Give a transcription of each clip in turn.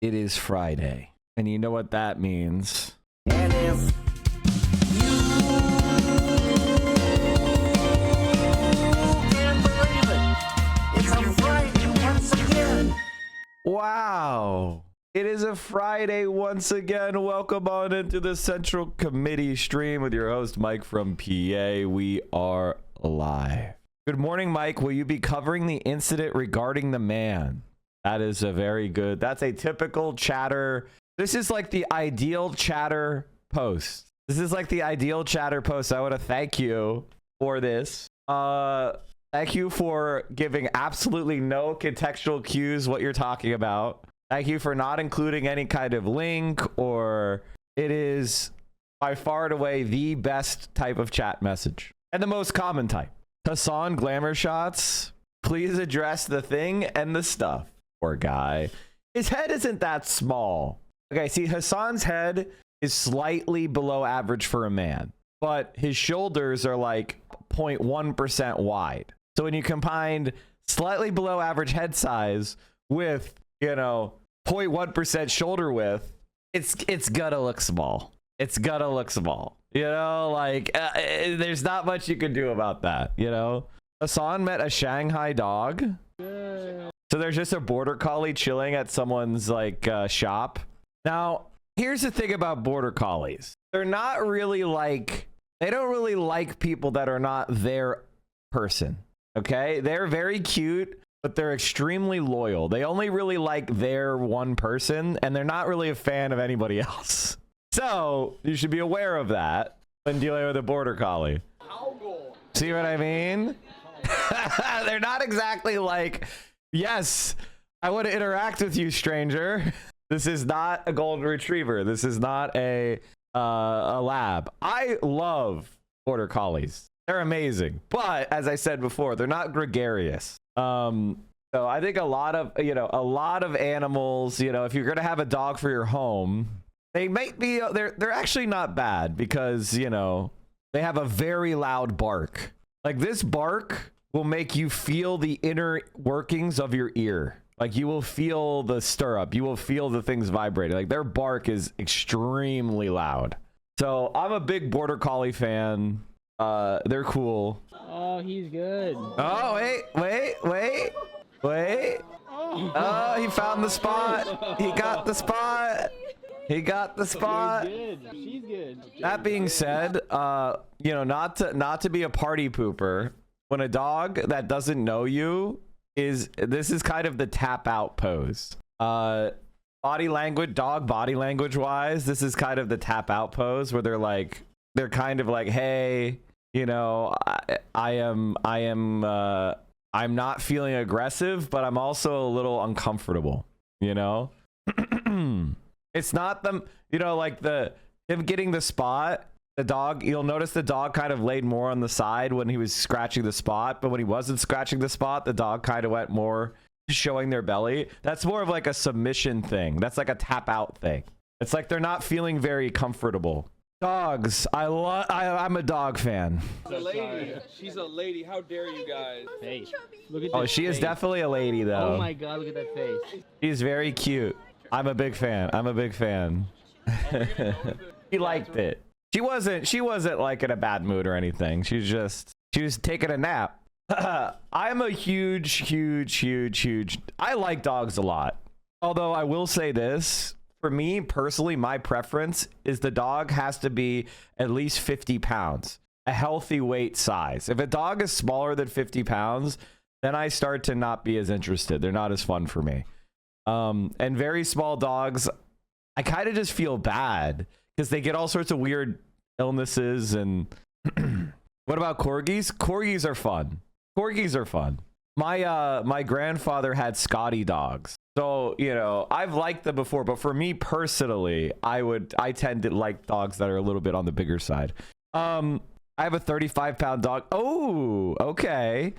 It is Friday, and you know what that means. And if you can't believe it, it's a Friday once again. Wow. It is a Friday once again. Welcome on into the Central Committee stream with your host, Mike from PA. We are live. Good morning, Mike. Will you be covering the incident regarding the man? That is a very good. That's a typical chatter. This is like the ideal chatter post. This is like the ideal chatter post. I want to thank you for this. Thank you for giving absolutely no contextual cues what you're talking about. Thank you for not including any kind of link, or it is by far and away the best type of chat message and the most common type. Hassan glamour shots. Please address the thing and the stuff. Poor guy. His head isn't that small. Okay, see, Hassan's head is slightly below average for a man, but his shoulders are like 0.1% wide. So when you combine slightly below average head size with, 0.1% shoulder width, it's gonna look small. It's gonna look small. There's not much you can do about that, Hassan met a Shanghai dog. So there's just a border collie chilling at someone's shop. Now, here's the thing about border collies. They're not really they don't really like people that are not their person. Okay? They're very cute, but they're extremely loyal. They only really like their one person, and they're not really a fan of anybody else. So you should be aware of that when dealing with a border collie. See what I mean? They're not exactly like, yes, I want to interact with you, stranger. This is not a golden retriever. This is not a lab. I love border collies. They're amazing. But as I said before, they're not gregarious. So I think a lot of animals, if you're going to have a dog for your home, they might be, they're actually not bad because, they have a very loud bark. Like this bark will make you feel the inner workings of your ear. Like you will feel the stirrup. You will feel the things vibrating. Like their bark is extremely loud. So I'm a big border collie fan. They're cool. Oh, he's good. Oh, wait. Oh, he found the spot. He got the spot. He got the spot. She's good. That being said, not to be a party pooper, when a dog that doesn't know you this is kind of the tap out pose. Dog body language wise, this is kind of the tap out pose where they're kind of like, hey, I'm not feeling aggressive, but I'm also a little uncomfortable, It's not them, him getting the spot. The dog, you'll notice the dog kind of laid more on the side when he was scratching the spot, but when he wasn't scratching the spot, the dog kind of went more showing their belly. That's more of like a submission thing. That's like a tap out thing. It's like they're not feeling very comfortable. Dogs, I'm a dog fan. She's a lady. She's a lady. How dare you guys? Hey, look at Oh, that she is face. definitely a lady though. Oh my god, look at that face. She's very cute. I'm a big fan. He liked it. She wasn't like in a bad mood or anything. She was taking a nap. I'm a huge. I like dogs a lot. Although I will say this, for me personally, my preference is the dog has to be at least 50 pounds, a healthy weight size. If a dog is smaller than 50 pounds, then I start to not be as interested. They're not as fun for me. And very small dogs, I kind of just feel bad because they get all sorts of weird illnesses. And what about corgis? Corgis are fun. My grandfather had Scotty dogs. So, I've liked them before, but for me personally, I tend to like dogs that are a little bit on the bigger side. I have a 35-pound dog. Oh, okay.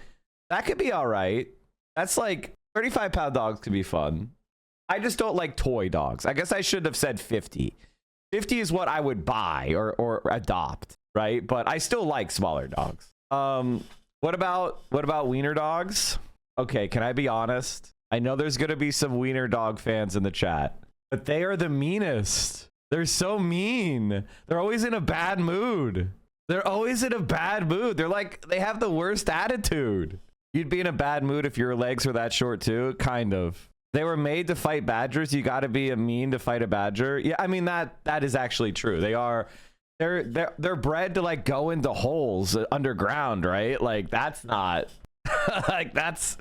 That could be all right. That's 35-pound dogs could be fun. I just don't like toy dogs. I guess I should have said 50. 50 is what I would buy or adopt, right? But I still like smaller dogs. What about wiener dogs? Okay, can I be honest? I know there's gonna be some wiener dog fans in the chat. but they are the meanest. They're so mean. They're always in a bad mood. They're always in a bad mood. They're like, they have the worst attitude. You'd be in a bad mood if your legs were that short too, kind of. They were made to fight badgers. You got to be a mean to fight a badger. Yeah, I mean that is actually true. They're bred to like go into holes underground, right? Like that's not like that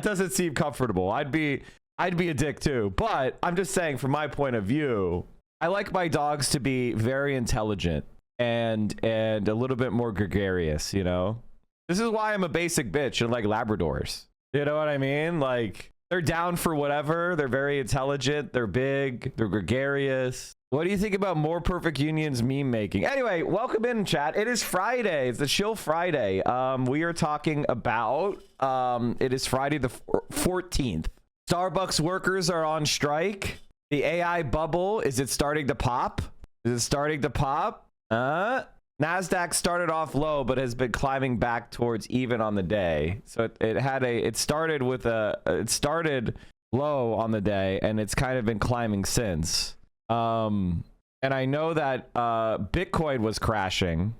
doesn't seem comfortable. I'd be a dick too. But I'm just saying, from my point of view, I like my dogs to be very intelligent and a little bit more gregarious, you know? This is why I'm a basic bitch and like Labradors. You know what I mean? Like, they're down for whatever. They're very intelligent. They're big. They're gregarious. What do you think about More Perfect Unions meme making? Anyway, welcome in, chat. It is Friday. It's the Chill Friday. We are talking about, it is Friday the 14th. Starbucks workers are on strike. The AI bubble, is it starting to pop? Is it starting to pop? NASDAQ started off low, but has been climbing back towards even on the day. So it started low on the day, and it's kind of been climbing since. And I know that Bitcoin was crashing,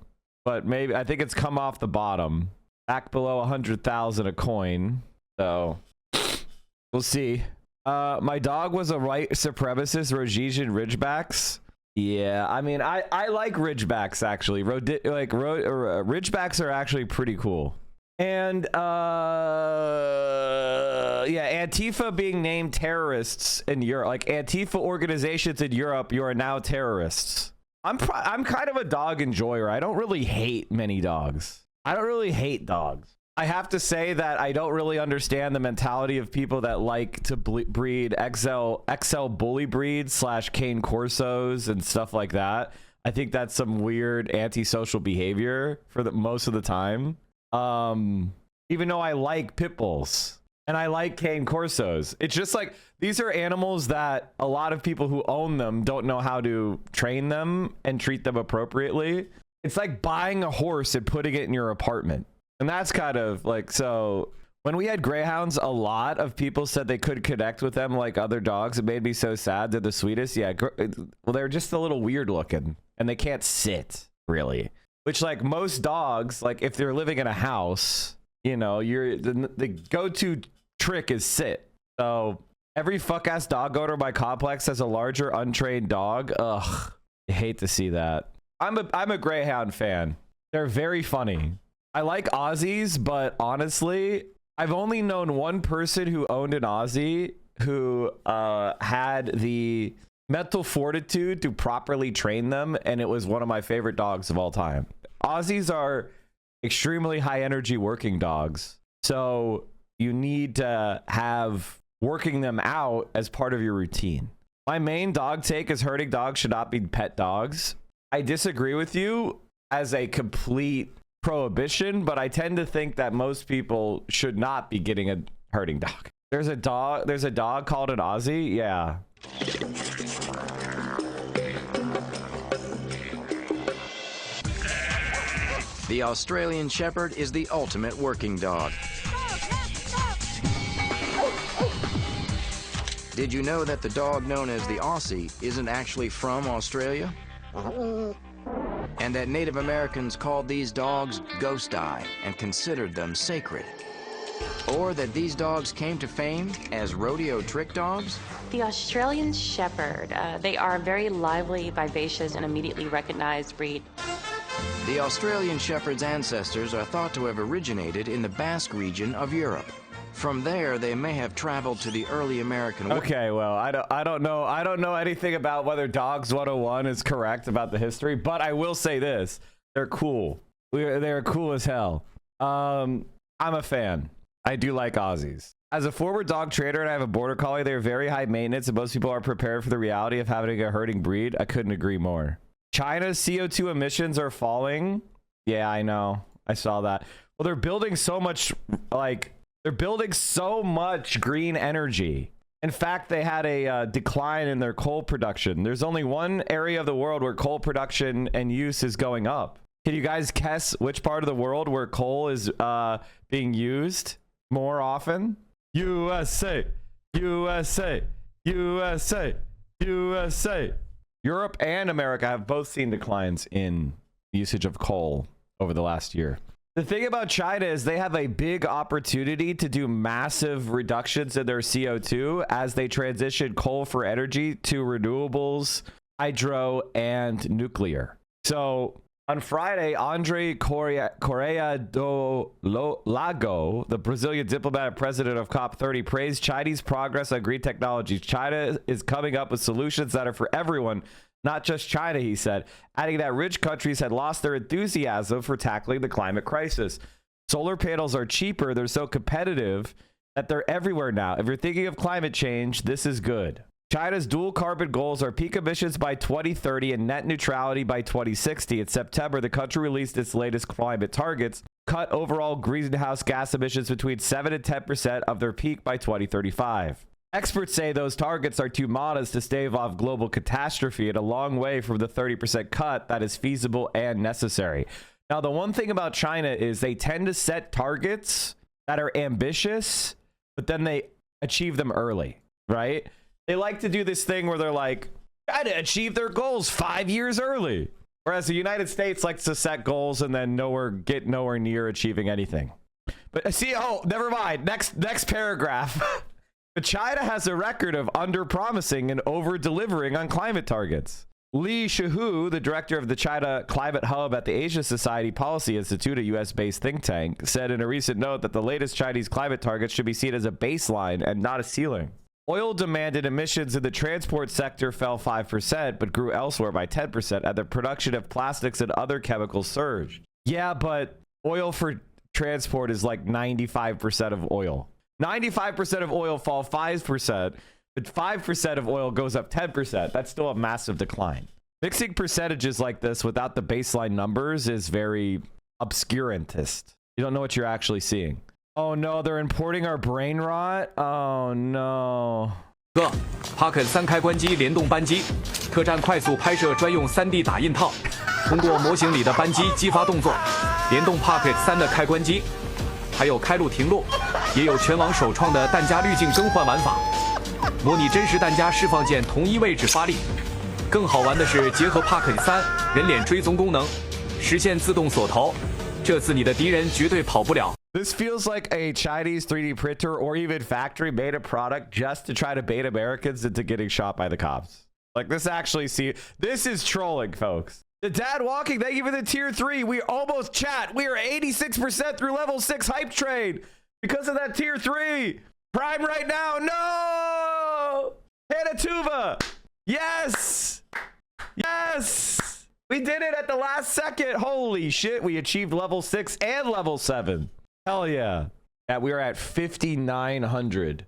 but I think it's come off the bottom, back below 100,000 a coin. So we'll see. My dog was a white supremacist Rhodesian Ridgebacks. Yeah, I mean, I like Ridgebacks actually. Ridgebacks are actually pretty cool. And yeah, Antifa being named terrorists in Europe, like Antifa organizations in Europe, you are now terrorists. I'm kind of a dog enjoyer. I don't really hate many dogs. I don't really hate dogs. I have to say that I don't really understand the mentality of people that like to breed XL bully breeds / cane corsos and stuff like that. I think that's some weird antisocial behavior for most of the time. Even though I like pit bulls and I like cane corsos, it's just like these are animals that a lot of people who own them don't know how to train them and treat them appropriately. It's like buying a horse and putting it in your apartment. And that's kind of like, so when we had greyhounds, a lot of people said they could connect with them like other dogs. It made me so sad. They're the sweetest. Yeah. Well, they're just a little weird looking and they can't sit really, which like most dogs, like if they're living in a house, you know, the go-to trick is sit. So every fuck ass dog owner in my complex has a larger untrained dog. Ugh. I hate to see that. I'm a greyhound fan. They're very funny. I like Aussies, but honestly, I've only known one person who owned an Aussie who had the mental fortitude to properly train them, and it was one of my favorite dogs of all time. Aussies are extremely high energy working dogs, so you need to have working them out as part of your routine. My main dog take is herding dogs should not be pet dogs. I disagree with you as a complete prohibition, but I tend to think that most people should not be getting a herding dog. There's a dog called an Aussie. Yeah. The Australian Shepherd is the ultimate working dog. Did you know that the dog known as the Aussie isn't actually from Australia? And that Native Americans called these dogs ghost eye and considered them sacred. Or that these dogs came to fame as rodeo trick dogs. The Australian Shepherd, they are a very lively, vivacious, and immediately recognized breed. The Australian Shepherd's ancestors are thought to have originated in the Basque region of Europe. From there, they may have traveled to the early American... Okay, well, I don't know anything about whether Dogs 101 is correct about the history, but I will say this. They're cool. They're cool as hell. I'm a fan. I do like Aussies. As a former dog trader and I have a border collie, they're very high maintenance and most people are prepared for the reality of having a herding breed. I couldn't agree more. China's CO2 emissions are falling. Yeah, I know. I saw that. Well, they're building so much, like... They're building so much green energy. In fact, they had a decline in their coal production. There's only one area of the world where coal production and use is going up. Can you guys guess which part of the world where coal is being used more often? USA, USA, USA, USA. Europe and America have both seen declines in usage of coal over the last year. The thing about China is they have a big opportunity to do massive reductions in their CO2 as they transition coal for energy to renewables, hydro, and nuclear. So on Friday, Andre Correa do Lago, the Brazilian diplomat and president of COP30, praised Chinese progress on green technologies. China is coming up with solutions that are for everyone, not just China, he said, adding that rich countries had lost their enthusiasm for tackling the climate crisis. Solar panels are cheaper. They're so competitive that they're everywhere now. If you're thinking of climate change, this is good. China's dual carbon goals are peak emissions by 2030 and net neutrality by 2060. In September, the country released its latest climate targets, cut overall greenhouse gas emissions between 7 and 10% of their peak by 2035. Experts say those targets are too modest to stave off global catastrophe and a long way from the 30% cut that is feasible and necessary. Now, the one thing about China is they tend to set targets that are ambitious, but then they achieve them early, right? They like to do this thing where they're like, try to achieve their goals 5 years early. Whereas the United States likes to set goals and then get nowhere near achieving anything. But see, oh, never mind. Next paragraph. But China has a record of under-promising and over-delivering on climate targets. Li Shihu, the director of the China Climate Hub at the Asia Society Policy Institute, a US-based think tank, said in a recent note that the latest Chinese climate targets should be seen as a baseline and not a ceiling. Oil demand and emissions in the transport sector fell 5%, but grew elsewhere by 10%, and the production of plastics and other chemicals surged. Yeah, but oil for transport is like 95% of oil. 95% of oil fall 5%, but 5% of oil goes up 10%. That's still a massive decline. Mixing percentages like this without the baseline numbers is very obscurantist. You don't know what you're actually seeing. Oh no, they're importing our brain rot? Oh no. Pocket 3开关机联动扳机，可占快速拍摄专用 3D 打印套，通过模型里的扳机激发动作，联动 Pocket 3的开关机，还有开路停路，也有全网首创的弹夹滤镜更换玩法，模拟真实弹夹释放键同一位置发力。更好玩的是结合 Pocket 3人脸追踪功能，实现自动锁头，这次你的敌人绝对跑不了。This feels like a Chinese 3D printer or even factory made a product just to try to bait Americans into getting shot by the cops. Like this this is trolling, folks. The dad walking, thank you for the tier 3. We almost chat. We are 86% through level 6 hype trade because of that tier 3. Prime right now. No! Hanatuva. Yes. Yes. We did it at the last second. Holy shit. We achieved level 6 and level 7. Hell yeah. Yeah, we are at 5,900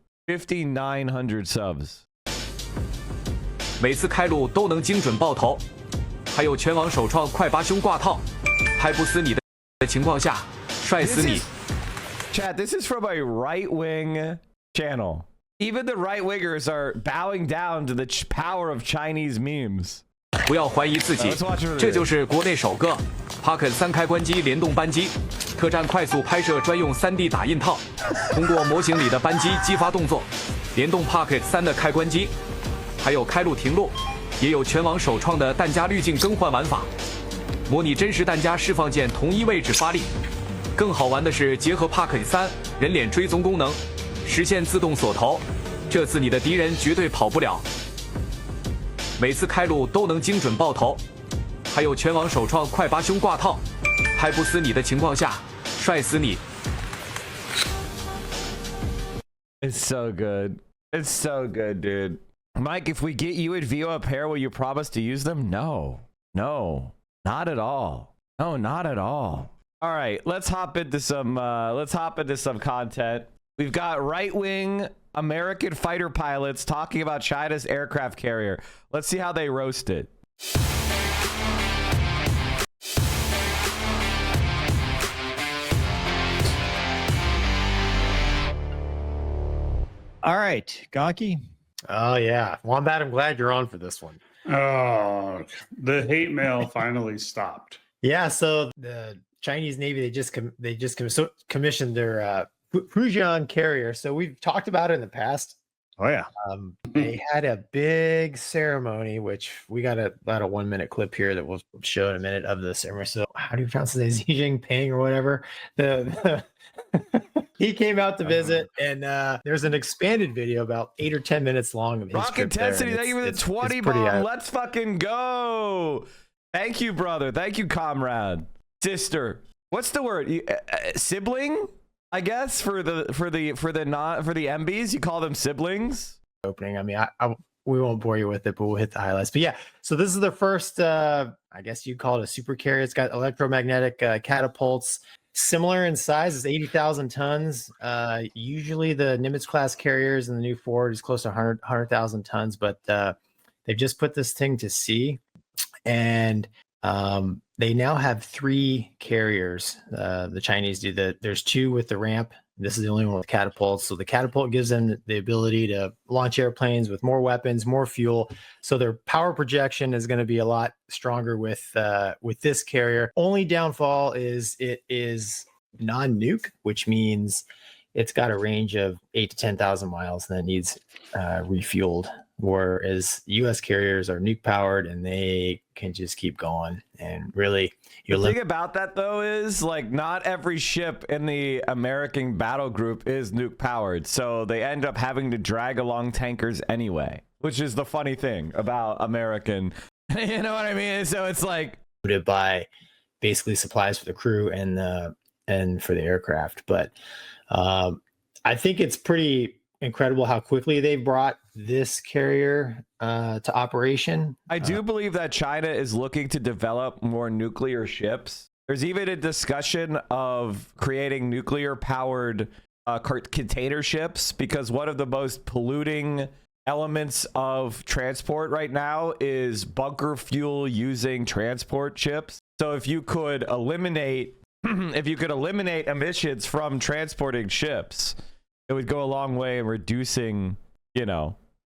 subs. 每次开路都能精准爆头，还有全网首创快拔胸挂套，拍不死你的情况下，帅死你。Chat, this is from a right-wing channel. Even the right-wingers are bowing down to the power of Chinese memes. 不要怀疑自己，这就是国内首个 Pocket 3开关机联动扳机，可占快速拍摄专用 3D 打印套，通过模型里的扳机激发动作，联动 Pocket 3的开关机，还有开路停路，也有全网首创的弹夹滤镜更换玩法，模拟真实弹夹释放键同一位置发力。更好玩的是结合 Pocket 3人脸追踪功能，实现自动锁头，这次你的敌人绝对跑不了。每次开路都能精准爆头，还有全网首创快拔胸挂套，拍不死你的情况下，帅死你。It's so good. It's so good, dude. Mike, if we get you and Vio a pair, will you promise to use them? No. No. Not at all. No, not at all. All right, let's hop into some content. We've got right-wing American fighter pilots talking about China's aircraft carrier. Let's see how they roast it. All right, Gaki. Oh yeah, Wombat. I'm glad you're on for this one. Oh, the hate mail finally stopped. Yeah, so the Chinese Navy they just commissioned their Fujian carrier. So we've talked about it in the past. Oh yeah. They had a big ceremony, which we got about a 1 minute clip here that we'll show in a minute of the ceremony. So how do you pronounce it? Xi Jinping or whatever. He came out to visit, and there's an expanded video about 8 or 10 minutes long of his Rock trip there, Intensity, and thank you for the it's 20 pretty, bomb. Let's fucking go. Thank you, brother. Thank you, comrade. Sister. What's the word? Sibling? I guess for the MBs, you call them siblings. opening. I mean, we won't bore you with it, but we'll hit the highlights. But yeah, so this is the first, I guess you'd call it a super carrier. It's got electromagnetic catapults, similar in size, it's 80,000 tons. Usually the Nimitz class carriers in the new Ford is close to 100,000 tons, but they've just put this thing to sea, and they now have 3 carriers. The Chinese do that. There's 2 with the ramp. This is the only one with catapults. So the catapult gives them the ability to launch airplanes with more weapons, more fuel. So their power projection is going to be a lot stronger with this carrier. Only downfall is it is non-nuke, which means it's got a range of 8 to 10,000 miles and that needs refueled. Whereas U.S. carriers are nuke powered and they can just keep going. And really, the thing about that though is like not every ship in the American battle group is nuke powered, so they end up having to drag along tankers anyway, which is the funny thing about American. You know what I mean? So it's like to buy basically supplies for the crew and for the aircraft. But I think it's pretty incredible how quickly they brought this carrier to operation. I do believe that China is looking to develop more nuclear ships. There's even a discussion of creating nuclear powered container ships, because one of the most polluting elements of transport right now is bunker fuel using transport ships. So if you could eliminate emissions from transporting ships, it would go a long way in reducing,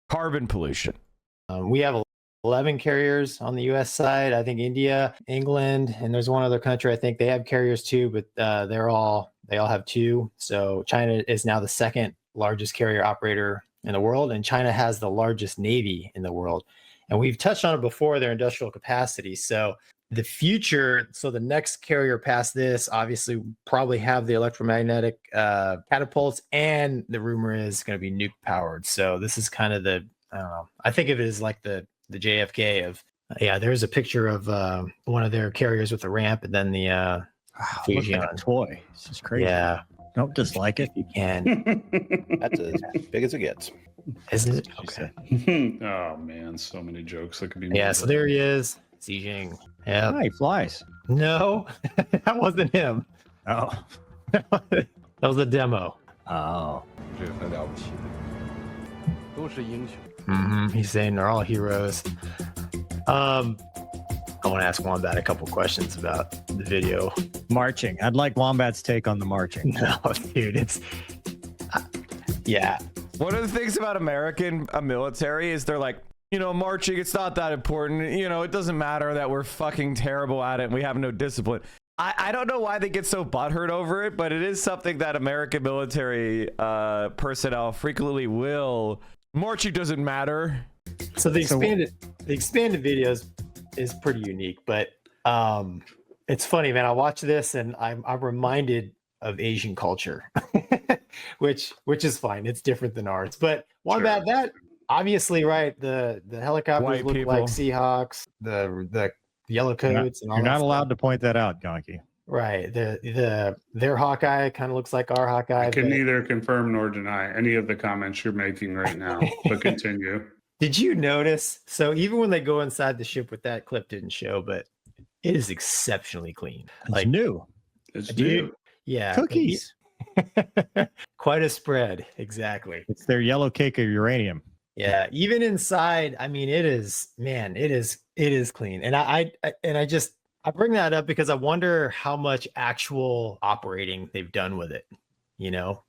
carbon pollution. We have 11 carriers on the U.S. side. I think India, England, and there's one other country. I think they have carriers too, but they all have 2. So China is now the second largest carrier operator in the world, and China has the largest navy in the world. And we've touched on it before, their industrial capacity. So the future, so the next carrier past this obviously probably have the electromagnetic catapults, and the rumor is going to be nuke powered. So this is kind of I think of it as like the JFK of, there's a picture of one of their carriers with the ramp, and then the looks like a toy. It's just crazy. Yeah. Don't dislike it. You can. That's as big as it gets. Isn't it? Okay. Oh man, so many jokes that could be. Yeah, so there he is. Xi Jinping. Yeah. He flies. No, that wasn't him. Oh. That was a demo. Oh. He's saying they're all heroes. I want to ask Wombat a couple questions about the video. Marching. I'd like Wombat's take on the marching. No, dude, it's yeah. One of the things about American military is they're like, marching, it's not that important. It doesn't matter that we're fucking terrible at it and we have no discipline. I don't know why they get so butthurt over it, but it is something that American military personnel frequently will. Marching doesn't matter. So the expanded videos is pretty unique, but it's funny, man. I watch this and I'm reminded of Asian culture, which is fine. It's different than ours, but Wombat, that obviously, right? The helicopters White look people. like Seahawks. The yellow coats and all. You're that not stuff. allowed to point that out, Gonky. Right. Their Hawkeye kind of looks like our Hawkeye. I can but- neither confirm nor deny any of the comments you're making right now. But continue. Did you notice? So even when they go inside the ship, with that clip didn't show, but it is exceptionally clean. Like new. It's Dude, new. yeah, Cookies. quite a spread. Exactly. It's their yellow cake of uranium. Yeah, even inside, I mean, it is clean. And I bring that up because I wonder how much actual operating they've done with it,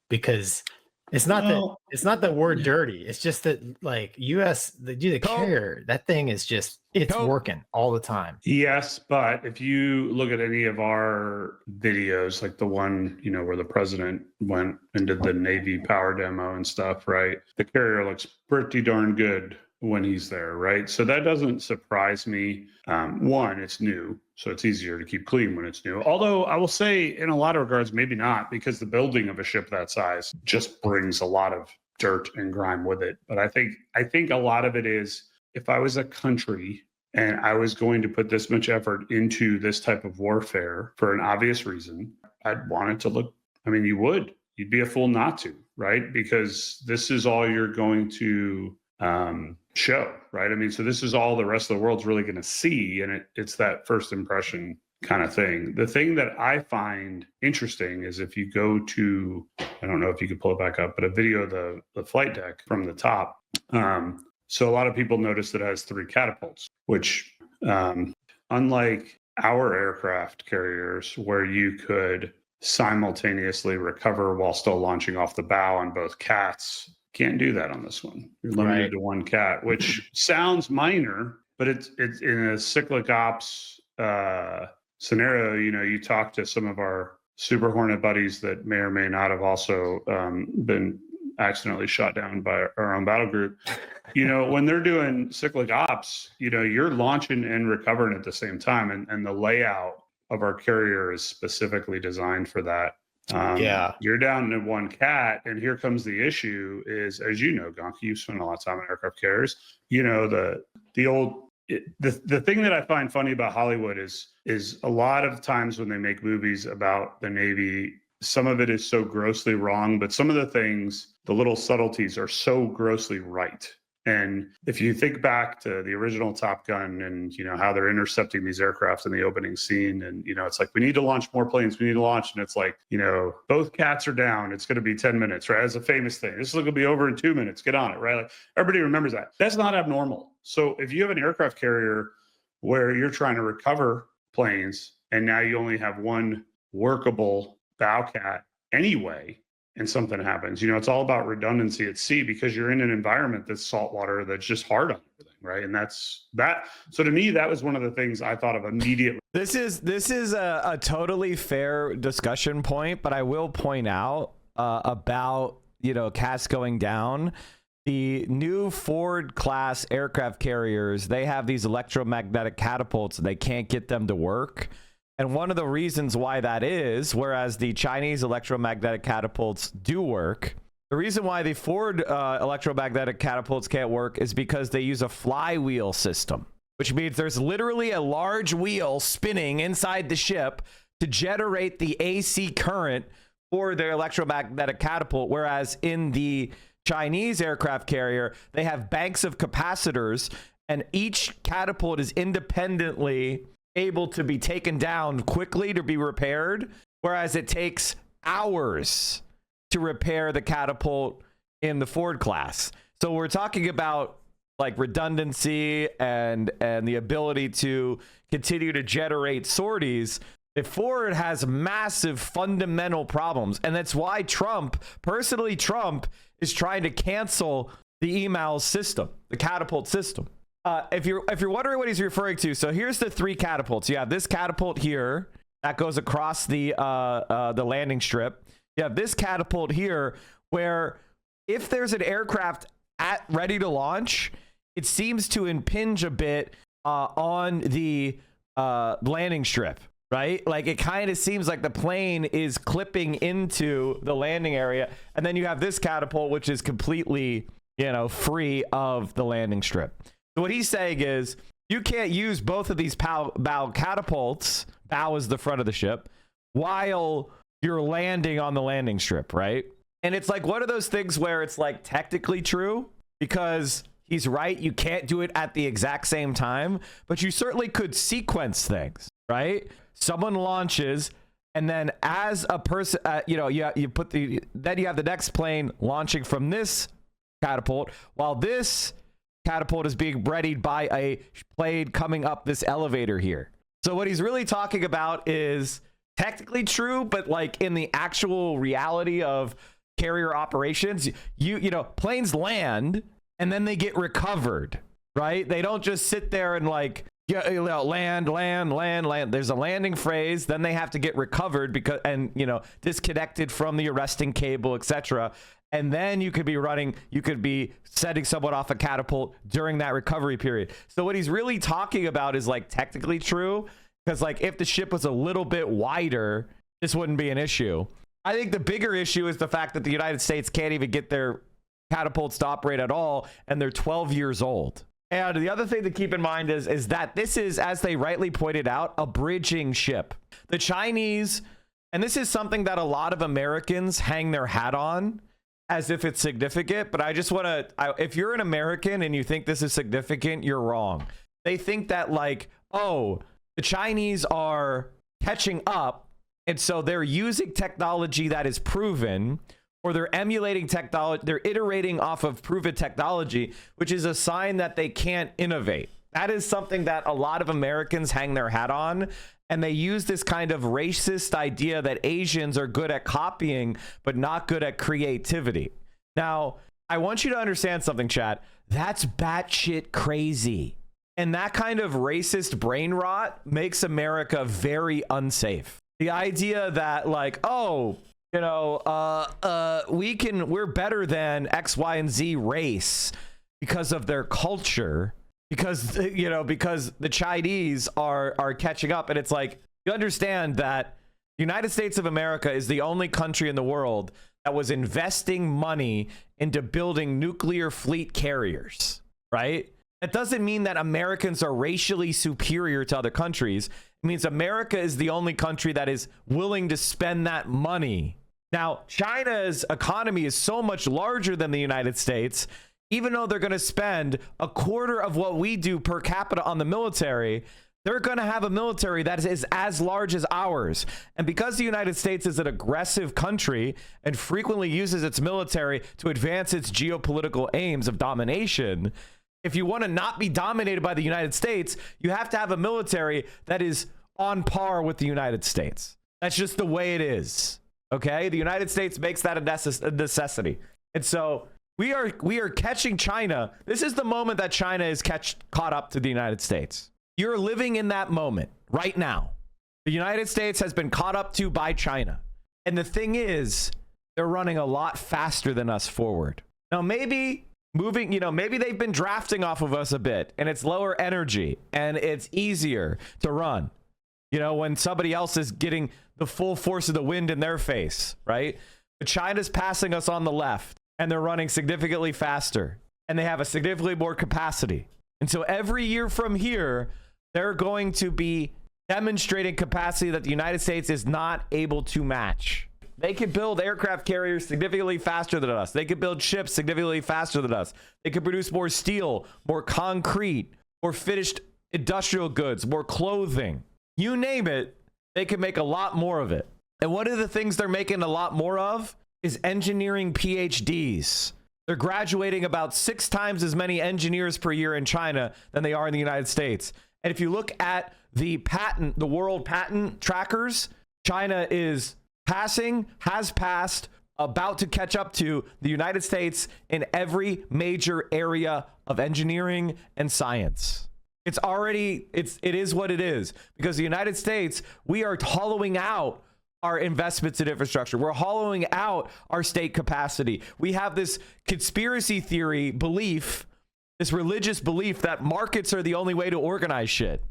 because It's not Well- that it's not that we're dirty. It's just that like the carrier, that thing is just it's working all the time. Yes, but if you look at any of our videos, like the one, where the president went and did the Navy power demo and stuff, right? The carrier looks pretty darn good when he's there, right? So that doesn't surprise me. One, it's new, so it's easier to keep clean when it's new. Although I will say, in a lot of regards, maybe not, because the building of a ship that size just brings a lot of dirt and grime with it. But I think a lot of it is, if I was a country and I was going to put this much effort into this type of warfare for an obvious reason, I'd want it to look, you'd be a fool not to, right? Because this is all you're going to show, right? So this is all the rest of the world's really going to see, and it's that first impression kind of thing. The thing that I find interesting is if you go to, I don't know if you could pull it back up, but a video of the flight deck from the top. So a lot of people notice that it has 3 catapults, which unlike our aircraft carriers, where you could simultaneously recover while still launching off the bow on both cats, can't do that on this one. You're limited to 1 cat, which sounds minor, but it's in a cyclic ops scenario. You talk to some of our Super Hornet buddies that may or may not have also been accidentally shot down by our own battle group. When they're doing cyclic ops, you're launching and recovering at the same time, and the layout of our carrier is specifically designed for that. You're down to 1 cat, and here comes the issue is, as you know, Gonky, you've spent a lot of time on aircraft carriers. The thing that I find funny about Hollywood is a lot of times when they make movies about the Navy, some of it is so grossly wrong, but some of the things, the little subtleties, are so grossly right. And if you think back to the original Top Gun and, how they're intercepting these aircraft in the opening scene, and, it's like, we need to launch more planes, we need to launch. And it's like, both cats are down. It's going to be 10 minutes, right? That's a famous thing. This is going to be over in 2 minutes. Get on it, right? Like, everybody remembers that. That's not abnormal. So if you have an aircraft carrier where you're trying to recover planes and now you only have 1 workable bow cat anyway, and something happens, it's all about redundancy at sea, because you're in an environment that's saltwater, that's just hard on everything, right? And that's that. So to me, that was one of the things I thought of immediately. This is a totally fair discussion point, but I will point out about cats going down. The new Ford class aircraft carriers, they have these electromagnetic catapults, and they can't get them to work. And one of the reasons why that is, whereas the Chinese electromagnetic catapults do work, the reason why the Ford electromagnetic catapults can't work is because they use a flywheel system, which means there's literally a large wheel spinning inside the ship to generate the AC current for their electromagnetic catapult, whereas in the Chinese aircraft carrier, they have banks of capacitors, and each catapult is independently able to be taken down quickly to be repaired, whereas it takes hours to repair the catapult in the Ford class. So we're talking about like redundancy and the ability to continue to generate sorties. The Ford has massive fundamental problems, and that's why Trump is trying to cancel the email system, the catapult system. If you're wondering what he's referring to, so here's the 3 catapults. You have this catapult here that goes across the landing strip. You have this catapult here, where if there's an aircraft ready to launch, it seems to impinge a bit on the landing strip, right? Like, it kind of seems like the plane is clipping into the landing area, and then you have this catapult, which is completely, free of the landing strip. So what he's saying is, you can't use both of these bow catapults, bow is the front of the ship, while you're landing on the landing strip, right? And it's like one of those things where it's like technically true, because he's right, you can't do it at the exact same time, but you certainly could sequence things, right? Someone launches, and then as a person, you put then you have the next plane launching from this catapult, while this catapult is being readied by a plane coming up this elevator here. So what he's really talking about is technically true, but like in the actual reality of carrier operations, you know, planes land and then they get recovered, right? They don't just sit there and like, yeah, you know, land. There's a landing phase, then they have to get recovered because, and you know, disconnected from the arresting cable, etc. And then you could be setting someone off a catapult during that recovery period. So what he's really talking about is like technically true, because like if the ship was a little bit wider, this wouldn't be an issue. I think the bigger issue is the fact that the United States can't even get their catapults to operate at all, and they're 12 years old. And the other thing to keep in mind is that this is, as they rightly pointed out, a bridging ship. The Chinese, and this is something that a lot of Americans hang their hat on as if it's significant, but I just want to, if you're an American and you think this is significant, you're wrong. They think that like, oh, the Chinese are catching up, and so they're using technology that is proven, or they're emulating technology, they're iterating off of proven technology, which is a sign that they can't innovate. That is something that a lot of Americans hang their hat on, and they use this kind of racist idea that Asians are good at copying, but not good at creativity. Now, I want you to understand something, chat. That's batshit crazy. And that kind of racist brain rot makes America very unsafe. The idea that like, oh, you know, we're better than X, Y, and Z race because of their culture, because, you know, because the Chinese are catching up. And it's like, you understand that the United States of America is the only country in the world that was investing money into building nuclear fleet carriers, right? That doesn't mean that Americans are racially superior to other countries. It means America is the only country that is willing to spend that money. Now, China's economy is so much larger than the United States. Even though they're going to spend a quarter of what we do per capita on the military, they're going to have a military that is as large as ours. And because the United States is an aggressive country and frequently uses its military to advance its geopolitical aims of domination, if you want to not be dominated by the United States, you have to have a military that is on par with the United States. That's just the way it is. Okay? The United States makes that a necessity. And so we are catching China. This is the moment that China is caught up to the United States. You're living in that moment right now. The United States has been caught up to by China. And the thing is, they're running a lot faster than us forward. Now, maybe maybe they've been drafting off of us a bit, and it's lower energy and it's easier to run, you know, when somebody else is getting the full force of the wind in their face, right? But China's passing us on the left, and they're running significantly faster, and they have a significantly more capacity. And so every year from here, they're going to be demonstrating capacity that the United States is not able to match. They can build aircraft carriers significantly faster than us. They can build ships significantly faster than us. They can produce more steel, more concrete, more finished industrial goods, more clothing. You name it, they can make a lot more of it. And one of the things they're making a lot more of is engineering PhDs. They're graduating about 6 times as many engineers per year in China than they are in the United States. And if you look at the world patent trackers, China is has passed, about to catch up to the United States in every major area of engineering and science. It is what it is, because the United States, we are hollowing out our investments in infrastructure. We're hollowing out our state capacity. We have this conspiracy theory belief, this religious belief that markets are the only way to organize shit.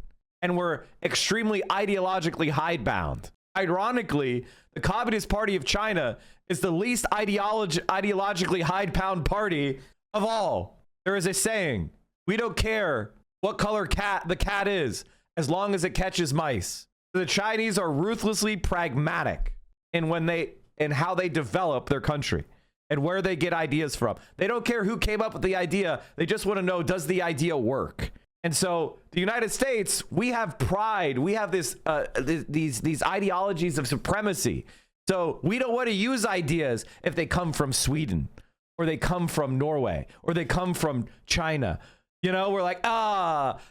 And we're extremely ideologically hidebound. Ironically, the Communist Party of China is the least ideologically hidebound party of all. There is a saying, we don't care what color the cat is, as long as it catches mice. The Chinese are ruthlessly pragmatic in how they develop their country and where they get ideas from. They don't care who came up with the idea. They just want to know, does the idea work? And so the United States, we have pride. We have these ideologies of supremacy. So we don't want to use ideas if they come from Sweden, or they come from Norway, or they come from China. You know, we're like,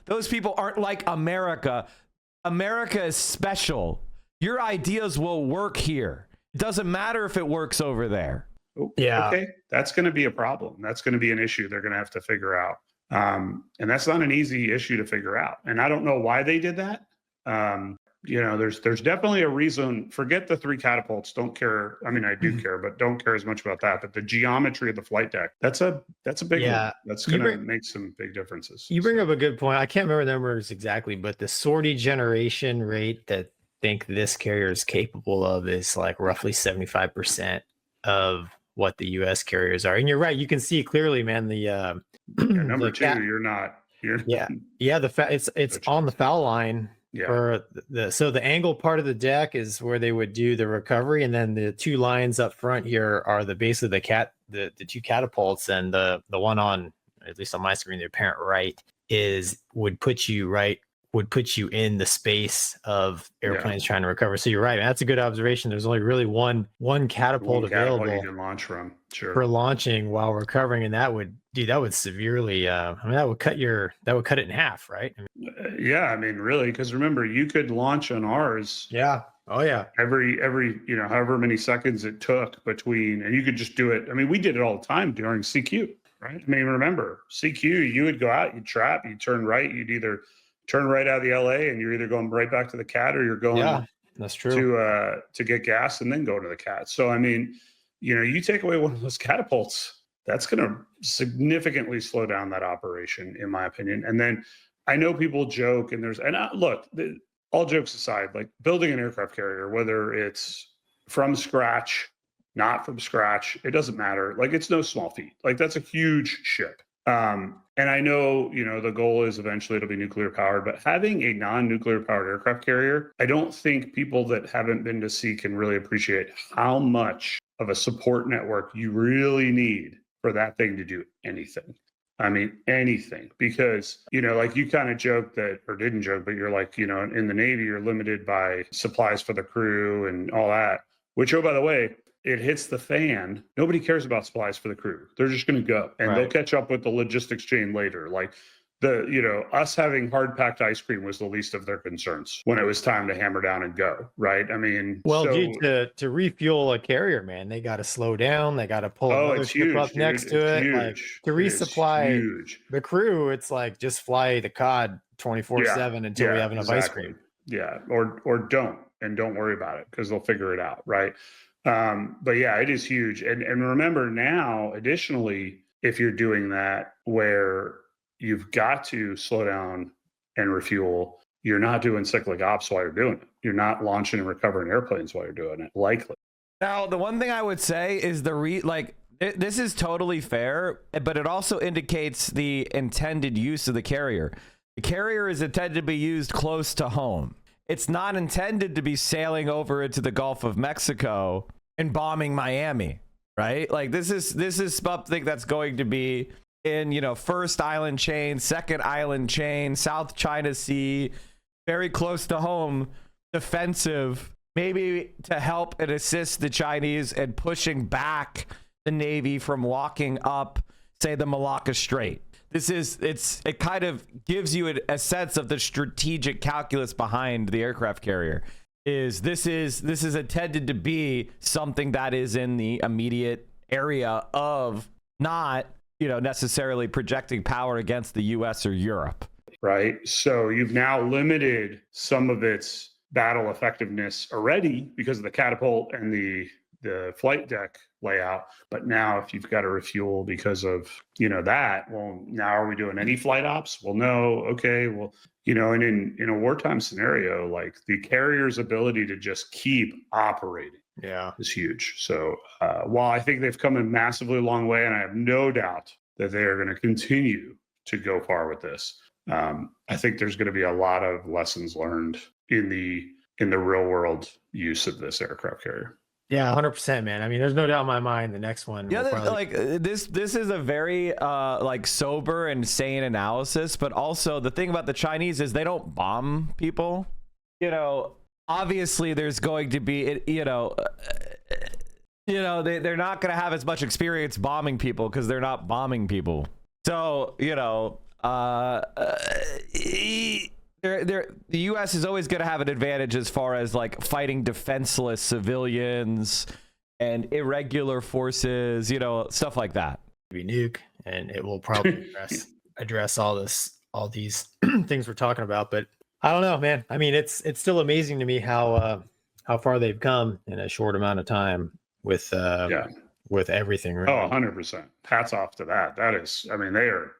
those people aren't like America. America is special. Your ideas will work here. It doesn't matter if it works over there. Oh, Yeah. okay, that's going to be a problem. That's going to be an issue they're going to have to figure out. And that's not an easy issue to figure out. And I don't know why they did that. There's definitely a reason. Forget the 3 catapults. Don't care. I mean, I do care, but don't care as much about that. But the geometry of the flight deck, that's a big one. That's going to make some big differences. You bring up a good point. I can't remember the numbers exactly, but the sortie generation rate that I think this carrier is capable of is like roughly 75% of what the U.S. carriers are. And you're right. You can see clearly, man, the number the 2, you're it's on the foul line. Yeah. For so the angle part of the deck is where they would do the recovery, and then the 2 lines up front here are basically the 2 catapults, and the one on, at least on my screen, the apparent right would put you in the space of airplanes trying to recover. So you're right, man. That's a good observation. There's only really one catapult available you can launch from, for launching while recovering, and that would severely that would cut it in half, right? I mean, really, because remember, you could launch on ours. Yeah. Oh yeah. Every however many seconds it took between, and you could just do it. I mean, we did it all the time during CQ, right? I mean, remember CQ, you would go out, you'd trap, you'd turn right, you'd either turn right out of the LA and you're either going right back to the CAT, or you're going that's true to get gas and then go to the CAT. So I mean, you take away one of those catapults, that's going to significantly slow down that operation, in my opinion. And then I know people joke, and look, all jokes aside, like building an aircraft carrier, whether it's from scratch, not from scratch, it doesn't matter. Like, it's no small feat. Like, that's a huge ship. And I know, the goal is eventually it'll be nuclear powered, but having a non-nuclear powered aircraft carrier, I don't think people that haven't been to sea can really appreciate how much of a support network you really need for that thing to do anything. I mean, anything, because, like you kind of joked that, or didn't joke, but you're like, in the Navy, you're limited by supplies for the crew and all that, which, oh, by the way, it hits the fan. Nobody cares about supplies for the crew. They're just going to go, and they'll catch up with the logistics chain later. Like us having hard packed ice cream was the least of their concerns when it was time to hammer down and go. Right. I mean, dude, to refuel a carrier, man, they got to slow down. They got to pull another ship up next to it. Like, to resupply the crew, it's like, just fly the COD 24/7 until we have enough ice cream. Yeah. Or don't worry about it, because they'll figure it out. Right. But yeah, it is huge. And remember now, additionally, if you're doing that, where you've got to slow down and refuel, you're not doing cyclic ops while you're doing it. You're not launching and recovering airplanes while you're doing it, likely. Now, the one thing I would say is this is totally fair, but it also indicates the intended use of the carrier. The carrier is intended to be used close to home. It's not intended to be sailing over into the Gulf of Mexico and bombing Miami, right? Like, this is something that's going to be in, first island chain, second island chain, South China Sea, very close to home, defensive, maybe to help and assist the Chinese in pushing back the Navy from walking up, say, the Malacca Strait. It kind of gives you a sense of the strategic calculus behind the aircraft carrier. This is intended to be something that is in the immediate area of not, necessarily projecting power against the US or Europe. Right. So you've now limited some of its battle effectiveness already because of the catapult and the flight deck layout. But now if you've got to refuel because of, that, well, now are we doing any flight ops? Well, no. Okay. Well, and in a wartime scenario, like, the carrier's ability to just keep operating is huge. So while I think they've come a massively long way, and I have no doubt that they are going to continue to go far with this, I think there's going to be a lot of lessons learned in the real world use of this aircraft carrier. Yeah, 100%, man. I mean, there's no doubt in my mind the next one. Yeah, this is a very sober and sane analysis, but also the thing about the Chinese is they don't bomb people. Obviously there's going to be they're not going to have as much experience bombing people because they're not bombing people. So, the U.S. is always going to have an advantage as far as like fighting defenseless civilians, and irregular forces, you know, stuff like that. Be nuke, and it will probably address all these things we're talking about. But I don't know, man. I mean, it's still amazing to me how far they've come in a short amount of time with everything. Really. Oh, 100%. Hats off to that. That is, I mean, they are.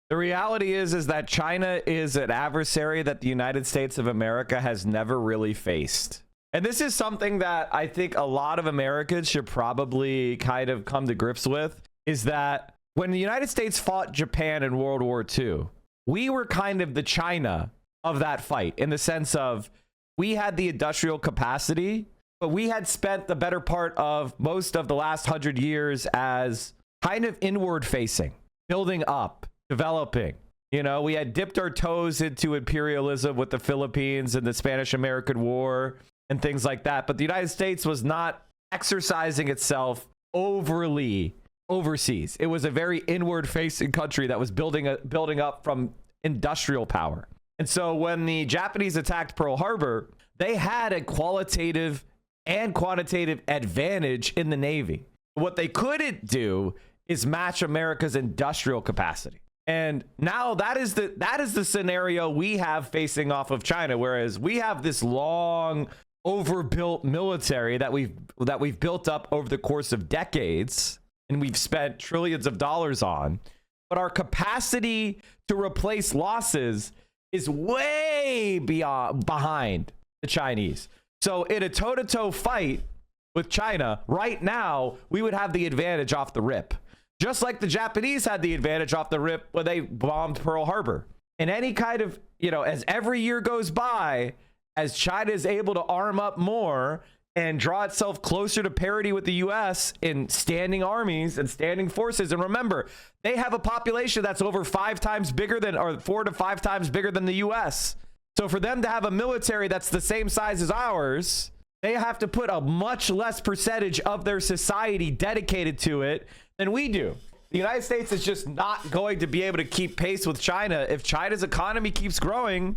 The reality is that China is an adversary that the United States of America has never really faced. And this is something that I think a lot of Americans should probably kind of come to grips with, is that when the United States fought Japan in World War II, we were kind of the China of that fight, in the sense of we had the industrial capacity, but we had spent the better part of most of the last 100 years as kind of inward facing, building up, developing. You know, we had dipped our toes into imperialism with the Philippines and the Spanish-American War and things like that. But the United States was not exercising itself overly overseas. It was a very inward-facing country that was building up from industrial power. And so when the Japanese attacked Pearl Harbor, they had a qualitative and quantitative advantage in the Navy. What they couldn't do is match America's industrial capacity. And now that is the scenario we have facing off of China, whereas we have this long overbuilt military that we've built up over the course of decades, and we've spent trillions of dollars on, but our capacity to replace losses is way behind the Chinese. So in a toe-to-toe fight with China right now, we would have the advantage off the rip, just like the Japanese had the advantage off the rip when they bombed Pearl Harbor. And any kind of, you know, as every year goes by, as China is able to arm up more and draw itself closer to parity with the US in standing armies and standing forces. And remember, they have a population that's over 5 times bigger than, or 4 to 5 times bigger than the US. So for them to have a military that's the same size as ours, they have to put a much less percentage of their society dedicated to it than we do. The United States is just not going to be able to keep pace with China. If China's economy keeps growing,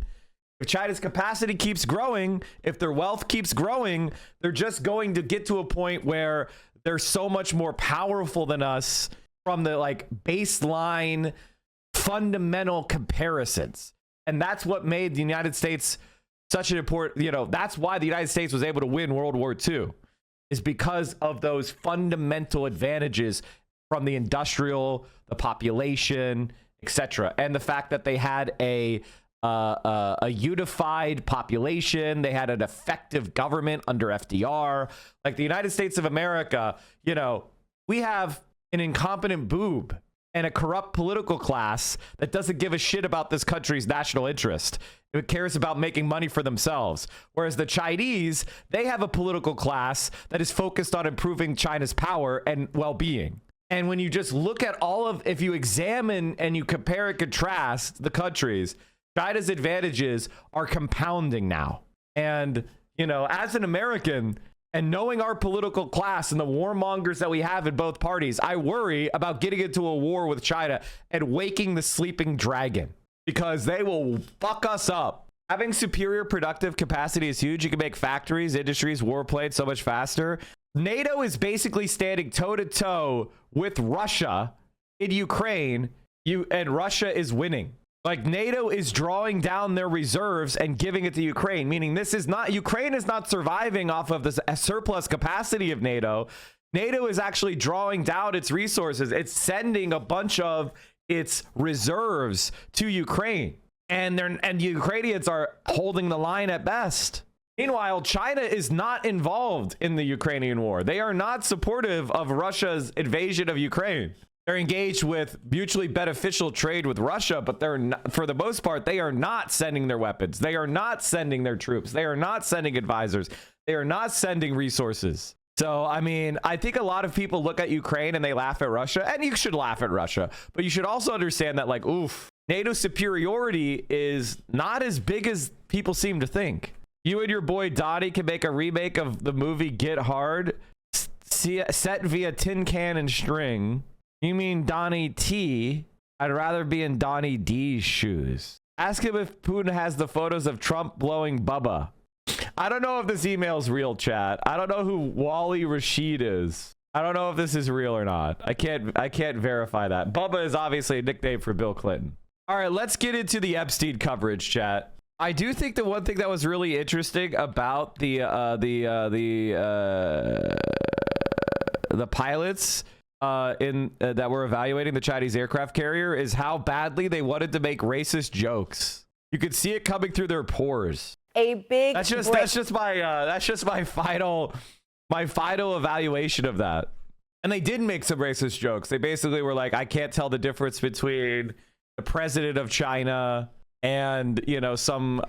if China's capacity keeps growing, if their wealth keeps growing, they're just going to get to a point where they're so much more powerful than us from the like baseline fundamental comparisons. And that's what made the United States such an important, you know, that's why the United States was able to win World War II, is because of those fundamental advantages from the industrial, the population, etc. And the fact that they had a unified population, they had an effective government under FDR. Like the United States of America, you know, we have an incompetent boob and a corrupt political class that doesn't give a shit about this country's national interest. It cares about making money for themselves. Whereas the Chinese, they have a political class that is focused on improving China's power and well-being. And when you just look at if you examine and you compare and contrast the countries, China's advantages are compounding now. And, you know, as an American, and knowing our political class and the warmongers that we have in both parties, I worry about getting into a war with China and waking the sleeping dragon, because they will fuck us up. Having superior productive capacity is huge. You can make factories, industries, warplanes so much faster. NATO is basically standing toe-to-toe with Russia in Ukraine, and Russia is winning. Like, NATO is drawing down their reserves and giving it to Ukraine, meaning Ukraine is not surviving off of this surplus capacity of NATO. NATO is actually drawing down its resources. It's sending a bunch of its reserves to Ukraine, and the Ukrainians are holding the line at best. Meanwhile, China is not involved in the Ukrainian war. They are not supportive of Russia's invasion of Ukraine. They're engaged with mutually beneficial trade with Russia, but they're not, for the most part, they are not sending their weapons. They are not sending their troops. They are not sending advisors. They are not sending resources. So, I mean, I think a lot of people look at Ukraine and they laugh at Russia, and you should laugh at Russia, but you should also understand that, like, oof, NATO superiority is not as big as people seem to think. You and your boy Donnie can make a remake of the movie Get Hard, set via tin can and string. You mean Donnie T? I'd rather be in Donnie D's shoes. Ask him if Putin has the photos of Trump blowing Bubba. I don't know if this email's real, chat. I don't know who Wally Rashid is. I don't know if this is real or not. I can't verify that. Bubba is obviously a nickname for Bill Clinton. All right, let's get into the Epstein coverage, chat. I do think the one thing that was really interesting about the pilots that were evaluating the Chinese aircraft carrier is how badly they wanted to make racist jokes. You could see it coming through their pores. A big that's just my final evaluation of that. And they did make some racist jokes. They basically were like, I can't tell the difference between the president of China and, you know, some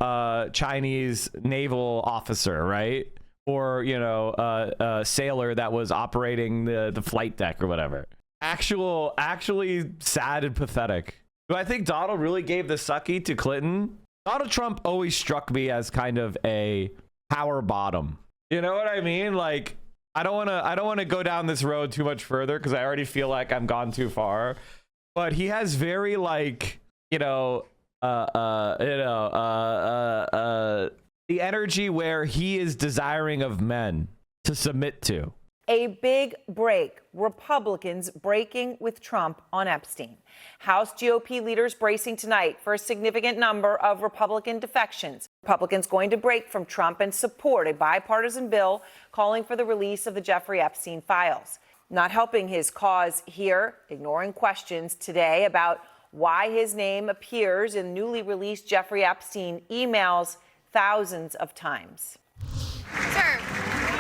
Chinese naval officer, right? Or, you know, a sailor that was operating the flight deck or whatever. Actually sad and pathetic. Do I think Donald really gave the sucky to Clinton? Donald Trump always struck me as kind of a power bottom. You know what I mean? Like, I don't want to go down this road too much further because I already feel like I'm gone too far. But he has very, like, the energy where he is desiring of men to submit to. A big break. Republicans breaking with Trump on Epstein. House GOP leaders bracing tonight for a significant number of Republican defections. Republicans going to break from Trump and support a bipartisan bill calling for the release of the Jeffrey Epstein files. Not helping his cause here, ignoring questions today about why his name appears in newly released Jeffrey Epstein emails thousands of times. Sir,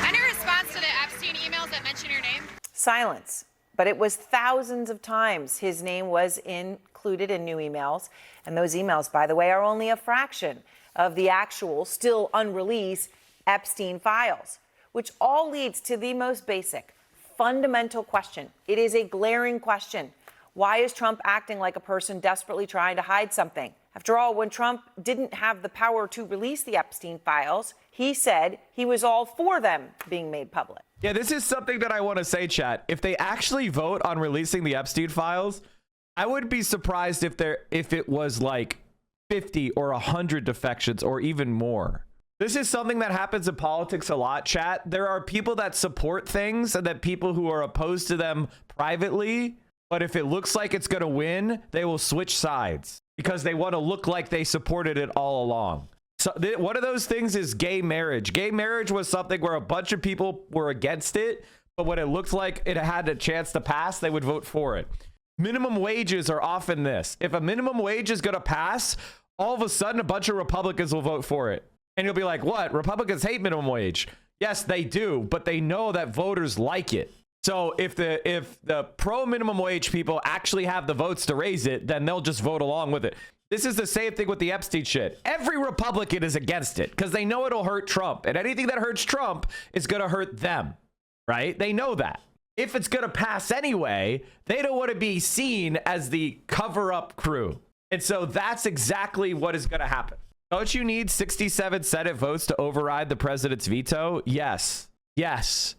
any response to the Epstein emails that mention your name? Silence. But it was thousands of times his name was included in new emails. And those emails, by the way, are only a fraction of the actual, still unreleased Epstein files, which all leads to the most basic, fundamental question. It is a glaring question. Why is Trump acting like a person desperately trying to hide something? After all, when Trump didn't have the power to release the Epstein files, he said he was all for them being made public. Yeah, this is something that I want to say, chat. If they actually vote on releasing the Epstein files, I would be surprised if it was like 50 or 100 defections or even more. This is something that happens in politics a lot, chat. There are people that support things and that people who are opposed to them privately, but if it looks like it's going to win, they will switch sides because they want to look like they supported it all along. So one of those things is gay marriage. Gay marriage was something where a bunch of people were against it, but when it looked like it had a chance to pass, they would vote for it. Minimum wages are often this. If a minimum wage is going to pass, all of a sudden a bunch of Republicans will vote for it. And you'll be like, what? Republicans hate minimum wage. Yes, they do, but they know that voters like it. So if the pro minimum wage people actually have the votes to raise it, then they'll just vote along with it. This is the same thing with the Epstein shit. Every Republican is against it because they know it'll hurt Trump. And anything that hurts Trump is going to hurt them, right? They know that. If it's going to pass anyway, they don't want to be seen as the cover-up crew. And so that's exactly what is going to happen. Don't you need 67 Senate votes to override the president's veto? Yes. Yes.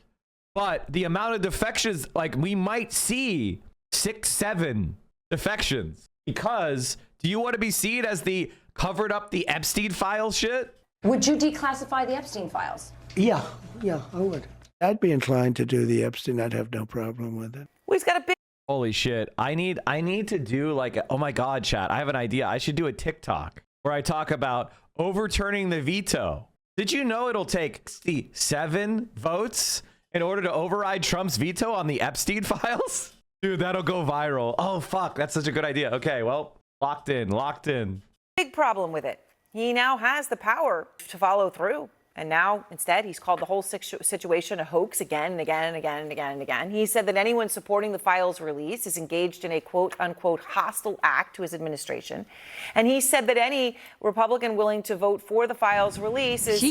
But the amount of defections, like we might see 6, 7 defections because do you want to be seen as the covered up the Epstein files shit? Would you declassify the Epstein files? Yeah, I would. I'd be inclined to do the Epstein. I'd have no problem with it. Well, he's got a big... Holy shit. I need to do like, oh my God, chat. I have an idea. I should do a TikTok where I talk about overturning the veto. Did you know it'll take 7 votes in order to override Trump's veto on the Epstein files? Dude, that'll go viral. Oh, fuck. That's such a good idea. Okay, well, locked in. Big problem with it. He now has the power to follow through. And now, instead, he's called the whole situation a hoax again and again and again and again and again. He said that anyone supporting the files release is engaged in a quote-unquote hostile act to his administration. And he said that any Republican willing to vote for the files release is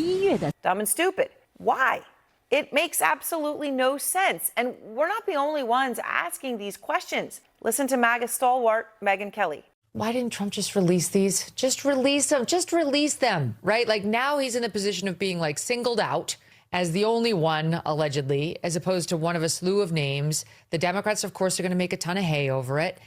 dumb and stupid. Why? It makes absolutely no sense. And we're not the only ones asking these questions. Listen to MAGA stalwart Megyn Kelly. Why didn't Trump just release these? Just release them. Just release them, right? Like now he's in a position of being like singled out as the only one, allegedly, as opposed to one of a slew of names. The Democrats, of course, are going to make a ton of hay over it.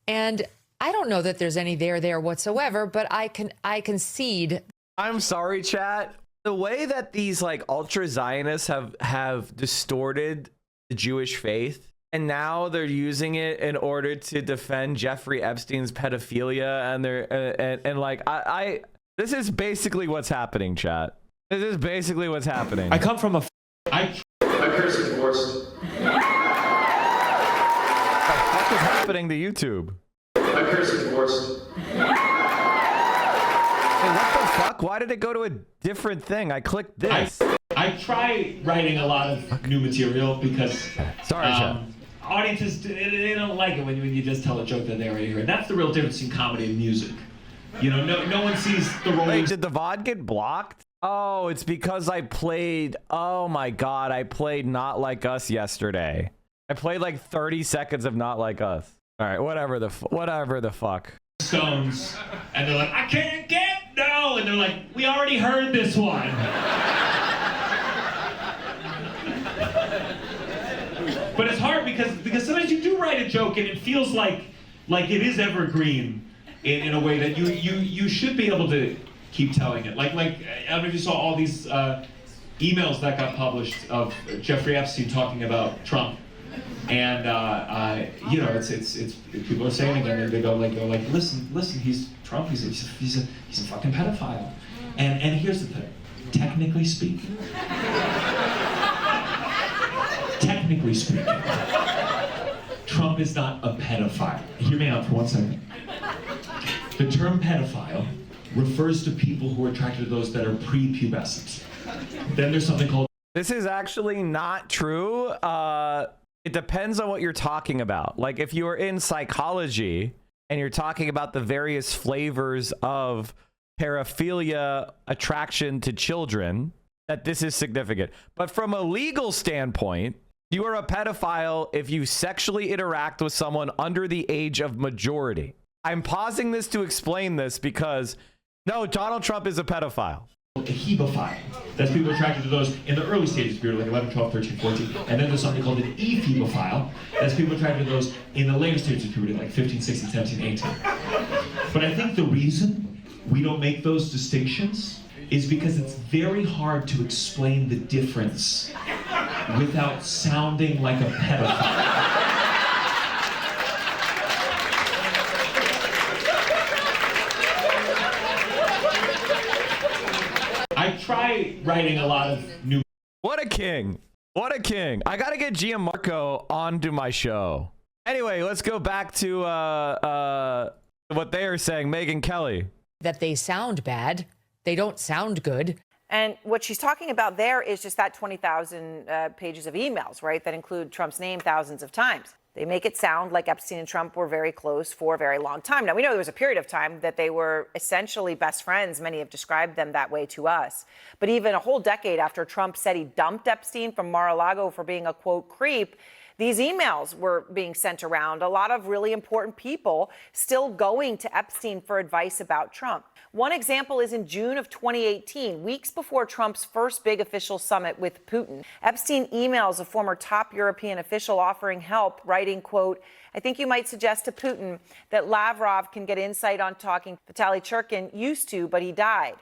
And I don't know that there's any there whatsoever, but I concede. I'm sorry, chat. the way that these like ultra Zionists have distorted the Jewish faith, and now they're using it in order to defend Jeffrey Epstein's pedophilia, and they're and like I this is basically what's happening, chat. This is basically what's happening. I come from a I curse at divorce. What is happening to YouTube? I curse at divorce. Hey, what the fuck? Why did it go to a different thing? I clicked this. I try writing a lot of new material because Sorry, audiences they don't like it when you just tell a joke that they already heard. That's the real difference in comedy and music. You know, no one sees the role. Wait, did the VOD get blocked? Oh, it's because I played. Oh my god, I played Not Like Us yesterday. I played like 30 seconds of Not Like Us. All right, whatever the fuck. Stones, and they're like, I can't get no, and they're like, we already heard this one. But it's hard because sometimes you do write a joke and it feels like it is evergreen in a way that you should be able to keep telling it. Like I don't know if you saw all these emails that got published of Jeffrey Epstein talking about Trump. And you know, it's people are saying again, they go like, listen, he's Trump, he's a fucking pedophile. And here's the thing, technically speaking, Trump is not a pedophile. Hear me out for 1 second. The term pedophile refers to people who are attracted to those that are prepubescent. Then there's something called. This is actually not true. It depends on what you're talking about. Like if you are in psychology and you're talking about the various flavors of paraphilia attraction to children, that this is significant. But from a legal standpoint, you are a pedophile if you sexually interact with someone under the age of majority. I'm pausing this to explain this because no, Donald Trump is a pedophile. A hebophile. That's people attracted to those in the early stages of puberty, like 11, 12, 13, 14. And then there's something called an ephebophile. That's people attracted to those in the later stages of puberty, like 15, 16, 17, 18. But I think the reason we don't make those distinctions is because it's very hard to explain the difference without sounding like a pedophile. I try writing a lot of new. What a king. What a king. I got to get Gianmarco onto my show. Anyway, let's go back to what they are saying. Megyn Kelly. That they sound bad. They don't sound good. And what she's talking about there is just that 20,000 pages of emails, right, that include Trump's name thousands of times. They make it sound like Epstein and Trump were very close for a very long time. Now, we know there was a period of time that they were essentially best friends. Many have described them that way to us. But even a whole decade after Trump said he dumped Epstein from Mar-a-Lago for being a, quote, creep, these emails were being sent around. A lot of really important people still going to Epstein for advice about Trump. One example is in June of 2018, weeks before Trump's first big official summit with Putin. Epstein emails a former top European official offering help, writing, quote, I think you might suggest to Putin that Lavrov can get insight on talking. Vitaly Churkin used to, but he died.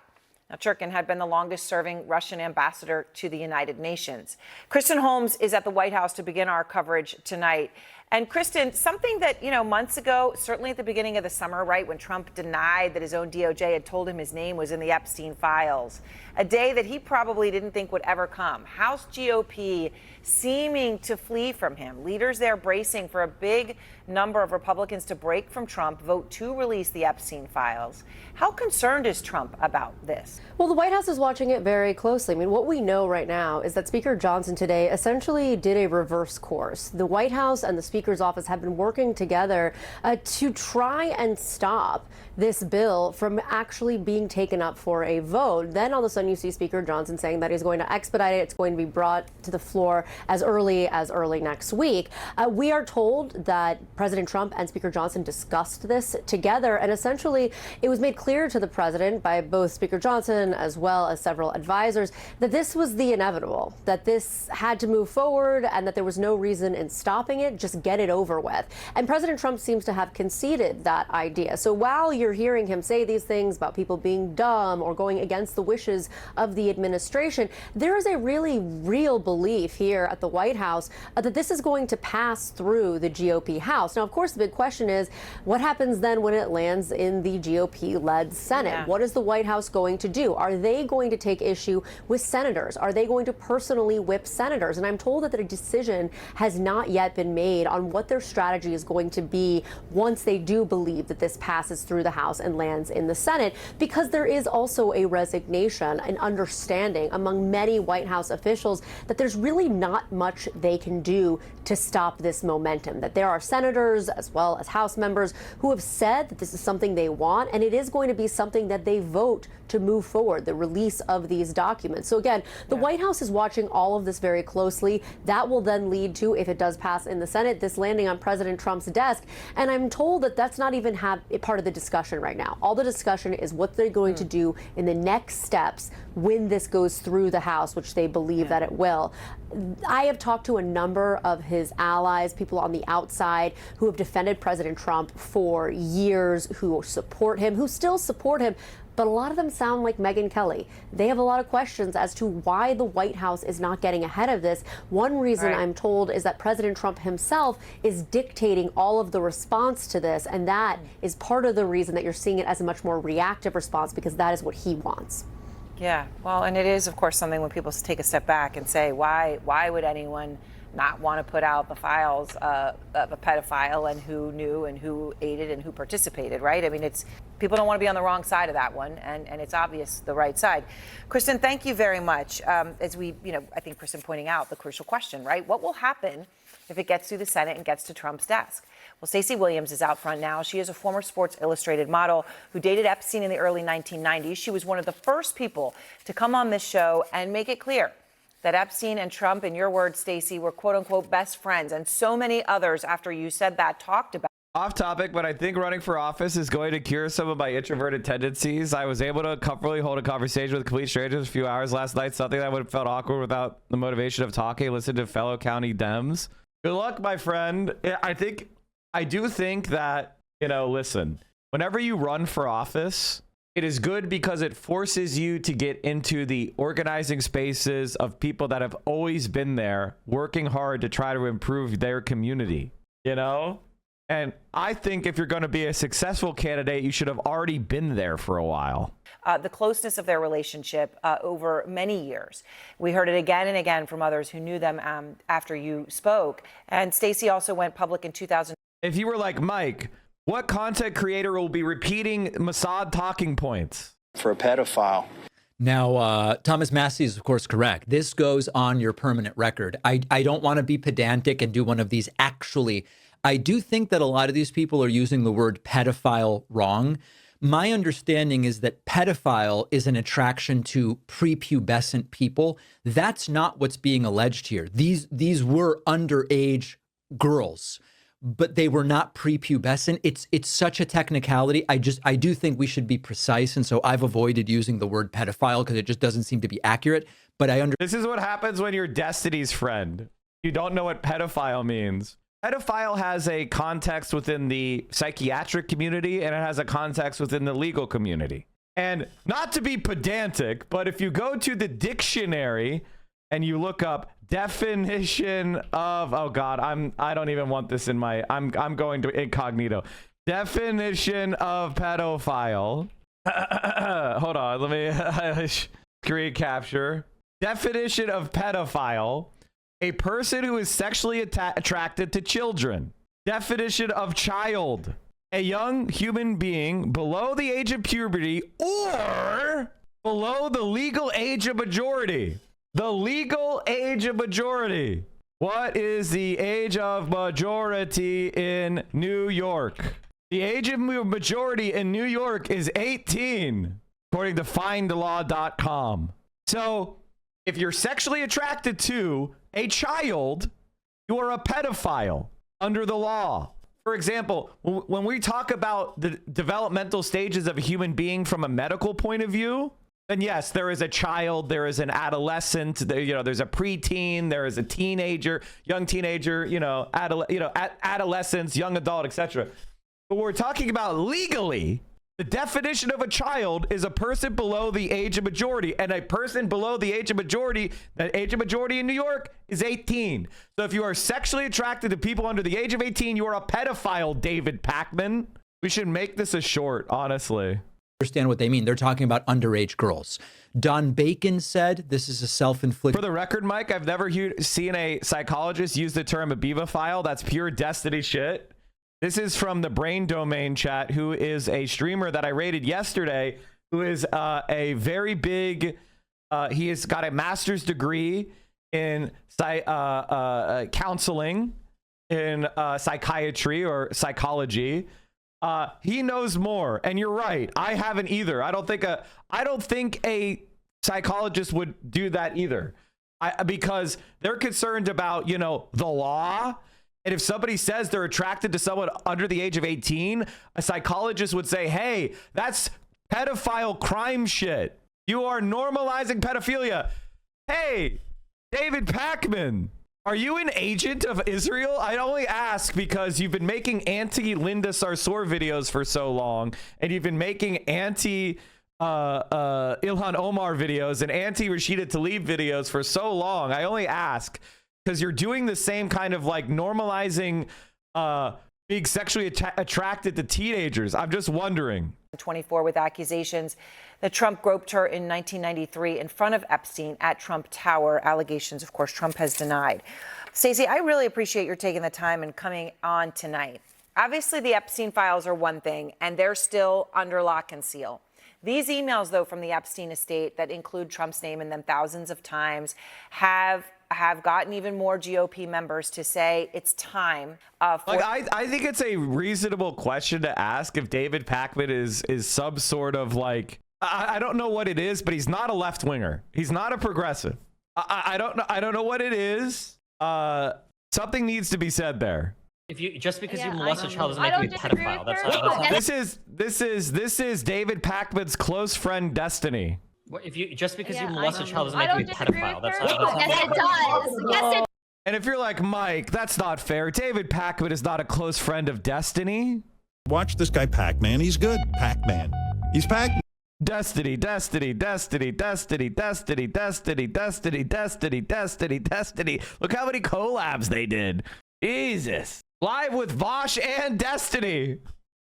Now, Churkin had been the longest-serving Russian ambassador to the United Nations. Kristen Holmes is at the White House to begin our coverage tonight. And Kristen, something that, months ago, certainly at the beginning of the summer, right, when Trump denied that his own DOJ had told him his name was in the Epstein files, a day that he probably didn't think would ever come. House GOP seeming to flee from him. Leaders there bracing for a big number of Republicans to break from Trump, vote to release the Epstein files. How concerned is Trump about this? Well, the White House is watching it very closely. I mean, what we know right now is that Speaker Johnson today essentially did a reverse course. The White House and the Speaker's office have been working together to try and stop this bill from actually being taken up for a vote. Then all of a sudden you see Speaker Johnson saying that he's going to expedite it. It's going to be brought to the floor as early next week. We are told that President Trump and Speaker Johnson discussed this together, and essentially it was made clear to the president by both Speaker Johnson as well as several advisors that this was the inevitable, that this had to move forward and that there was no reason in stopping it, just get it over with. And President Trump seems to have conceded that idea. So while you're hearing him say these things about people being dumb or going against the wishes of the administration, there is a really real belief here at the White House that this is going to pass through the GOP House. Now, of course, the big question is what happens then when it lands in the GOP-led Senate? Yeah. What is the White House going to do? Are they going to take issue with senators? Are they going to personally whip senators? And I'm told that the decision has not yet been made on what their strategy is going to be once they do believe that this passes through the House and lands in the Senate, because there is also a resignation, an understanding among many White House officials that there's really not much they can do to stop this momentum, that there are senators as well as House members who have said that this is something they want, and it is going to be something that they vote to move forward, the release of these documents. So again, the White House is watching all of this very closely. That will then lead to, if it does pass in the Senate, this landing on President Trump's desk. And I'm told that that's not even part of the discussion right now. All the discussion is what they're going to do in the next steps when this goes through the House, which they believe that it will. I have talked to a number of his allies, people on the outside who have defended President Trump for years, who support him, who still support him. But a lot of them sound like Megyn Kelly. They have a lot of questions as to why the White House is not getting ahead of this. One reason I'm told is that President Trump himself is dictating all of the response to this, and that is part of the reason that you're seeing it as a much more reactive response, because that is what he wants. Yeah, well, and it is, of course, something when people take a step back and say, why would anyone not want to put out the files of a pedophile and who knew and who aided and who participated, right? I mean, it's people don't want to be on the wrong side of that one, and it's obvious the right side. Kristen, thank you very much. As we, I think Kristen pointing out the crucial question, right? What will happen if it gets through the Senate and gets to Trump's desk? Well, Stacey Williams is out front now. She is a former Sports Illustrated model who dated Epstein in the early 1990s. She was one of the first people to come on this show and make it clear that Epstein and Trump, in your words, Stacey, were quote unquote best friends. And so many others, after you said that, talked about. Off topic, but I think running for office is going to cure some of my introverted tendencies. I was able to comfortably hold a conversation with complete strangers a few hours last night, something that would have felt awkward without the motivation of talking. Listen to fellow county Dems. Good luck, my friend. I do think that, listen, whenever you run for office, it is good because it forces you to get into the organizing spaces of people that have always been there, working hard to try to improve their community, And I think if you're going to be a successful candidate, you should have already been there for a while. The closeness of their relationship over many years. We heard it again and again from others who knew them after you spoke. And Stacey also went public in 2000. If you were like Mike, what content creator will be repeating Mossad talking points? For a pedophile. Now, Thomas Massey is, of course, correct. This goes on your permanent record. I don't want to be pedantic and do one of these. Actually, I do think that a lot of these people are using the word pedophile wrong. My understanding is that pedophile is an attraction to prepubescent people. That's not what's being alleged here. These were underage girls, but they were not prepubescent. It's such a technicality. I do think we should be precise, and so I've avoided using the word pedophile because it just doesn't seem to be accurate. But This is what happens when you're Destiny's friend. You don't know what pedophile means. Pedophile has a context within the psychiatric community, and it has a context within the legal community. And not to be pedantic, but if you go to the dictionary and you look up definition of, oh God, I don't even want this in my, I'm going to incognito. Definition of pedophile. Hold on, let me screen capture. Definition of pedophile. A person who is sexually attracted to children. Definition of child. A young human being below the age of puberty or below the legal age of majority. The legal age of majority. What is the age of majority in New York? The age of majority in New York is 18, according to findlaw.com. So if you're sexually attracted to a child, you are a pedophile under the law. For example, when we talk about the developmental stages of a human being from a medical point of view, then yes, there is a child, there is an adolescent, there, there's a preteen, there is a teenager, young teenager, adolescence, young adult, etc. But we're talking about legally. The definition of a child is a person below the age of majority, and a person below the age of majority, the age of majority in New York is 18. So if you are sexually attracted to people under the age of 18, you are a pedophile, David Pakman. We should make this a short, honestly. Understand what they mean. They're talking about underage girls. Don Bacon said this is a self-inflicted. For the record, Mike, I've never seen a psychologist use the term abivaphile. That's pure Destiny shit. This is from the Brain Domain chat, who is a streamer that I rated yesterday, who is a very big, he has got a master's degree in counseling, in psychiatry or psychology. He knows more, and you're right. I haven't either. I don't think a psychologist would do that either, because they're concerned about the law. And if somebody says they're attracted to someone under the age of 18, a psychologist would say, hey, that's pedophile crime shit. You are normalizing pedophilia. Hey, David Pakman, are you an agent of Israel? I only ask because you've been making anti-Linda Sarsour videos for so long, and you've been making anti-Ilhan Omar videos and anti-Rashida Tlaib videos for so long. I only ask because you're doing the same kind of like normalizing being sexually attracted to teenagers. I'm just wondering. 24 with accusations that Trump groped her in 1993 in front of Epstein at Trump Tower. Allegations, of course, Trump has denied. Stacey, I really appreciate your taking the time and coming on tonight. Obviously, the Epstein files are one thing, and they're still under lock and seal. These emails, though, from the Epstein estate that include Trump's name in them thousands of times have gotten even more GOP members to say it's time. I think it's a reasonable question to ask if David Pakman is some sort of like, I don't know what it is, but he's not a left winger. He's not a progressive. I don't know what it is. Something needs to be said there. If you just because you molest a child doesn't make you a pedophile. That's not. This is David Pakman's close friend Destiny. If you just because you molest a child doesn't make you a pedophile. That's not. Yes, it does. Yes, it. And if you're like, Mike, that's not fair. David Pakman is not a close friend of Destiny. Watch this guy, Pac-Man. He's good. Pac-Man. He's Pac-Man. Destiny. Look how many collabs they did. Jesus. Live with Vosh and Destiny.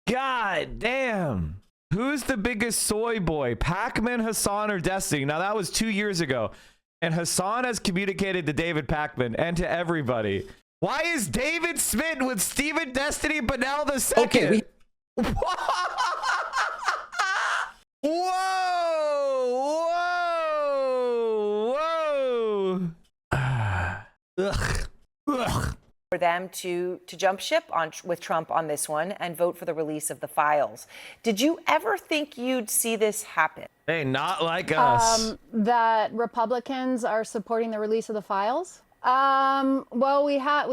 God damn. Who's the biggest soy boy? Pakman, Hassan, or Destiny? Now, that was 2 years ago. And Hassan has communicated to David Pakman and to everybody. Why is David smitten with Stephen Destiny Bonnell II? Okay, Whoa. Ugh. For them to jump ship with Trump on this one and vote for the release of the files. Did you ever think you'd see this happen? Hey, not like us. That Republicans are supporting the release of the files? Well, we've had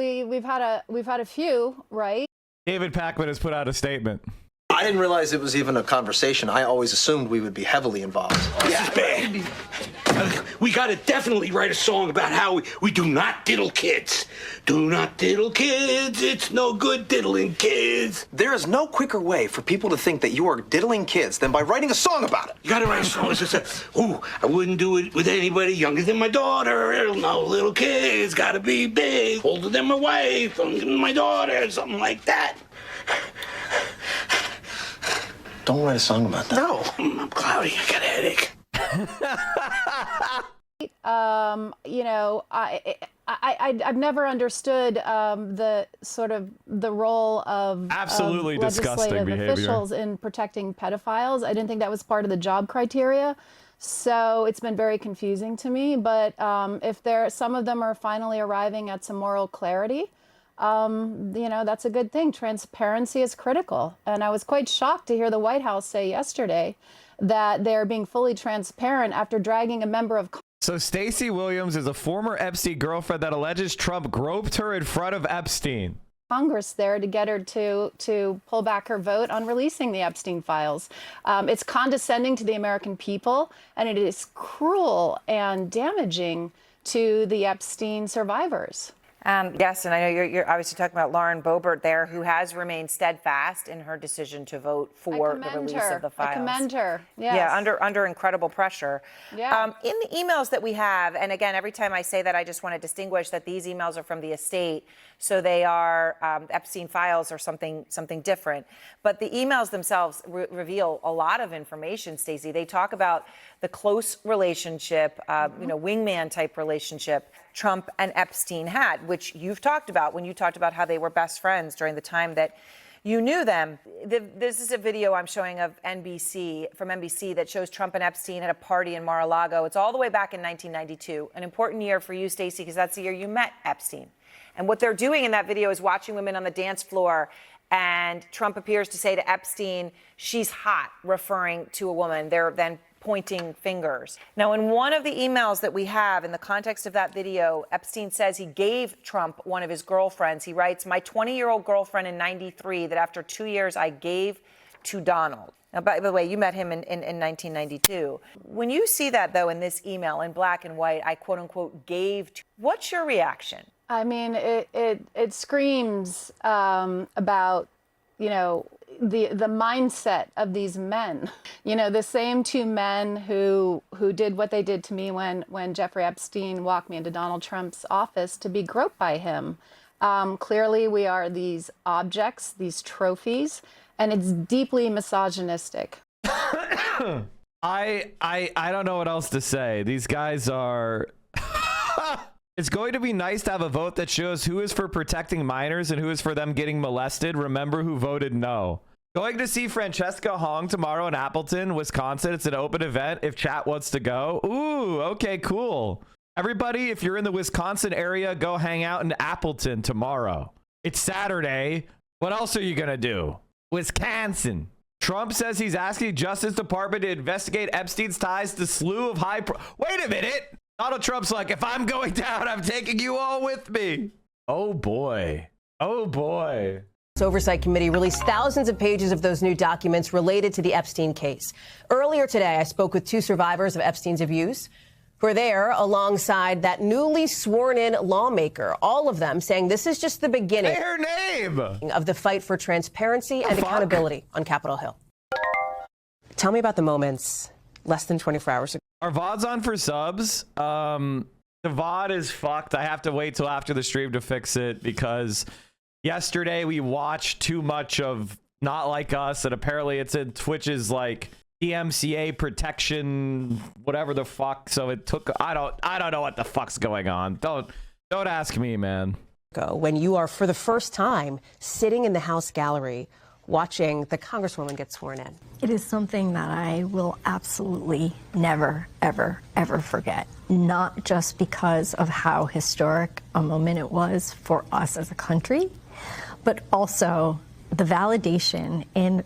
a few, right? David Pakman has put out a statement. I didn't realize it was even a conversation. I always assumed we would be heavily involved. This is bad. We gotta definitely write a song about how we do not diddle kids. Do not diddle kids. It's no good diddling kids. There is no quicker way for people to think that you are diddling kids than by writing a song about it. You gotta write a song that says, ooh, I wouldn't do it with anybody younger than my daughter. No little kids, gotta be big, older than my wife, older than my daughter, something like that. Don't write a song about that. No, I'm cloudy. I got a headache. I've never understood the sort of the role of absolutely disgusting legislative behavior officials in protecting pedophiles. I didn't think that was part of the job criteria. So it's been very confusing to me. But if some of them are finally arriving at some moral clarity, that's a good thing. Transparency is critical. And I was quite shocked to hear the White House say yesterday that they're being fully transparent after dragging a member of Congress. So Stacey Williams is a former Epstein girlfriend that alleges Trump groped her in front of Epstein. Congress there to get her to pull back her vote on releasing the Epstein files. It's condescending to the American people, and it is cruel and damaging to the Epstein survivors. Yes, and I know you're obviously talking about Lauren Boebert there, who has remained steadfast in her decision to vote for the release of the files. I commend her. Yes. Yeah, under incredible pressure. Yeah. In the emails that we have, and again, every time I say that, I just want to distinguish that these emails are from the estate, so they are Epstein files or something different. But the emails themselves reveal a lot of information, Stacey. They talk about the close relationship, wingman type relationship Trump and Epstein had, which you've talked about when you talked about how they were best friends during the time that you knew them. This is a video I'm showing of from NBC that shows Trump and Epstein at a party in Mar-a-Lago. It's all the way back in 1992, an important year for you, Stacey, because that's the year you met Epstein. And what they're doing in that video is watching women on the dance floor, and Trump appears to say to Epstein, "She's hot," referring to a woman. They're then pointing fingers. Now, in one of the emails that we have in the context of that video, Epstein says he gave Trump one of his girlfriends. He writes, "My 20-year-old girlfriend in 93 that after 2 years I gave to Donald." Now, by the way, you met him in 1992. When you see that, though, in this email in black and white, I quote unquote gave to, what's your reaction? I mean, it screams about, the mindset of these men, the same two men who did what they did to me when Jeffrey Epstein walked me into Donald Trump's office to be groped by him. Clearly, we are these objects, these trophies, and it's deeply misogynistic. I don't know what else to say. These guys are. It's going to be nice to have a vote that shows who is for protecting minors and who is for them getting molested. Remember who voted no. Going to see Francesca Hong tomorrow in Appleton, Wisconsin. It's an open event if chat wants to go. Ooh, okay, cool. Everybody, if you're in the Wisconsin area, go hang out in Appleton tomorrow. It's Saturday. What else are you going to do? Wisconsin. Trump says he's asking Justice Department to investigate Epstein's ties to slew of Wait a minute. Donald Trump's like, if I'm going down, I'm taking you all with me. Oh, boy. Oh, boy. Oversight Committee released thousands of pages of those new documents related to the Epstein case. Earlier today, I spoke with two survivors of Epstein's abuse who are there alongside that newly sworn-in lawmaker, all of them saying this is just the beginning Say her name. Of the fight for transparency and accountability on Capitol Hill. Tell me about the moments less than 24 hours ago. Our VOD's on for subs. The VOD is fucked. I have to wait till after the stream to fix it because yesterday we watched too much of Not Like Us, and apparently it's in Twitch's like DMCA protection, whatever the fuck. So it took. I don't know what the fuck's going on. Don't ask me, man. When you are for the first time sitting in the House gallery watching the Congresswoman get sworn in. It is something that I will absolutely never, ever, ever forget. Not just because of how historic a moment it was for us as a country, but also the validation in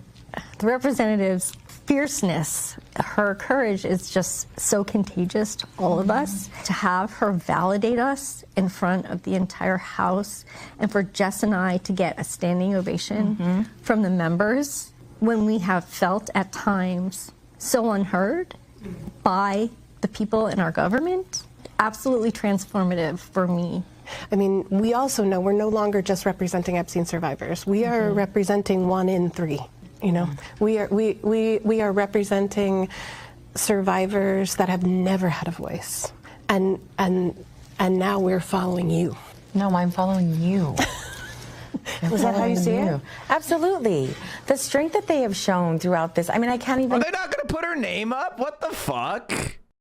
the representative's fierceness. Her courage is just so contagious to all of us. To have her validate us in front of the entire House, and for Jess and I to get a standing ovation from the members when we have felt at times so unheard by the people in our government, absolutely transformative for me. I mean, we also know we're no longer just representing Epstein survivors. We are representing 1 in 3. We are representing survivors that have never had a voice, and now we're following you. No, I'm following you. Is that how you see it? Absolutely. The strength that they have shown throughout this. I mean, I can't even. Are they not going to put her name up? What the fuck?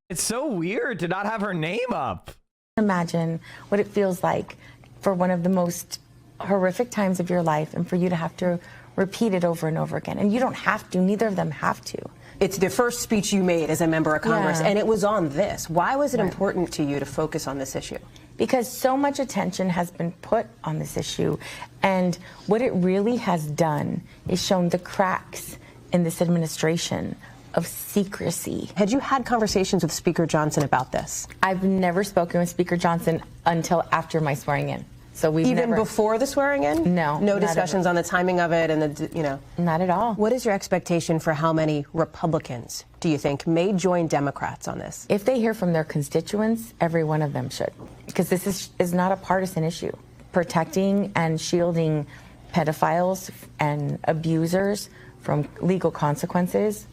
It's so weird to not have her name up. Imagine what it feels like for one of the most horrific times of your life, and for you to have to repeat it over and over again. And you don't have to. Neither of them have to. It's the first speech you made as a member of Congress, and it was on this. Why was it important to you to focus on this issue? Because so much attention has been put on this issue, and what it really has done is shown the cracks in this administration of secrecy. Had you had conversations with Speaker Johnson about this? I've never spoken with Speaker Johnson until after my swearing in. So we've Even never, before the swearing in? No. No not discussions ever. on the timing of it and the, you know? Not at all. What is your expectation for how many Republicans, do you think, may join Democrats on this? If they hear from their constituents, every one of them should. Because this is not a partisan issue. Protecting and shielding pedophiles and abusers from legal consequences,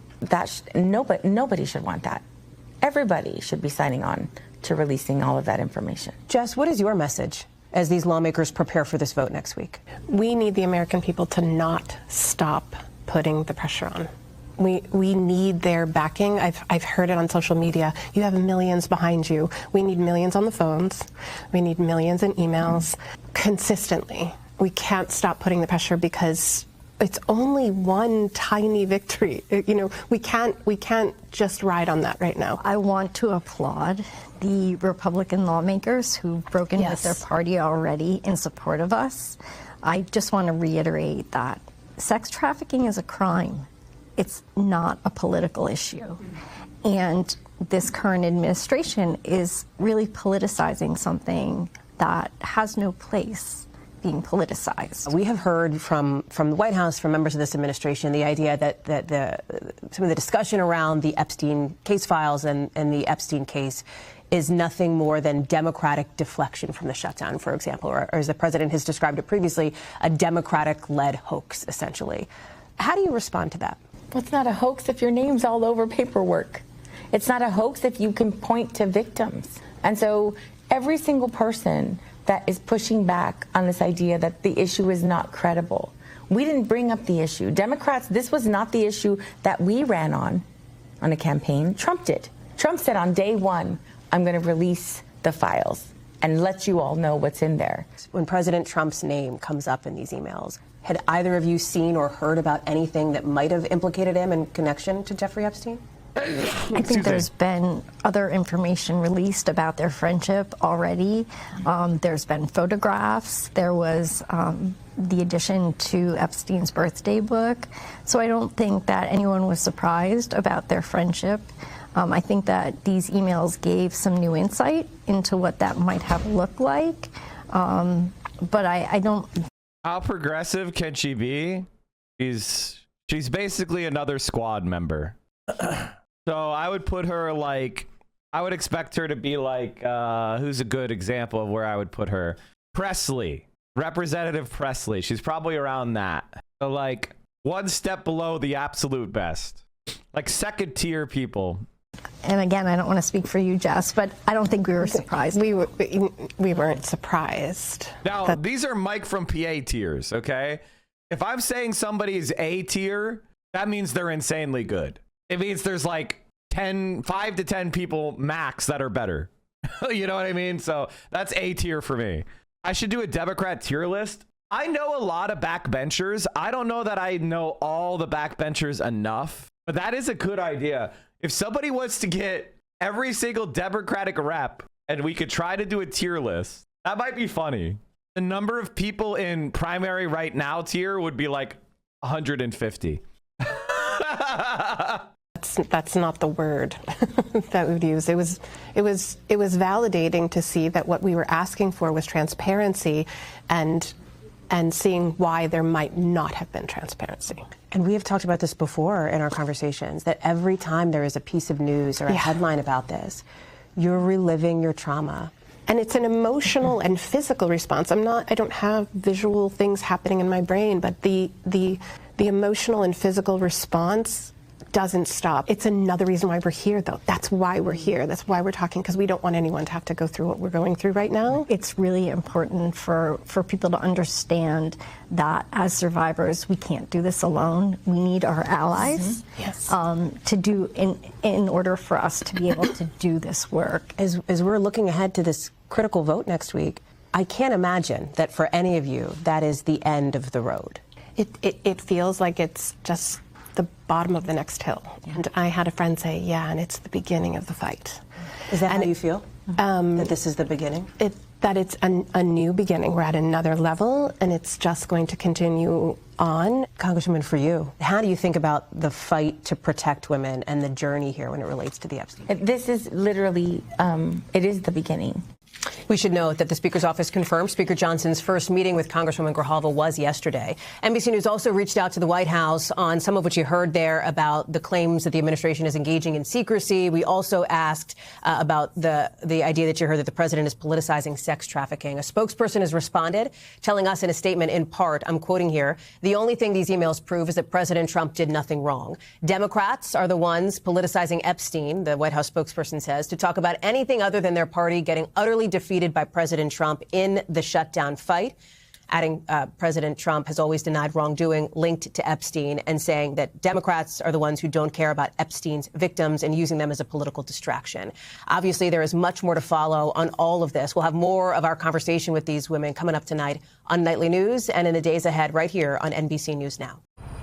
nobody should want that. Everybody should be signing on to releasing all of that information. Jess, what is your message as these lawmakers prepare for this vote next week? We need the American people to not stop putting the pressure on. We need their backing. I've heard it on social media. You have millions behind you. We need millions on the phones. We need millions in emails consistently. We can't stop putting the pressure because it's only one tiny victory. You know, we can't just ride on that right now. I want to applaud the Republican lawmakers who've broken with their party already in support of us. I just want to reiterate that sex trafficking is a crime. It's not a political issue. And this current administration is really politicizing something that has no place being politicized. We have heard from the White House, from members of this administration, the idea that some of the discussion around the Epstein case files and the Epstein case is nothing more than Democratic deflection from the shutdown, for example, or as the president has described it previously, a Democratic-led hoax, essentially. How do you respond to that? Well, it's not a hoax if your name's all over paperwork. It's not a hoax if you can point to victims. And so every single person that is pushing back on this idea that the issue is not credible. We didn't bring up the issue. Democrats, this was not the issue that we ran on a campaign. Trump did. Trump said on day one, I'm going to release the files and let you all know what's in there. When President Trump's name comes up in these emails, had either of you seen or heard about anything that might have implicated him in connection to Jeffrey Epstein? I think there's been other information released about their friendship already. There's been photographs. There was the addition to Epstein's birthday book. So I don't think that anyone was surprised about their friendship. I think that these emails gave some new insight into what that might have looked like. But I don't... How progressive can she be? She's basically another squad member. So I would put her like, I would expect her to be like, who's a good example of where I would put her? Presley, Representative Presley. She's probably around that. So like one step below the absolute best, like second tier people. And again, I don't want to speak for you, Jess, but I don't think we were surprised. We weren't surprised. Now, these are Mike from PA tiers, okay? If I'm saying somebody's A tier, that means they're insanely good. It means there's like 5 to 10 people max that are better. You know what I mean? So that's A tier for me. I should do a Democrat tier list. I know a lot of backbenchers. I don't know that I know all the backbenchers enough, but that is a good idea. If somebody wants to get every single Democratic rep and we could try to do a tier list, that might be funny. The number of people in primary right now tier would be like 150. That's not the word that we would use. It was validating to see that what we were asking for was transparency and seeing why there might not have been transparency. And we have talked about this before in our conversations, that every time there is a piece of news or a headline about this, you're reliving your trauma. And it's an emotional and physical response. I don't have visual things happening in my brain, but the emotional and physical response doesn't stop. It's another reason why we're here, though. That's why we're here. That's why we're talking, because we don't want anyone to have to go through what we're going through right now. It's really important for people to understand that as survivors, we can't do this alone. We need our allies to do in order for us to be able to do this work. As we're looking ahead to this critical vote next week, I can't imagine that for any of you, that is the end of the road. It feels like it's just the bottom of the next hill. And I had a friend say, yeah, and it's the beginning of the fight. Is that how you feel? That this is the beginning? That it's a new beginning. We're at another level, and it's just going to continue on. Congresswoman, for you, how do you think about the fight to protect women and the journey here when it relates to the Epstein? This is literally, it is the beginning. We should note that the Speaker's office confirmed Speaker Johnson's first meeting with Congresswoman Grijalva was yesterday. NBC News also reached out to the White House on some of what you heard there about the claims that the administration is engaging in secrecy. We also asked about the idea that you heard that the president is politicizing sex trafficking. A spokesperson has responded, telling us in a statement in part, I'm quoting here, the only thing these emails prove is that President Trump did nothing wrong. Democrats are the ones politicizing Epstein, the White House spokesperson says, to talk about anything other than their party getting utterly defeated by President Trump in the shutdown fight. Adding, President Trump has always denied wrongdoing linked to Epstein and saying that Democrats are the ones who don't care about Epstein's victims and using them as a political distraction. Obviously, there is much more to follow on all of this. We'll have more of our conversation with these women coming up tonight on Nightly News and in the days ahead right here on NBC News Now.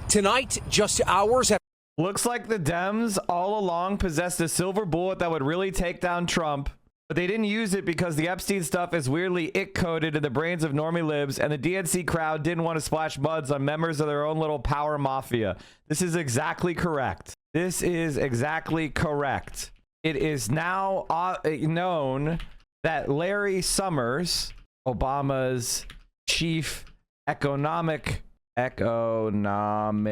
Tonight, just hours after. Looks like the Dems all along possessed a silver bullet that would really take down Trump. But they didn't use it because the Epstein stuff is weirdly it-coded in the brains of normie libs, and the DNC crowd didn't want to splash muds on members of their own little power mafia. This is exactly correct. This is exactly correct. It is now known that Larry Summers, Obama's chief economic advisor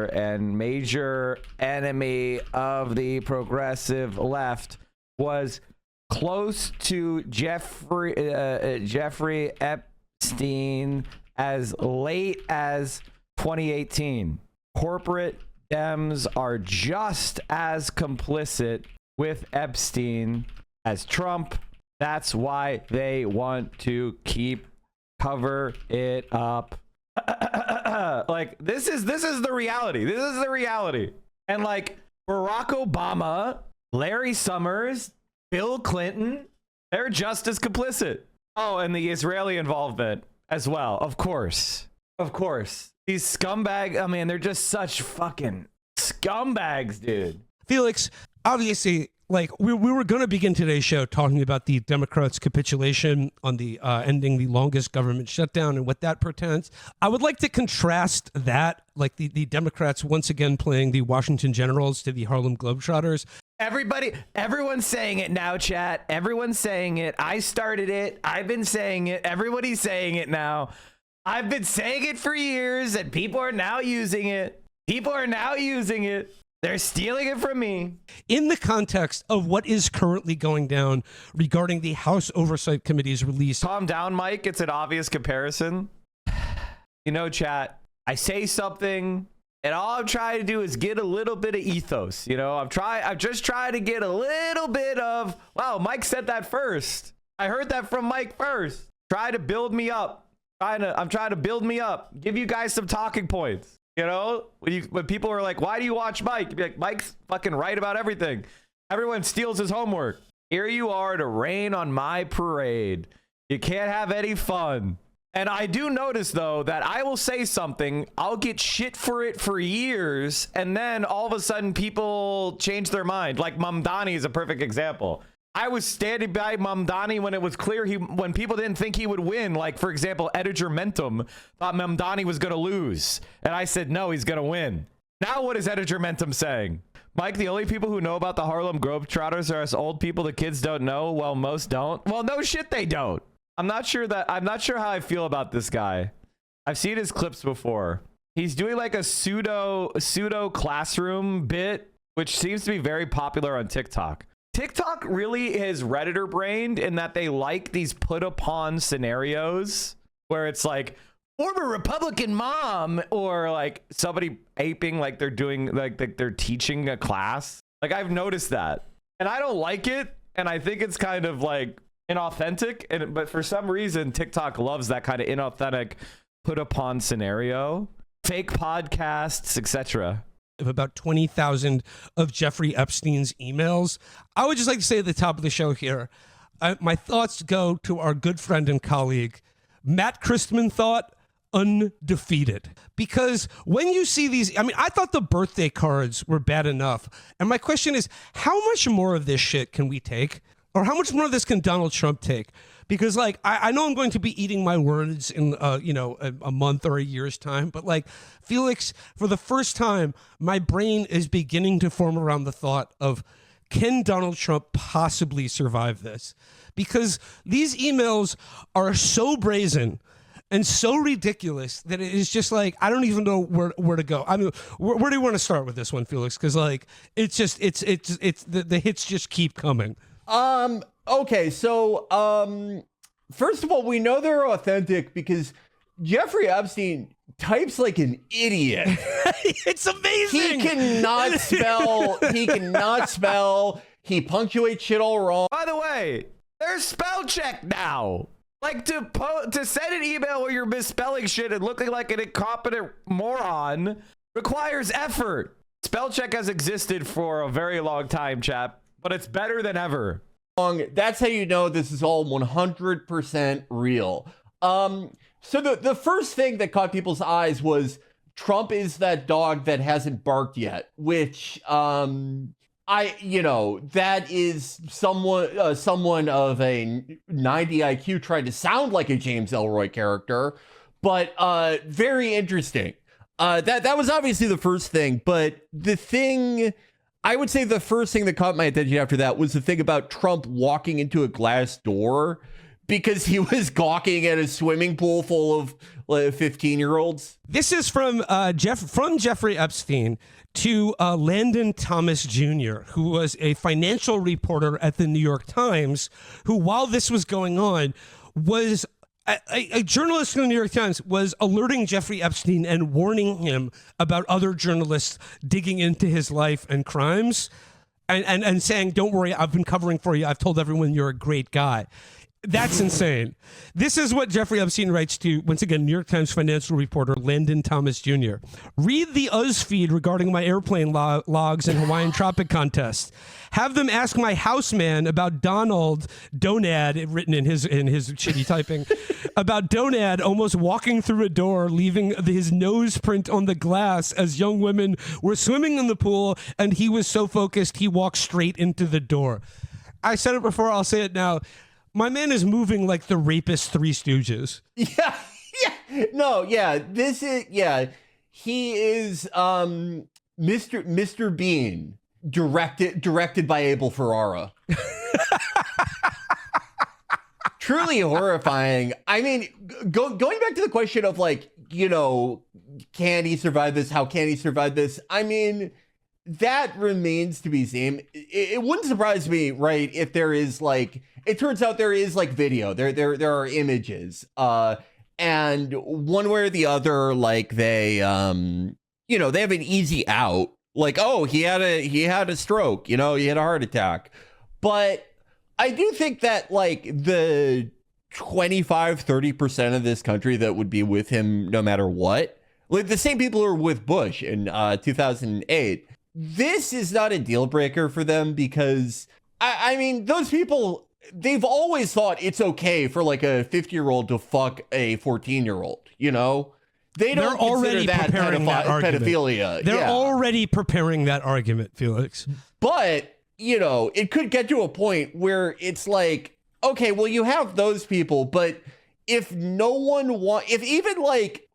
and major enemy of the progressive left, was close to Jeffrey Epstein as late as 2018. Corporate Dems are just as complicit with Epstein as Trump. That's why they want to cover it up. Like this is the reality. This is the reality. And like Barack Obama, Larry Summers, Bill Clinton, they're just as complicit. Oh, and the Israeli involvement as well. Of course. Of course. These scumbags, I mean, they're just such fucking scumbags, dude. Felix, obviously, like we were going to begin today's show talking about the Democrats' capitulation on the ending the longest government shutdown and what that portends. I would like to contrast that, like the Democrats once again playing the Washington Generals to the Harlem Globetrotters. Everyone's saying it now, chat. Everyone's saying it. I started it. I've been saying it. Everybody's saying it now. I've been saying it for years, and people are now using it. People are now using it. They're stealing it from me. In the context of what is currently going down regarding the House Oversight Committee's release. Calm down, Mike. It's an obvious comparison. You know, chat, I say something, and all I'm trying to do is get a little bit of ethos. You know, I'm just trying to get a little bit of, wow, Mike said that first. I heard that from Mike first. Try to build me up. I'm trying to build me up. Give you guys some talking points. You know, when people are like, why do you watch Mike? You'd be like, Mike's fucking right about everything. Everyone steals his homework. Here you are to rain on my parade. You can't have any fun. And I do notice, though, that I will say something, I'll get shit for it for years, and then all of a sudden people change their mind. Like Mamdani is a perfect example. I was standing by Mamdani when it was clear when people didn't think he would win. Like, for example, Editor Mentum thought Mamdani was going to lose. And I said, no, he's going to win. Now what is Editor Mentum saying? Mike, the only people who know about the Harlem Globetrotters are us old people the kids don't know. Well, most don't. Well, no shit, they don't. I'm not sure how I feel about this guy. I've seen his clips before. He's doing like a pseudo classroom bit, which seems to be very popular on TikTok. TikTok really is Redditor brained in that they like these put upon scenarios where it's like former Republican mom, or like somebody aping like they're doing like they're teaching a class. Like I've noticed that, and I don't like it, and I think it's kind of like inauthentic, but for some reason TikTok loves that kind of inauthentic put upon scenario, fake podcasts, etc. Of about 20,000 of Jeffrey Epstein's emails. I would just like to say at the top of the show here, my thoughts go to our good friend and colleague, Matt Christman thought undefeated. Because when you see these, I mean, I thought the birthday cards were bad enough. And my question is, how much more of this shit can we take? Or how much more of this can Donald Trump take? Because, like, I know I'm going to be eating my words in, a month or a year's time. But, like, Felix, for the first time, my brain is beginning to form around the thought of, can Donald Trump possibly survive this? Because these emails are so brazen and so ridiculous that it is just like, I don't even know where to go. I mean, where do you want to start with this one, Felix? Because like, it's the hits just keep coming. Okay, so first of all, we know they're authentic because Jeffrey Epstein types like an idiot. It's amazing. He cannot spell. He punctuates shit all wrong. By the way, there's spell check now. Like to send an email where you're misspelling shit and looking like an incompetent moron requires effort. Spell check has existed for a very long time, chap, but it's better than ever. That's how you know this is all 100% real. So the first thing that caught people's eyes was Trump is that dog that hasn't barked yet, which that is someone of a 90 IQ trying to sound like a James Ellroy character, but very interesting. That was obviously the first thing, but I would say the first thing that caught my attention after that was the thing about Trump walking into a glass door because he was gawking at a swimming pool full of 15-year-olds. This is from Jeffrey Epstein to Landon Thomas Jr., who was a financial reporter at the New York Times, who, while this was going on, was a journalist in the New York Times was alerting Jeffrey Epstein and warning him about other journalists digging into his life and crimes and saying, don't worry, I've been covering for you. I've told everyone you're a great guy. That's insane. This is what Jeffrey Epstein writes to, once again, New York Times financial reporter Landon Thomas Jr. Read the Uz feed regarding my airplane logs and Hawaiian Tropic contest. Have them ask my houseman about Donald Donad, written in his shitty typing, about Donad almost walking through a door, leaving his nose print on the glass as young women were swimming in the pool, and he was so focused he walked straight into the door. I said it before, I'll say it now. My man is moving like the rapist Three Stooges. Yeah. No, yeah. He is Mr. Bean, directed by Abel Ferrara. Truly horrifying. I mean, going back to the question of can he survive this? How can he survive this? I mean, that remains to be seen. It wouldn't surprise me, right, if there is it turns out there is video. There are images. And one way or the other, they they have an easy out. He had a stroke, he had a heart attack. But I do think that the 25-30% of this country that would be with him no matter what, the same people who were with Bush in 2008, this is not a deal breaker for them because I mean, those people, they've always thought it's okay for a 50-year-old to fuck a 14-year-old, They don't consider that pedophilia. They're already preparing that argument, Felix. But, it could get to a point where it's okay, well, you have those people, but if even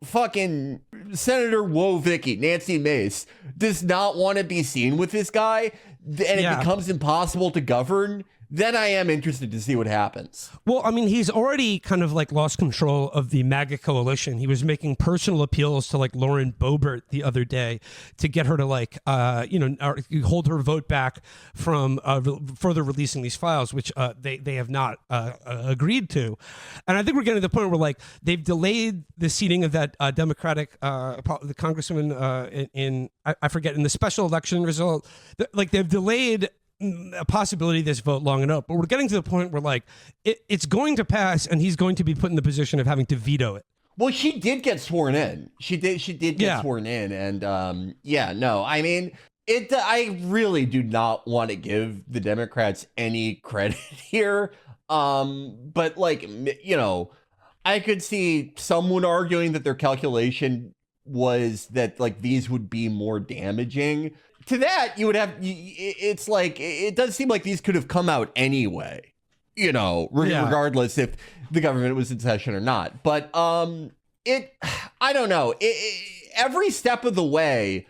fucking Senator Wojcicki, Nancy Mace, does not want to be seen with this guy, and it becomes impossible to govern, then I am interested to see what happens. Well, I mean, he's already kind of lost control of the MAGA coalition. He was making personal appeals to Lauren Boebert the other day to get her to hold her vote back from further releasing these files, which they have not agreed to. And I think we're getting to the point where they've delayed the seating of that Democratic the congresswoman in the special election result. They've delayed a possibility of this vote long enough, but we're getting to the point where it's going to pass and he's going to be put in the position of having to veto it. Well, she did get sworn in. She did get sworn in. And I mean, I really do not want to give the Democrats any credit here. But I could see someone arguing that their calculation was that these would be more damaging. To that, you would have, it's it does seem like these could have come out anyway, regardless if the government was in session or not. But I don't know. Every step of the way,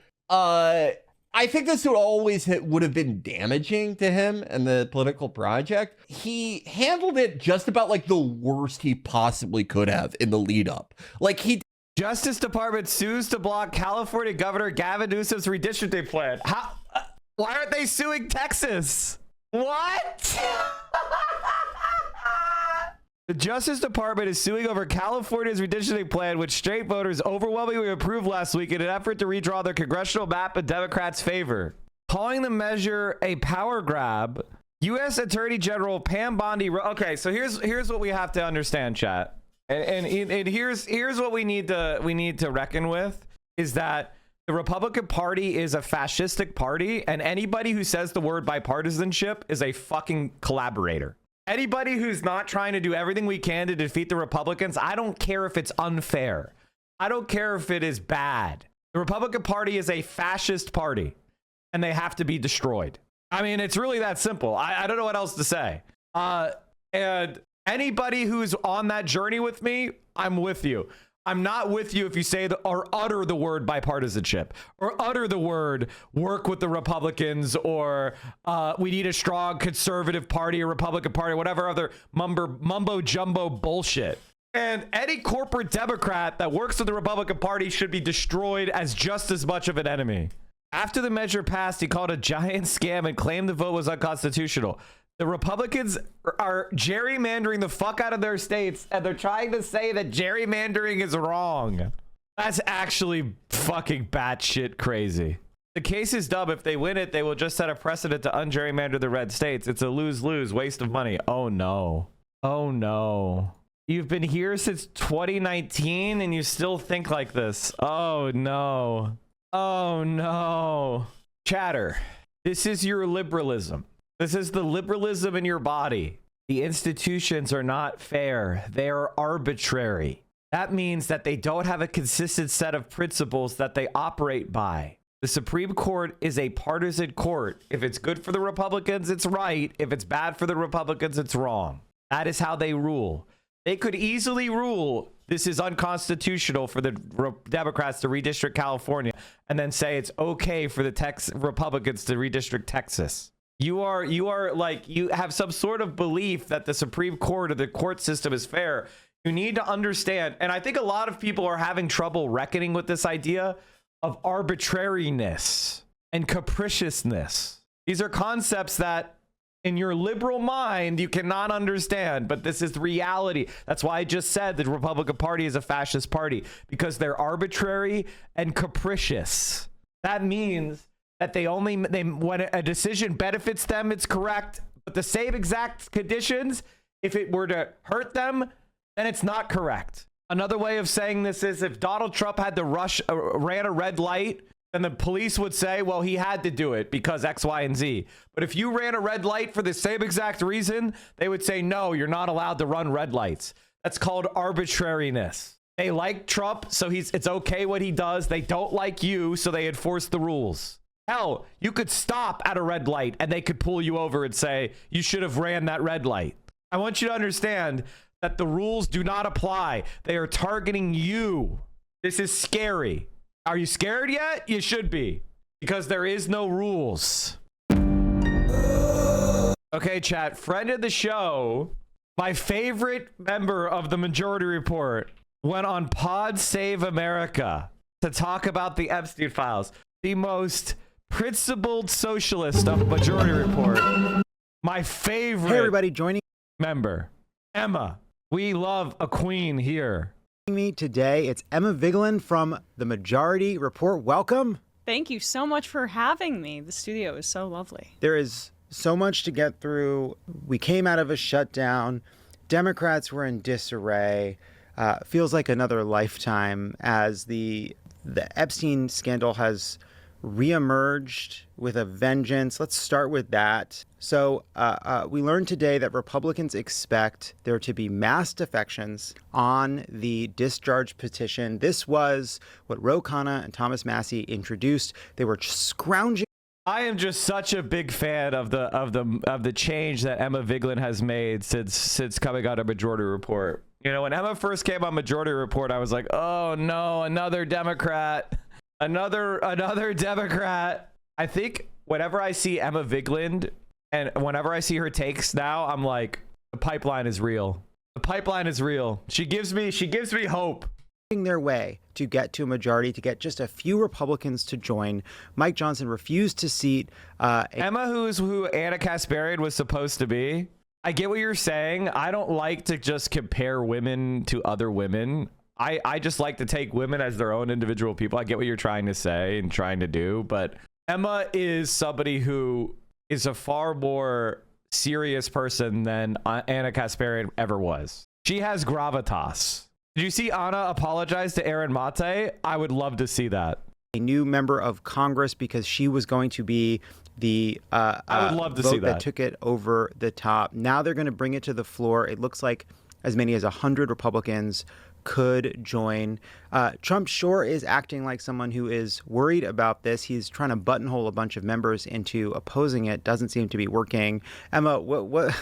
I think this would have been damaging to him and the political project. He handled it just about like the worst he possibly could have in the lead up. Like Justice Department sues to block California Governor Gavin Newsom's redistricting plan. How? Why aren't they suing Texas? What? The Justice Department is suing over California's redistricting plan, which straight voters overwhelmingly approved last week in an effort to redraw their congressional map in Democrats' favor. Calling the measure a power grab, U.S. Attorney General Pam Bondi. Okay, so here's what we have to understand, chat, and here's what we need to reckon with is that the Republican Party is a fascistic party, and anybody who says the word bipartisanship is a fucking collaborator. Anybody who's not trying to do everything we can to defeat the Republicans, I don't care if it's unfair. I don't care if it is bad. The Republican Party is a fascist party, and they have to be destroyed. I mean, it's really that simple. I don't know what else to say. And anybody who's on that journey with me, I'm with you. I'm not with you if you say or utter the word bipartisanship or utter the word work with the Republicans or we need a strong conservative party or Republican party, whatever other mumbo jumbo bullshit. And any corporate Democrat that works with the Republican Party should be destroyed as just as much of an enemy. After the measure passed, he called it a giant scam and claimed the vote was unconstitutional. The Republicans are gerrymandering the fuck out of their states, and they're trying to say that gerrymandering is wrong. That's actually fucking batshit crazy. The case is dumb. If they win it, they will just set a precedent to ungerrymander the red states. It's a lose-lose, waste of money. Oh no. Oh no. You've been here since 2019 and you still think like this. Oh no. Oh no. Chatter. This is your liberalism. This is the liberalism in your body. The institutions are not fair. They are arbitrary. That means that they don't have a consistent set of principles that they operate by. The Supreme Court is a partisan court. If it's good for the Republicans, it's right. If it's bad for the Republicans, it's wrong. That is how they rule. They could easily rule this is unconstitutional for the Democrats to redistrict California and then say it's okay for the Republicans to redistrict Texas. You are like, you have some sort of belief that the Supreme Court or the court system is fair. You need to understand, and I think a lot of people are having trouble reckoning with this idea of arbitrariness and capriciousness. These are concepts that in your liberal mind you cannot understand, but this is the reality. That's why I just said the Republican Party is a fascist party, because they're arbitrary and capricious. That means that when a decision benefits them, it's correct, but the same exact conditions, if it were to hurt them, then it's not correct. Another way of saying this is if Donald Trump had to ran a red light, then the police would say, well, he had to do it because X, Y, and Z. But if you ran a red light for the same exact reason, they would say, no, you're not allowed to run red lights. That's called arbitrariness. They like Trump, so it's okay what he does. They don't like you, so they enforce the rules. Hell, you could stop at a red light and they could pull you over and say, you should have ran that red light. I want you to understand that the rules do not apply. They are targeting you. This is scary. Are you scared yet? You should be, because there is no rules. Okay, chat, friend of the show, my favorite member of the Majority Report went on Pod Save America to talk about the Epstein files. The most principled socialist of Majority Report. My favorite. Hey everybody, joining member, Emma. We love a queen here. Me today, it's Emma Vigeland from the Majority Report. Welcome. Thank you so much for having me. The studio is so lovely. There is so much to get through. We came out of a shutdown. Democrats were in disarray. Feels like another lifetime as the Epstein scandal has reemerged with a vengeance. Let's start with that. So we learned today that Republicans expect there to be mass defections on the discharge petition. This was what Ro Khanna and Thomas Massie introduced. They were scrounging. I am just such a big fan of the change that Emma Vigeland has made since coming out of Majority Report. You know, when Emma first came on Majority Report, I was like, oh no, another Democrat. Another Democrat. I think whenever I see Emma Vigeland and whenever I see her takes now, I'm like, the pipeline is real. The pipeline is real. She gives me hope. Their way to get to a majority, to get just a few Republicans to join. Mike Johnson refused to seat Emma, who Anna Kasparian was supposed to be. I get what you're saying. I don't like to just compare women to other women. I just like to take women as their own individual people. I get what you're trying to say and trying to do, but Emma is somebody who is a far more serious person than Anna Kasparian ever was. She has gravitas. Did you see Anna apologize to Aaron Mate? I would love to see that. A new member of Congress, because she was going to be the I would love to vote see that took it over the top. Now they're going to bring it to the floor. It looks like as many as 100 Republicans could join. Trump sure is acting like someone who is worried about this. He's trying to buttonhole a bunch of members into opposing it. Doesn't seem to be working. Emma, where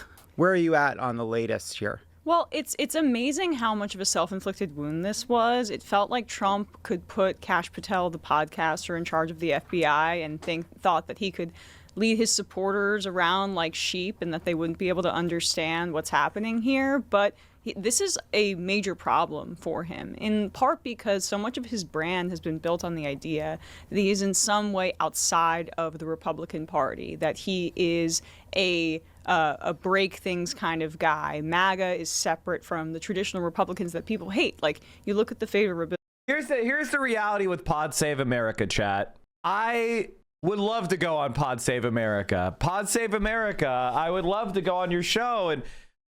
are you at on the latest here? Well, it's amazing how much of a self-inflicted wound this was. It felt like Trump could put Kash Patel, the podcaster, in charge of the FBI and thought that he could lead his supporters around like sheep and that they wouldn't be able to understand what's happening here. But this is a major problem for him, in part because so much of his brand has been built on the idea that he is in some way outside of the Republican Party, that he is a break things kind of guy. MAGA is separate from the traditional Republicans that people hate. Like, you look at the favorability. Here's the reality with Pod Save America, chat. I would love to go on Pod Save America. Pod Save America, I would love to go on your show and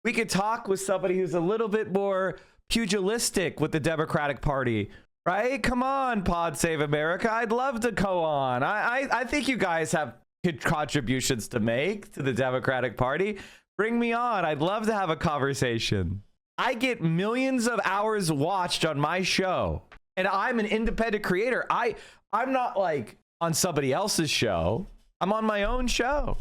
we could talk with somebody who's a little bit more pugilistic with the Democratic Party, right? Come on, Pod Save America. I'd love to go on. I think you guys have good contributions to make to the Democratic Party. Bring me on. I'd love to have a conversation. I get millions of hours watched on my show, and I'm an independent creator. I'm not like on somebody else's show. I'm on my own show.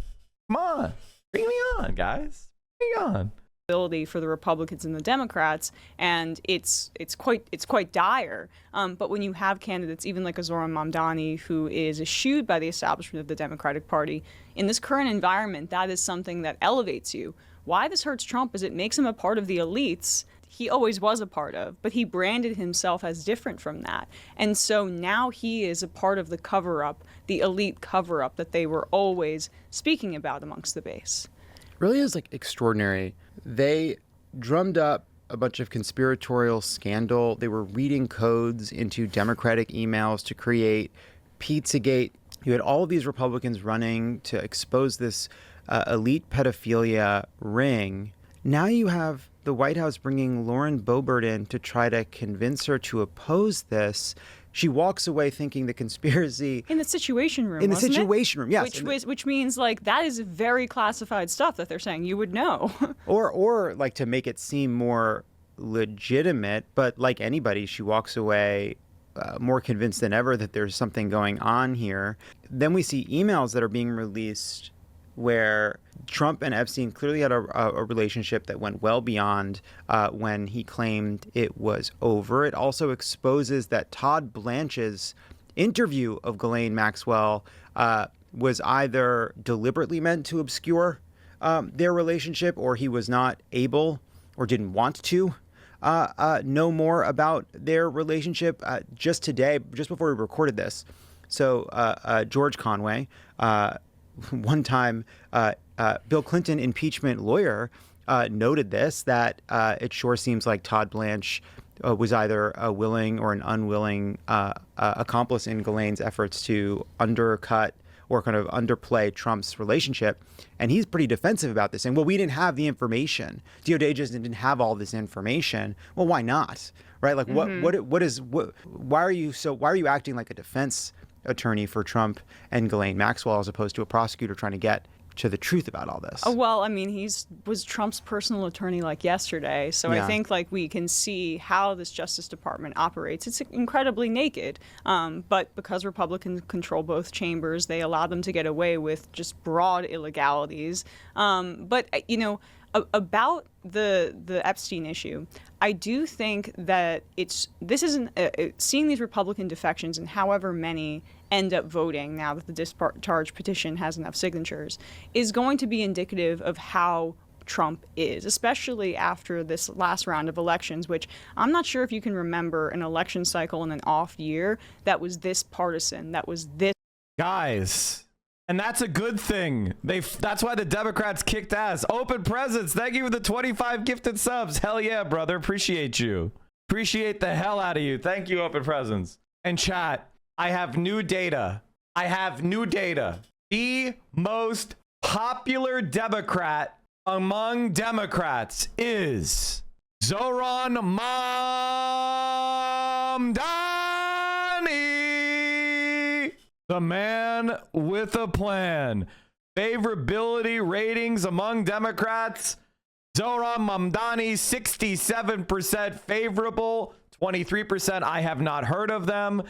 Come on. Bring me on, guys. Bring me on. For the Republicans and the Democrats, and it's quite dire. But when you have candidates, even like a Zoran Mamdani, who is eschewed by the establishment of the Democratic Party, in this current environment, that is something that elevates you. Why this hurts Trump is it makes him a part of the elites he always was a part of, but he branded himself as different from that. And so now he is a part of the cover-up, the elite cover-up that they were always speaking about amongst the base. Really is like extraordinary. They drummed up a bunch of conspiratorial scandal. They were reading codes into Democratic emails to create Pizzagate. You had all of these Republicans running to expose this elite pedophilia ring. Now you have the White House bringing Lauren Boebert in to try to convince her to oppose this. She walks away thinking the conspiracy in the Situation Room. In the Situation Room, yes. Which means like that is very classified stuff that they're saying you would know. or like to make it seem more legitimate, but like anybody, she walks away more convinced than ever that there's something going on here. Then we see emails that are being released where Trump and Epstein clearly had a relationship that went well beyond when he claimed it was over. It also exposes that Todd Blanche's interview of Ghislaine Maxwell was either deliberately meant to obscure their relationship, or he was not able or didn't want to know more about their relationship. Just today, just before we recorded this, so George Conway, one time Bill Clinton impeachment lawyer, noted this, that it sure seems like Todd Blanche was either a willing or an unwilling accomplice in Ghislaine's efforts to undercut or kind of underplay Trump's relationship. And he's pretty defensive about this, saying, well, we didn't have the information. DOJ just didn't have all this information. Well, why not? Right? Like, why are you acting like a defense attorney for Trump and Ghislaine Maxwell as opposed to a prosecutor trying to get to the truth about all this? Oh, well, I mean, was Trump's personal attorney like yesterday. So yeah. I think like we can see how this Justice Department operates. It's incredibly naked. But because Republicans control both chambers, they allow them to get away with just broad illegalities. But, you know, about the Epstein issue, I do think that seeing these Republican defections and however many end up voting now that the discharge petition has enough signatures is going to be indicative of how Trump is, especially after this last round of elections, which I'm not sure if you can remember an election cycle in an off year that was this partisan, that was this. Guys, and that's a good thing. That's why the Democrats kicked ass. Open presents. Thank you for the 25 gifted subs. Hell yeah, brother. Appreciate you. Appreciate the hell out of you. Thank you, Open Presents. And chat, I have new data. The most popular Democrat among Democrats is Zoran Mamdani, the man with a plan. Favorability ratings among Democrats: Zoran Mamdani, 67% favorable, 23% I have not heard of them,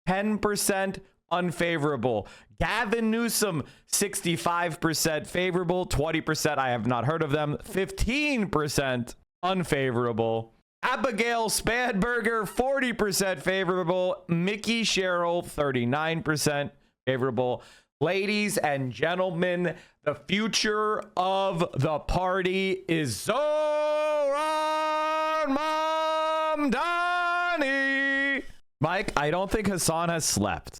10% unfavorable. Gavin Newsom, 65% favorable, 20% I have not heard of them, 15% unfavorable. Abigail Spanberger, 40% favorable. Mickey Sherrill, 39% favorable. Ladies and gentlemen, the future of the party is Zoran Mamdani. Mike, I don't think Hassan has slept.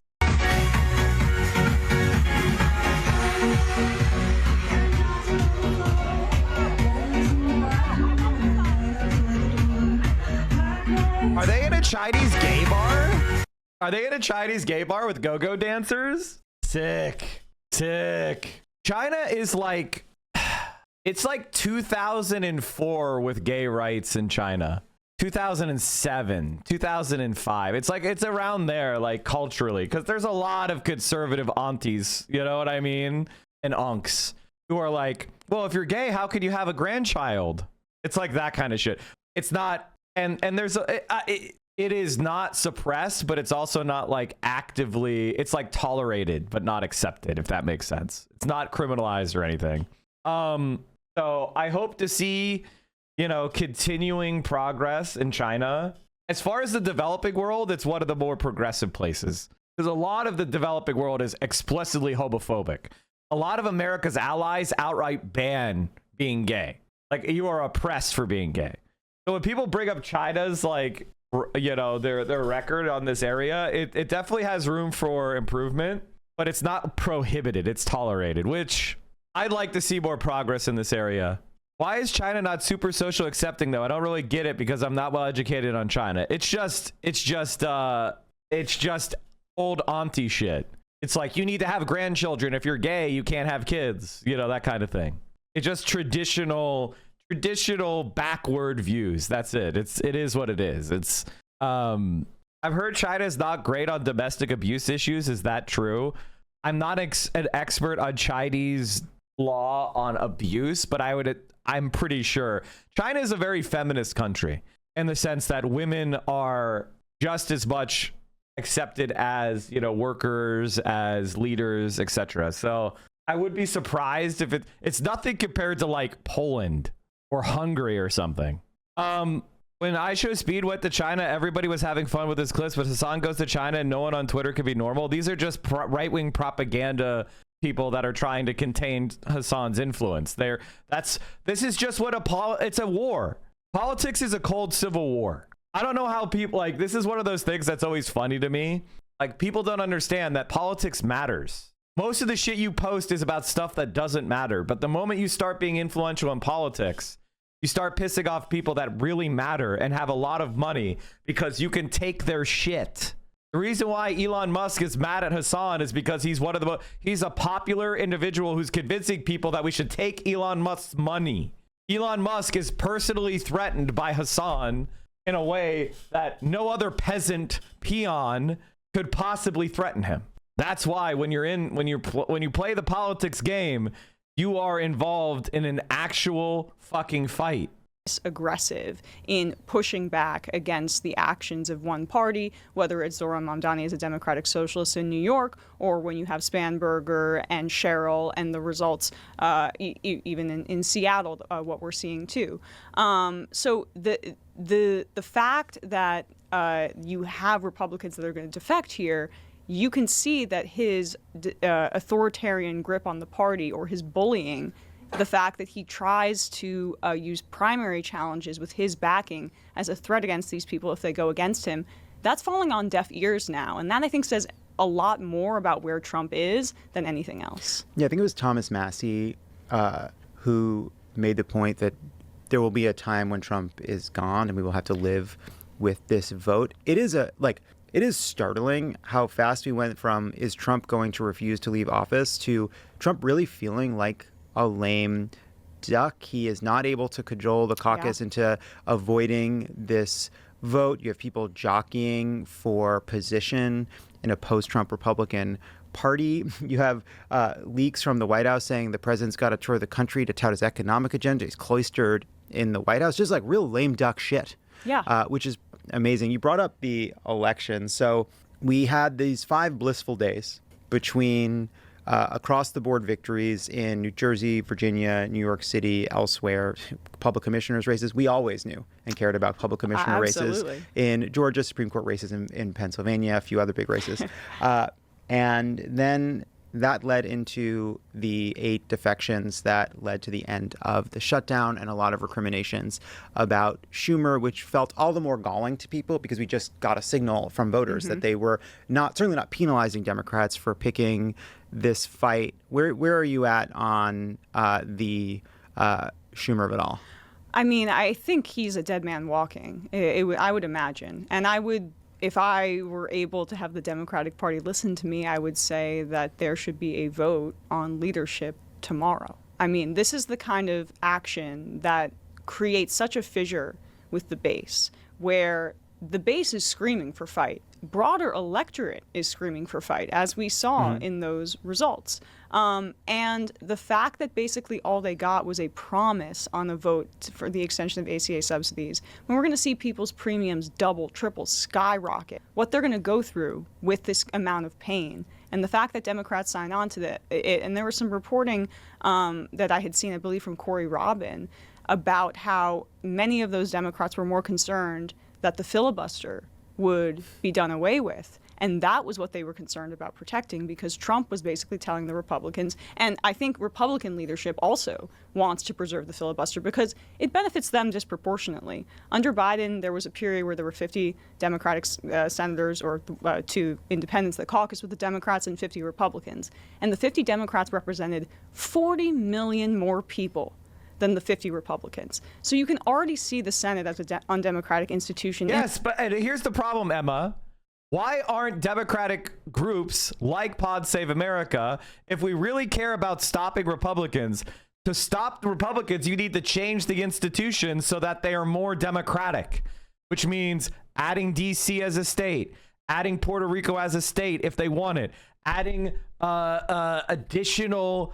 Are they in a Chinese gay bar? Are they in a Chinese gay bar with go-go dancers? Sick. China is like, it's like 2004 with gay rights in China. 2007, 2005. It's around there, like culturally, because there's a lot of conservative aunties, you know what I mean? And unks who are like, well, if you're gay, how could you have a grandchild? It's like that kind of shit. It's not, and there's it is not suppressed, but it's also not like actively, it's like tolerated, but not accepted, if that makes sense. It's not criminalized or anything. So I hope to see, you know, continuing progress in China. As far as the developing world, it's one of the more progressive places, because a lot of the developing world is explicitly homophobic. A lot of America's allies outright ban being gay. Like, you are oppressed for being gay. So when people bring up China's, like, you know, their record on this area, it definitely has room for improvement, but it's not prohibited. It's tolerated, which I'd like to see more progress in this area. Why is China not super social accepting, though? I don't really get it, because I'm not well educated on China. It's just old auntie shit. It's like, you need to have grandchildren. If you're gay, you can't have kids. You know, that kind of thing. It's just traditional backward views. That's it. It is what it is. It's I've heard China's not great on domestic abuse issues. Is that true? I'm not an expert on Chinese law on abuse, but I'm pretty sure China is a very feminist country in the sense that women are just as much accepted as, you know, workers, as leaders, etc. So I would be surprised if it's nothing compared to like Poland or Hungary or something. When I Show Speed went to China, everybody was having fun with his clips, but Hassan goes to China and no one on Twitter could be normal. These are just right-wing propaganda people that are trying to contain Hassan's influence. This is just what it's a war. Politics is a cold civil war. I don't know how people, like, this is one of those things that's always funny to me. Like, people don't understand that politics matters. Most of the shit you post is about stuff that doesn't matter. But the moment you start being influential in politics, you start pissing off people that really matter and have a lot of money because you can take their shit. The reason why Elon Musk is mad at Hassan is because he's he's a popular individual who's convincing people that we should take Elon Musk's money. Elon Musk is personally threatened by Hassan in a way that no other peasant peon could possibly threaten him. That's why when you play the politics game, you are involved in an actual fucking fight. aggressive in pushing back against the actions of one party, whether it's Zohran Mamdani as a Democratic Socialist in New York, or when you have Spanberger and Sherrill and the results even in Seattle, what we're seeing too. So the fact that you have Republicans that are going to defect here, you can see that his authoritarian grip on the party, or his bullying, the fact that he tries to use primary challenges with his backing as a threat against these people if they go against him, that's falling on deaf ears now. And that, I think, says a lot more about where Trump is than anything else. Yeah, I think it was Thomas Massey who made the point that there will be a time when Trump is gone and we will have to live with this vote. It is startling how fast we went from, is Trump going to refuse to leave office, to Trump really feeling like a lame duck. He is not able to cajole the caucus into avoiding this vote. You have people jockeying for position in a post-Trump Republican Party. You have leaks from the White House saying the president's got to tour the country to tout his economic agenda. He's cloistered in the White House. Just like real lame duck shit. Yeah. Which is amazing. You brought up the election. So we had these 5 blissful days between across-the-board victories in New Jersey, Virginia, New York City, elsewhere, public commissioners' races. We always knew and cared about public commissioner races in Georgia, Supreme Court races in Pennsylvania, a few other big races. And then that led into the 8 defections that led to the end of the shutdown and a lot of recriminations about Schumer, which felt all the more galling to people because we just got a signal from voters that they were certainly not penalizing Democrats for picking this fight. Where are you at on the Schumer of it all? I mean, I think he's a dead man walking, I would imagine. And I would, if I were able to have the Democratic Party listen to me, I would say that there should be a vote on leadership tomorrow. I mean, this is the kind of action that creates such a fissure with the base, where the base is screaming for fight. Broader electorate is screaming for fight, as we saw in those results. And the fact that basically all they got was a promise on a vote for the extension of ACA subsidies, when we're going to see people's premiums double, triple, skyrocket, what they're going to go through with this amount of pain. And the fact that Democrats signed on to that, and there was some reporting that I had seen, I believe, from Corey Robin, about how many of those Democrats were more concerned that the filibuster would be done away with. And that was what they were concerned about protecting, because Trump was basically telling the Republicans, and I think Republican leadership also wants to preserve the filibuster because it benefits them disproportionately. Under Biden, there was a period where there were 50 Democratic senators, or 2 independents that caucused with the Democrats, and 50 Republicans. And the 50 Democrats represented 40 million more people than the 50 Republicans. So you can already see the Senate as an undemocratic institution. Yes, but here's the problem, Emma. Why aren't Democratic groups like Pod Save America, if we really care about stopping Republicans, to stop the Republicans, you need to change the institution so that they are more democratic, which means adding D.C. as a state, adding Puerto Rico as a state if they want it, adding additional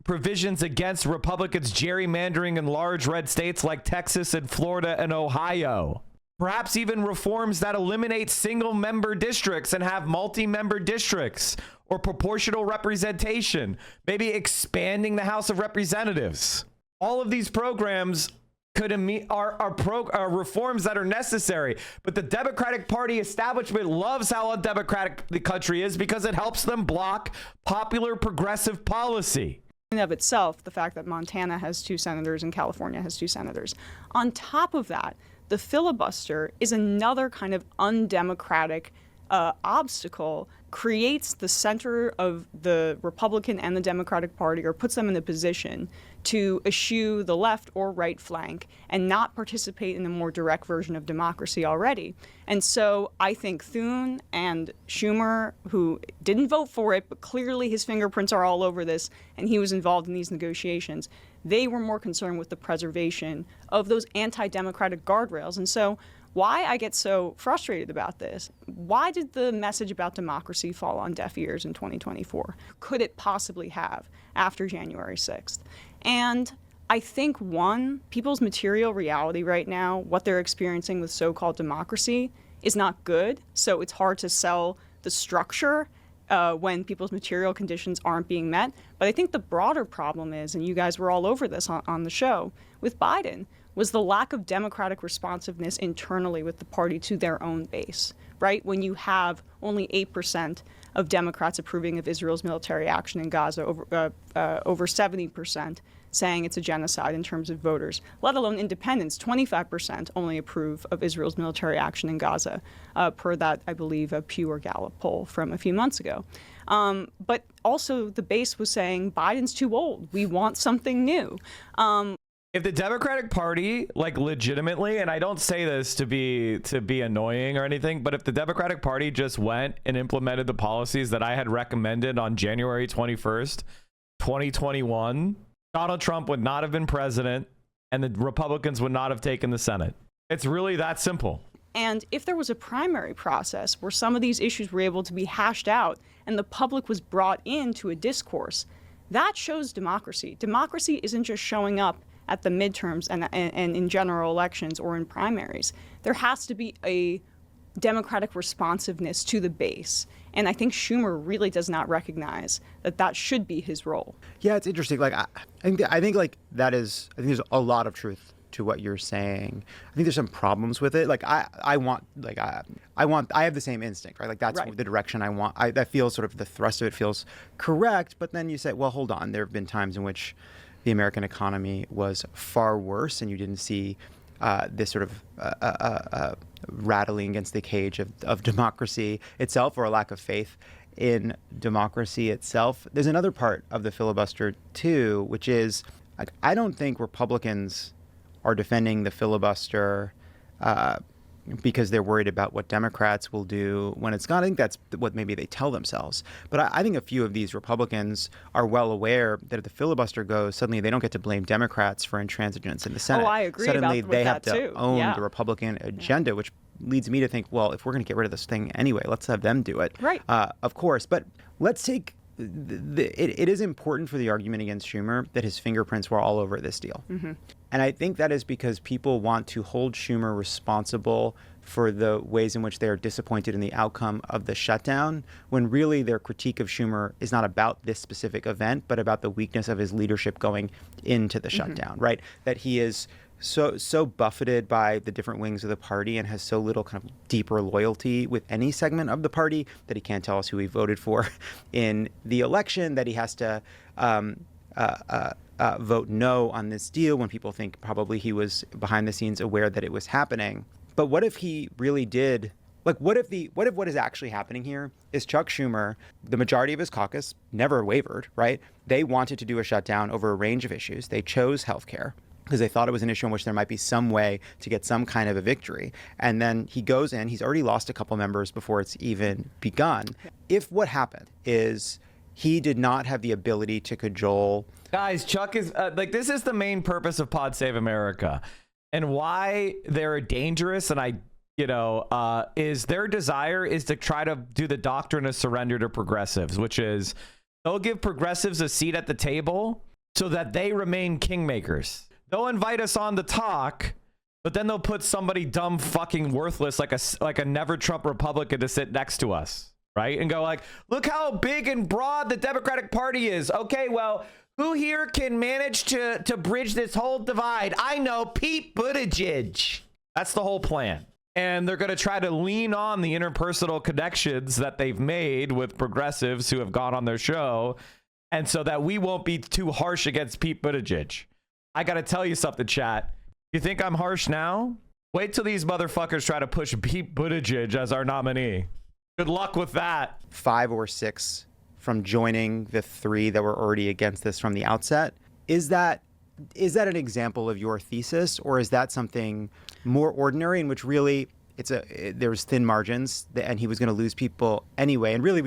provisions against Republicans gerrymandering in large red states like Texas and Florida and Ohio. Perhaps even reforms that eliminate single-member districts and have multi-member districts, or proportional representation, maybe expanding the House of Representatives. All of these programs are reforms that are necessary, but the Democratic Party establishment loves how undemocratic the country is because it helps them block popular progressive policy. In of itself, the fact that Montana has 2 senators and California has 2 senators. On top of that, the filibuster is another kind of undemocratic obstacle, creates the center of the Republican and the Democratic Party, or puts them in a position to eschew the left or right flank and not participate in a more direct version of democracy already. And so I think Thune and Schumer, who didn't vote for it, but clearly his fingerprints are all over this, and he was involved in these negotiations, they were more concerned with the preservation of those anti-democratic guardrails. And so why I get so frustrated about this, why did the message about democracy fall on deaf ears in 2024? Could it possibly have after January 6th? And I think, one, people's material reality right now, what they're experiencing with so-called democracy, is not good. So it's hard to sell the structure when people's material conditions aren't being met. But I think the broader problem is, and you guys were all over this on the show, with Biden, was the lack of democratic responsiveness internally with the party to their own base, right? When you have only 8% of Democrats approving of Israel's military action in Gaza, over 70% saying it's a genocide in terms of voters, let alone independents. 25% only approve of Israel's military action in Gaza, per that, I believe, a Pew or Gallup poll from a few months ago. But also the base was saying Biden's too old. We want something new. If the Democratic Party, like, legitimately, and I don't say this to be annoying or anything, but if the Democratic Party just went and implemented the policies that I had recommended on January 21st, 2021, Donald Trump would not have been president and the Republicans would not have taken the Senate. It's really that simple. And if there was a primary process where some of these issues were able to be hashed out and the public was brought into a discourse, that shows democracy. Democracy isn't just showing up at the midterms and in general elections or in primaries. There has to be a democratic responsiveness to the base. And I think Schumer really does not recognize that that should be his role. Yeah, it's interesting. Like, I think like that is, I think there's a lot of truth to what you're saying. I think there's some problems with it. Like, I have the same instinct, right? Like, that's the direction I want. That feels sort of, the thrust of it feels correct. But then you say, well, hold on. There have been times in which the American economy was far worse, and you didn't see this sort of rattling against the cage of democracy itself, or a lack of faith in democracy itself. There's another part of the filibuster too, which is, like, I don't think Republicans are defending the filibuster because they're worried about what Democrats will do when it's gone. I think that's what maybe they tell themselves. But I think a few of these Republicans are well aware that if the filibuster goes, suddenly they don't get to blame Democrats for intransigence in the Senate. Oh, I agree. Suddenly with they have that to too. own the Republican agenda, which leads me to think, well, if we're going to get rid of this thing anyway, let's have them do it. Right. Of course. But let's take it is important for the argument against Schumer that his fingerprints were all over this deal. Mm-hmm. And I think that is because people want to hold Schumer responsible for the ways in which they are disappointed in the outcome of the shutdown, when really their critique of Schumer is not about this specific event, but about the weakness of his leadership going into the shutdown, right? That he is so buffeted by the different wings of the party and has so little kind of deeper loyalty with any segment of the party that he can't tell us who he voted for in the election, that he has to vote no on this deal when people think probably he was behind the scenes aware that it was happening. But what if he really did? Like, what if what is actually happening here is Chuck Schumer, the majority of his caucus, never wavered, right? They wanted to do a shutdown over a range of issues. They chose healthcare because they thought it was an issue in which there might be some way to get some kind of a victory. And then he goes in, he's already lost a couple members before it's even begun. If what happened is he did not have the ability to cajole. Guys, Chuck is like, this is the main purpose of Pod Save America, and why they're dangerous. And is their desire is to try to do the doctrine of surrender to progressives, which is they'll give progressives a seat at the table so that they remain kingmakers. They'll invite us on to talk, but then they'll put somebody dumb, fucking worthless, like a never Trump Republican to sit next to us, right? And go like, look how big and broad the Democratic Party is. Okay, well, who here can manage to bridge this whole divide? I know, Pete Buttigieg. That's the whole plan. And they're going to try to lean on the interpersonal connections that they've made with progressives who have gone on their show, and so that we won't be too harsh against Pete Buttigieg. I got to tell you something, chat. You think I'm harsh now? Wait till these motherfuckers try to push Pete Buttigieg as our nominee. Good luck with that. 5 or 6 from joining the 3 that were already against this from the outset. Is that an example of your thesis, or is that something more ordinary in which really there's thin margins and he was going to lose people anyway, and really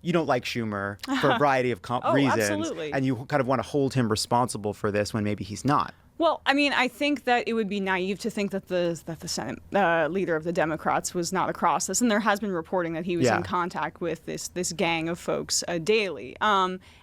you don't like Schumer for a variety of reasons, absolutely. and you kind of want to hold him responsible for this when maybe he's not? Well, I mean, I think that it would be naive to think that the Senate leader of the Democrats was not across this, and there has been reporting that he was in contact with this gang of folks daily.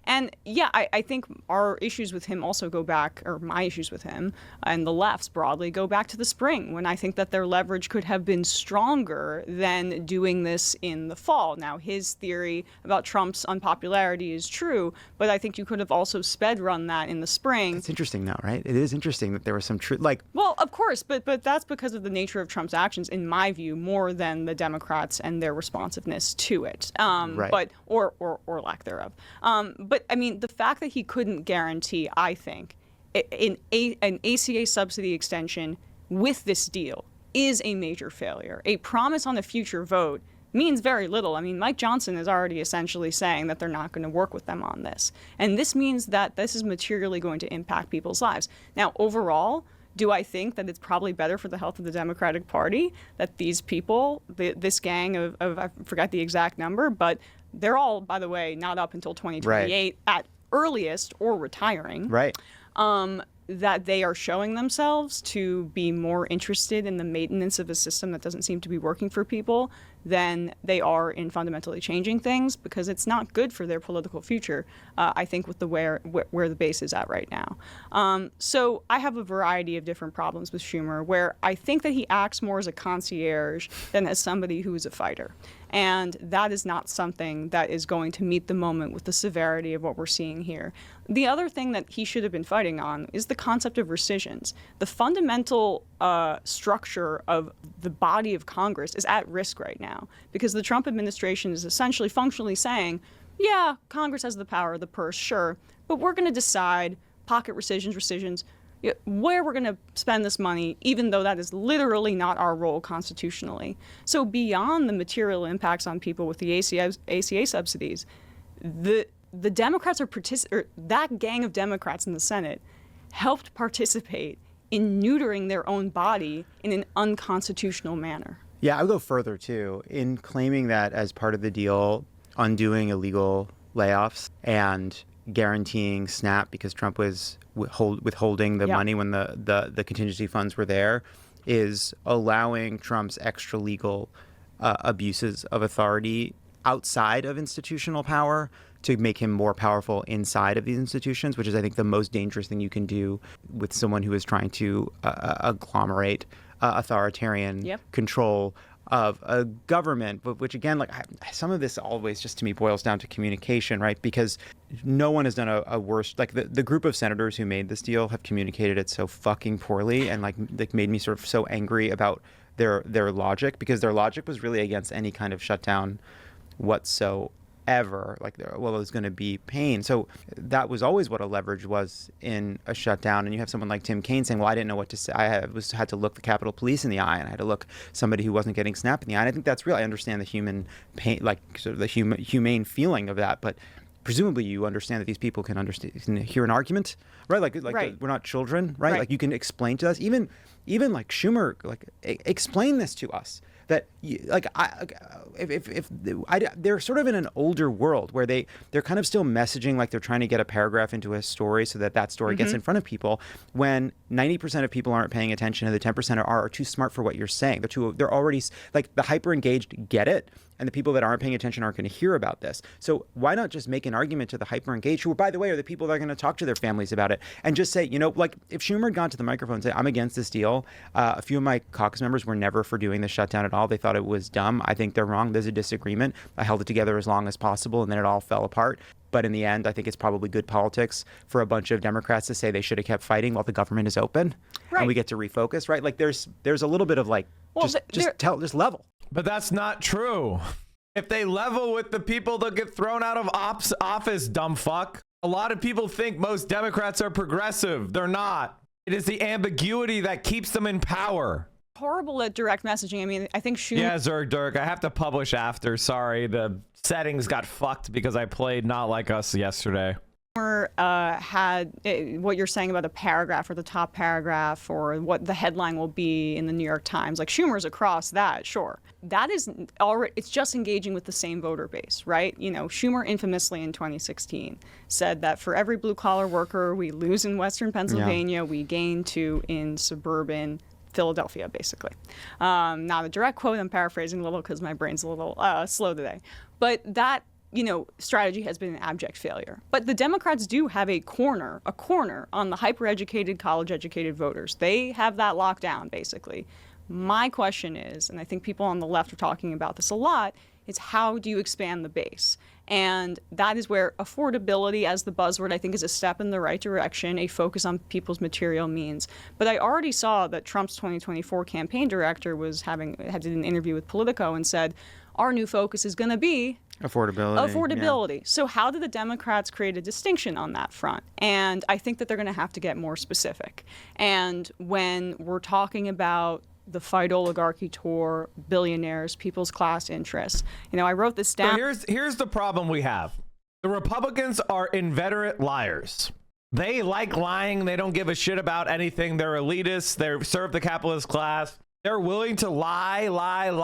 And yeah, I think our issues with him also go back, or my issues with him and the left's broadly go back to the spring, when I think that their leverage could have been stronger than doing this in the fall. Now, his theory about Trump's unpopularity is true, but I think you could have also sped run that in the spring. It's interesting though, right? It is interesting that there was some truth, like. Well, of course, but that's because of the nature of Trump's actions, in my view, more than the Democrats and their responsiveness to it, Right. but or lack thereof. But I mean, the fact that he couldn't guarantee, I think, an ACA subsidy extension with this deal is a major failure. A promise on a future vote means very little. I mean, Mike Johnson is already essentially saying that they're not going to work with them on this. And this means that this is materially going to impact people's lives. Now, overall, do I think that it's probably better for the health of the Democratic Party that these people, this gang of I forgot the exact number, but they're all, by the way, not up until 2028 at earliest or retiring. Right. That they are showing themselves to be more interested in the maintenance of a system that doesn't seem to be working for people than they are in fundamentally changing things, because it's not good for their political future, I think, with the where the base is at right now. So I have a variety of different problems with Schumer, where I think that he acts more as a concierge than as somebody who is a fighter. And that is not something that is going to meet the moment with the severity of what we're seeing here. The other thing that he should have been fighting on is the concept of rescissions. The fundamental structure of the body of Congress is at risk right now, because the Trump administration is essentially functionally saying, yeah, Congress has the power of the purse, sure, but we're going to decide pocket rescissions, where we're going to spend this money, even though that is literally not our role constitutionally. So beyond the material impacts on people with the ACA subsidies, the Democrats that gang of Democrats in the Senate helped participate in neutering their own body in an unconstitutional manner. Yeah, I would go further too in claiming that as part of the deal, undoing illegal layoffs and guaranteeing SNAP because Trump was withholding the money when the contingency funds were there, is allowing Trump's extra legal abuses of authority outside of institutional power to make him more powerful inside of these institutions, which is, I think, the most dangerous thing you can do with someone who is trying to agglomerate authoritarian control of a government, but which again, like some of this always just to me boils down to communication, right? Because no one has done a worse, like the group of senators who made this deal have communicated it so fucking poorly, and like made me sort of so angry about their logic, because their logic was really against any kind of shutdown whatsoever. Like, well, there's going to be pain. So that was always what a leverage was in a shutdown. And you have someone like Tim Kaine saying, well, I didn't know what to say. I had to look the Capitol Police in the eye, and I had to look somebody who wasn't getting SNAP in the eye. And I think that's real. I understand the human pain, like sort of the humane feeling of that. But presumably you understand that these people can hear an argument, right? Like we're not children, right? Like you can explain to us, even like Schumer, like explain this to us. That they're sort of in an older world where they're kind of still messaging like they're trying to get a paragraph into a story so that story gets in front of people, when 90% of people aren't paying attention and the 10% are too smart for what you're saying. They're already, like, the hyper engaged get it, and the people that aren't paying attention aren't going to hear about this. So why not just make an argument to the hyper engaged, who, by the way, are the people that are going to talk to their families about it, and just say, like if Schumer had gone to the microphone and said, I'm against this deal. A few of my caucus members were never for doing the shutdown at all. They thought it was dumb. I think they're wrong. There's a disagreement. I held it together as long as possible, and then it all fell apart. But in the end, I think it's probably good politics for a bunch of Democrats to say they should have kept fighting while the government is open, and we get to refocus, right? Like there's a little bit of like, just level. But that's not true. If they level with the people that get thrown out of office, dumb fuck. A lot of people think most Democrats are progressive. They're not. It is the ambiguity that keeps them in power. Horrible at direct messaging. I mean, I think Schumer... Yeah, Dirk, I have to publish after. Sorry, the settings got fucked because I played Not Like Us yesterday. Had what you're saying about a paragraph or the top paragraph or what the headline will be in the New York Times, like Schumer's across that, sure. That is already, it's just engaging with the same voter base, right? You know, Schumer infamously in 2016 said that for every blue collar worker we lose in Western Pennsylvania, we gain 2 in suburban Philadelphia, basically. Not a direct quote, I'm paraphrasing a little because my brain's a little slow today. But that, you know, strategy has been an abject failure. But the Democrats do have a corner on the hyper-educated, college-educated voters. They have that locked down, basically. My question is, and I think people on the left are talking about this a lot, is how do you expand the base? And that is where affordability as the buzzword, I think, is a step in the right direction, a focus on people's material means. But I already saw that Trump's 2024 campaign director had an interview with Politico and said, our new focus is going to be affordability. Yeah. So how do the Democrats create a distinction on that front? And I think that they're going to have to get more specific. And when we're talking about the fight oligarchy tour, billionaires, people's class interests, you know, I wrote this down. So here's the problem we have. The Republicans are inveterate liars. They like lying. They don't give a shit about anything. They're elitists. They serve the capitalist class. They're willing to lie, and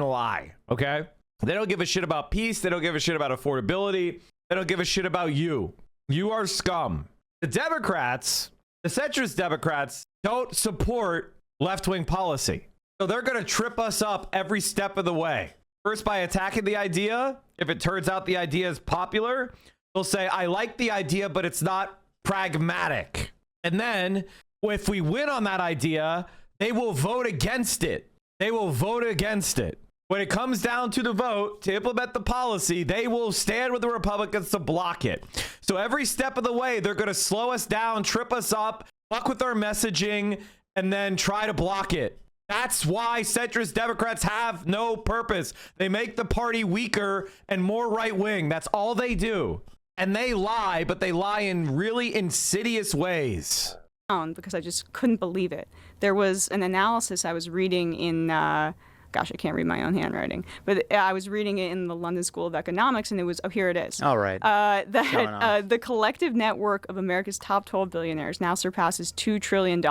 lie. Okay? They don't give a shit about peace. They don't give a shit about affordability. They don't give a shit about you. You are scum. The Democrats, the centrist Democrats, don't support left-wing policy. So they're going to trip us up every step of the way. First, by attacking the idea. If it turns out the idea is popular, they'll say, I like the idea, but it's not pragmatic. And then if we win on that idea, they will vote against it. They will vote against it. When it comes down to the vote to implement the policy, they will stand with the Republicans to block it. So every step of the way, they're going to slow us down, trip us up, fuck with our messaging, and then try to block it. That's why centrist Democrats have no purpose. They make the party weaker and more right-wing. That's all they do. And they lie, but they lie in really insidious ways. Because I just couldn't believe it. There was an analysis I was reading in, gosh, I can't read my own handwriting, but I was reading it in the London School of Economics, and it was, oh, here it is. All right. That the collective network of America's top 12 billionaires now surpasses $2 trillion.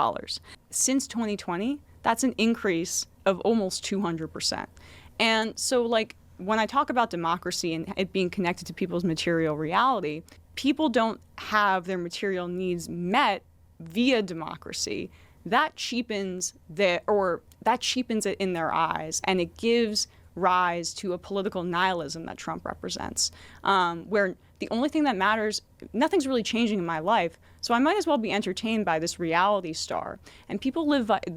Since 2020, that's an increase of almost 200%. And so, like, when I talk about democracy and it being connected to people's material reality, people don't have their material needs met via democracy. That cheapens it in their eyes, and it gives rise to a political nihilism that Trump represents, where the only thing that matters, nothing's really changing in my life, so I might as well be entertained by this reality star. And people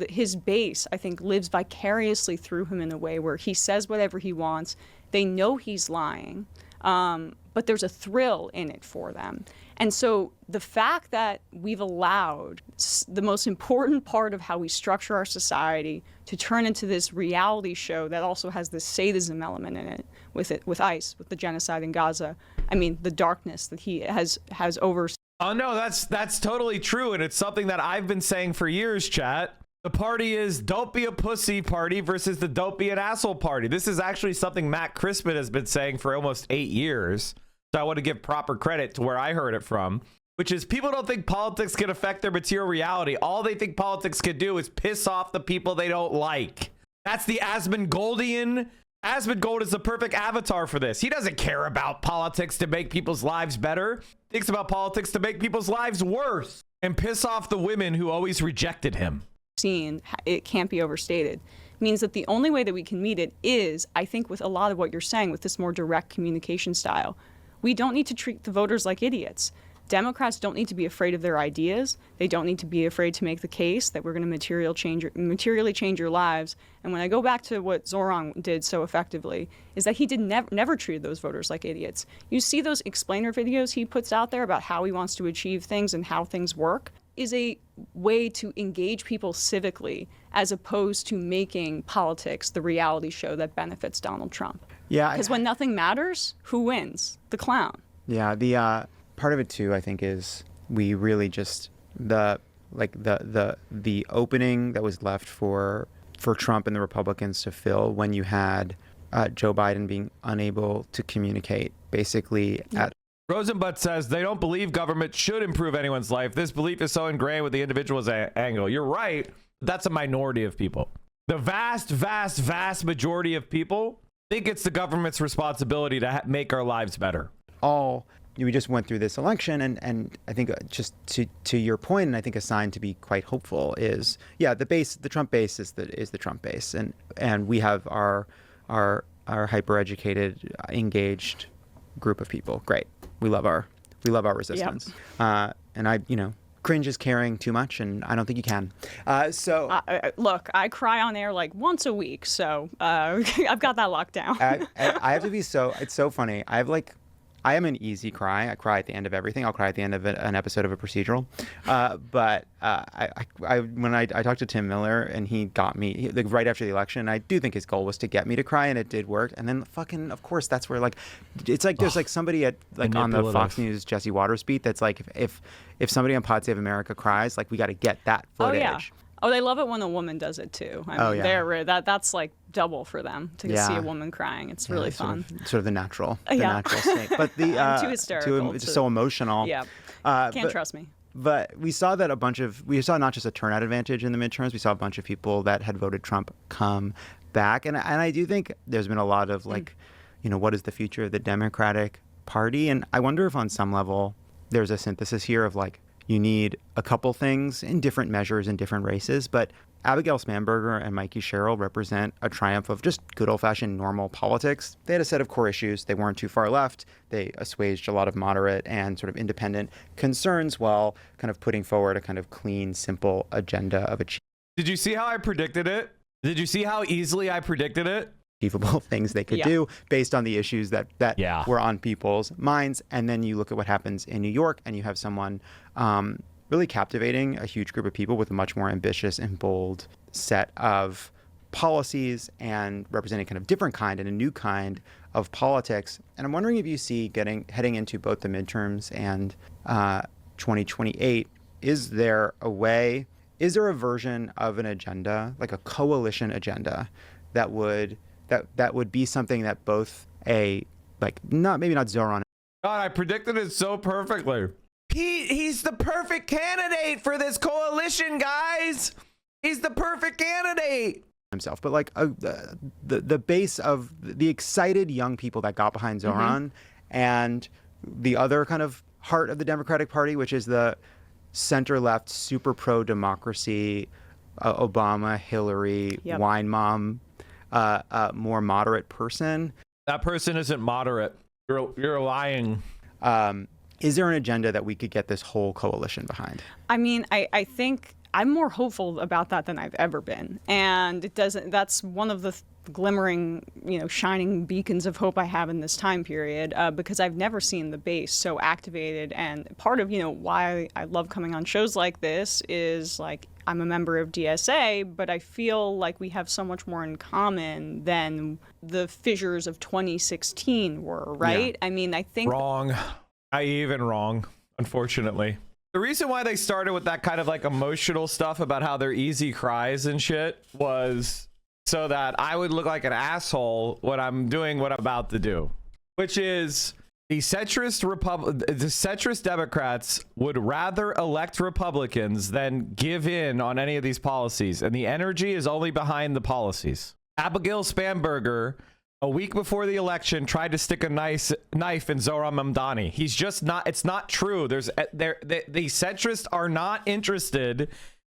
his base, I think, lives vicariously through him in a way where he says whatever he wants. They know he's lying, but there's a thrill in it for them. And so the fact that we've allowed the most important part of how we structure our society to turn into this reality show that also has this sadism element in it, with ICE, with the genocide in Gaza, I mean, the darkness that he has over. Oh, no, that's totally true. And it's something that I've been saying for years, chat. The party is don't be a pussy party versus the don't be an asshole party. This is actually something Matt Crispin has been saying for almost 8 years. So I want to give proper credit to where I heard it from, which is people don't think politics can affect their material reality. All they think politics can do is piss off the people they don't like. That's the Asmongoaldian. Asmongold is the perfect avatar for this. He doesn't care about politics to make people's lives better. He thinks about politics to make people's lives worse and piss off the women who always rejected him. It can't be overstated. Means that the only way that we can meet it is, I think, with a lot of what you're saying, with this more direct communication style. We don't need to treat the voters like idiots. Democrats don't need to be afraid of their ideas. They don't need to be afraid to make the case that we're going to materially change your lives. And when I go back to what Zoran did so effectively, is that he did never treated those voters like idiots. You see those explainer videos he puts out there about how he wants to achieve things and how things work, is a way to engage people civically as opposed to making politics the reality show that benefits Donald Trump. Yeah. Because when nothing matters, who wins? The clown. Yeah, the part of it too, I think, is we really just the opening that was left for Trump and the Republicans to fill when you had Joe Biden being unable to communicate, basically at Rosenblatt says they don't believe government should improve anyone's life. This belief is so ingrained with the individual's angle. You're right. That's a minority of people. The vast majority of people think it's the government's responsibility to make our lives better. We just went through this election, and I think just to your point, and I think a sign to be quite hopeful is, the Trump base is the Trump base, and we have our hyper-educated, engaged group of people. Great. We love our resistance. Yep. And cringe is caring too much, and I don't think you can. Look, I cry on air like once a week, so I've got that locked down. I have to be it's so funny. I am an easy cry. I cry at the end of everything. I'll cry at the end of an episode of a procedural. But when I talked to Tim Miller, and he got me right after the election, I do think his goal was to get me to cry, and it did work. And then of course, that's where it's like there's somebody at on the Fox News Jesse Waters beat that's like, if somebody on Pod Save America cries, we got to get that footage. Oh yeah. Oh, they love it when a woman does it too. I mean, that's like double for them to see a woman crying. It's really fun. Sort of the natural state. But I'm too hysterical. It's so emotional. Yeah. Can't trust me. But we saw that we saw not just a turnout advantage in the midterms. We saw a bunch of people that had voted Trump come back, and I do think there's been a lot of what is the future of the Democratic Party? And I wonder if on some level there's a synthesis here of you need a couple things in different measures in different races, but Abigail Spanberger and Mikey Sherrill represent a triumph of just good old-fashioned normal politics. They had a set of core issues. They weren't too far left. They assuaged a lot of moderate and sort of independent concerns while kind of putting forward a kind of clean, simple agenda of achievement. Did you see how I predicted it? Did you see how easily I predicted it? Achievable things they could do based on the issues that were on people's minds. And then you look at what happens in New York, and you have someone really captivating a huge group of people with a much more ambitious and bold set of policies and representing kind of different kind and a new kind of politics. And I'm wondering if you see heading into both the midterms and 2028, is there a version of an agenda, like a coalition agenda, that would be something that both maybe not Zoran. God, I predicted it so perfectly. He's the perfect candidate for this coalition, guys. He's the perfect candidate. Himself, but the base of the excited young people that got behind Zoran, and the other kind of heart of the Democratic Party, which is the center-left, super pro-democracy, Obama, Hillary, wine mom, more moderate person. That person isn't moderate. You're lying. Is there an agenda that we could get this whole coalition behind? I mean, I think I'm more hopeful about that than I've ever been. And that's one of the glimmering, shining beacons of hope I have in this time period, because I've never seen the base so activated. And part of, why I love coming on shows like this is I'm a member of DSA, but I feel like we have so much more in common than the fissures of 2016 were, right? Yeah. I mean, I think... Wrong. Naive and wrong, unfortunately. The reason why they started with that kind of emotional stuff about how they're easy cries and shit was so that I would look like an asshole when I'm doing what I'm about to do, which is the centrist Democrats would rather elect Republicans than give in on any of these policies, and the energy is only behind the policies. Abigail Spanberger, a week before the election, tried to stick a knife in Zohran Mamdani. He's just not. It's not true. The centrists are not interested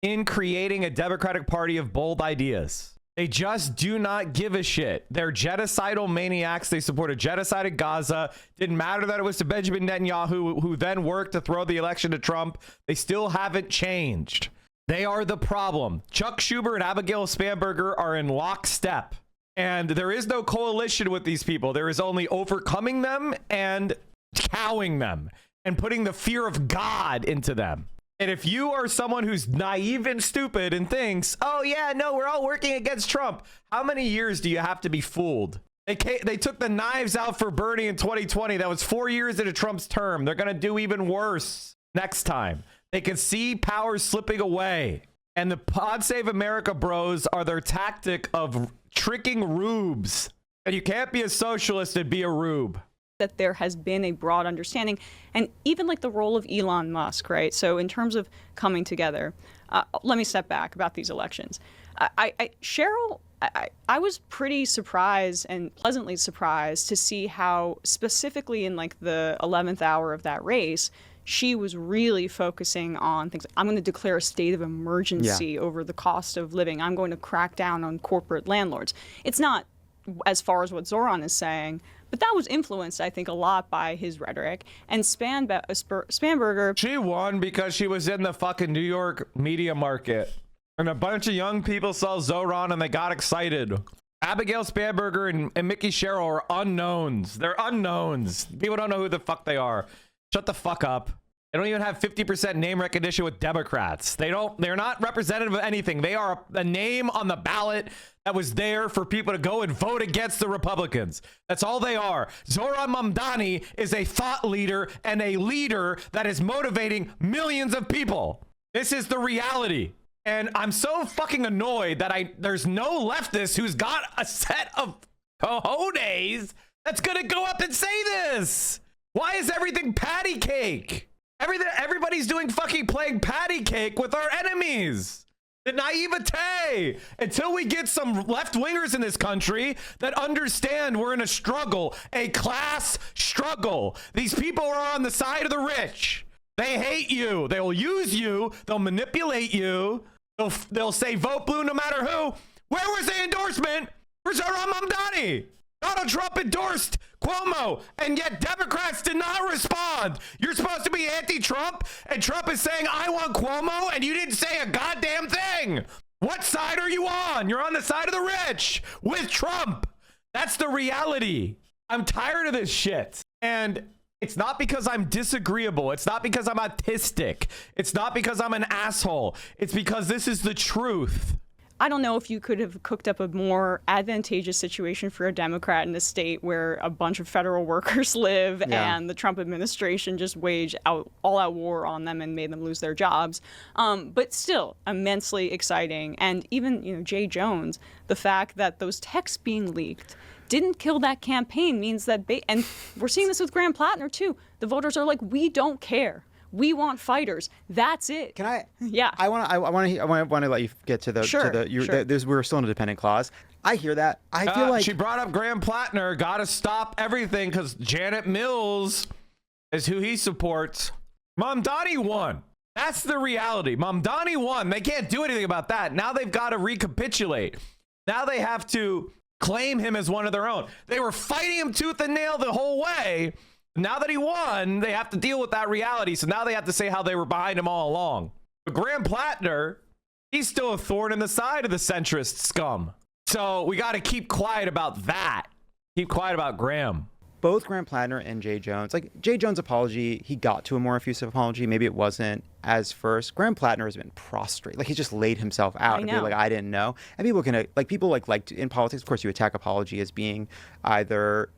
in creating a Democratic Party of bold ideas. They just do not give a shit. They're genocidal maniacs. They supported genocide in Gaza. Didn't matter that it was to Benjamin Netanyahu, who then worked to throw the election to Trump. They still haven't changed. They are the problem. Chuck Schumer and Abigail Spanberger are in lockstep. And there is no coalition with these people. There is only overcoming them and cowing them and putting the fear of God into them. And if you are someone who's naive and stupid and thinks, oh yeah, no, we're all working against Trump, how many years do you have to be fooled? They took the knives out for Bernie in 2020. That was 4 years into Trump's term. They're going to do even worse next time. They can see power slipping away. And the Pod Save America bros are their tactic of tricking rubes. And you can't be a socialist and be a rube. that there has been a broad understanding, and even like the role of Elon Musk, right? So in terms of coming together, let me step back about these elections. Cheryl, I was pretty surprised and pleasantly surprised to see how specifically in like the 11th hour of that race, she was really focusing on things. I'm going to declare a state of emergency over the cost of living. I'm going to crack down on corporate landlords. It's not as far as what Zoran is saying, but that was influenced, I think, a lot by his rhetoric. And Spanberger... She won because she was in the fucking New York media market. And a bunch of young people saw Zoran and they got excited. Abigail Spanberger and Mickey Sherrill are unknowns. They're unknowns. People don't know who the fuck they are. Shut the fuck up. They don't even have 50% name recognition with Democrats. They're not representative of anything. They are a name on the ballot that was there for people to go and vote against the Republicans. That's all they are. Zoran Mamdani is a thought leader and a leader that is motivating millions of people. This is the reality. And I'm so fucking annoyed that there's no leftist who's got a set of cojones that's gonna go up and say this. Why is everything patty cake? Everybody's doing fucking playing patty cake with our enemies. The naivete. Until we get some left-wingers in this country that understand we're in a struggle, a class struggle. These people are on the side of the rich. They hate you. They'll use you. They'll manipulate you. They'll say vote blue no matter who. Where was the endorsement for Zoran Mamdani? Donald Trump endorsed Cuomo, and yet Democrats did not respond. You're supposed to be anti-Trump, and Trump is saying, I want Cuomo, and you didn't say a goddamn thing. What side are you on? You're on the side of the rich with Trump. That's the reality. I'm tired of this shit. And it's not because I'm disagreeable. It's not because I'm autistic. It's not because I'm an asshole. It's because this is the truth. I don't know if you could have cooked up a more advantageous situation for a Democrat in a state where a bunch of federal workers live and the Trump administration just waged all-out war on them and made them lose their jobs. But still immensely exciting. And even, Jay Jones, the fact that those texts being leaked didn't kill that campaign means that, and we're seeing this with Graham Plattner too, the voters are like, we don't care. We want fighters. That's it. Can I? Yeah. I want to let you get to the. Sure. We're still in a dependent clause. I hear that. I feel like she brought up Graham Plattner. Got to stop everything because Janet Mills is who he supports. Mamdani won. That's the reality. Mamdani won. They can't do anything about that. Now they've got to recapitulate. Now they have to claim him as one of their own. They were fighting him tooth and nail the whole way. Now that he won, they have to deal with that reality. So now they have to say how they were behind him all along. But Graham Plattner, he's still a thorn in the side of the centrist scum. So we got to keep quiet about that. Keep quiet about Graham. Both Graham Plattner and Jay Jones, like Jay Jones' apology, he got to a more effusive apology. Maybe it wasn't as first. Graham Plattner has been prostrate. Like, he's just laid himself out and be like, I didn't know. And people can, people in politics, of course, you attack apology as being either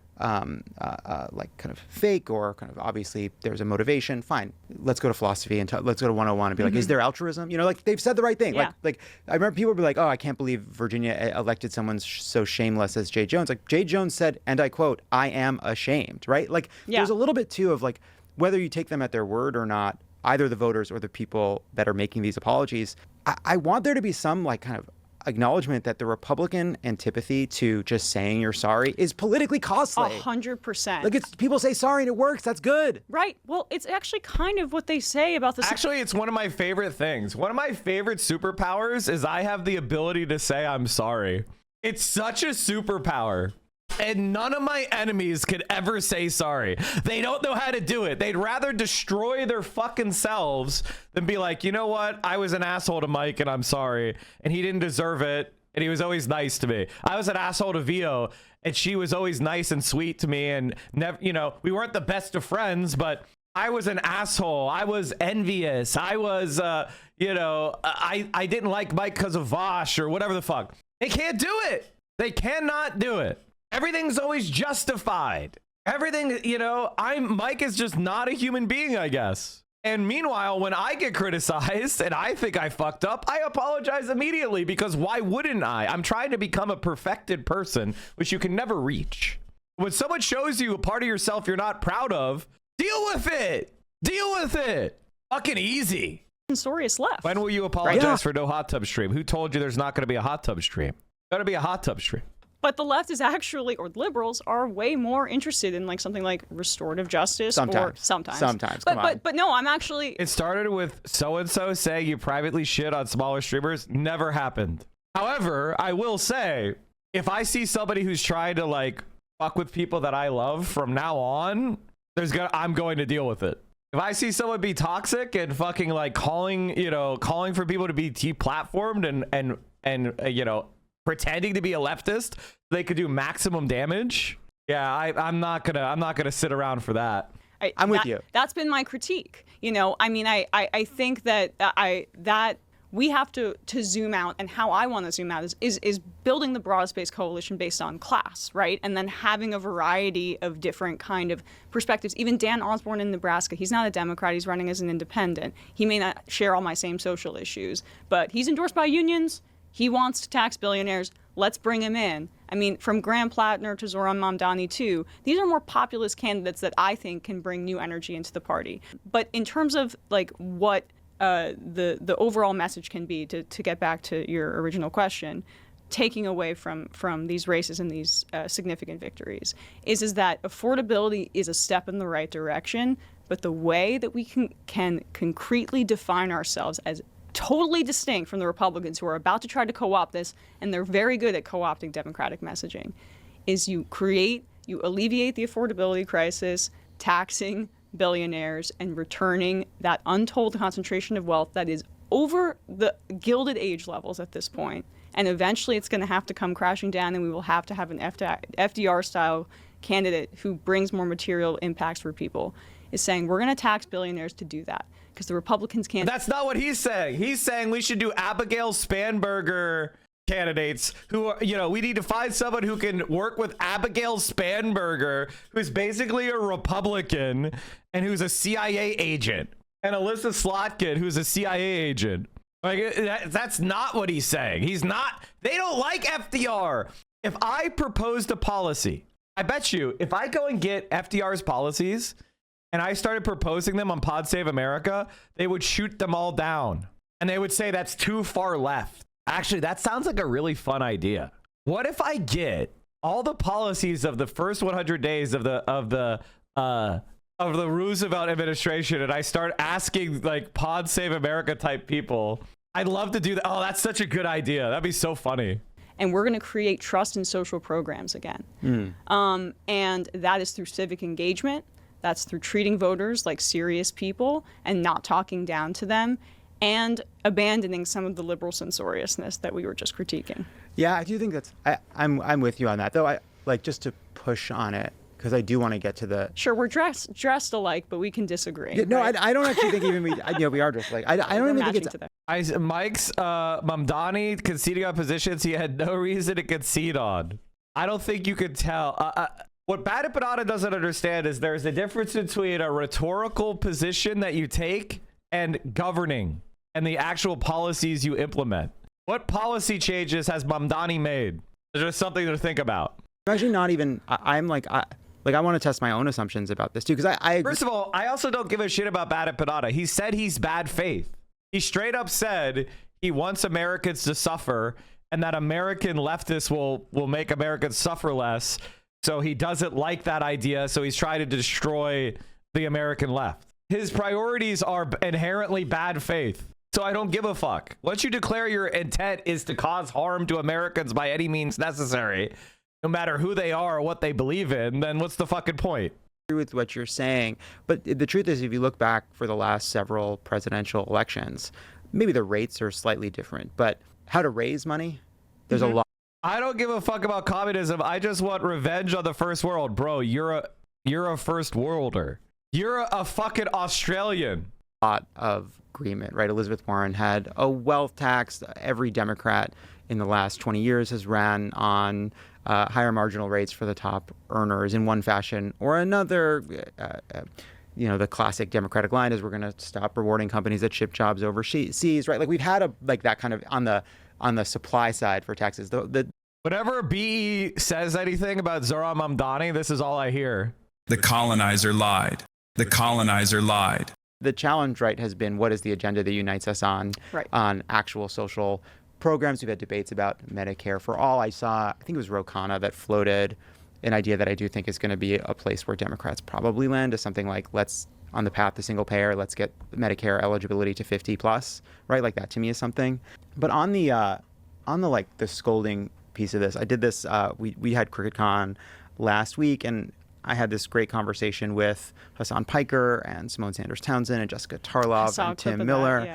like kind of fake or kind of obviously there's a motivation. Fine, let's go to philosophy and let's go to 101 and be like, is there altruism? Like they've said the right thing. Like I remember people would be like, oh, I can't believe Virginia elected someone so shameless as Jay Jones. Like Jay Jones said, and I quote, I am ashamed, right? Like there's a little bit too of like whether you take them at their word or not, either the voters or the people that are making these apologies. I want there to be some like kind of acknowledgement that the Republican antipathy to just saying you're sorry is politically costly. 100%. Like people say sorry and it works. That's good. Right. Well, it's actually kind of what they say about this. Actually, it's one of my favorite things. One of my favorite superpowers is I have the ability to say I'm sorry. It's such a superpower. And none of my enemies could ever say sorry. They don't know how to do it. They'd rather destroy their fucking selves than be like, you know what? I was an asshole to Mike and I'm sorry. And he didn't deserve it. And he was always nice to me. I was an asshole to Vio and she was always nice and sweet to me. And never, we weren't the best of friends, but I was an asshole. I was envious. I was, I didn't like Mike because of Vosh or whatever the fuck. They can't do it. They cannot do it. Everything's always justified. Everything, Mike is just not a human being, I guess. And meanwhile, when I get criticized and I think I fucked up, I apologize immediately because why wouldn't I? I'm trying to become a perfected person, which you can never reach. When someone shows you a part of yourself you're not proud of, deal with it. Deal with it. Fucking easy. Sorius left. When will you apologize for no hot tub stream? Who told you there's not going to be a hot tub stream? Going to be a hot tub stream. But the left is actually, or liberals are way more interested in like something like restorative justice. Sometimes. But no, I'm actually. It started with so-and-so saying you privately shit on smaller streamers. Never happened. However, I will say, if I see somebody who's trying to like fuck with people that I love from now on, I'm going to deal with it. If I see someone be toxic and fucking like calling for people to be deplatformed and pretending to be a leftist, they could do maximum damage. Yeah, I'm not gonna sit around for that. I'm with you. That's been my critique. I think that we have to zoom out, and how I want to zoom out is building the broadest based coalition based on class, right? And then having a variety of different kind of perspectives. Even Dan Osborne in Nebraska, he's not a Democrat, he's running as an independent. He may not share all my same social issues, but he's endorsed by unions. He wants to tax billionaires. Let's bring him in. I mean, from Graham Plattner to Zoran Mamdani too, these are more populist candidates that I think can bring new energy into the party. But in terms of like what the overall message can be, to get back to your original question, taking away from these races and these significant victories, is that affordability is a step in the right direction, but the way that we can concretely define ourselves as totally distinct from the Republicans who are about to try to co-opt this, and they're very good at co-opting Democratic messaging, is you alleviate the affordability crisis, taxing billionaires and returning that untold concentration of wealth that is over the Gilded Age levels at this point. And eventually it's going to have to come crashing down, and we will have to have an FDR-style candidate who brings more material impacts for people, is saying we're going to tax billionaires to do that. Because the Republicans can't. That's not what he's saying. He's saying we should do Abigail Spanberger candidates who are, we need to find someone who can work with Abigail Spanberger, who's basically a Republican and who's a CIA agent, and Alyssa Slotkin, who's a CIA agent. Like, that's not what he's saying. They don't like FDR. If I proposed a policy, I bet you if I go and get FDR's policies and I started proposing them on Pod Save America, they would shoot them all down. And they would say that's too far left. Actually, that sounds like a really fun idea. What if I get all the policies of the first 100 days of the Roosevelt administration, and I start asking like Pod Save America type people? I'd love to do that. Oh, that's such a good idea. That'd be so funny. And we're going to create trust in social programs again. And that is through civic engagement. That's through treating voters like serious people and not talking down to them, and abandoning some of the liberal censoriousness that we were just critiquing. Yeah, I do think I'm with you on that, though. I like just to push on it, because I do want to get to the. Sure, we're dressed alike, but we can disagree. Yeah, no, right? I don't actually think even we are dressed alike. I don't even think it's. Mike's Mamdani conceding on positions he had no reason to concede on. I don't think you could tell. What Bada Panada doesn't understand is there's a difference between a rhetorical position that you take and governing and the actual policies you implement. What policy changes has Mamdani made? There's just something to think about. I'm actually not even. I want to test my own assumptions about this too, because I agree. First of all, I also don't give a shit about Bada Panada. He said he's bad faith. He straight up said he wants Americans to suffer, and that American leftists will make Americans suffer less. So he doesn't like that idea, so he's trying to destroy the American left. His priorities are inherently bad faith. So I don't give a fuck. Once you declare your intent is to cause harm to Americans by any means necessary, no matter who they are or what they believe in, then what's the fucking point? I agree with what you're saying. But the truth is, if you look back for the last several presidential elections, maybe the rates are slightly different, but how to raise money, there's a lot. I don't give a fuck about communism. I just want revenge on the first world. Bro, you're a first worlder. You're a fucking Australian. A lot of agreement, right? Elizabeth Warren had a wealth tax. Every Democrat in the last 20 years has ran on higher marginal rates for the top earners in one fashion or another. The classic Democratic line is we're going to stop rewarding companies that ship jobs overseas, right? Like we've had that kind of on the supply side for taxes. Whenever BE says anything about Zohran Mamdani, this is all I hear. The colonizer lied. The colonizer lied. The challenge, right, has been what is the agenda that unites us on actual social programs. We've had debates about Medicare for all. I think it was Ro Khanna that floated an idea that I do think is going to be a place where Democrats probably land, is something like, let's, on the path to single payer, let's get Medicare eligibility to 50 plus, right? Like that to me is something. But on the like the scolding piece of this, I did this, we had CricetCon last week, and I had this great conversation with Hassan Piker and Simone Sanders Townsend and Jessica Tarlov and Tim Miller.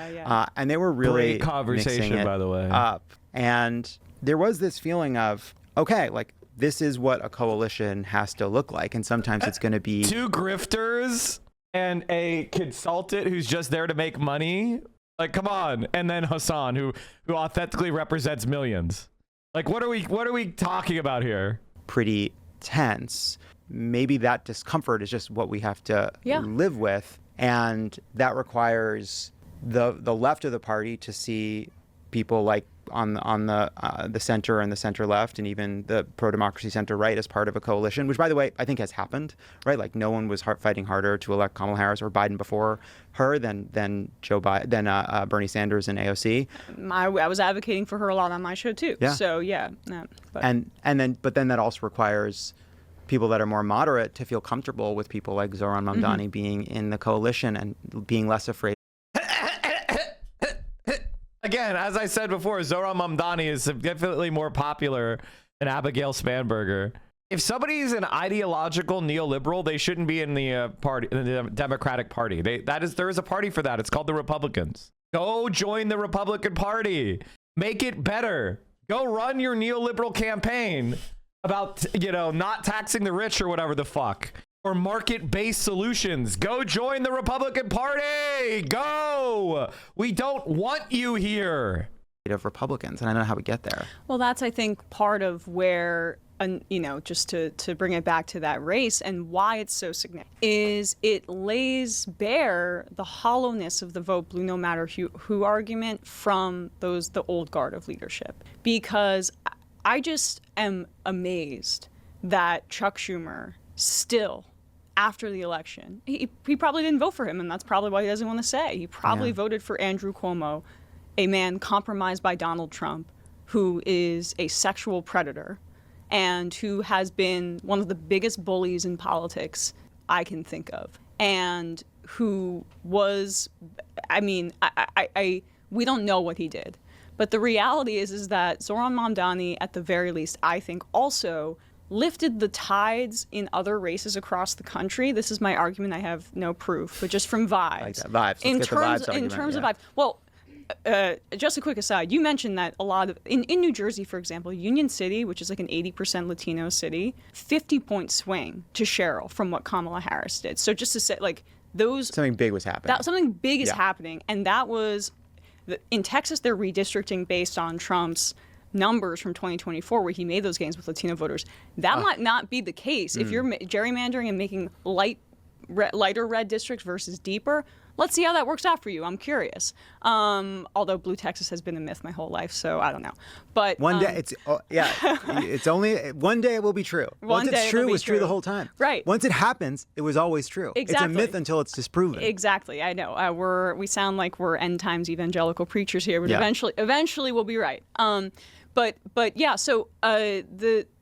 And they were really great conversation, mixing it by the way. up. And there was this feeling of, okay, like this is what a coalition has to look like. And sometimes it's going to be 2 grifters and a consultant who's just there to make money. Like, come on. And then Hassan, who authentically represents millions. Like, what are we talking about here? Pretty tense. Maybe that discomfort is just what we have to live with. And that requires the left of the party to see people like on the center and the center left and even the pro-democracy center right as part of a coalition, which, by the way, I think has happened, right? Like no one was fighting harder to elect Kamala Harris or Biden before her than Bernie Sanders and AOC. I was advocating for her a lot on my show too. Yeah. So but then that also requires people that are more moderate to feel comfortable with people like Zohran Mamdani being in the coalition and being less afraid. Again, as I said before, Zohran Mamdani is significantly more popular than Abigail Spanberger. If somebody's an ideological neoliberal, they shouldn't be in the party, in the Democratic Party. There is a party for that. It's called the Republicans. Go join the Republican Party. Make it better. Go run your neoliberal campaign about, not taxing the rich or whatever the fuck. Or market-based solutions. Go join the Republican Party. Go. We don't want you here. Of Republicans, and I don't know how we get there. Well, that's, I think, part of where, just to bring it back to that race and why it's so significant, is it lays bare the hollowness of the vote blue no matter who argument from the old guard of leadership. Because I just am amazed that Chuck Schumer still, after the election, he probably didn't vote for him, and that's probably why he doesn't want to say. He probably voted for Andrew Cuomo, a man compromised by Donald Trump, who is a sexual predator and who has been one of the biggest bullies in politics I can think of, and who was, we don't know what he did. But the reality is that Zohran Mamdani, at the very least, I think also lifted the tides in other races across the country. This is my argument. I have no proof, but just from vibes. I like that. Vibes. In terms of vibes. Well, just a quick aside. You mentioned that a lot of in New Jersey, for example, Union City, which is like an 80% Latino city, 50-point swing to Cheryl from what Kamala Harris did. So just to say, like those something big was happening. Something big is happening, and that was in Texas. They're redistricting based on Trump's numbers from 2024 where he made those gains with Latino voters. That might not be the case if you're gerrymandering and making lighter red districts versus deeper. Let's see how that works out for you. I'm curious. Although blue Texas has been a myth my whole life, so I don't know. But one day it's only one day it will be true. Once it's true, it was true the whole time. Right. Once it happens, it was always true. Exactly. It's a myth until it's disproven. Exactly. I know. We sound like we're end times evangelical preachers here, but eventually we'll be right. But yeah, so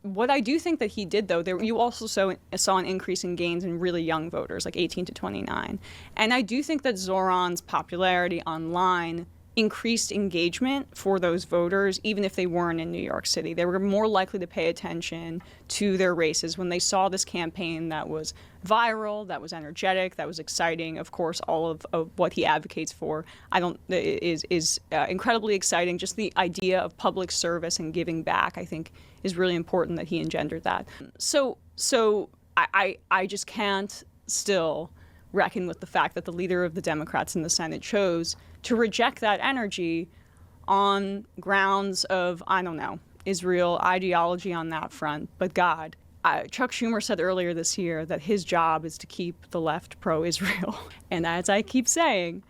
what I do think that he did, though, you also saw an increase in gains in really young voters, like 18 to 29. And I do think that Zohran's popularity online increased engagement for those voters, even if they weren't in New York City. They were more likely to pay attention to their races when they saw this campaign that was viral, that was energetic, that was exciting. Of course, all of what he advocates for is incredibly exciting. Just the idea of public service and giving back, I think, is really important that he engendered that. So I just can't still reckon with the fact that the leader of the Democrats in the Senate chose to reject that energy on grounds of, I don't know, Israel ideology on that front. But God, Chuck Schumer said earlier this year that his job is to keep the left pro-Israel. And as I keep saying,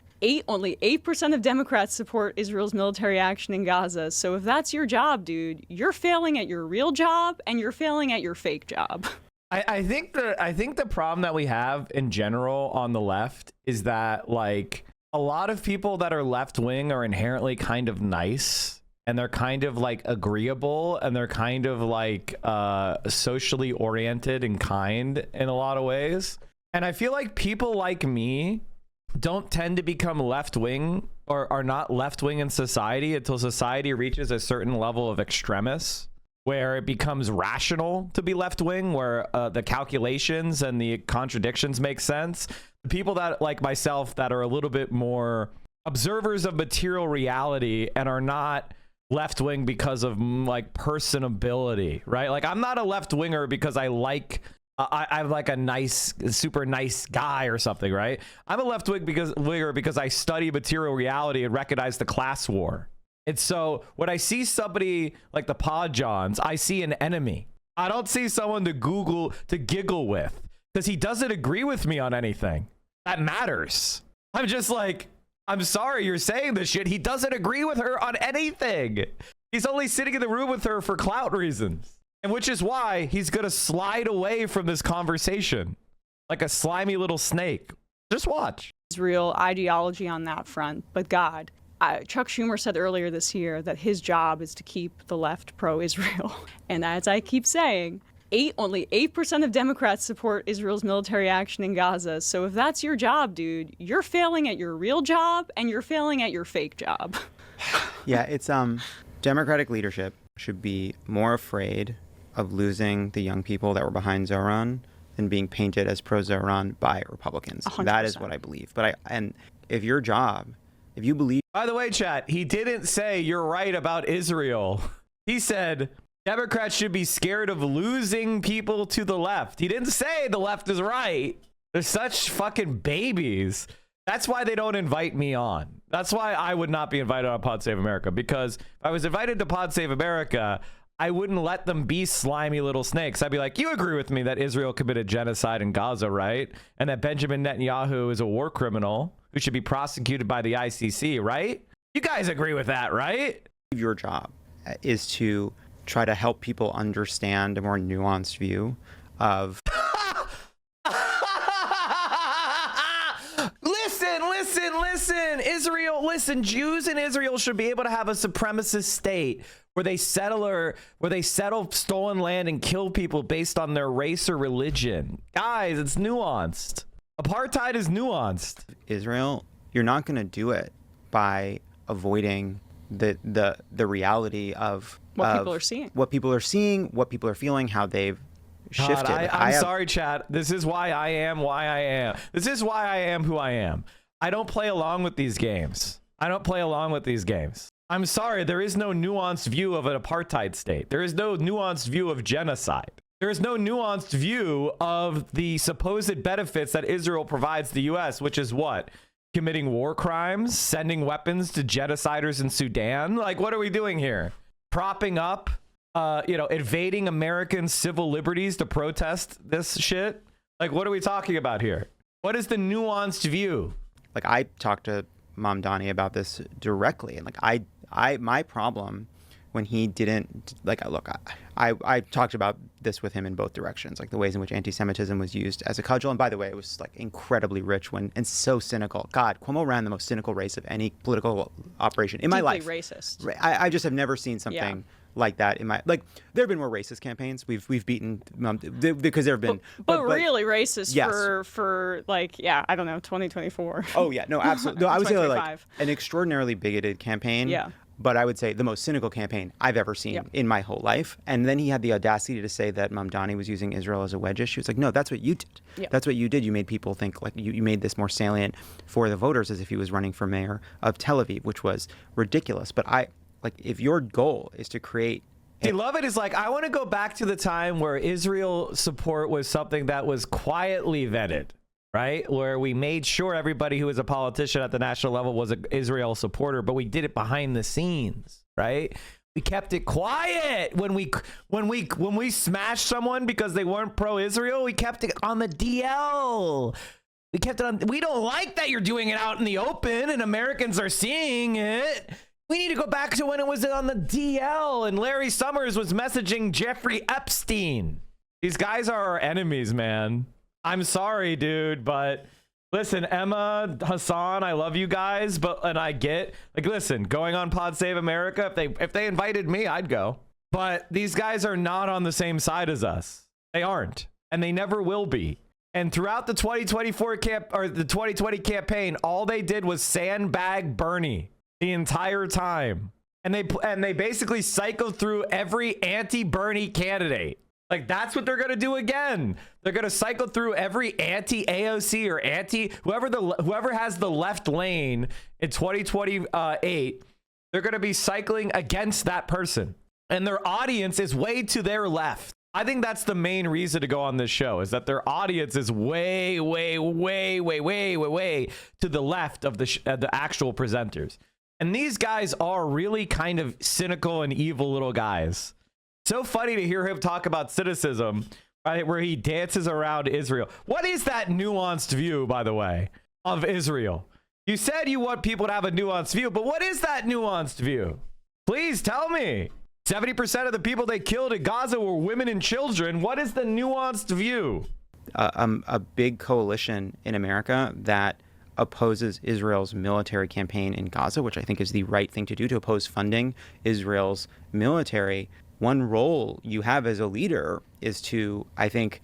Only 8% of Democrats support Israel's military action in Gaza. So if that's your job, dude, you're failing at your real job and you're failing at your fake job. I think the problem that we have in general on the left is that, like, a lot of people that are left wing are inherently kind of nice, and they're kind of like agreeable, and they're kind of like socially oriented and kind in a lot of ways. And I feel like people like me don't tend to become left wing or are not left wing in society until society reaches a certain level of extremis, where it becomes rational to be left wing, where the calculations and the contradictions make sense. The people that, like myself, that are a little bit more observers of material reality and are not left wing because of like personability, right? Like, I'm not a left winger because I like I'm like a nice, super nice guy or something, right? I'm a left winger because I study material reality and recognize the class war. And so when I see somebody like the Pod Johns, I see an enemy. I don't see someone to giggle with, because he doesn't agree with me on anything that matters. I'm just like, I'm sorry you're saying this shit. He doesn't agree with her on anything. He's only sitting in the room with her for clout reasons. And which is why he's going to slide away from this conversation like a slimy little snake. Just watch. Israel ideology on that front, but God. Chuck Schumer said earlier this year that his job is to keep the left pro-Israel. And as I keep saying, only 8% of Democrats support Israel's military action in Gaza. So if that's your job, dude, you're failing at your real job and you're failing at your fake job. Yeah, it's Democratic leadership should be more afraid of losing the young people that were behind Zoran than being painted as pro-Zoran by Republicans. 100%. That is what I believe. And if your job, if you believe... By the way, chat, he didn't say you're right about Israel. He said Democrats should be scared of losing people to the left. He didn't say the left is right. They're such fucking babies. That's why they don't invite me on. That's why I would not be invited on Pod Save America, because if I was invited to Pod Save America, I wouldn't let them be slimy little snakes. I'd be like, you agree with me that Israel committed genocide in Gaza, right? And that Benjamin Netanyahu is a war criminal who should be prosecuted by the ICC, right? You guys agree with that, right? Your job is to try to help people understand a more nuanced view of... Listen, Israel, listen, Jews in Israel should be able to have a supremacist state where they settle stolen land and kill people based on their race or religion. Guys, it's nuanced. Apartheid is nuanced. Israel, you're not going to do it by avoiding the reality of people are seeing. What people are seeing, what people are feeling, how they've shifted. I'm sorry, chat. This is why I am This is why I am who I am. I don't play along with these games. I'm sorry, there is no nuanced view of an apartheid state. There is no nuanced view of genocide. There is no nuanced view of the supposed benefits that Israel provides the U.S., which is what? Committing war crimes, sending weapons to genociders in Sudan? Like, what are we doing here? Propping up, invading American civil liberties to protest this shit? Like, what are we talking about here? What is the nuanced view? Like, I talked to Mom Donnie about this directly, and like my problem when he didn't, like, look, I talked about this with him in both directions, like the ways in which anti-Semitism was used as a cudgel. And by the way, it was like incredibly rich and so cynical. God, Cuomo ran the most cynical race of any political operation in my life. Deeply racist. I just have never seen something like that in my, like, there have been more racist campaigns. We've beaten because there have been, but really racist for like, I don't know, 2024. Oh yeah, no, absolutely. No, I would say like 2025. an extraordinarily bigoted campaign. Yeah. But I would say the most cynical campaign I've ever seen in my whole life. And then he had the audacity to say that Mamdani was using Israel as a wedge issue. It's like, no, that's what you did. Yeah. That's what you did. You made people think, like, you made this more salient for the voters as if he was running for mayor of Tel Aviv, which was ridiculous. But if your goal is to create... Beloved is like, I want to go back to the time where Israel support was something that was quietly vetted, right? Where we made sure everybody who was a politician at the national level was an Israel supporter, but we did it behind the scenes, right? We kept it quiet. When we smashed someone because they weren't pro-Israel, we kept it on the DL. We kept it on. We don't like that you're doing it out in the open and Americans are seeing it. We need to go back to when it was on the DL and Larry Summers was messaging Jeffrey Epstein. These guys are our enemies, man. I'm sorry, dude, but listen, Emma, Hassan, I love you guys, and I get, like, listen, going on Pod Save America, if they invited me, I'd go. But these guys are not on the same side as us. They aren't, and they never will be. And throughout the 2020 campaign, all they did was sandbag Bernie the entire time. And they basically cycled through every anti-Bernie candidate. Like, that's what they're going to do again. They're going to cycle through every anti-AOC or whoever has the left lane in 2028. They're going to be cycling against that person. And their audience is way to their left. I think that's the main reason to go on this show, is that their audience is way to the left of the actual presenters. And these guys are really kind of cynical and evil little guys. So funny to hear him talk about cynicism, right, where he dances around Israel. What is that nuanced view, by the way, of Israel? You said you want people to have a nuanced view, but what is that nuanced view? Please tell me. 70% of the people they killed in Gaza were women and children. What is the nuanced view? A big coalition in America that opposes Israel's military campaign in Gaza, which I think is the right thing to do, to oppose funding Israel's military. One role you have as a leader is to, I think,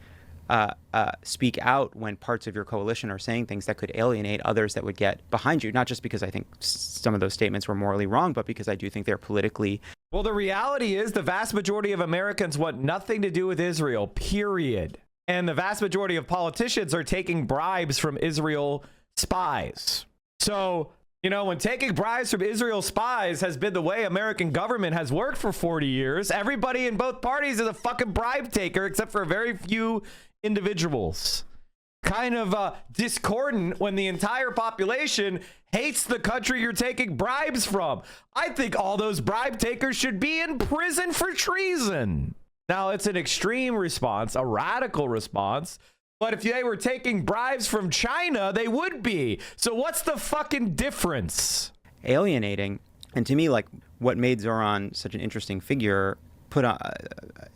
speak out when parts of your coalition are saying things that could alienate others that would get behind you, not just because I think some of those statements were morally wrong, but because I do think they're politically... Well, the reality is the vast majority of Americans want nothing to do with Israel, period. And the vast majority of politicians are taking bribes from Israel spies. So, you know, when taking bribes from Israel spies has been the way American government has worked for 40 years, everybody in both parties is a fucking bribe taker, except for a very few individuals. Kind of discordant when the entire population hates the country you're taking bribes from. I think all those bribe takers should be in prison for treason. Now, it's an extreme response, a radical response, but if they were taking bribes from China, they would be. So what's the fucking difference? Alienating. And to me, like, what made Zoran such an interesting figure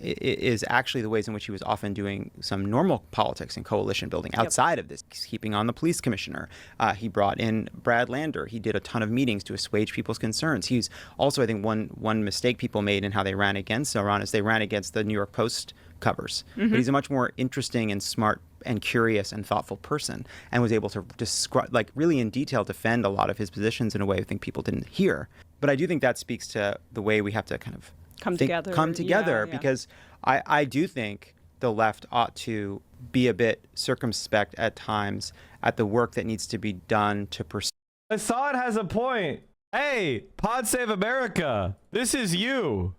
is actually the ways in which he was often doing some normal politics and coalition building outside of this. He's keeping on the police commissioner. He brought in Brad Lander. He did a ton of meetings to assuage people's concerns. He's also, I think, one mistake people made in how they ran against Zoran is they ran against the New York Post covers. But he's a much more interesting and smart and curious and thoughtful person, and was able to describe, like, really in detail defend a lot of his positions in a way I think people didn't hear. But I do think that speaks to the way we have to kind of come together, because I do think the left ought to be a bit circumspect at times at the work that needs to be done to pursue. Assad has a point. Hey, Pod Save America, this is you.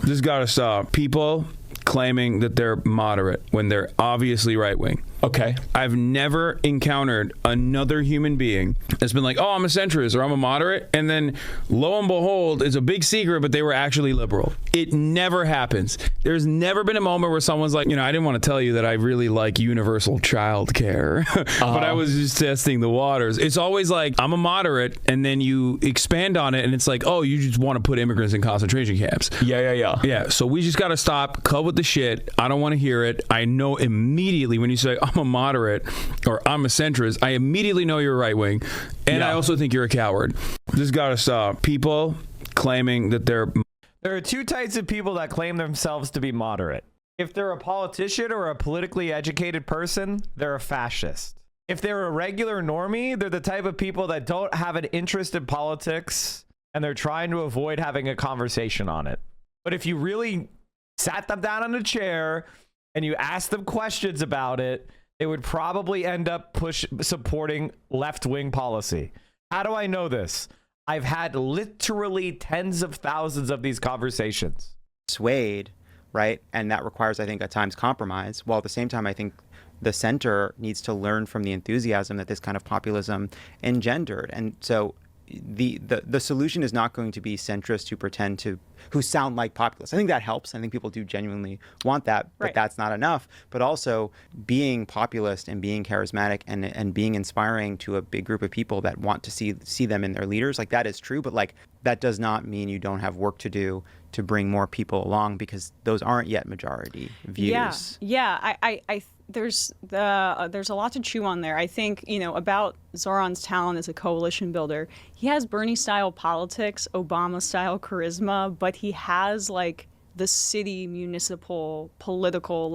This gotta stop. People claiming that they're moderate when they're obviously right-wing. Okay. I've never encountered another human being that's been like, oh, I'm a centrist or I'm a moderate, and then lo and behold, it's a big secret, but they were actually liberal. It never happens. There's never been a moment where someone's like, you know, I didn't want to tell you that I really like universal child care, but I was just testing the waters. It's always like, I'm a moderate, and then you expand on it, and it's like, oh, you just want to put immigrants in concentration camps. Yeah, so we just got to stop, cut with the shit. I don't want to hear it. I know immediately when you say, I'm a moderate or I'm a centrist, I immediately know you're right wing, and I also think you're a coward. This gotta stop. People claiming that there are two types of people that claim themselves to be moderate. If they're a politician or a politically educated person, they're a fascist. If they're a regular normie, they're the type of people that don't have an interest in politics and they're trying to avoid having a conversation on it. But if you really sat them down in a chair and you asked them questions about it, they would probably end up supporting left-wing policy. How do I know this? I've had literally tens of thousands of these conversations. Swayed, right? And that requires, I think, at times compromise, while at the same time, I think the center needs to learn from the enthusiasm that this kind of populism engendered. And so the solution is not going to be centrists who sound like populists. I think that helps. I think people do genuinely want that, but that's not enough. But also being populist and being charismatic and being inspiring to a big group of people that want to see them in their leaders, like that is true. But like that does not mean you don't have work to do to bring more people along, because those aren't yet majority views. There's a lot to chew on there. I think, about Zoran's talent as a coalition builder. He has Bernie-style politics, Obama-style charisma, but he has like the city municipal political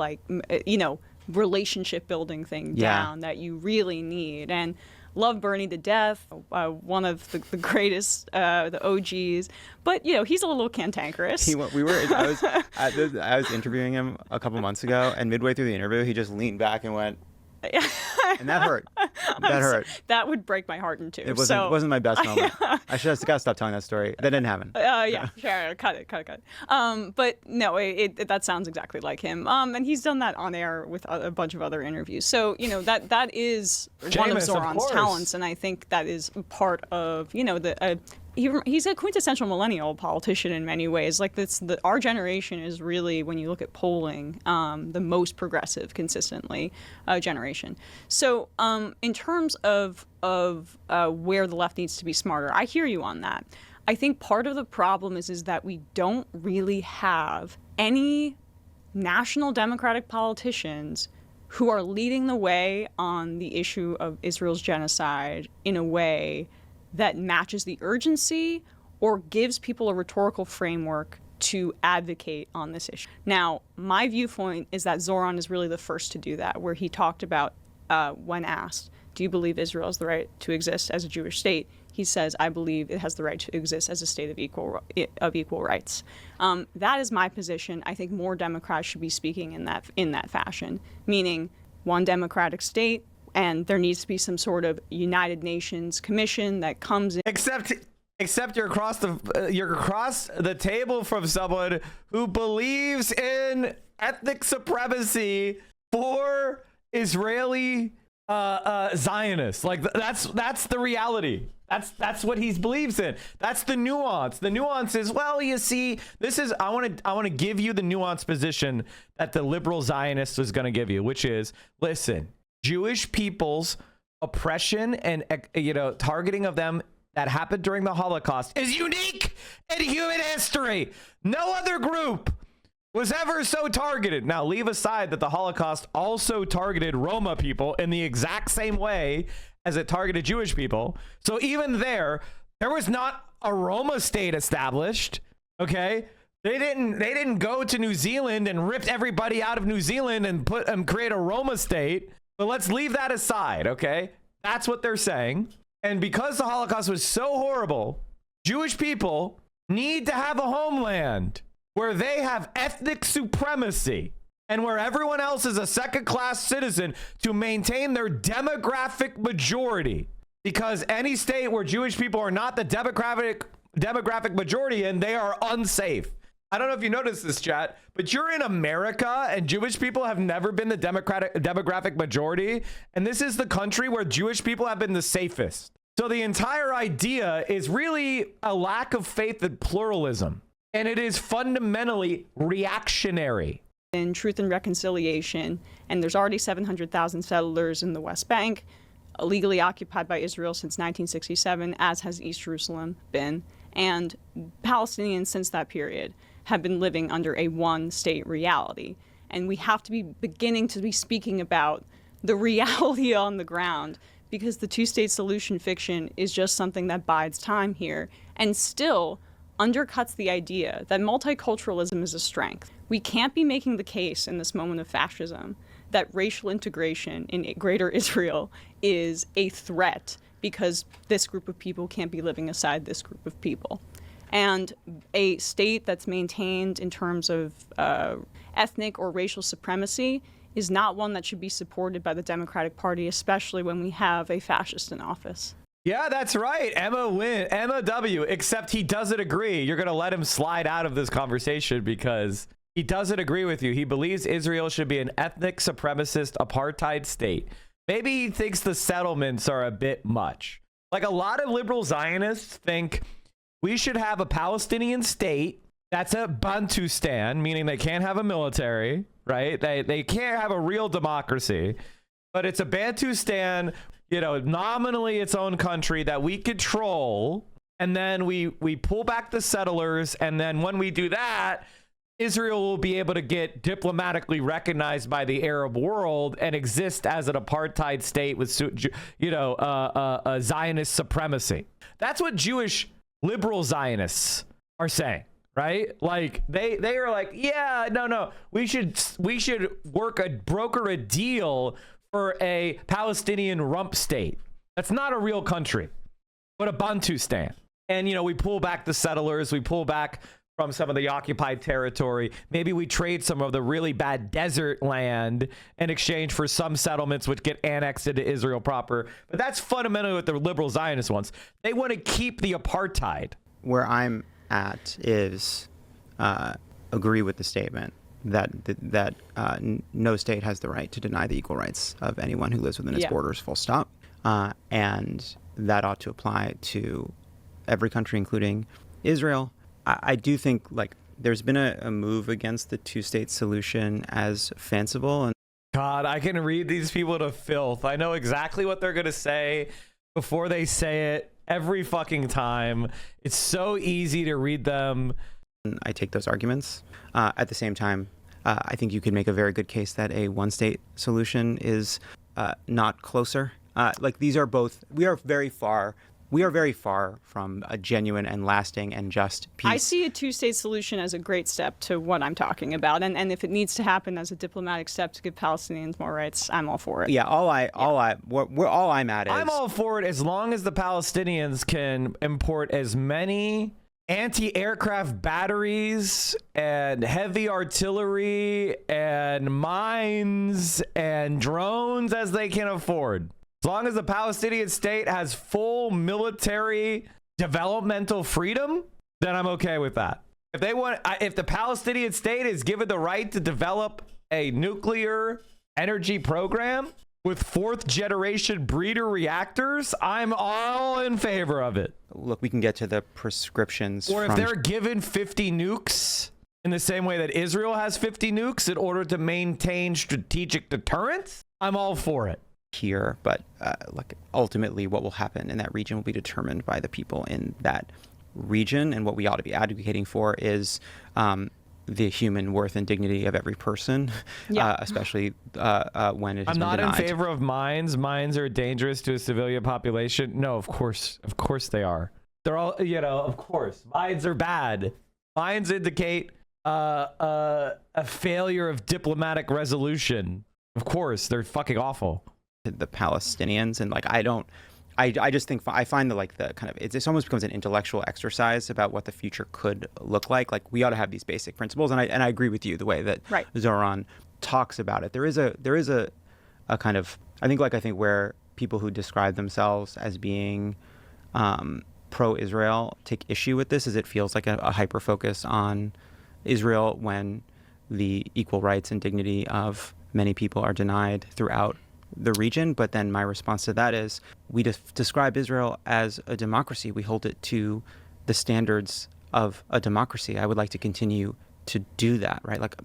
relationship building thing down that you really need. And love Bernie to death, one of the greatest, the OGs. But he's a little cantankerous. I was interviewing him a couple months ago, and midway through the interview, he just leaned back and went, and that hurt. That hurt. That would break my heart in two. It wasn't my best moment. I should have got to stop telling that story. That didn't happen. Sure, cut it. But no, that sounds exactly like him. And he's done that on air with a bunch of other interviews. So that is one of Zoran's talents, and I think that is part of he's a quintessential millennial politician in many ways. Like our generation is really, when you look at polling, the most progressive consistently generation. So in terms of where the left needs to be smarter, I hear you on that. I think part of the problem is that we don't really have any national Democratic politicians who are leading the way on the issue of Israel's genocide in a way that matches the urgency or gives people a rhetorical framework to advocate on this issue. Now, my viewpoint is that Zoran is really the first to do that, where he talked about, when asked, do you believe Israel has the right to exist as a Jewish state? He says, I believe it has the right to exist as a state of equal rights. That is my position. I think more Democrats should be speaking in that fashion, meaning one democratic state, and there needs to be some sort of United Nations commission that comes in. Except you're across the table from someone who believes in ethnic supremacy for Israeli Zionists. Like that's the reality. That's what he believes in. That's the nuance. The nuance is, well, you see, I want to give you the nuanced position that the liberal Zionist is going to give you, which is, listen, Jewish people's oppression and targeting of them that happened during the Holocaust is unique in human history. No other group was ever so targeted. Now, leave aside that the Holocaust also targeted Roma people in the exact same way as it targeted Jewish people. So even there was not a Roma state established. Okay, they didn't go to New Zealand and ripped everybody out of New Zealand and create a Roma state. But let's leave that aside, okay? That's what they're saying. And because the Holocaust was so horrible, Jewish people need to have a homeland where they have ethnic supremacy and where everyone else is a second-class citizen to maintain their demographic majority. Because any state where Jewish people are not the demographic majority in, they are unsafe. I don't know if you noticed this, chat, but you're in America and Jewish people have never been the demographic majority. And this is the country where Jewish people have been the safest. So the entire idea is really a lack of faith in pluralism. And it is fundamentally reactionary. In Truth and Reconciliation, and there's already 700,000 settlers in the West Bank, illegally occupied by Israel since 1967, as has East Jerusalem been. And Palestinians since that period have been living under a one-state reality. And we have to be beginning to be speaking about the reality on the ground, because the two-state solution fiction is just something that bides time here and still undercuts the idea that multiculturalism is a strength. We can't be making the case in this moment of fascism that racial integration in greater Israel is a threat because this group of people can't be living aside this group of people. And a state that's maintained in terms of ethnic or racial supremacy is not one that should be supported by the Democratic Party, especially when we have a fascist in office. Yeah, that's right. Emma W, except he doesn't agree. You're going to let him slide out of this conversation because he doesn't agree with you. He believes Israel should be an ethnic supremacist apartheid state. Maybe he thinks the settlements are a bit much. Like a lot of liberal Zionists think we should have a Palestinian state that's a Bantustan, meaning they can't have a military, right? They can't have a real democracy, but it's a Bantustan, you know, nominally its own country that we control. And then we pull back the settlers. And then when we do that, Israel will be able to get diplomatically recognized by the Arab world and exist as an apartheid state with, you know, a Zionist supremacy. That's what Jewish liberal Zionists are saying, right? Like they are like, yeah, no, we should broker a deal for a Palestinian rump state. That's not a real country, but a Bantustan. And, you know, we pull back the settlers, we pull back from some of the occupied territory. Maybe we trade some of the really bad desert land in exchange for some settlements which get annexed into Israel proper. But that's fundamentally what the liberal Zionists wants. They want to keep the apartheid. Where I'm at is agree with the statement that no state has the right to deny the equal rights of anyone who lives within its borders, full stop. And that ought to apply to every country, including Israel. I do think like there's been a move against the two-state solution as fanciful. And God, I can read these people to filth. I know exactly what they're going to say before they say it every fucking time. It's so easy to read them. I take those arguments. At the same time, I think you could make a very good case that a one-state solution is not closer. Like these are both, we are very far from a genuine and lasting and just peace. I see a two-state solution as a great step to what I'm talking about, and if it needs to happen as a diplomatic step to give Palestinians more rights, I'm all for it. Yeah, all I'm at is I'm all for it as long as the Palestinians can import as many anti-aircraft batteries and heavy artillery and mines and drones as they can afford. As long as the Palestinian state has full military developmental freedom, then I'm okay with that. If the Palestinian state is given the right to develop a nuclear energy program with fourth generation breeder reactors, I'm all in favor of it. Look, we can get to the prescriptions. Or if they're given 50 nukes in the same way that Israel has 50 nukes in order to maintain strategic deterrence, I'm all for it. Here, but like ultimately what will happen in that region will be determined by the people in that region, and what we ought to be advocating for is the human worth and dignity of every person, especially when it has I'm been not denied. in favor of mines. Mines are dangerous to a civilian population. No, of course they are. They're all, you know, of course. Mines are bad. Mines indicate a failure of diplomatic resolution. Of course, they're fucking awful. The Palestinians, and like I just think I find that like the kind of it almost becomes an intellectual exercise about what the future could look like. Like we ought to have these basic principles, and I agree with you the way that Zoran talks about it. There is a kind of I think where people who describe themselves as being pro-Israel take issue with this is it feels like a hyper focus on Israel when the equal rights and dignity of many people are denied throughout the region. But then my response to that is we describe Israel as a democracy. We hold it to the standards of a democracy. I would like to continue to do that, right? Like,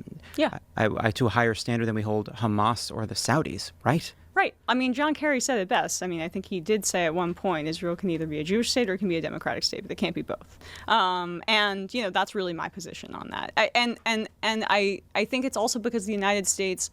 I to a higher standard than we hold Hamas or the Saudis, right? Right. I mean, John Kerry said it best. I mean, I think he did say at one point, Israel can either be a Jewish state or it can be a democratic state, but they can't be both. And, you know, that's really my position on that. I think it's also because the United States,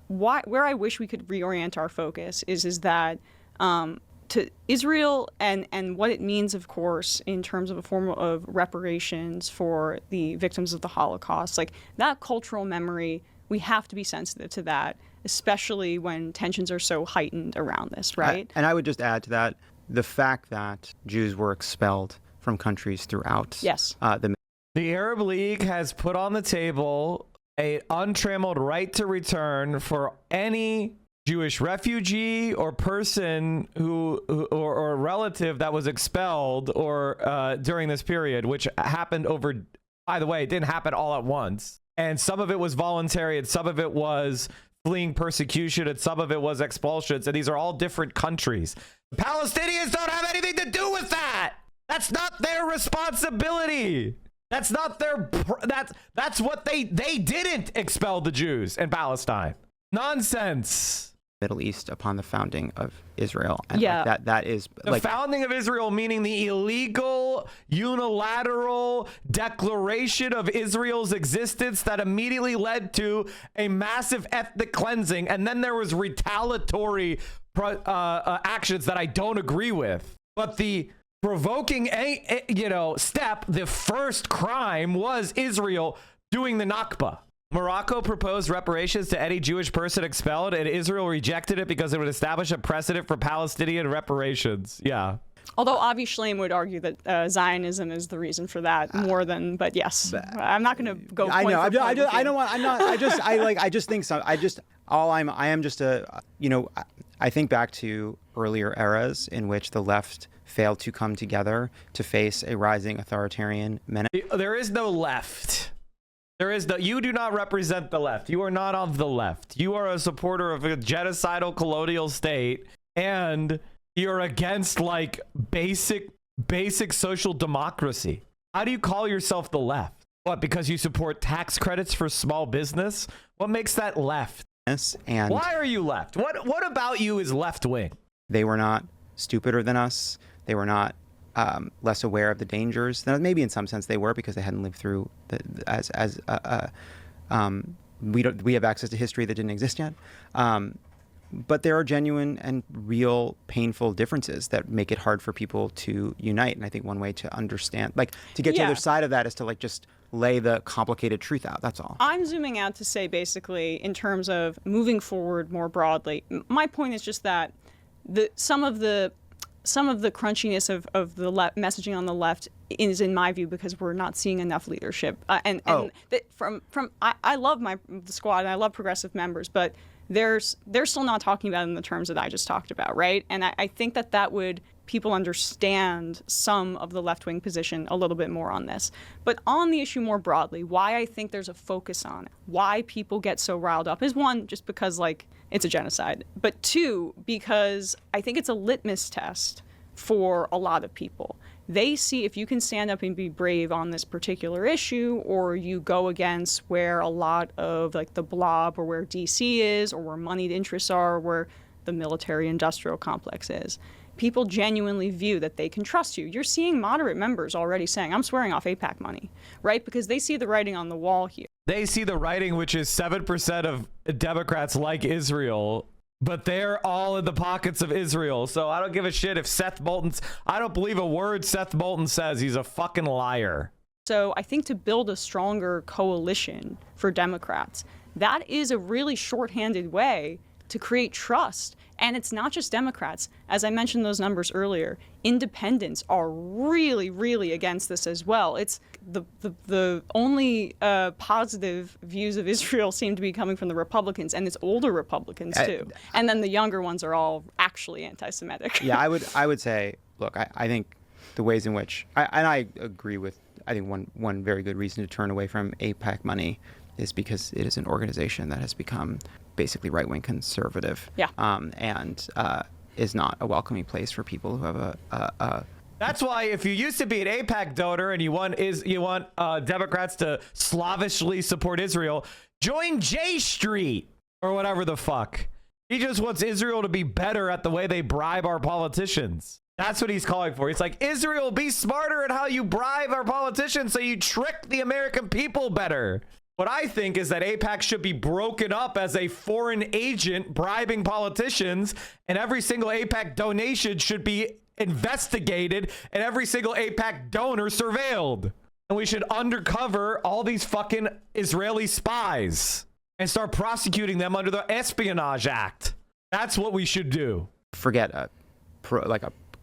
where I wish we could reorient our focus is that to Israel and what it means, of course, in terms of a form of reparations for the victims of the Holocaust, like that cultural memory, we have to be sensitive to that, especially when tensions are so heightened around this, right? And I would just add to that the fact that Jews were expelled from countries throughout the Arab League has put on the table an untrammeled right to return for any Jewish refugee or person or a relative that was expelled or during this period, which happened over, by the way, it didn't happen all at once. And some of it was voluntary and some of it was fleeing persecution and some of it was expulsions. And these are all different countries. Palestinians don't have anything to do with that. That's not their responsibility. That's not their, that's what they didn't expel the Jews in Palestine. Nonsense. Middle East upon the founding of Israel. And Yeah. like that is The like founding of Israel, meaning the illegal, unilateral declaration of Israel's existence that immediately led to a massive ethnic cleansing. And then there was retaliatory actions that I don't agree with. But the provoking, step, the first crime was Israel doing the Nakba. Morocco proposed reparations to any Jewish person expelled, and Israel rejected it because it would establish a precedent for Palestinian reparations. Yeah. Although Avi Shlaim would argue that Zionism is the reason for that more than, but yes, I'm not going to go. I know. I think back to earlier eras in which the left failed to come together to face a rising authoritarian menace. There is no left. You do not represent the left. You are not of the left. You are a supporter of a genocidal colonial state, and you're against like basic social democracy. How do you call yourself the left? What, because you support tax credits for small business? What makes that left? And why are you left? What about you is left wing? They were not stupider than us. They were not less aware of the dangers. Now, maybe in some sense they were, because they hadn't lived through we have access to history that didn't exist yet. But there are genuine and real painful differences that make it hard for people to unite. And I think one way to understand, like to get to the other side of that, is to like just lay the complicated truth out. That's all. I'm zooming out to say basically in terms of moving forward more broadly. My point is just that some of the crunchiness of the messaging on the left is, in my view, because we're not seeing enough leadership. I love the squad and I love progressive members, but they're still not talking about it in the terms that I just talked about, right? And I think that would people understand some of the left-wing position a little bit more on this. But on the issue more broadly, why I think there's a focus on it, why people get so riled up is, one, just because like it's a genocide, but two, because I think it's a litmus test for a lot of people. They see if you can stand up and be brave on this particular issue, or you go against where a lot of like the blob, or where DC is, or where moneyed interests are, or where the military industrial complex is. People genuinely view that they can trust you. You're seeing moderate members already saying, I'm swearing off AIPAC money, right? Because they see the writing on the wall here. They see the writing, which is 7% of Democrats like Israel, but they're all in the pockets of Israel. So I don't give a shit if I don't believe a word Seth Moulton says. He's a fucking liar. So I think to build a stronger coalition for Democrats, that is a really shorthanded way to create trust. And it's not just Democrats. As I mentioned those numbers earlier, independents are really, really against this as well. It's the only positive views of Israel seem to be coming from the Republicans, and it's older Republicans too. And then the younger ones are all actually anti-Semitic. Yeah, I would say, look, I think the ways in which, I agree with, I think one very good reason to turn away from AIPAC money is because it is an organization that has become basically right-wing conservative, and is not a welcoming place for people who have a That's why if you used to be an AIPAC donor and you want Democrats to slavishly support Israel, join J Street or whatever the fuck. He just wants Israel to be better at the way they bribe our politicians. That's what he's calling for. He's like, Israel, be smarter at how you bribe our politicians so you trick the American people better. What I think is that AIPAC should be broken up as a foreign agent bribing politicians, and every single AIPAC donation should be investigated and every single AIPAC donor surveilled. And we should undercover all these fucking Israeli spies and start prosecuting them under the Espionage Act. That's what we should do. Forget a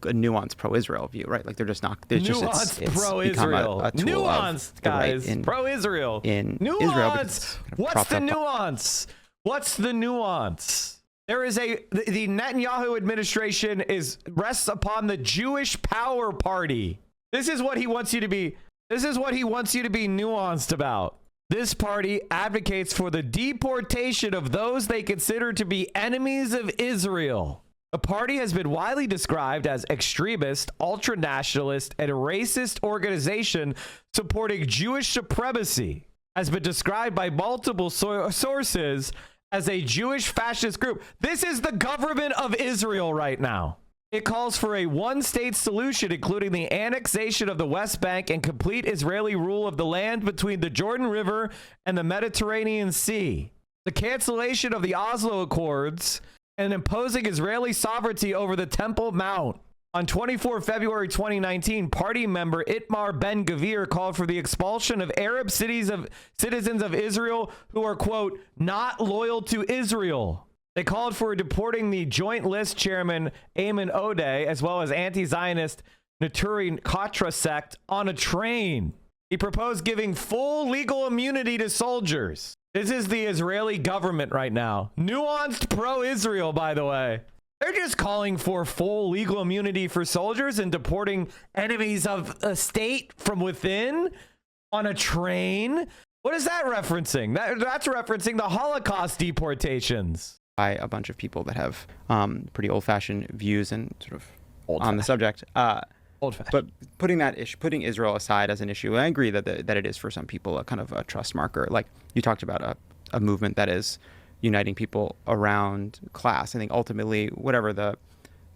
nuanced pro-Israel view, right? Like they're just not. They're nuanced just, it's pro-Israel. Nuanced, guys. Right pro-Israel. In nuance. Israel. What's the nuance? What's the nuance? There is the Netanyahu administration rests upon the Jewish Power Party. This is what he wants you to be. This is what he wants you to be nuanced about. This party advocates for the deportation of those they consider to be enemies of Israel. The party has been widely described as extremist, ultra-nationalist, and racist organization supporting Jewish supremacy. Has been described by multiple sources as a Jewish fascist group. This is the government of Israel right now. It calls for a one-state solution, including the annexation of the West Bank and complete Israeli rule of the land between the Jordan River and the Mediterranean Sea, the cancellation of the Oslo Accords, and imposing Israeli sovereignty over the Temple Mount. On 24 February 2019, party member Itmar Ben-Gvir called for the expulsion of Arab citizens of Israel who are, quote, not loyal to Israel. They called for deporting the Joint List chairman Ayman Odeh, as well as anti-Zionist Neturei Karta sect, on a train. He proposed giving full legal immunity to soldiers. This is the Israeli government right now. Nuanced pro-Israel, by the way. They're just calling for full legal immunity for soldiers and deporting enemies of a state from within on a train. What is that referencing? That's referencing the Holocaust deportations. By a bunch of people that have pretty old-fashioned views and sort of on the subject. But putting Israel aside as an issue, I agree that it is for some people a kind of a trust marker. Like you talked about a movement that is uniting people around class. I think ultimately, whatever the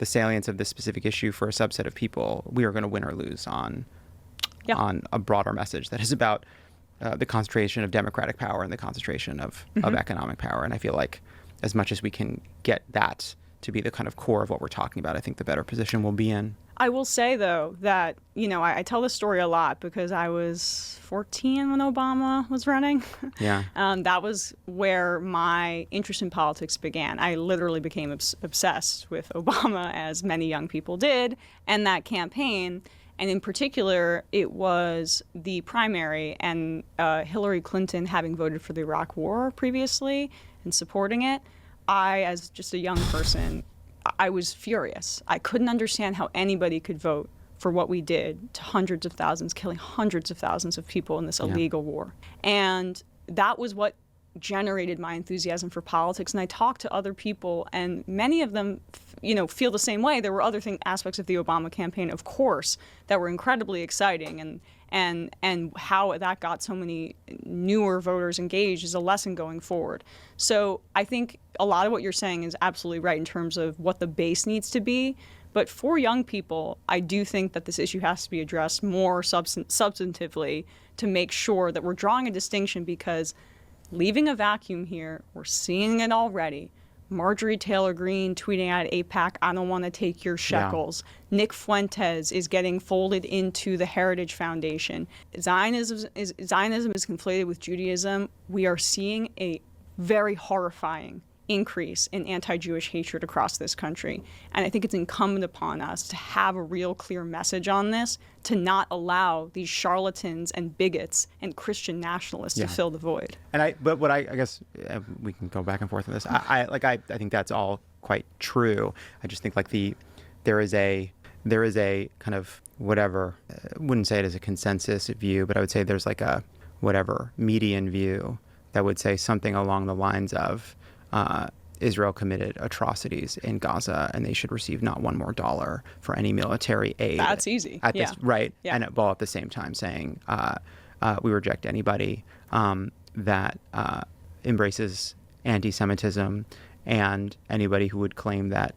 salience of this specific issue for a subset of people, we are going to win or lose on a broader message that is about the concentration of democratic power and the concentration of economic power. And I feel like as much as we can get that to be the kind of core of what we're talking about, I think the better position we'll be in. I will say, though, that, you know, I tell this story a lot because I was 14 when Obama was running. Yeah. That was where my interest in politics began. I literally became obsessed with Obama, as many young people did, and that campaign. And in particular, it was the primary and Hillary Clinton having voted for the Iraq War previously and supporting it. I, as just a young person, I was furious. I couldn't understand how anybody could vote for what we did to hundreds of thousands, killing hundreds of thousands of people in this illegal war. And that was what generated my enthusiasm for politics. And I talked to other people, and many of them, feel the same way. There were other aspects of the Obama campaign, of course, that were incredibly exciting, and how that got so many newer voters engaged is a lesson going forward. So I think a lot of what you're saying is absolutely right in terms of what the base needs to be. But for young people, I do think that this issue has to be addressed more substantively to make sure that we're drawing a distinction, because leaving a vacuum here, we're seeing it already. Marjorie Taylor Greene tweeting at AIPAC, I don't want to take your shekels. Yeah. Nick Fuentes is getting folded into the Heritage Foundation. Zionism is conflated with Judaism. We are seeing a very horrifying increase in anti-Jewish hatred across this country. And I think it's incumbent upon us to have a real clear message on this, to not allow these charlatans and bigots and Christian nationalists to fill the void. And but I guess we can go back and forth on this. I think that's all quite true. I just think like there is a kind of whatever, I wouldn't say it as a consensus view, but I would say there's like a whatever median view that would say something along the lines of Israel committed atrocities in Gaza, and they should receive not one more dollar for any military aid. That's easy. At this, right. Yeah. And at the same time saying we reject anybody that embraces anti-Semitism, and anybody who would claim that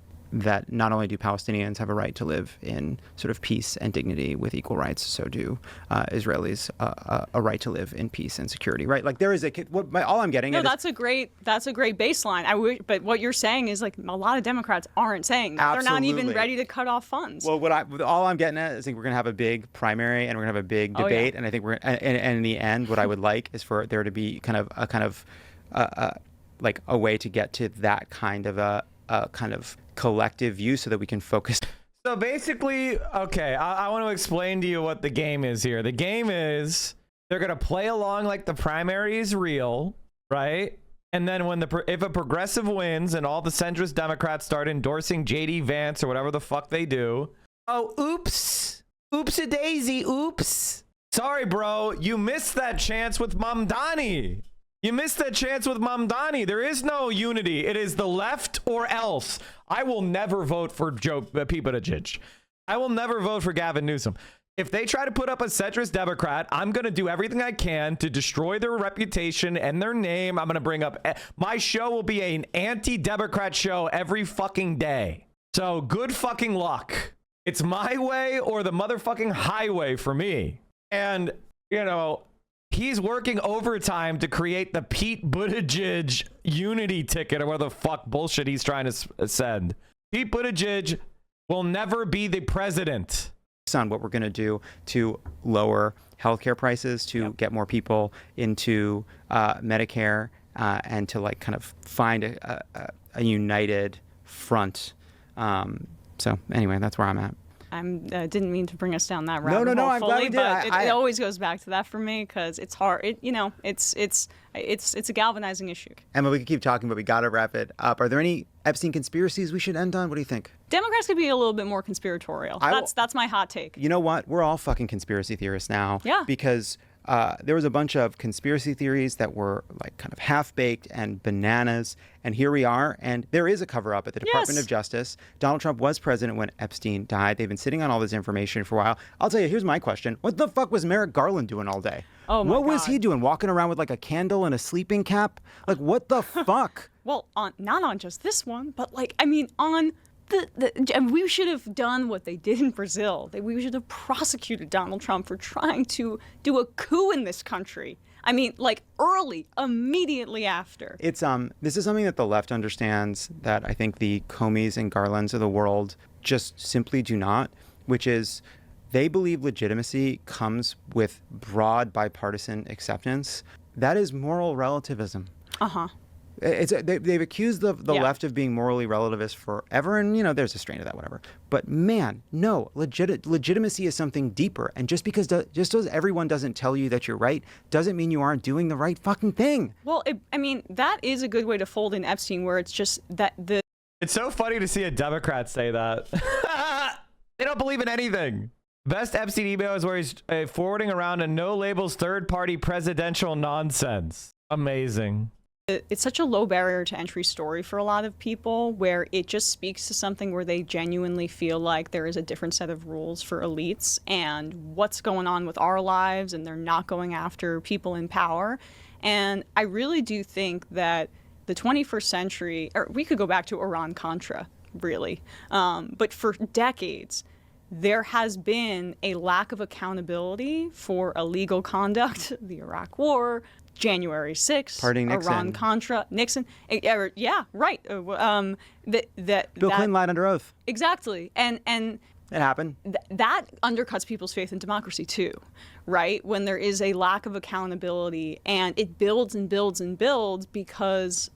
not only do Palestinians have a right to live in sort of peace and dignity with equal rights, so do Israelis a right to live in peace and security, right? Like there is all I'm getting at. No, that's a great baseline. But what you're saying is like a lot of Democrats aren't saying that. They're not even ready to cut off funds. Well, all I'm getting at is I think we're going to have a big primary and we're going to have a big debate, and I think and in the end, what I would like is for there to be kind of like a way to get to that kind of a kind of collective view so that we can focus. So basically, okay, I want to explain to you what the game is here. The game is they're going to play along like the primary is real, right? And then if a progressive wins and all the centrist Democrats start endorsing J.D. Vance or whatever the fuck they do, oh, oops-a-daisy, oops. Sorry, bro, you missed that chance with Mamdani. You missed that chance with Mamdani. There is no unity. It is the left or else. I will never vote for Pete Buttigieg. I will never vote for Gavin Newsom. If they try to put up a centrist Democrat, I'm going to do everything I can to destroy their reputation and their name. I'm going to bring up... My show will be an anti-Democrat show every fucking day. So good fucking luck. It's my way or the motherfucking highway for me. And, you know, he's working overtime to create the Pete Buttigieg unity ticket or whatever the fuck bullshit he's trying to send. Pete Buttigieg will never be the president. On what we're going to do to lower healthcare prices, to get more people into Medicare, and to like kind of find a united front. So anyway, that's where I'm at. I didn't mean to bring us down that rabbit hole. No, I'm glad we did. But it always goes back to that for me because it's hard. It's a galvanizing issue. Emma, we could keep talking, but we got to wrap it up. Are there any Epstein conspiracies we should end on? What do you think? Democrats could be a little bit more conspiratorial. That's my hot take. You know what? We're all fucking conspiracy theorists now. Yeah. Because there was a bunch of conspiracy theories that were like kind of half-baked and bananas. And here we are. And there is a cover-up at the Department of Justice. Donald Trump was president when Epstein died. They've been sitting on all this information for a while. I'll tell you, here's my question. What the fuck was Merrick Garland doing all day? Oh my God. What was he doing? Walking around with like a candle and a sleeping cap? Like, what the fuck? Well, not on just this one, but like, I mean, on... we should have done what they did in Brazil. We should have prosecuted Donald Trump for trying to do a coup in this country. I mean, like immediately after. It's this is something that the left understands that I think the Comeys and Garlands of the world just simply do not, which is they believe legitimacy comes with broad bipartisan acceptance. That is moral relativism. Uh-huh. They've accused the left of being morally relativist forever, and, you know, there's a strain of that, whatever. But, man, no, legitimacy is something deeper. And just because everyone doesn't tell you that you're right doesn't mean you aren't doing the right fucking thing. Well, I mean, that is a good way to fold in Epstein, where it's just that It's so funny to see a Democrat say that. They don't believe in anything. Best Epstein email is where he's forwarding around a no-labels third-party presidential nonsense. Amazing. It's such a low barrier to entry story for a lot of people, where it just speaks to something where they genuinely feel like there is a different set of rules for elites and what's going on with our lives, and they're not going after people in power. And I really do think that the 21st century, or we could go back to Iran-Contra, really, but for decades, there has been a lack of accountability for illegal conduct, the Iraq War, January 6th, Iran-Contra, Nixon. Yeah, right. Bill Clinton lied under oath. Exactly. And it happened. That undercuts people's faith in democracy too, right? When there is a lack of accountability, and it builds and builds and builds because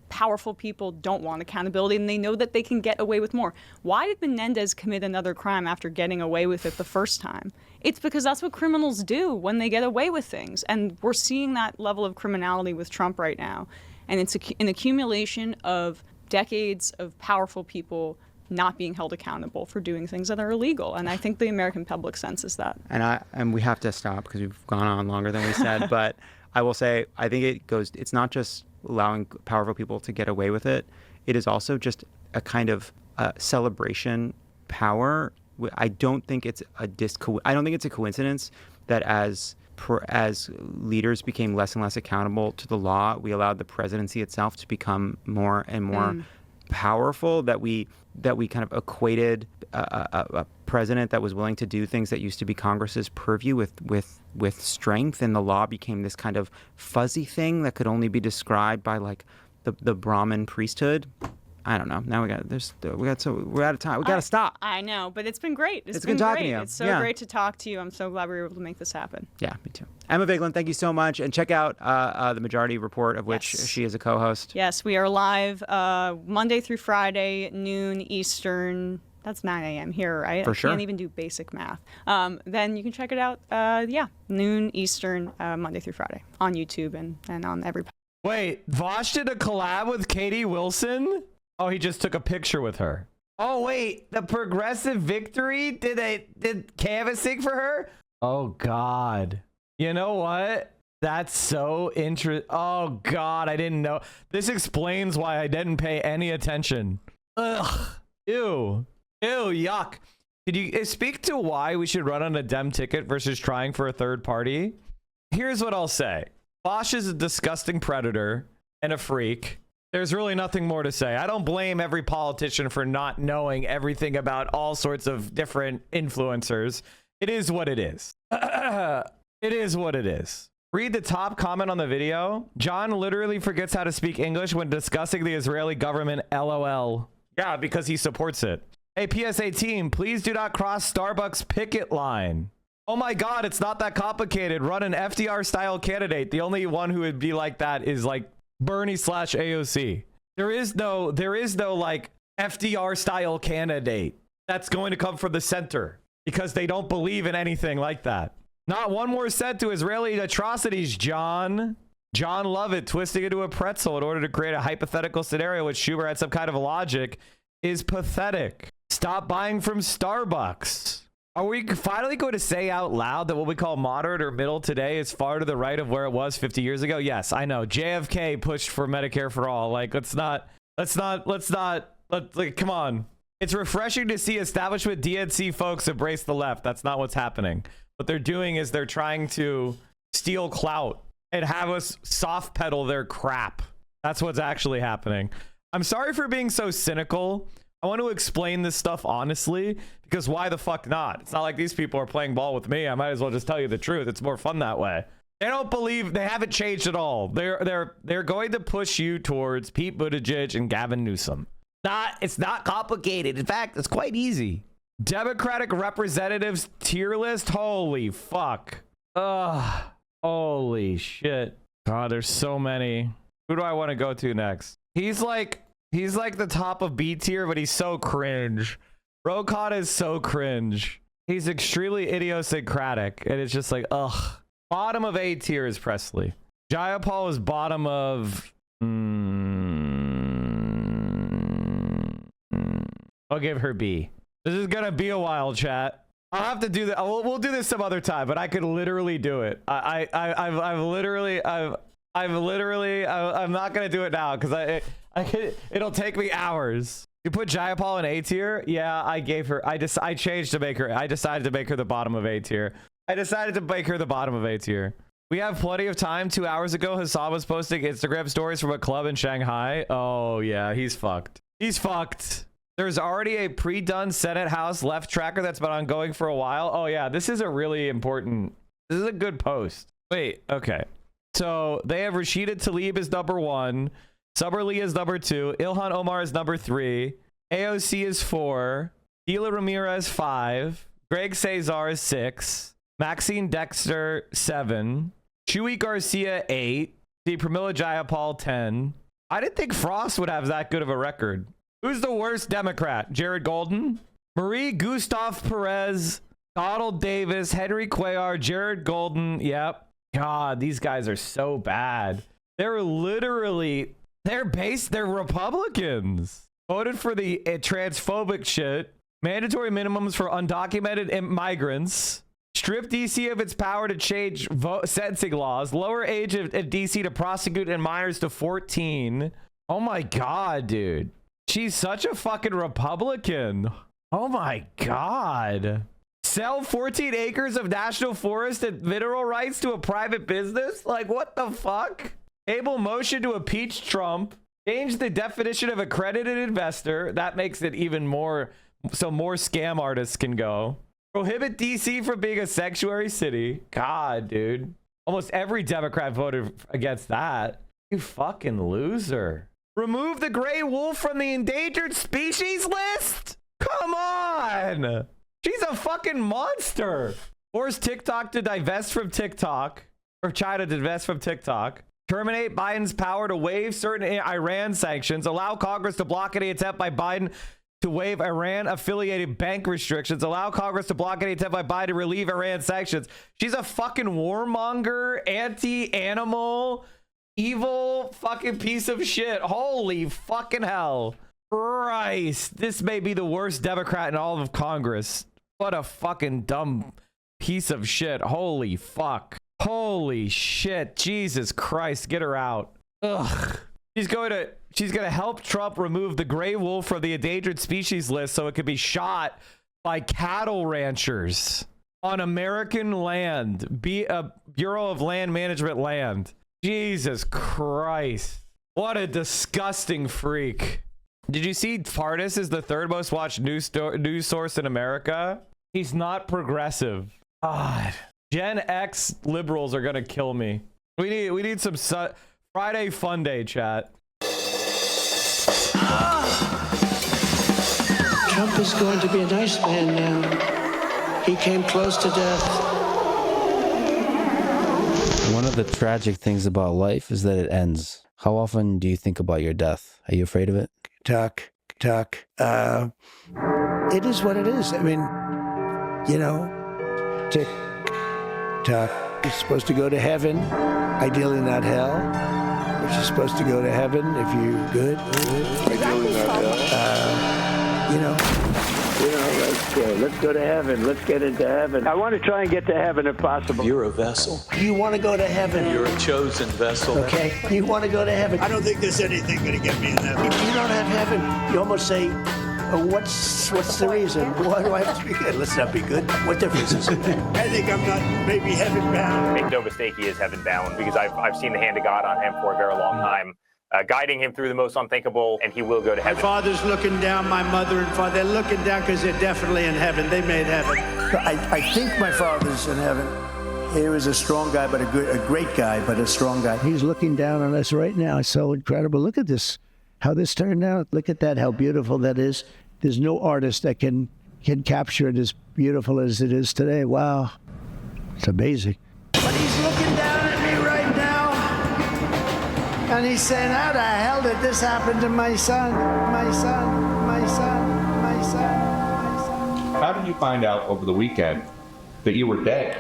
powerful people don't want accountability, and they know that they can get away with more. Why did Menendez commit another crime after getting away with it the first time? It's because that's what criminals do when they get away with things. And we're seeing that level of criminality with Trump right now. And it's an accumulation of decades of powerful people not being held accountable for doing things that are illegal. And I think the American public senses that. And we have to stop because we've gone on longer than we said. But I will say, I think it's not just allowing powerful people to get away with it. It is also just a kind of celebration power. I don't think it's a coincidence that as leaders became less and less accountable to the law, we allowed the presidency itself to become more and more powerful. That we kind of equated a president that was willing to do things that used to be Congress's purview with strength, and the law became this kind of fuzzy thing that could only be described by like the Brahmin priesthood. I don't know. Now we're out of time. We got to stop. I know, but it's been great. It's been talking to you. It's so great to talk to you. I'm so glad we were able to make this happen. Yeah, me too. Emma Vigeland, thank you so much. And check out The Majority Report, of which she is a co-host. Yes, we are live Monday through Friday, noon Eastern. That's 9 a.m. here, right? For sure. I can't even do basic math. Then you can check it out, noon Eastern, Monday through Friday on YouTube and on every. Wait, Vosh did a collab with Katie Wilson? Oh, he just took a picture with her. Oh, wait, the Progressive Victory? Did canvassing for her? Oh, God. You know what? That's so interesting. Oh God, I didn't know. This explains why I didn't pay any attention. Ugh. Ew. Ew, yuck. Could you speak to why we should run on a Dem ticket versus trying for a third party? Here's what I'll say. Bosch is a disgusting predator and a freak. There's really nothing more to say. I don't blame every politician for not knowing everything about all sorts of different influencers. It is what it is. It is what it is. Read the top comment on the video. John literally forgets how to speak English when discussing the Israeli government, LOL. Yeah, because he supports it. Hey, PSA team, please do not cross Starbucks picket line. Oh my God, it's not that complicated. Run an FDR style candidate. The only one who would be like that is like Bernie / AOC. There is no like FDR style candidate that's going to come from the center because they don't believe in anything like that. Not one more said to Israeli atrocities, John. John Lovett twisting into a pretzel in order to create a hypothetical scenario which Schumer had some kind of logic is pathetic. Stop buying from Starbucks. Are we finally going to say out loud that what we call moderate or middle today is far to the right of where it was 50 years ago? Yes, I know. JFK pushed for Medicare for all. Like, let's not, come on. It's refreshing to see establishment DNC folks embrace the left. That's not what's happening. What they're doing is they're trying to steal clout and have us soft pedal their crap. That's what's actually happening. I'm sorry for being so cynical. I want to explain this stuff honestly, because why the fuck not? It's not like these people are playing ball with me. I might as well just tell you the truth. It's more fun that way. They don't believe, they haven't changed at all. They're going to push you towards Pete Buttigieg and Gavin Newsom. It's not complicated. In fact, it's quite easy. Democratic representatives tier list. Holy fuck. Ugh. Holy shit. God, there's so many. Who do I want to go to next? He's like the top of B tier, but he's so cringe. Rokon is so cringe. He's extremely idiosyncratic, and it's just like, ugh. Bottom of A tier is Presley. Jayapal is bottom of... I'll give her B. This is gonna be a while, chat. I'll have to do that. We'll do this some other time, but I could literally do it. I'm not gonna do it now because it'll take me hours. You put Jayapal in A tier? Yeah, I decided to make her the bottom of A tier. We have plenty of time. 2 hours ago, Hassan was posting Instagram stories from a club in Shanghai. Oh yeah, he's fucked. He's fucked. There's already a pre-done Senate House left tracker that's been ongoing for a while. Oh yeah, this is a really important, this is a good post. Wait, okay. So they have Rashida Tlaib as number 1. Sabr Lee is number 2. Ilhan Omar is number 3. AOC is 4. Gila Ramirez 5. Greg Cesar is 6. Maxine Dexter 7. Chewy Garcia 8. Pramila Jayapal 10. I didn't think Frost would have that good of a record. Who's the worst Democrat? Jared Golden? Marie Gustave Perez, Donald Davis, Henry Cuellar, Jared Golden. Yep. God, these guys are so bad. They're Republicans. Voted for the transphobic shit. Mandatory minimums for undocumented migrants. Strip DC of its power to change sentencing laws. Lower age of DC to prosecute and minors to 14. Oh my God, dude. She's such a fucking Republican. Oh my God. Sell 14 acres of national forest and mineral rights to a private business? Like, what the fuck? Able motion to impeach Trump. Change the definition of accredited investor. That makes it even more, so more scam artists can go. Prohibit DC from being a sanctuary city. God, dude. Almost every Democrat voted against that. You fucking loser. Remove the gray wolf from the endangered species list? Come on. She's a fucking monster. Force TikTok to divest from TikTok, or China to divest from TikTok. Terminate Biden's power to waive certain Iran sanctions. Allow Congress to block any attempt by Biden to waive Iran-affiliated bank restrictions. Allow Congress to block any attempt by Biden to relieve Iran sanctions. She's a fucking warmonger, anti-animal, evil fucking piece of shit. Holy fucking hell. Christ. This may be the worst Democrat in all of Congress. What a fucking dumb piece of shit. Holy fuck. Holy shit. Jesus Christ. Get her out. Ugh. She's gonna help Trump remove the gray wolf from the endangered species list so it could be shot by cattle ranchers on American land. Be a Bureau of Land Management land. Jesus Christ. What a disgusting freak. Did you see Fartis is the third most watched news source in America? He's not progressive. God. Gen X liberals are gonna kill me. We need some Friday fun day, chat. Trump is going to be a nice man now. He came close to death. One of the tragic things about life is that it ends. How often do you think about your death? Are you afraid of it? Tuck. It is what it is. I mean, you know, tick, tock. You're supposed to go to heaven, ideally not hell. But you're supposed to go to heaven if you're good. Ideally not hell. You know, let's go to heaven. Let's get into heaven. I want to try and get to heaven if possible. You're a vessel. You want to go to heaven. You're a chosen vessel. Okay? You want to go to heaven. I don't think there's anything going to get me in heaven. If you don't have heaven, you almost say, what's the reason? Why do I have to be good? Let's not be good. What difference is it? I think I'm not maybe heaven bound. Make no mistake, he is heaven bound because I've seen the hand of God on him for a very long time. Guiding him through the most unthinkable, and he will go to heaven. My father's looking down, my mother and father, they're looking down because they're definitely in heaven. They made heaven. I think my father's in heaven. He was a strong guy, but a great guy, but a strong guy. He's looking down on us right now. It's so incredible. Look at this, how this turned out. Look at that, how beautiful that is. There's no artist that can capture it as beautiful as it is today. Wow, it's amazing. But he's looking down at me right now. And he's saying, how the hell did this happen to my son? My son, my son, my son, my son. How did you find out over the weekend that you were dead?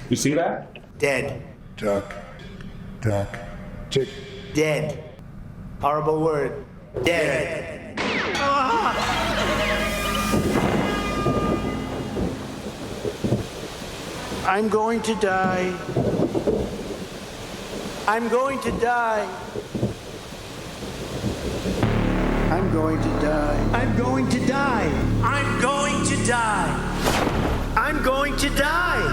You see that? Dead. Tuck. Tick. Dead. Horrible word. Dead. I'm going to die. I'm going to die. I'm going to die. I'm going to die. I'm going to die. I'm going to die.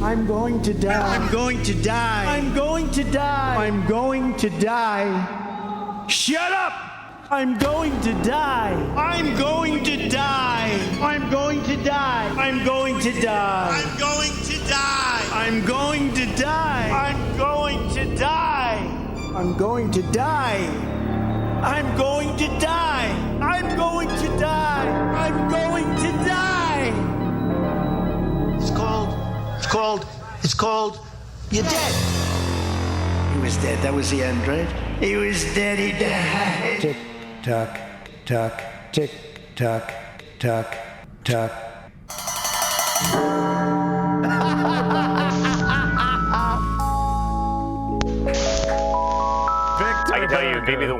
I'm going to die. I'm going to die. I'm going to die. I'm going to die. Shut up! I'm going to die. I'm going to die. I'm going to die. I'm going to die. I'm going to die. I'm going to die. I'm going to die. I'm going to die. I'm going to die. I'm going to die. I'm going to die. It's called, you're dead. He was dead. That was the end, right? He was dead. He died. Tick, tock, tock, tick, tock, tock, tock. I can tell you, maybe the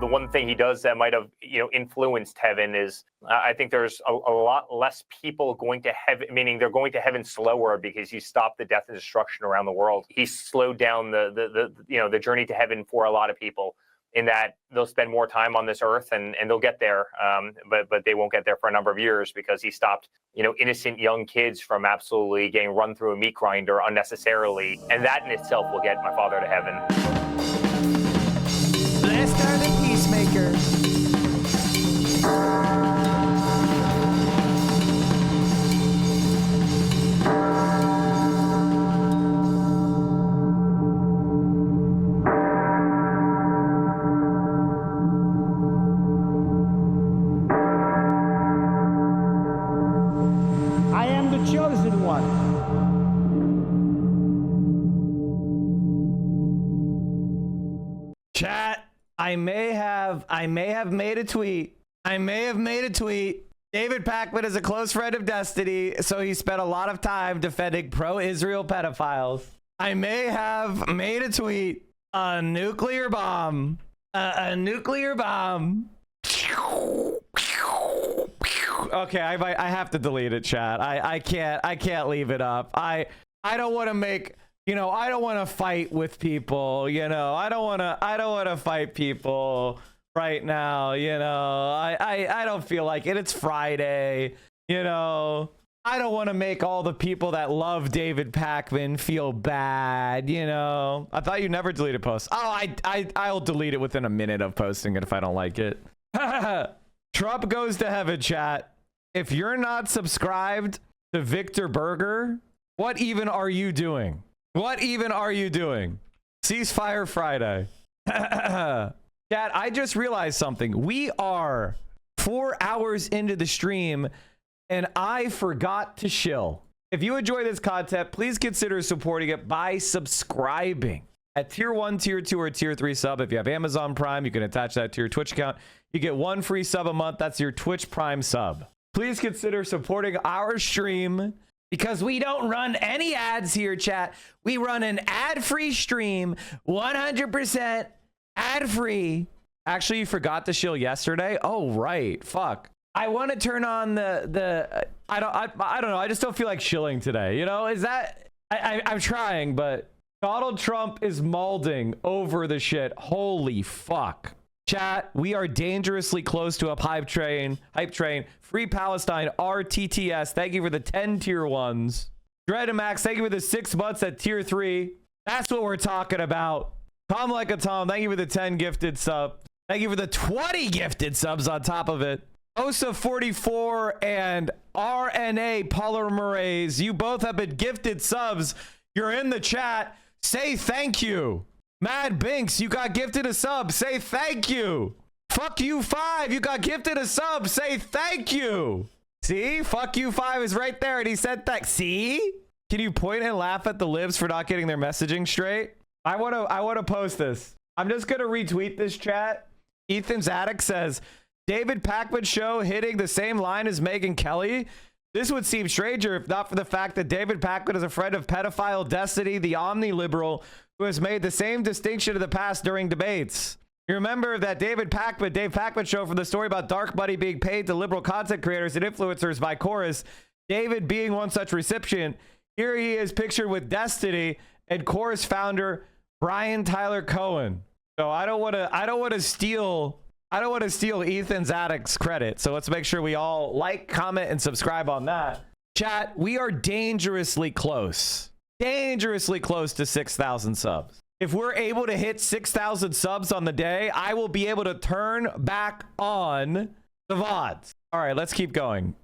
one thing he does that might have influenced heaven is I think there's a lot less people going to heaven, meaning they're going to heaven slower because he stopped the death and destruction around the world. He slowed down the journey to heaven for a lot of people, in that they'll spend more time on this earth and they'll get there, but they won't get there for a number of years because he stopped innocent young kids from absolutely getting run through a meat grinder unnecessarily, and that in itself will get my father to heaven. Blessed are the peacemakers. I am the chosen one. Chat, I may have made a tweet. David Pakman is a close friend of Destiny, so he spent a lot of time defending pro-Israel pedophiles. I may have made a tweet. A nuclear bomb. A nuclear bomb. Okay, I have to delete it, chat. I can't leave it up. I don't want to make, you know, I don't want to fight with people, you know. I don't want to fight people right now, you know. I don't feel like it. It's Friday, you know. I don't want to make all the people that love David Pakman feel bad, you know. I thought you never deleted posts. Oh, I'll delete it within a minute of posting it if I don't like it. Trump goes to heaven, chat. If you're not subscribed to Victor Berger, what even are you doing? What even are you doing? Ceasefire Friday. Chat, I just realized something. We are 4 hours into the stream and I forgot to shill. If you enjoy this content, please consider supporting it by subscribing at tier 1, tier 2, or tier 3 sub. If you have Amazon Prime, you can attach that to your Twitch account. You get 1 free sub a month. That's your Twitch Prime sub. Please consider supporting our stream because we don't run any ads here, chat. We run an ad-free stream, 100% ad-free. Actually, you forgot to shill yesterday? Oh, right. Fuck. I want to turn on the I don't know. I just don't feel like shilling today. You know, is that I'm trying, but Donald Trump is mauling over the shit. Holy fuck. Chat, we are dangerously close to a hype train. Free Palestine, RTTS. Thank you for the 10 tier 1s. Dread and Max, thank you for the 6 months at tier 3. That's what we're talking about. Tom Like a Tom, thank you for the 10 gifted sub. Thank you for the 20 gifted subs on top of it. Osa 44 and RNA Polymerase, you both have been gifted subs. You're in the chat. Say thank you. Mad Binks, you got gifted a sub. Say thank you. Fuck you 5, you got gifted a sub. Say thank you. See, fuck you 5 is right there, and he said thanks. See? Can you point and laugh at the libs for not getting their messaging straight? I want to post this. I'm just gonna retweet this, chat. Ethan's Attic says, David Pakman show hitting the same line as Megyn Kelly. This would seem stranger if not for the fact that David Pakman is a friend of pedophile Destiny, the omni-liberal, who has made the same distinction in the past during debates. You remember that Dave Pakman show from the story about dark money being paid to liberal content creators and influencers by Chorus, David being one such recipient. Here he is pictured with Destiny and Chorus founder Brian Tyler Cohen. So I don't want to steal Ethan's Addict's credit. So let's make sure we all like, comment, and subscribe on that. Chat, we are dangerously close to 6,000 subs. If we're able to hit 6,000 subs on the day, I will be able to turn back on the VODs. All right, let's keep going.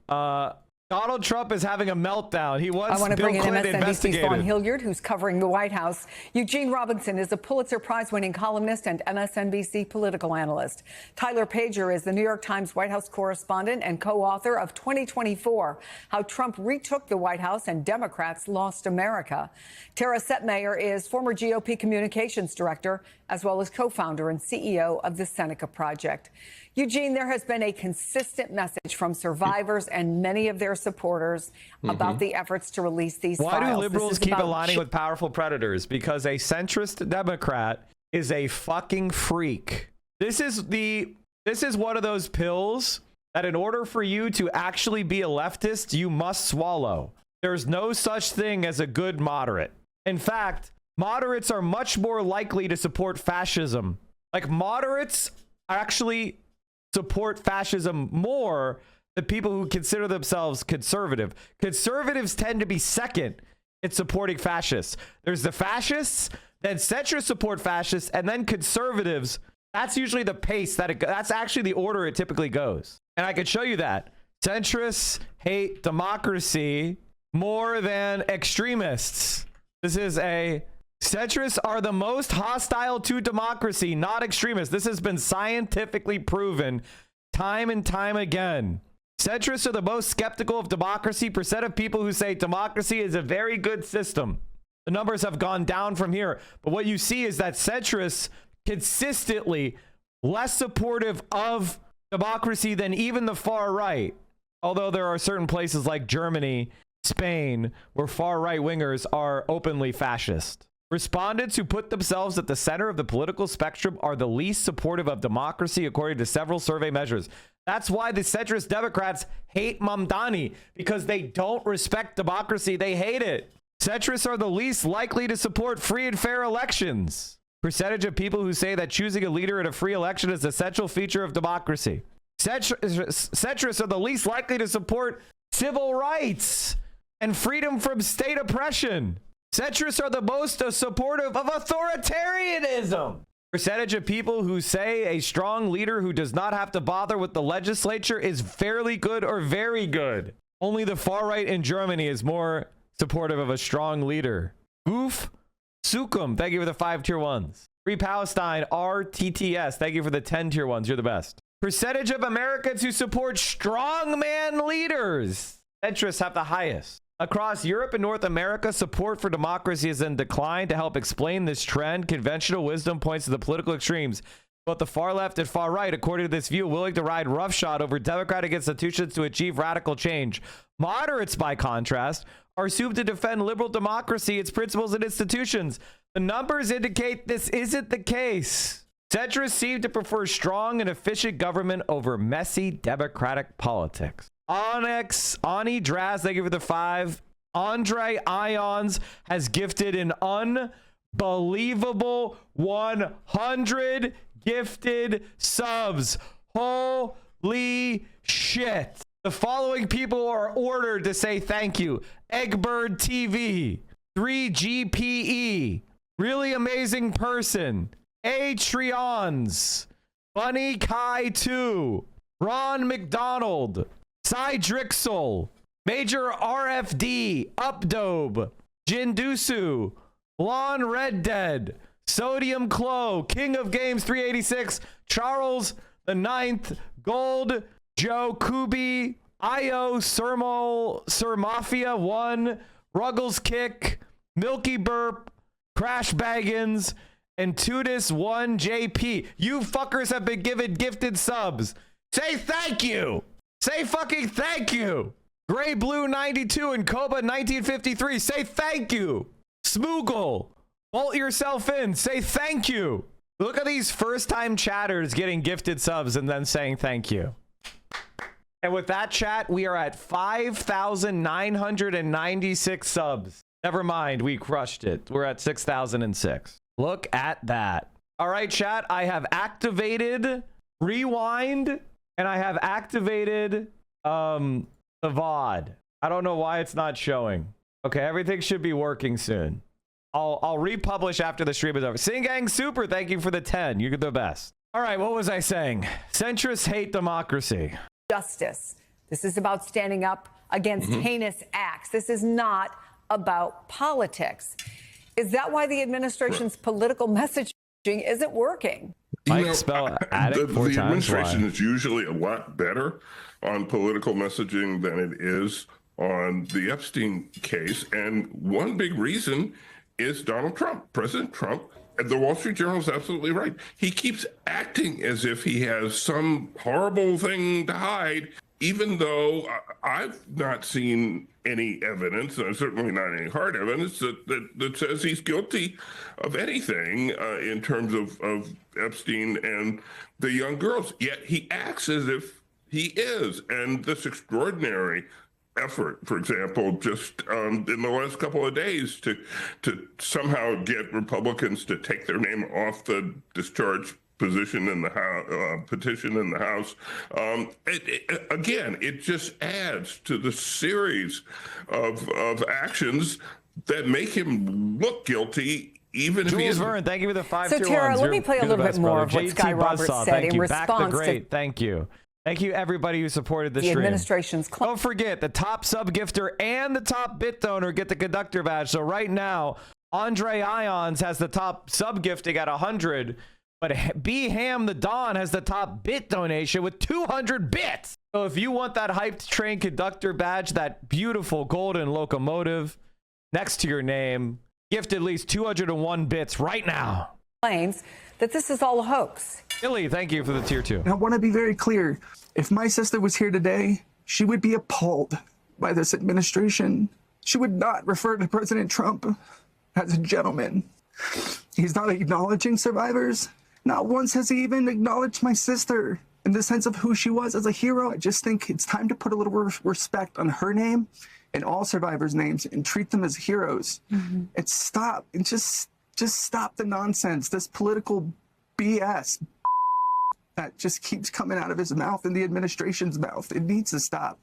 Donald Trump is having a meltdown. He wants I want to Bill bring in Clinton MSNBC's investigated. Vaughn Hilliard, who's covering the White House. Eugene Robinson is a Pulitzer Prize-winning columnist and MSNBC political analyst. Tyler Pager is the New York Times White House correspondent and co-author of 2024, How Trump Retook the White House and Democrats Lost America. Tara Setmayer is former GOP communications director, as well as co-founder and CEO of the Seneca Project. Eugene, there has been a consistent message from survivors and many of their supporters about the efforts to release these files. Why do liberals keep aligning with powerful predators? Because a centrist Democrat is a fucking freak. This is one of those pills that in order for you to actually be a leftist, you must swallow. There's no such thing as a good moderate. In fact, moderates are much more likely to support fascism. Like, moderates actually support fascism more than people who consider themselves conservative. Conservatives tend to be second in supporting fascists. There's the fascists, then centrists support fascists, and then conservatives. That's usually the pace that's actually the order it typically goes. And I could show you that. Centrists hate democracy more than extremists. Centrists are the most hostile to democracy, not extremists. This has been scientifically proven time and time again. Centrists are the most skeptical of democracy. Percent of people who say democracy is a very good system. The numbers have gone down from here. But what you see is that centrists consistently less supportive of democracy than even the far right. Although there are certain places like Germany, Spain, where far right wingers are openly fascist. Respondents who put themselves at the center of the political spectrum are the least supportive of democracy, according to several survey measures. That's why the centrist Democrats hate Mamdani, because they don't respect democracy. They hate it. Centrists are the least likely to support free and fair elections. Percentage of people who say that choosing a leader in a free election is an essential feature of democracy. Centrists are the least likely to support civil rights and freedom from state oppression. Centrists are the most supportive of authoritarianism. Percentage of people who say a strong leader who does not have to bother with the legislature is fairly good or very good. Only the far right in Germany is more supportive of a strong leader. Goof Sukum, thank you for the 5 tier 1s. Free Palestine, RTTS, thank you for the 10 tier 1s. You're the best. Percentage of Americans who support strongman leaders. Centrists have the highest. Across Europe and North America, support for democracy is in decline. To help explain this trend, conventional wisdom points to the political extremes, both the far left and far right, according to this view, willing to ride roughshod over democratic institutions to achieve radical change. Moderates, by contrast, are assumed to defend liberal democracy, its principles and institutions. The numbers indicate this isn't the case. Centrists seem to prefer strong and efficient government over messy democratic politics. Ani Draz, thank you for the 5. Andre Ions has gifted an unbelievable 100 gifted subs. Holy shit. The following people are ordered to say thank you. Eggbird TV, 3GPE, Really Amazing Person, Atrions, Bunny Kai 2, Ron McDonald, Cy Drixel, Major RFD, Updobe, Jindusu, Blonde Red Dead, Sodium Clo, King of Games 386, Charles the 9th, Gold, Joe Kubi, Io, Sir Mafia 1, Ruggles Kick, Milky Burp, Crash Baggins, and Tudis 1 JP. You fuckers have been given gifted subs. Say thank you. Say fucking thank you. Gray Blue 92 and Koba 1953. Say thank you. Smoogle, bolt yourself in. Say thank you. Look at these first-time chatters getting gifted subs and then saying thank you. And with that, chat, we are at 5,996 subs. Never mind, we crushed it. We're at 6,006. Look at that. All right, chat, I have activated Rewind, and I have activated the VOD. I don't know why it's not showing. Okay, everything should be working soon. I'll republish after the stream is over. Singang Super, thank you for the 10. You're the best. All right, what was I saying? Centrists hate democracy. Justice. This is about standing up against heinous acts. This is not about politics. Is that why the administration's political messaging isn't working? Mike, spell addict 4 the times. administration Why? is usually a lot better on political messaging than it is on the Epstein case. And one big reason is Donald Trump, President Trump. And the Wall Street Journal is absolutely right. He keeps acting as if he has some horrible thing to hide, even though I've not seen any evidence, and certainly not any hard evidence, that says he's guilty of anything in terms of Epstein and the young girls. Yet he acts as if he is. And this extraordinary effort, for example, just in the last couple of days to somehow get Republicans to take their name off the discharge position in the House, petition in the House. It just adds to the series of actions that make him look guilty. Even if he Jules isn't. Verne, thank you for the 5 So, tier Tara, 1s. let me play a You're the little bit best, more brother. of what JT Sky Roberts Buzzsaw, said thank in you. Back the response to Great, thank you. Thank you, everybody who supported the the stream. administration's claim. Don't forget, the top sub gifter and the top bit donor get the conductor badge. So right now, Andre Ions has the top sub gifting at 100, but B Ham the Don has the top bit donation with 200 bits. So if you want that hyped train conductor badge, that beautiful golden locomotive next to your name, gift at least 201 bits right now. Claims that this is all a hoax. Billy, thank you for the tier 2. And I want to be very clear. If my sister was here today, she would be appalled by this administration. She would not refer to President Trump as a gentleman. He's not acknowledging survivors. Not once has he even acknowledged my sister. in the sense of who she was as a hero. I just think it's time to put a little respect on her name and all survivors' names and treat them as heroes. And stop and just stop the nonsense, this political BS that just keeps coming out of his mouth and the administration's mouth. It needs to stop.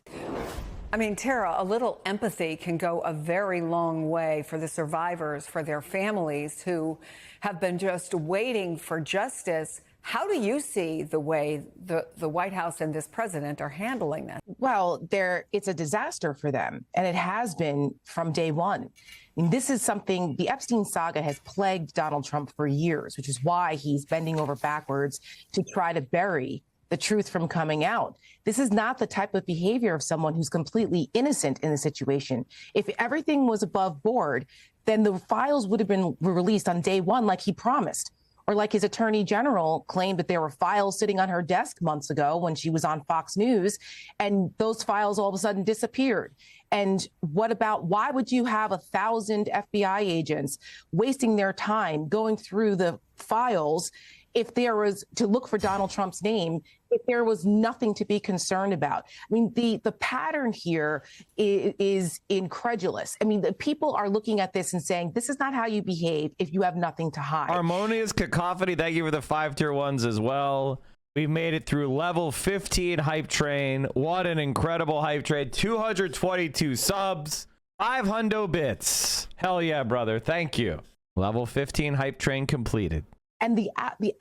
I mean, Tara, a little empathy can go a very long way for the survivors, for their families who have been just waiting for justice. How do you see the way the White House and this president are handling this? Well, it's a disaster for them, and it has been from day one. And this is something, the Epstein saga has plagued Donald Trump for years, which is why he's bending over backwards to try to bury the truth from coming out. This is not the type of behavior of someone who's completely innocent in the situation. If everything was above board, then the files would have been released on day one like he promised. Or like his attorney general claimed that there were files sitting on her desk months ago when she was on Fox News, and those files all of a sudden disappeared. And what about, why would you have 1,000 FBI agents wasting their time going through the files if there was to look for Donald Trump's name, if there was nothing to be concerned about? I mean, the pattern here is incredulous. I mean, the people are looking at this and saying, this is not how you behave if you have nothing to hide. Harmonious Cacophony, thank you for the 5-tier ones as well. We've made it through level 15 hype train. What an incredible hype train. 222 subs, 500 bits. Hell yeah, brother. Thank you. Level 15 hype train completed. And the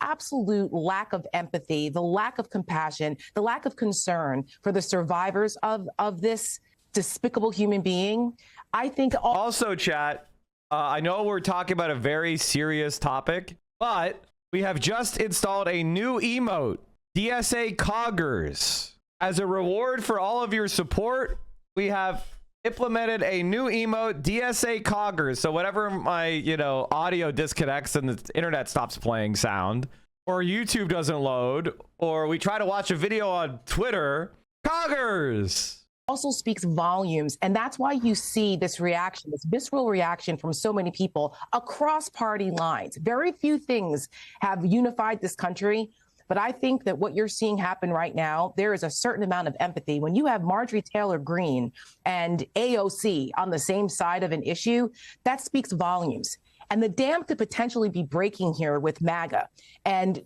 absolute lack of empathy, the lack of compassion, the lack of concern for the survivors of this despicable human being, I think. Also, chat, I know we're talking about a very serious topic, but we have just installed a new emote, DSA Coggers. As a reward for all of your support, we have implemented a new emote, DSA Coggers. So whenever my, audio disconnects and the internet stops playing sound, or YouTube doesn't load, or we try to watch a video on Twitter, Coggers also speaks volumes. And that's why you see this reaction, this visceral reaction from so many people across party lines. Very few things have unified this country. But I think that what you're seeing happen right now, there is a certain amount of empathy. When you have Marjorie Taylor Greene and AOC on the same side of an issue, that speaks volumes. And the dam could potentially be breaking here with MAGA. And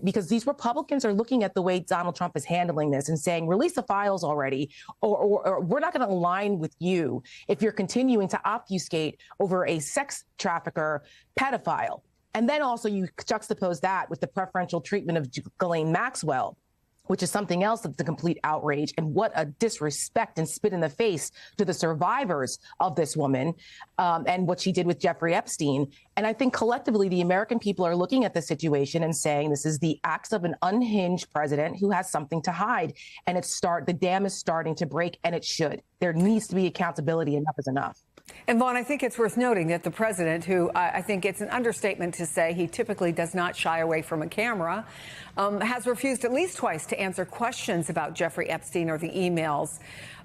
because these Republicans are looking at the way Donald Trump is handling this and saying, release the files already, or we're not going to align with you if you're continuing to obfuscate over a sex trafficker pedophile. And then also you juxtapose that with the preferential treatment of Ghislaine Maxwell, which is something else that's a complete outrage. And what a disrespect and spit in the face to the survivors of this woman and what she did with Jeffrey Epstein. And I think collectively, the American people are looking at the situation and saying this is the acts of an unhinged president who has something to hide. And the dam is starting to break, and it should. There needs to be accountability. Enough is enough. And Vaughn, I think it's worth noting that the president, who I think it's an understatement to say he typically does not shy away from a camera, has refused at least twice to answer questions about Jeffrey Epstein or the emails.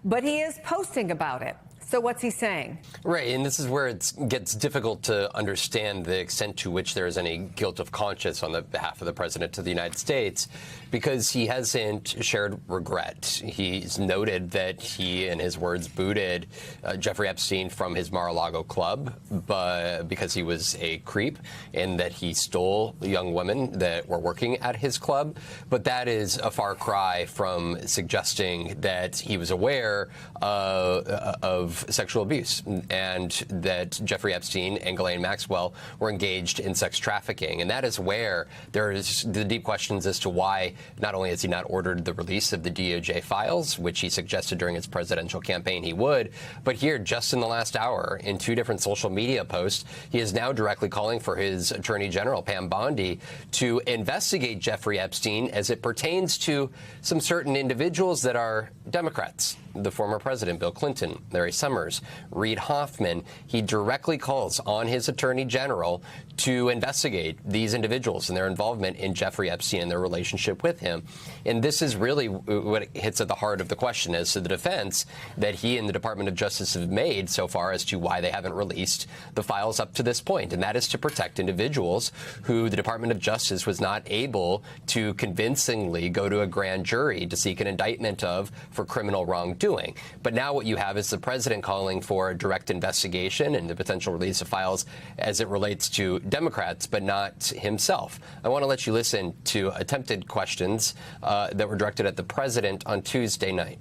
But he is posting about it. So what's he saying? Right, and this is where it gets difficult to understand the extent to which there is any guilt of conscience on the behalf of the president of the United States, because he hasn't shared regret. He's noted that he, in his words, booted Jeffrey Epstein from his Mar-a-Lago club because he was a creep and that he stole young women that were working at his club. But that is a far cry from suggesting that he was aware of sexual abuse and that Jeffrey Epstein and Ghislaine Maxwell were engaged in sex trafficking. And that is where there is the deep questions as to why not only has he not ordered the release of the DOJ files, which he suggested during his presidential campaign he would, but here just in the last hour in 2 different social media posts, he is now directly calling for his Attorney General, Pam Bondi, to investigate Jeffrey Epstein as it pertains to some certain individuals that are Democrats. the former president, Bill Clinton, Larry Summers, Reid Hoffman. He directly calls on his attorney general to investigate these individuals and their involvement in Jeffrey Epstein and their relationship with him. And this is really what hits at the heart of the question as to the defense that he and the Department of Justice have made so far as to why they haven't released the files up to this point. And that is to protect individuals who the Department of Justice was not able to convincingly go to a grand jury to seek an indictment of for criminal wrongdoing. But now what you have is the president calling for a direct investigation and the potential release of files as it relates to Democrats, but not himself. I want to let you listen to attempted questions that were directed at the president on Tuesday night.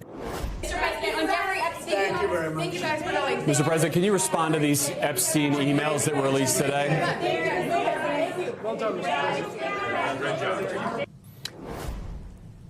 Mr. President, on Jeffrey Epstein. Thank you very much. Thank you guys for going. Mr. President, can you respond to these Epstein emails that were released today? Well done, Mr. President.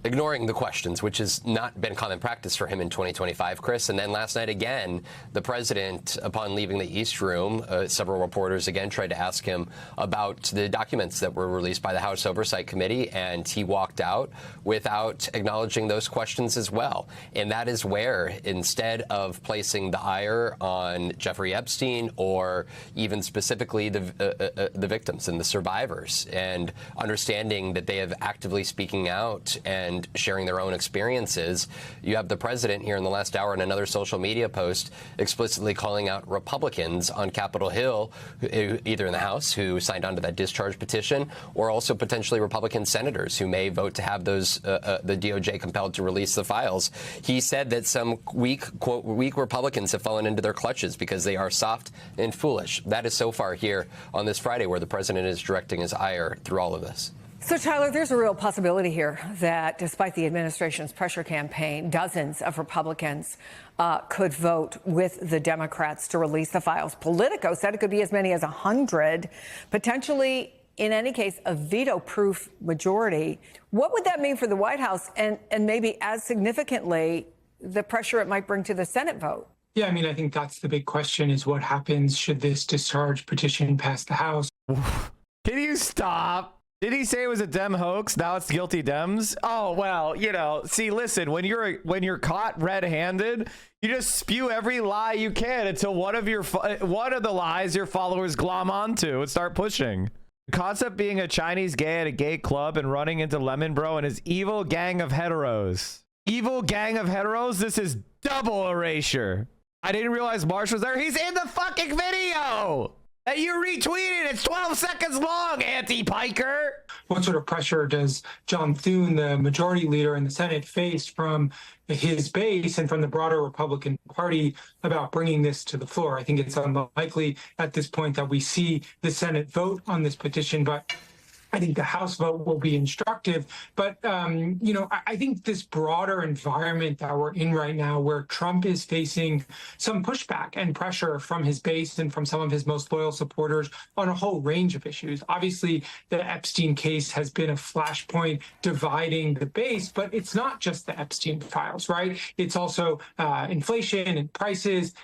Ignoring the questions, which has not been common practice for him in 2025, Chris. And then last night again, the president, upon leaving the East Room, several reporters again tried to ask him about the documents that were released by the House Oversight Committee, and he walked out without acknowledging those questions as well. And that is where, instead of placing the ire on Jeffrey Epstein or even specifically the victims and the survivors, and understanding that they have actively speaking out and sharing their own experiences, you have the president here in the last hour in another social media post explicitly calling out Republicans on Capitol Hill, either in the House who signed on to that discharge petition, or also potentially Republican senators who may vote to have those the DOJ compelled to release the files. He said that some weak Republicans have fallen into their clutches because they are soft and foolish. That is so far here on this Friday, where the president is directing his ire through all of this. So, Tyler, there's a real possibility here that despite the administration's pressure campaign, dozens of Republicans could vote with the Democrats to release the files. Politico said it could be as many as 100, potentially, in any case, a veto-proof majority. What would that mean for the White House and maybe as significantly, the pressure it might bring to the Senate vote? Yeah, I mean, I think that's the big question is what happens should this discharge petition pass the House? Can you stop? Did he say it was a Dem hoax? Now it's guilty Dems? Oh, well, you know, see, listen, when you're caught red-handed, you just spew every lie you can until one of the lies your followers glom onto and start pushing. The concept being a Chinese gay at a gay club and running into Lemon Bro and his evil gang of heteros. Evil gang of heteros? This is double erasure. I didn't realize Marsh was there. He's in the fucking video! That you retweeted. It's 12 seconds long, anti-piker. What sort of pressure does John Thune, the majority leader in the Senate, face from his base and from the broader Republican Party about bringing this to the floor? I think it's unlikely at this point that we see the Senate vote on this petition, but I think the House vote will be instructive. But, you know, I think this broader environment that we're in right now, where Trump is facing some pushback and pressure from his base and from some of his most loyal supporters on a whole range of issues. Obviously, the Epstein case has been a flashpoint dividing the base, but it's not just the Epstein files, right? It's also inflation and prices,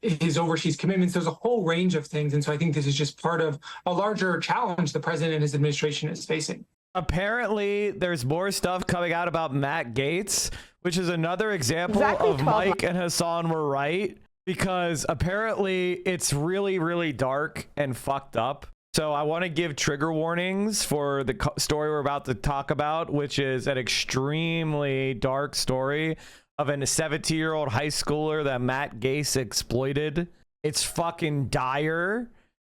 his overseas commitments. There's a whole range of things. And so I think this is just part of a larger challenge the president and his administration is facing. Apparently, there's more stuff coming out about Matt Gaetz, which is another example of Mike and Hassan were right, because apparently it's really, really dark and fucked up. So I want to give trigger warnings for the story we're about to talk about, which is an extremely dark story of a 17-year-old high schooler that Matt Gaetz exploited. It's fucking dire,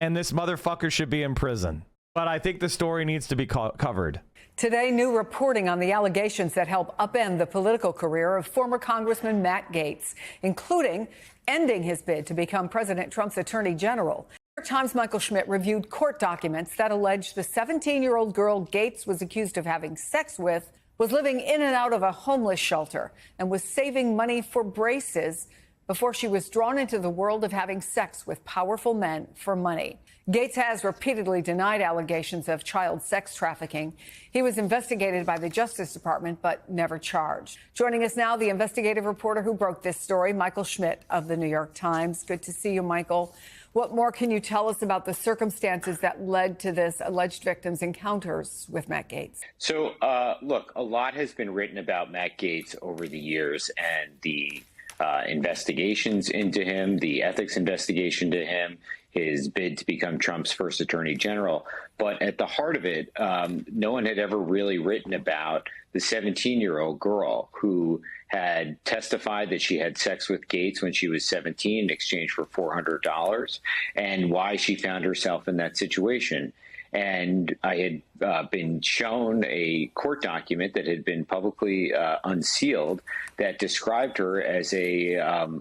and this motherfucker should be in prison. But I think the story needs to be covered. Today, new reporting on the allegations that help upend the political career of former Congressman Matt Gaetz, including ending his bid to become President Trump's attorney general. New York Times' Michael Schmidt reviewed court documents that allege the 17-year-old girl Gaetz was accused of having sex with was living in and out of a homeless shelter and was saving money for braces before she was drawn into the world of having sex with powerful men for money. Gates has repeatedly denied allegations of child sex trafficking. He was investigated by the Justice Department, but never charged. Joining us now, the investigative reporter who broke this story, Michael Schmidt of the New York Times. Good to see you, Michael. What more can you tell us about the circumstances that led to this alleged victim's encounters with Matt Gates? So, look, a lot has been written about Matt Gates over the years, and the investigations into him, the ethics investigation to him, his bid to become Trump's first attorney general. But at the heart of it, no one had ever really written about the 17-year-old girl who had testified that she had sex with Gates when she was 17 in exchange for $400, and why she found herself in that situation. And I had been shown a court document that had been publicly unsealed that described her as a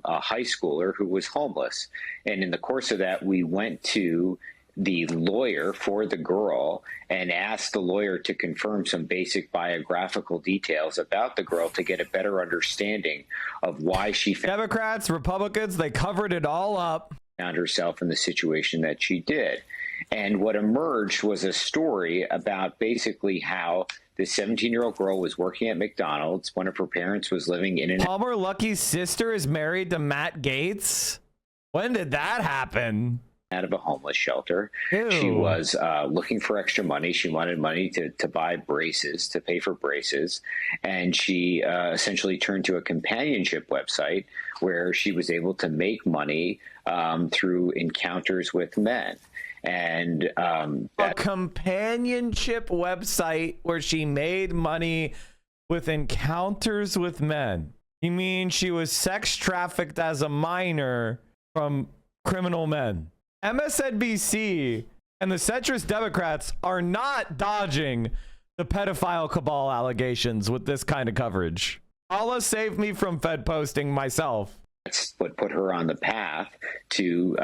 high schooler who was homeless. And in the course of that, we went to the lawyer for the girl and asked the lawyer to confirm some basic biographical details about the girl to get a better understanding of why she Democrats, Republicans, they covered it all up. Found herself in the situation that she did. And what emerged was a story about basically how this 17-year-old girl was working at McDonald's. One of her parents was living in an... Palmer Lucky's sister is married to Matt Gates? When did that happen? Out of a homeless shelter. Ew. She was looking for extra money. She wanted money to buy braces, to pay for braces. And she essentially turned to a companionship website where she was able to make money through encounters with men. And a companionship website where she made money with encounters with men. You mean she was sex trafficked as a minor from criminal men? MSNBC and the centrist Democrats are not dodging the pedophile cabal allegations with this kind of coverage. Allah save me from Fed posting myself. That's what put her on the path to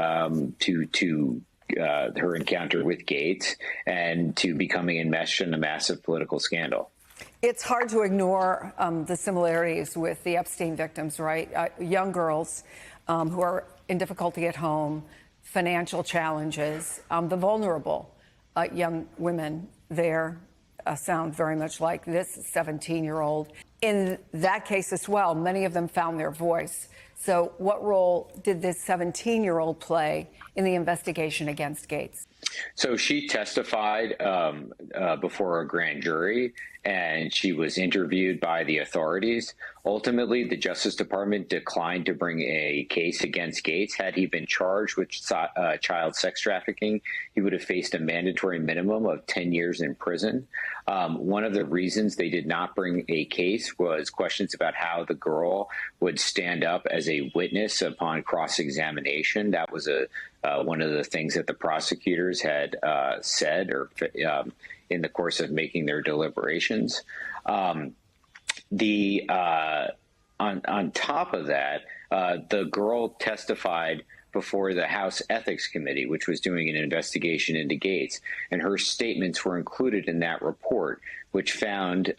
her encounter with Gates and to becoming enmeshed in a massive political scandal. It's hard to ignore the similarities with the Epstein victims, right? Young girls who are in difficulty at home, financial challenges, the vulnerable young women there sound very much like this 17-year-old. In that case as well, many of them found their voice. So what role did this 17-year-old play in the investigation against Gates? So she testified before a grand jury, and she was interviewed by the authorities. Ultimately, the Justice Department declined to bring a case against Gates. Had he been charged with child sex trafficking, he would have faced a mandatory minimum of 10 years in prison. One of the reasons they did not bring a case was questions about how the girl would stand up as a witness upon cross-examination. That was one of the things that the prosecutors had said or in the course of making their deliberations. On top of that, the girl testified before the House Ethics Committee, which was doing an investigation into Gates, and her statements were included in that report, which found,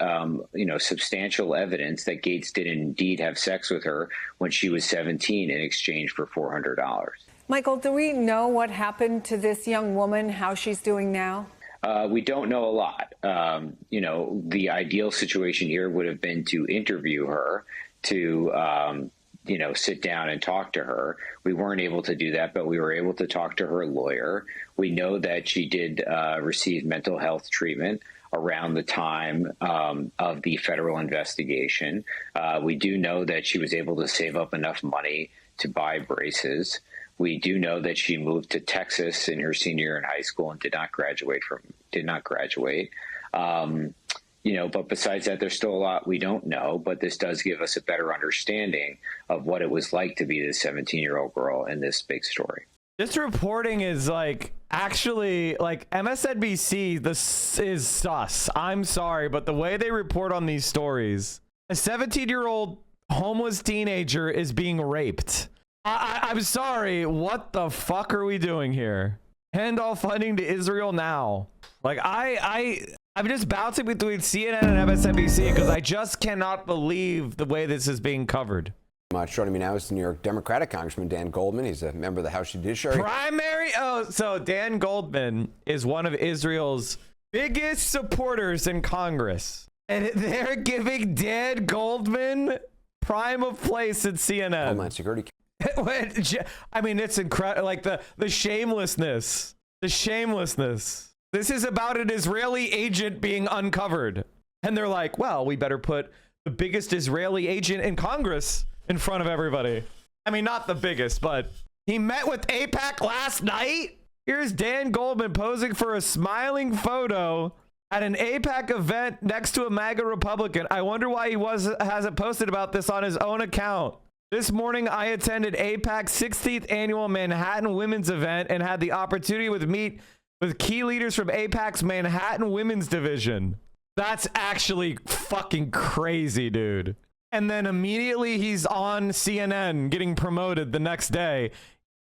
substantial evidence that Gates did indeed have sex with her when she was 17 in exchange for $400. Michael, do we know what happened to this young woman, how she's doing now? We don't know a lot. The ideal situation here would have been to interview her, to sit down and talk to her. We weren't able to do that, but we were able to talk to her lawyer. We know that she did receive mental health treatment around the time of the federal investigation. We do know that she was able to save up enough money to buy braces. We do know that she moved to Texas in her senior year in high school and did not graduate. But besides that, there's still a lot we don't know. But this does give us a better understanding of what it was like to be this 17-year-old girl in this big story. This reporting is actually MSNBC. This is sus. I'm sorry, but the way they report on these stories, a 17-year-old homeless teenager is being raped. I'm sorry. What the fuck are we doing here? Hand all funding to Israel now. I'm just bouncing between CNN and MSNBC because I just cannot believe the way this is being covered. Joining me now is the New York Democratic Congressman Dan Goldman. He's a member of the House Judiciary. So Dan Goldman is one of Israel's biggest supporters in Congress. And they're giving Dan Goldman prime of place at CNN. Homeland Security. I mean, it's incredible. Like the shamelessness. The shamelessness. This is about an Israeli agent being uncovered. And they're like, well, we better put the biggest Israeli agent in Congress in front of everybody. I mean, not the biggest, but he met with AIPAC last night. Here's Dan Goldman posing for a smiling photo at an AIPAC event next to a MAGA Republican. I wonder why he hasn't posted about this on his own account. This morning, I attended AIPAC's 16th annual Manhattan Women's event and had the opportunity to meet with key leaders from AIPAC's Manhattan Women's Division. That's actually fucking crazy, dude. And then immediately he's on CNN getting promoted the next day,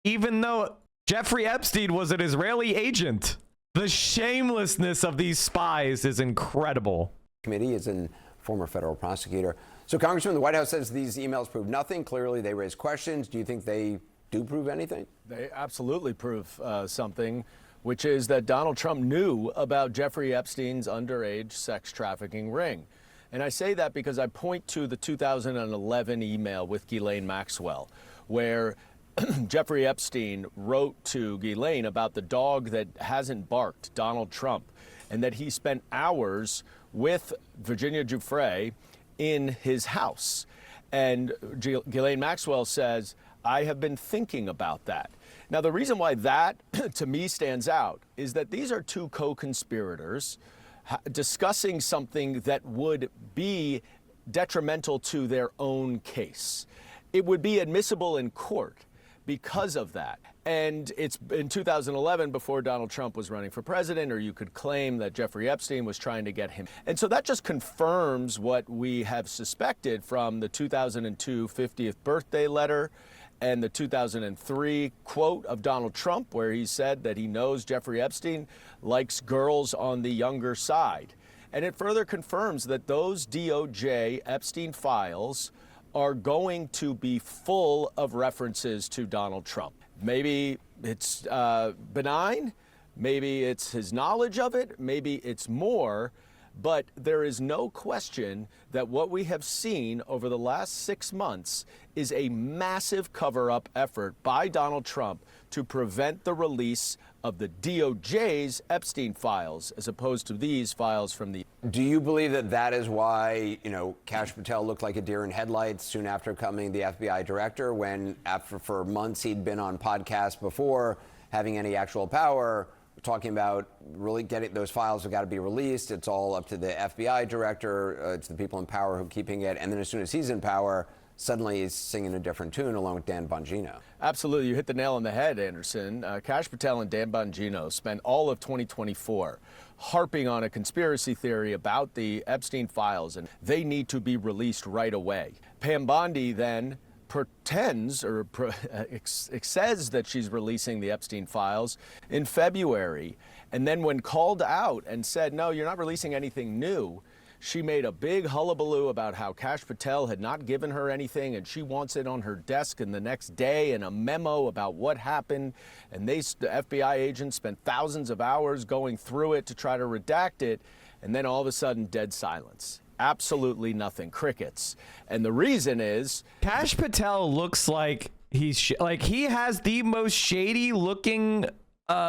even though Jeffrey Epstein was an Israeli agent. The shamelessness of these spies is incredible. Committee is a former federal prosecutor. So, Congressman, the White House says these emails prove nothing. Clearly, they raise questions. Do you think they do prove anything? They absolutely prove something, which is that Donald Trump knew about Jeffrey Epstein's underage sex trafficking ring. And I say that because I point to the 2011 email with Ghislaine Maxwell, where Jeffrey Epstein wrote to Ghislaine about the dog that hasn't barked, Donald Trump, and that he spent hours with Virginia Giuffre in his house. And Ghislaine Maxwell says, I have been thinking about that. Now, the reason why that, to me, stands out is that these are two co-conspirators discussing something that would be detrimental to their own case. It would be admissible in court because of that. And it's in 2011, before Donald Trump was running for president, or you could claim that Jeffrey Epstein was trying to get him. And so that just confirms what we have suspected from the 2002 50th birthday letter and the 2003 quote of Donald Trump, where he said that he knows Jeffrey Epstein likes girls on the younger side. And it further confirms that those DOJ Epstein files are going to be full of references to Donald Trump. Maybe it's benign, maybe it's his knowledge of it, maybe it's more, but there is no question that what we have seen over the last 6 months is a massive cover-up effort by Donald Trump to prevent the release of the DOJ's Epstein files, as opposed to these files from the... Do you believe that that is why, Kash Patel looked like a deer in headlights soon after becoming the FBI director, when for months he'd been on podcasts before having any actual power, talking about really getting those files have got to be released. It's all up to the FBI director. It's the people in power who are keeping it. And then as soon as he's in power, suddenly he's singing a different tune along with Dan Bongino. Absolutely. You hit the nail on the head, Anderson. Kash Patel and Dan Bongino spent all of 2024 harping on a conspiracy theory about the Epstein files, and they need to be released right away. Pam Bondi then pretends or says that she's releasing the Epstein files in February. And then when called out and said, no, you're not releasing anything new, she made a big hullabaloo about how Kash Patel had not given her anything and she wants it on her desk in the next day, and a memo about what happened. And the FBI agents spent thousands of hours going through it to try to redact it. And then all of a sudden, dead silence. Absolutely nothing. Crickets. And the reason is Kash Patel looks like he has the most shady looking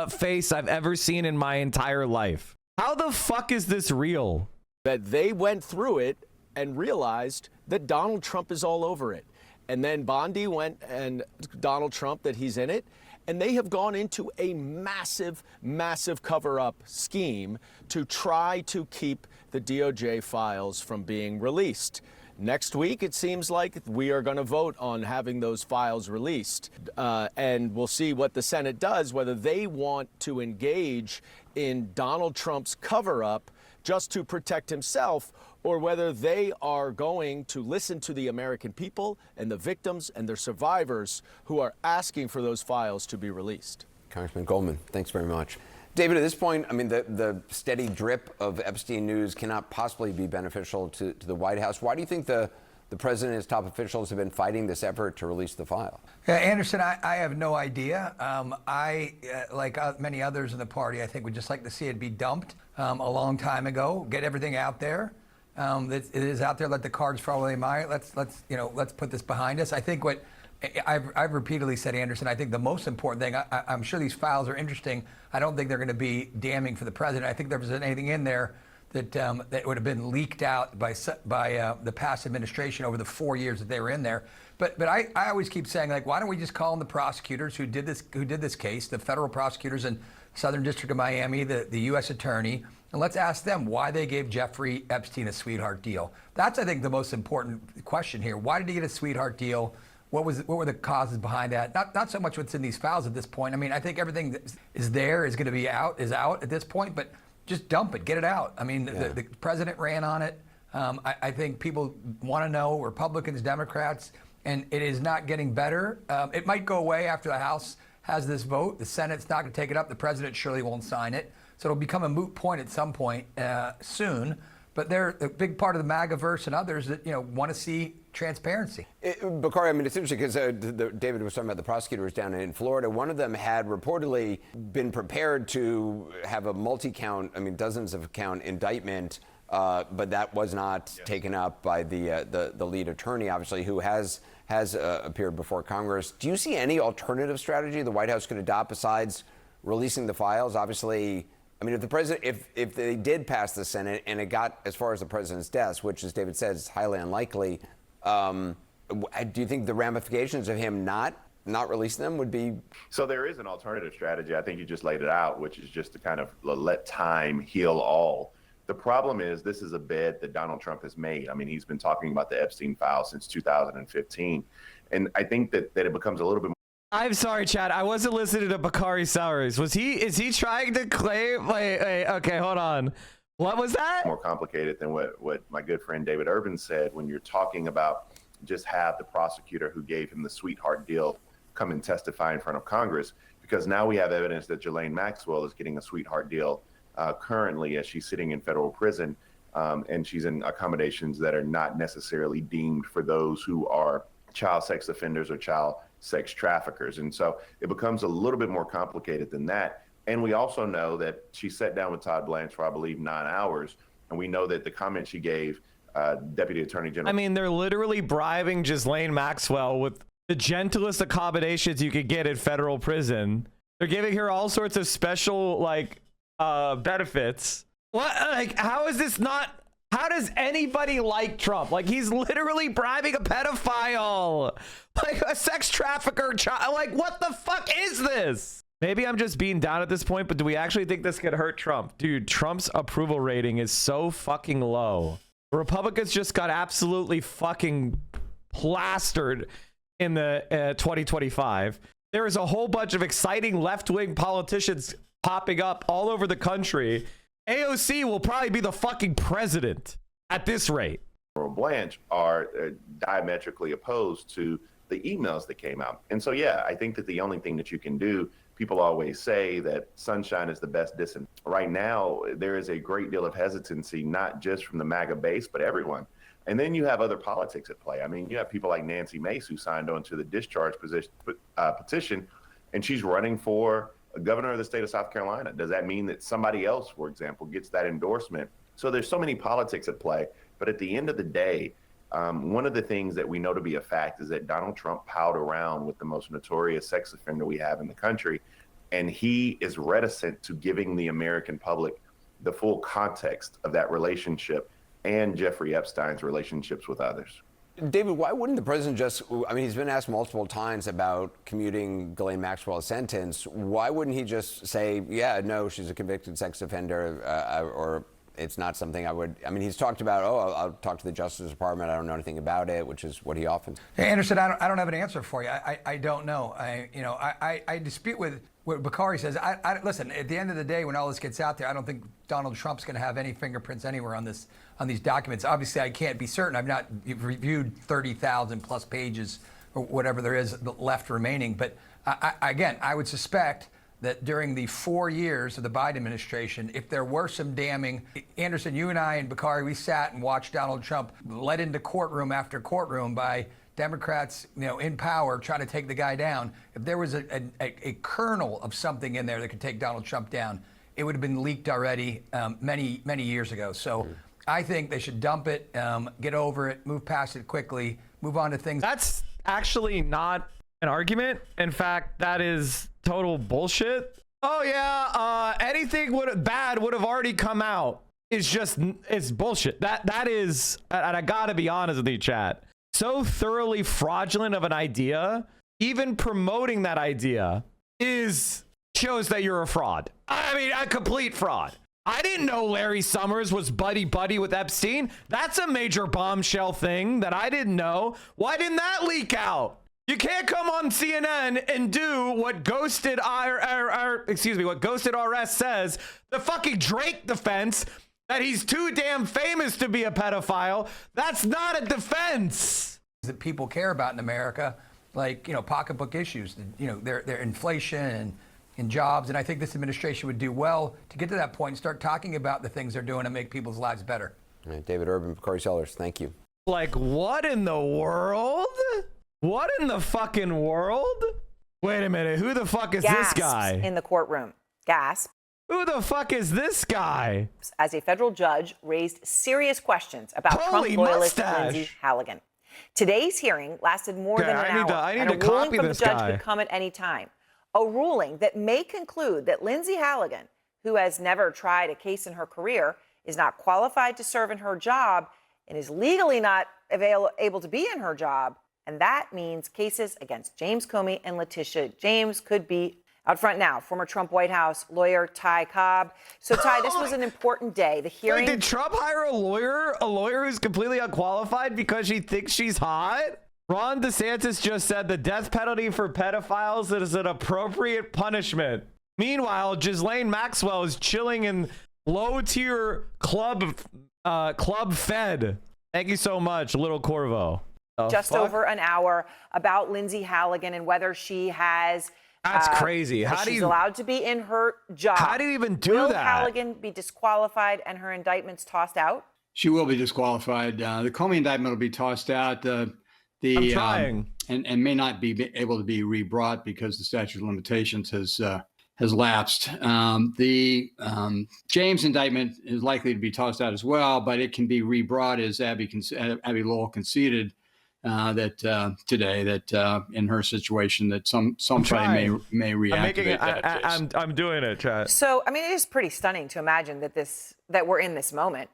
face I've ever seen in my entire life. How the fuck is this real? That they went through it and realized that Donald Trump is all over it. And then Bondi went and Donald Trump, that he's in it. And they have gone into a massive, massive cover-up scheme to try to keep the DOJ files from being released. Next week, it seems like we are going to vote on having those files released. And we'll see what the Senate does, whether they want to engage in Donald Trump's cover-up just to protect himself, or whether they are going to listen to the American people and the victims and their survivors who are asking for those files to be released. Congressman Goldman, thanks very much. David, at this point, I mean, the steady drip of Epstein news cannot possibly be beneficial to the White House. Why do you think the the president and his top officials have been fighting this effort to release the file? Anderson, I have no idea. Like many others in the party, I think would just like to see it be dumped a long time ago. Get everything out there. It is out there. Let the cards fall where they might. Let's put this behind us. I think what I've repeatedly said, Anderson, I think the most important thing. I'm sure these files are interesting. I don't think they're going to be damning for the president. I think there was anything in there that would have been leaked out by the past administration over the 4 years that they were in there. But I always keep saying, like, why don't we just call in the prosecutors who did this case, the federal prosecutors in Southern District of Miami, the U.S. Attorney, and let's ask them why they gave Jeffrey Epstein a sweetheart deal. That's, I think, the most important question here. Why did he get a sweetheart deal? What were the causes behind that? Not so much what's in these files at this point. I mean, I think everything that is there is going to be out at this point, but just dump it, get it out. I mean, the president ran on it. I think people want to know, Republicans, Democrats, and it is not getting better. It might go away after the House has this vote. The Senate's not going to take it up. The president surely won't sign it. So it'll become a moot point at some point soon. But they're a big part of the MAGA-verse and others that want to see transparency. Bakari, I mean, it's interesting because David was talking about the prosecutors down in Florida. One of them had reportedly been prepared to have a multi-count, dozens of count indictment, but that was not taken up by the lead attorney, obviously, who has appeared before Congress. Do you see any alternative strategy the White House could adopt besides releasing the files? Obviously, if the president, if they did pass the Senate and it got as far as the president's desk, which, as David says, is highly unlikely, do you think the ramifications of him not releasing them would be? So there is an alternative strategy. I think you just laid it out, which is just to kind of let time heal all. The problem is this is a bed that Donald Trump has made. I mean, he's been talking about the Epstein file since 2015. And I think that it becomes a little bit more. I'm sorry, Chad. I wasn't listening to Bakari Sowers. Is he trying to claim? Okay, hold on. What was that? More complicated than what my good friend David Urban said when you're talking about just have the prosecutor who gave him the sweetheart deal come and testify in front of Congress, because now we have evidence that Ghislaine Maxwell is getting a sweetheart deal currently as she's sitting in federal prison, and she's in accommodations that are not necessarily deemed for those who are child sex offenders or child sex traffickers. And so it becomes a little bit more complicated than that. And we also know that she sat down with Todd Blanche for, I believe, 9 hours. And we know that the comment she gave Deputy Attorney General. They're literally bribing Ghislaine Maxwell with the gentlest accommodations you could get in federal prison. They're giving her all sorts of special, benefits. What? How is this not? How does anybody like Trump? He's literally bribing a pedophile, a sex trafficker child. What the fuck is this? Maybe I'm just being down at this point, but do we actually think this could hurt Trump? Dude, Trump's approval rating is so fucking low. Republicans just got absolutely fucking plastered in the 2025. There is a whole bunch of exciting left-wing politicians popping up all over the country. AOC will probably be the fucking president at this rate. Blanche are diametrically opposed to the emails that came out. And so, yeah, I think that the only thing that you can do, people always say that sunshine is the best disinfectant. Right now, there is a great deal of hesitancy, not just from the MAGA base, but everyone. And then you have other politics at play. You have people like Nancy Mace, who signed on to the discharge petition, and she's running for governor of the state of South Carolina. Does that mean that somebody else, for example, gets that endorsement? So there's so many politics at play. But at the end of the day, one of the things that we know to be a fact is that Donald Trump palled around with the most notorious sex offender we have in the country. And he is reticent to giving the American public the full context of that relationship and Jeffrey Epstein's relationships with others. David, why wouldn't the president just, he's been asked multiple times about commuting Ghislaine Maxwell's sentence. Why wouldn't he just say, yeah, no, she's a convicted sex offender, or it's not something I would, he's talked about, I'll talk to the Justice Department, I don't know anything about it, which is what he often says. Hey, Anderson, I don't have an answer for you. I don't know. I dispute with what Bakari says. Listen, at the end of the day, when all this gets out there, I don't think Donald Trump's going to have any fingerprints anywhere on these documents. Obviously, I can't be certain. I've not reviewed 30,000 plus pages or whatever there is left remaining. But again, I would suspect that during the 4 years of the Biden administration, if there were some damning, Anderson, you and I and Bakari, we sat and watched Donald Trump led into courtroom after courtroom by Democrats, in power, trying to take the guy down. If there was a kernel of something in there that could take Donald Trump down, it would have been leaked already many years ago. So I think they should dump it, get over it, move past it quickly, move on to things. That's actually not an argument. In fact, that is total bullshit. Oh yeah, anything bad would have already come out. It's bullshit. That is, and I gotta be honest with you, chat. So thoroughly fraudulent of an idea, even promoting that idea shows that you're a fraud. I mean, a complete fraud. I didn't know Larry Summers was buddy-buddy with Epstein. That's a major bombshell thing that I didn't know. Why didn't that leak out? You can't come on CNN and do what Ghosted RS says, the fucking Drake defense, that he's too damn famous to be a pedophile. That's not a defense. That people care about in America, like, pocketbook issues, their inflation and jobs. And I think this administration would do well to get to that point and start talking about the things they're doing to make people's lives better. All right, David Urban, Bakari Sellers, thank you. Like, what in the world? What in the fucking world? Wait a minute. Who the fuck is this guy? In the courtroom. Gasp. Who the fuck is this guy? As a federal judge raised serious questions about Holy Trump loyalist mustache. Lindsey Halligan. Today's hearing lasted more than an hour, I need and to a ruling copy from the this judge guy. could come at any time. A ruling that may conclude that Lindsey Halligan, who has never tried a case in her career, is not qualified to serve in her job and is legally not able to be in her job. And that means cases against James Comey and Letitia James could be out front now. Former Trump White House lawyer Ty Cobb. So, Ty, this was an important day. The hearing. Wait, did Trump hire a lawyer who's completely unqualified because she thinks she's hot? Ron DeSantis just said the death penalty for pedophiles is an appropriate punishment. Meanwhile, Ghislaine Maxwell is chilling in low-tier club fed. Thank you so much, Little Corvo. Just over an hour about Lindsey Halligan and whether she has. That's crazy. How do she's you allowed to be in her job? How do you even do Will that? Halligan be disqualified and her indictments tossed out? She will be disqualified. The Comey indictment will be tossed out. I'm trying. And may not be able to be rebrought because the statute of limitations has lapsed. The James indictment is likely to be tossed out as well, but it can be rebrought, as Abby Lowell conceded today that in her situation that somebody may reactivate. I'm doing it, chat. So, I mean, it is pretty stunning to imagine that we're in this moment,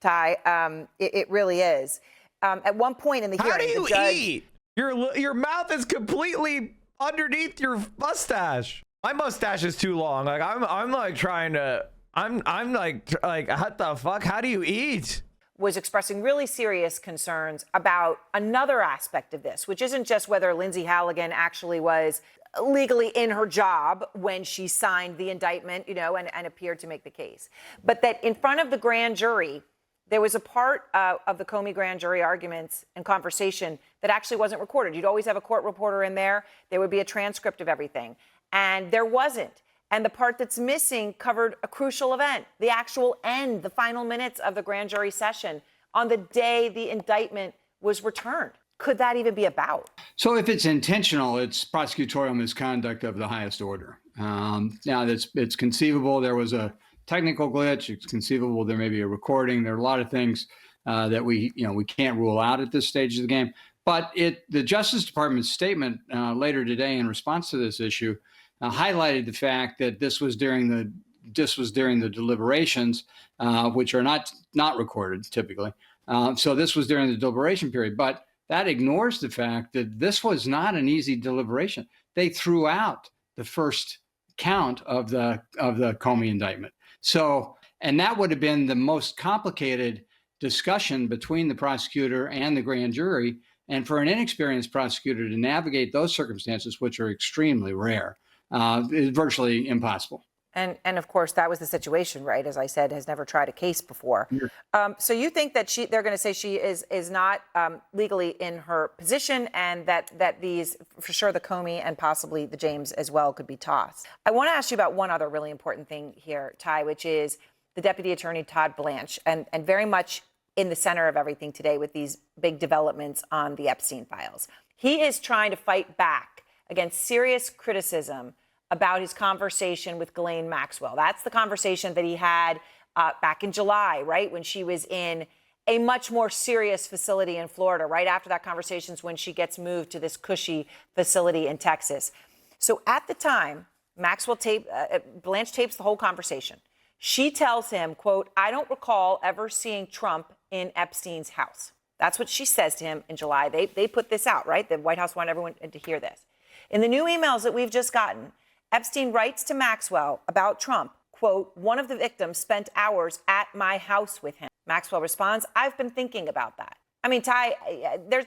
Ty. It really is. At one point in the hearing, how do you the judge, eat? Your mouth is completely underneath your mustache. My mustache is too long. Like I'm like trying to. I'm like what the fuck? How do you eat? Was expressing really serious concerns about another aspect of this, which isn't just whether Lindsey Halligan actually was legally in her job when she signed the indictment, and appeared to make the case, but that in front of the grand jury, there was a part of the Comey grand jury arguments and conversation that actually wasn't recorded. You'd always have a court reporter in there. There would be a transcript of everything, and there wasn't. And the part that's missing covered a crucial event, the actual end, the final minutes of the grand jury session on the day the indictment was returned. Could that even be about? So if it's intentional, it's prosecutorial misconduct of the highest order. Now, it's conceivable there was a technical glitch. It's conceivable there may be a recording. There are a lot of things that we can't rule out at this stage of the game. But the Justice Department's statement later today in response to this issue highlighted the fact that this was during the deliberations, which are not recorded typically. So this was during the deliberation period, but that ignores the fact that this was not an easy deliberation. They threw out the first count of the Comey indictment. So, and that would have been the most complicated discussion between the prosecutor and the grand jury. And for an inexperienced prosecutor to navigate those circumstances, which are extremely rare, is virtually impossible. And of course, that was the situation, right? As I said, has never tried a case before. So you think that they're going to say she is not legally in her position, and that these, for sure, the Comey and possibly the James as well could be tossed. I want to ask you about one other really important thing here, Ty, which is the Deputy Attorney Todd Blanche, and very much in the center of everything today with these big developments on the Epstein files. He is trying to fight back against serious criticism about his conversation with Ghislaine Maxwell. That's the conversation that he had back in July, right, when she was in a much more serious facility in Florida. Right after that conversation is when she gets moved to this cushy facility in Texas. So at the time, Blanche tapes the whole conversation. She tells him, quote, "I don't recall ever seeing Trump in Epstein's house." That's what she says to him in July. They put this out, right? The White House wanted everyone to hear this. In the new emails that we've just gotten, Epstein writes to Maxwell about Trump, quote, "One of the victims spent hours at my house with him." Maxwell responds, "I've been thinking about that." I mean, Ty,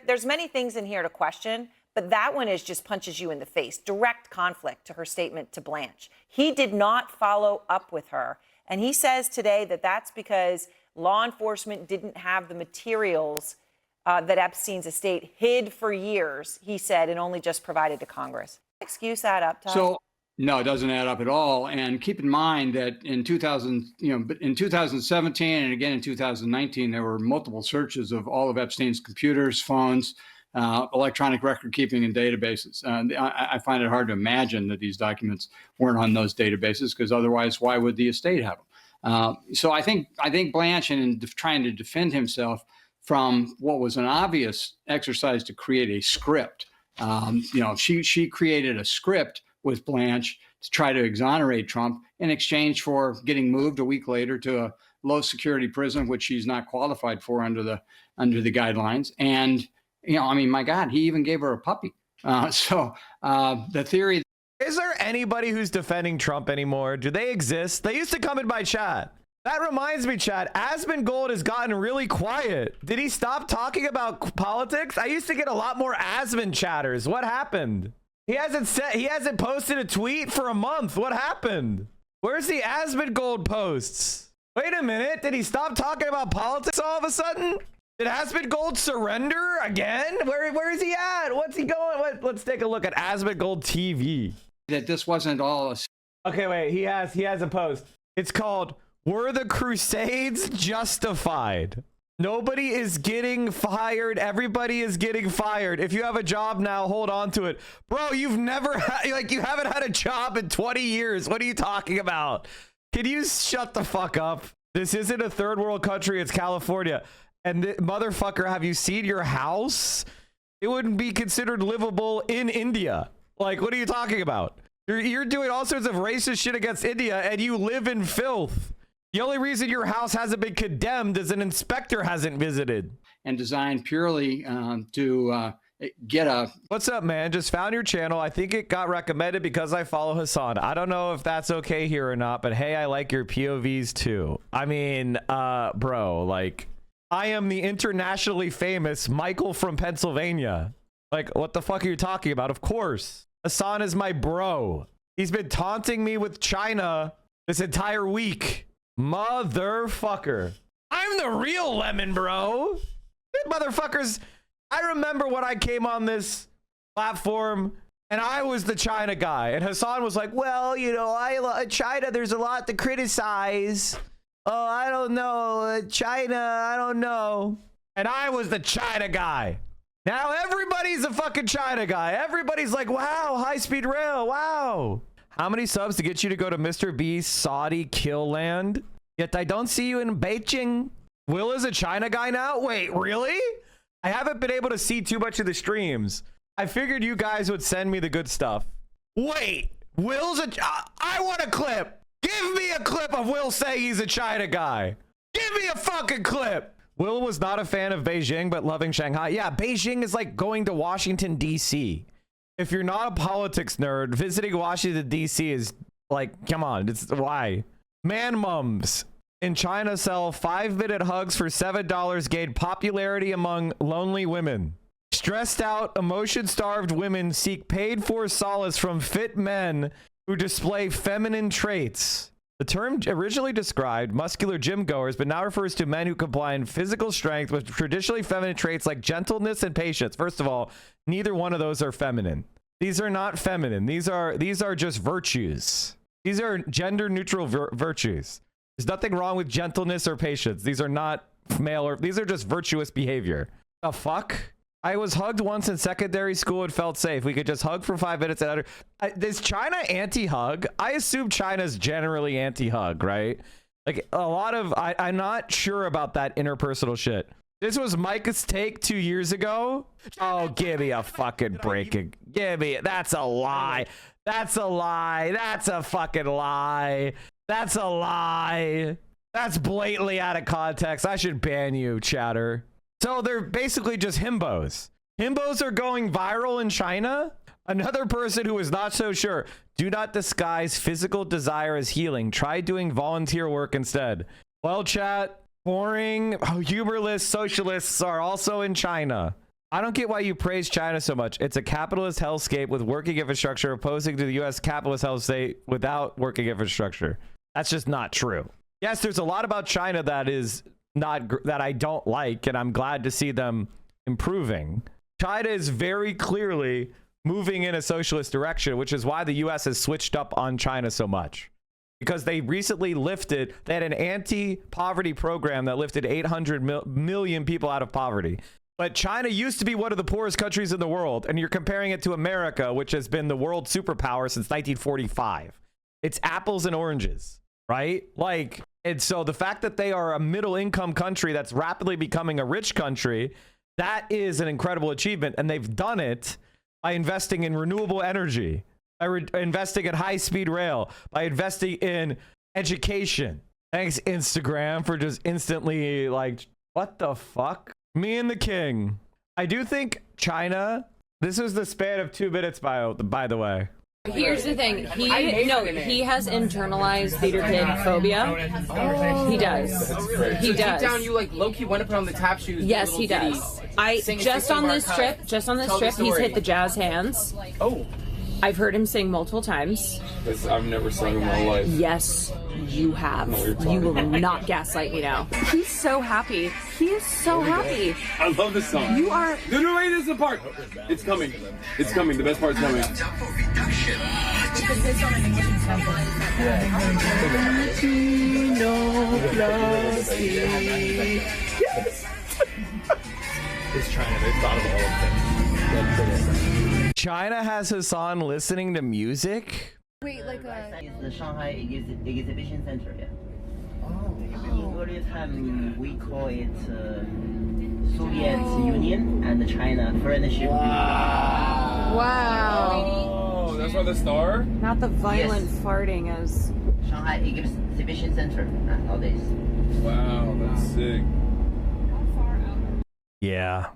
there's many things in here to question, but that one just punches you in the face. Direct conflict to her statement to Blanche. He did not follow up with her. And he says today that that's because law enforcement didn't have the materials that Epstein's estate hid for years, he said, and only just provided to Congress. Excuse add up, Ty? So, no, it doesn't add up at all. And keep in mind that in 2017 and again in 2019, there were multiple searches of all of Epstein's computers, phones, electronic record keeping and databases. I find it hard to imagine that these documents weren't on those databases, because otherwise, why would the estate have them? So I think Blanche, in trying to defend himself from what was an obvious exercise to create a script, she created a script with Blanche to try to exonerate Trump in exchange for getting moved a week later to a low security prison, which she's not qualified for under the guidelines. And, my God, he even gave her a puppy. The theory. Is there anybody who's defending Trump anymore? Do they exist? They used to come in my chat. That reminds me, chat, Asmongold has gotten really quiet. Did he stop talking about politics? I used to get a lot more Asmon chatters. What happened? He hasn't posted a tweet for a month. What happened? Where's the Asmongold posts? Wait a minute. Did he stop talking about politics all of a sudden? Did Asmongold surrender again? Where is he at? What's he going? Let's take a look at Asmongold TV. That this wasn't all. Okay, wait. He has a post. It's called "Were the Crusades Justified?" Nobody is getting fired. Everybody is getting fired. If you have a job now, hold on to it. Bro, you've never had, you haven't had a job in 20 years. What are you talking about? Can you shut the fuck up? This isn't a third world country. It's California. And motherfucker, have you seen your house? It wouldn't be considered livable in India. Like, what are you talking about? You're doing all sorts of racist shit against India, and you live in filth. The only reason your house hasn't been condemned is an inspector hasn't visited. And designed purely to get a... What's up, man? Just found your channel. I think it got recommended because I follow Hassan. I don't know if that's okay here or not, but hey, I like your POVs too. I mean, bro, like, I am the internationally famous Michael from Pennsylvania. Like, what the fuck are you talking about? Of course. Hassan is my bro. He's been taunting me with China this entire week. Motherfucker. I'm the real lemon, bro. Motherfuckers, I remember when I came on this platform and I was the China guy, and Hassan was like, well, China, there's a lot to criticize. Oh, I don't know. China, I don't know. And I was the China guy. Now everybody's a fucking China guy. Everybody's like, wow, high-speed rail, wow. How many subs to get you to go to Mr. B's Saudi kill land? Yet I don't see you in Beijing. Will is a China guy now? Wait, really? I haven't been able to see too much of the streams. I figured you guys would send me the good stuff. Wait, Will's I want a clip. Give me a clip of Will saying he's a China guy. Give me a fucking clip. Will was not a fan of Beijing, but loving Shanghai. Yeah, Beijing is like going to Washington, D.C. If you're not a politics nerd, visiting Washington, D.C. is like, come on, it's why? Man mums in China sell 5-minute hugs for $7 gain popularity among lonely women. Stressed out, emotion-starved women seek paid-for solace from fit men who display feminine traits. The term originally described muscular gym goers, but now refers to men who combine physical strength with traditionally feminine traits like gentleness and patience. First of all, neither one of those are feminine. These are not feminine. These are just virtues. These are gender neutral virtues. There's nothing wrong with gentleness or patience. These are not male, or these are just virtuous behavior. The fuck? I was hugged once in secondary school and felt safe. We could just hug for 5 minutes. Is China anti-hug? I assume China's generally anti-hug, right? Like a lot of, I'm not sure about that interpersonal shit. This was Micah's take 2 years ago. Oh, give me a fucking break. Give me, that's a lie. That's a lie. That's a fucking lie. That's a lie. That's blatantly out of context. I should ban you, chatter. So they're basically just himbos. Himbos are going viral in China. Another person who is not so sure. Do not disguise physical desire as healing. Try doing volunteer work instead. Well, chat, boring, humorless socialists are also in China. I don't get why you praise China so much. It's a capitalist hellscape with working infrastructure opposing to the U.S. capitalist hell state without working infrastructure. That's just not true. Yes, there's a lot about China that is not that I don't like, and I'm glad to see them improving. China is very clearly moving in a socialist direction, which is why the US has switched up on China so much, because they recently lifted, they had an anti-poverty program that lifted 800 million people out of poverty. But China used to be one of the poorest countries in the world, and you're comparing it to America, which has been the world superpower since 1945. It's apples and oranges, right? Like, and so the fact that they are a middle income country that's rapidly becoming a rich country, that is an incredible achievement. And they've done it by investing in renewable energy, by investing in high speed rail, by investing in education. Thanks, Instagram, for just instantly like, what the fuck? Me and the king. I do think China, this was the span of 2 minutes, by the way. Here's the thing. He has internalized theater kid phobia. Oh. He does. He does. Deep down, you like low-key want to put on the tap shoes. Yes, he does. Just on this trip, he's hit the jazz hands. Oh. I've heard him sing multiple times. I've never sung in my life. Yes, you have. You will not gaslight me now. He's so happy. He is so happy. I love this song. You are. No, wait, this is the part. It's coming. It's coming. The best part's coming. It's China. They've thought of all of them. China has Hassan listening to music? Wait, like the Shanghai Exhibition Center, yeah. Oh. In English, we call it Soviet Union and China Friendship. Wow. Oh, that's why the star? Not the violent farting as Shanghai Exhibition Center nowadays. Wow, that's sick. Yeah.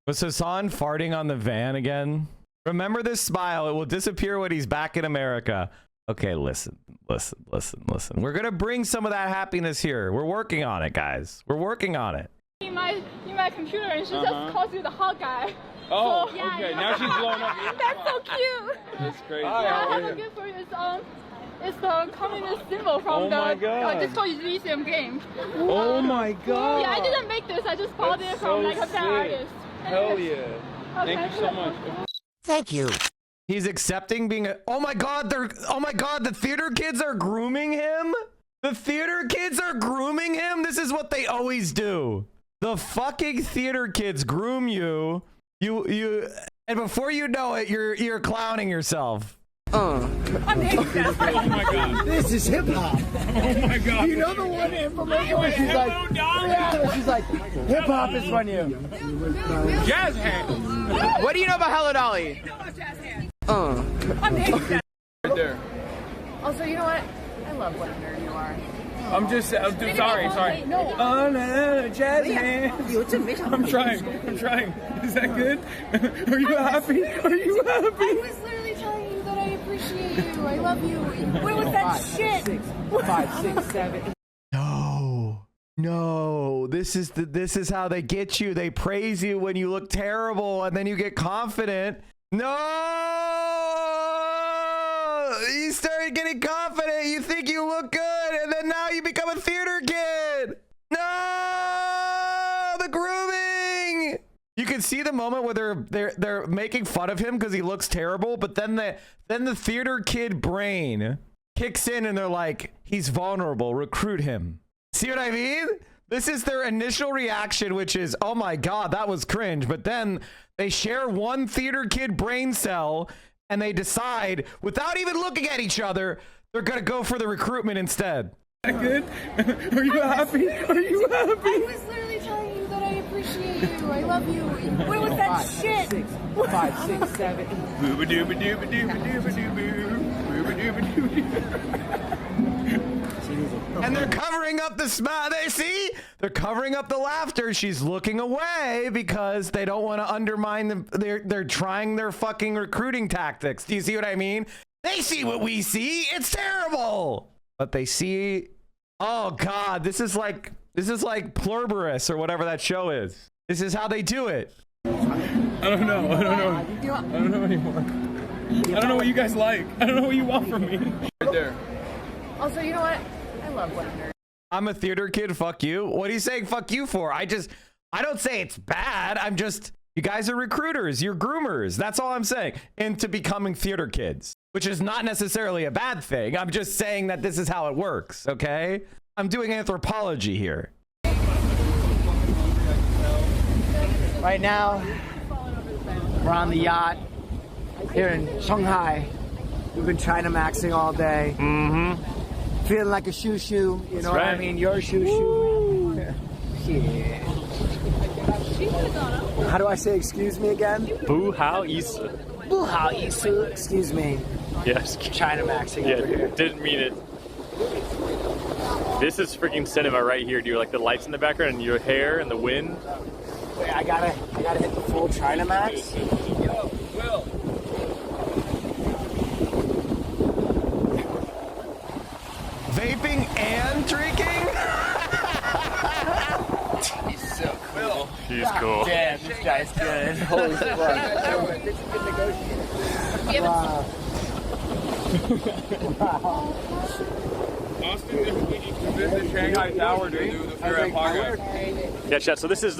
Was Hassan farting on the van again? Remember this smile. It will disappear when he's back in America. Okay, listen. We're going to bring some of that happiness here. We're working on it, guys. We're working on it. In my computer, and she just calls you the hot guy. Oh, so, yeah, okay. Now she's blown up. That's so cute. That's crazy. I have a gift for you. It's the communist symbol from the Disco Elysium game. Oh my god. Yeah, I didn't make this. I just bought it from like a fan artist. Hell yeah. Okay. Thank you so much. Thank you. He's accepting being a... Oh my god, the theater kids are grooming him? The theater kids are grooming him? This is what they always do. The fucking theater kids groom you. You and before you know it, you're clowning yourself. Oh my god. This is hip hop. Oh my god. You know the one infomercial where she's like, hip hop is when you. Jazz hands. What do you know about Hello Dolly? Right there. Also, you know what? I love what a nerd you are. I'm sorry. No. Oh no, jazz hands. I'm trying. Is that good? Are you happy? I was literally telling you that I appreciate you. I love you. What was that shit? 5, 6, 7. No, this is how they get you. They praise you when you look terrible, and then you get confident. No, You started getting confident. You think you look good, and then now you become a theater kid. No, the grooming. You can see the moment where they're making fun of him because he looks terrible, but then the theater kid brain kicks in, and they're like, he's vulnerable. Recruit him. See what I mean? This is their initial reaction, which is, oh my God, that was cringe. But then they share one theater kid brain cell, and they decide, without even looking at each other, they're going to go for the recruitment instead. Good? Are you happy? Are you happy? I was literally telling you that I appreciate you. I love you. What was that shit? 5, 6, 7. Booba dooba dooba dooba dooba dooba. Booba dooba dooba. And they're covering up the smile. They're covering up the laughter. She's looking away because they don't want to undermine them. They're trying their fucking recruiting tactics. Do you see what I mean? They see what we see. It's terrible. But they see, oh God, this is like Plurberus or whatever that show is. This is how they do it. I don't know. I don't know anymore. I don't know what you guys like. I don't know what you want from me. Right there. Also, you know what? I love Wonder. I'm a theater kid. Fuck you. What are you saying fuck you for? I don't say it's bad. I'm just, you guys are recruiters. You're groomers. That's all I'm saying. Into becoming theater kids, which is not necessarily a bad thing. I'm just saying that this is how it works. Okay. I'm doing anthropology here. Right now, we're on the yacht here in Shanghai. We've been China maxing all day. Mm-hmm. Feeling like a shoo-shoo, you know what I mean? You're a shoo-shoo. Yeah. How do I say excuse me again? Bu hao isu. Bu hao isu. Excuse me. Yes. China maxing over here. Didn't mean it. This is freaking cinema right here, dude. Like the lights in the background and your hair and the wind. Wait, I gotta hit the full China max. Yo, Will. Vaping and drinking? He's so cool. He's cool. Damn, this guy's good. Holy fuck. Wow. Wow. Austin, if you visit Shanghai Tower to do the Fear at Paga. Yeah, chat. So this is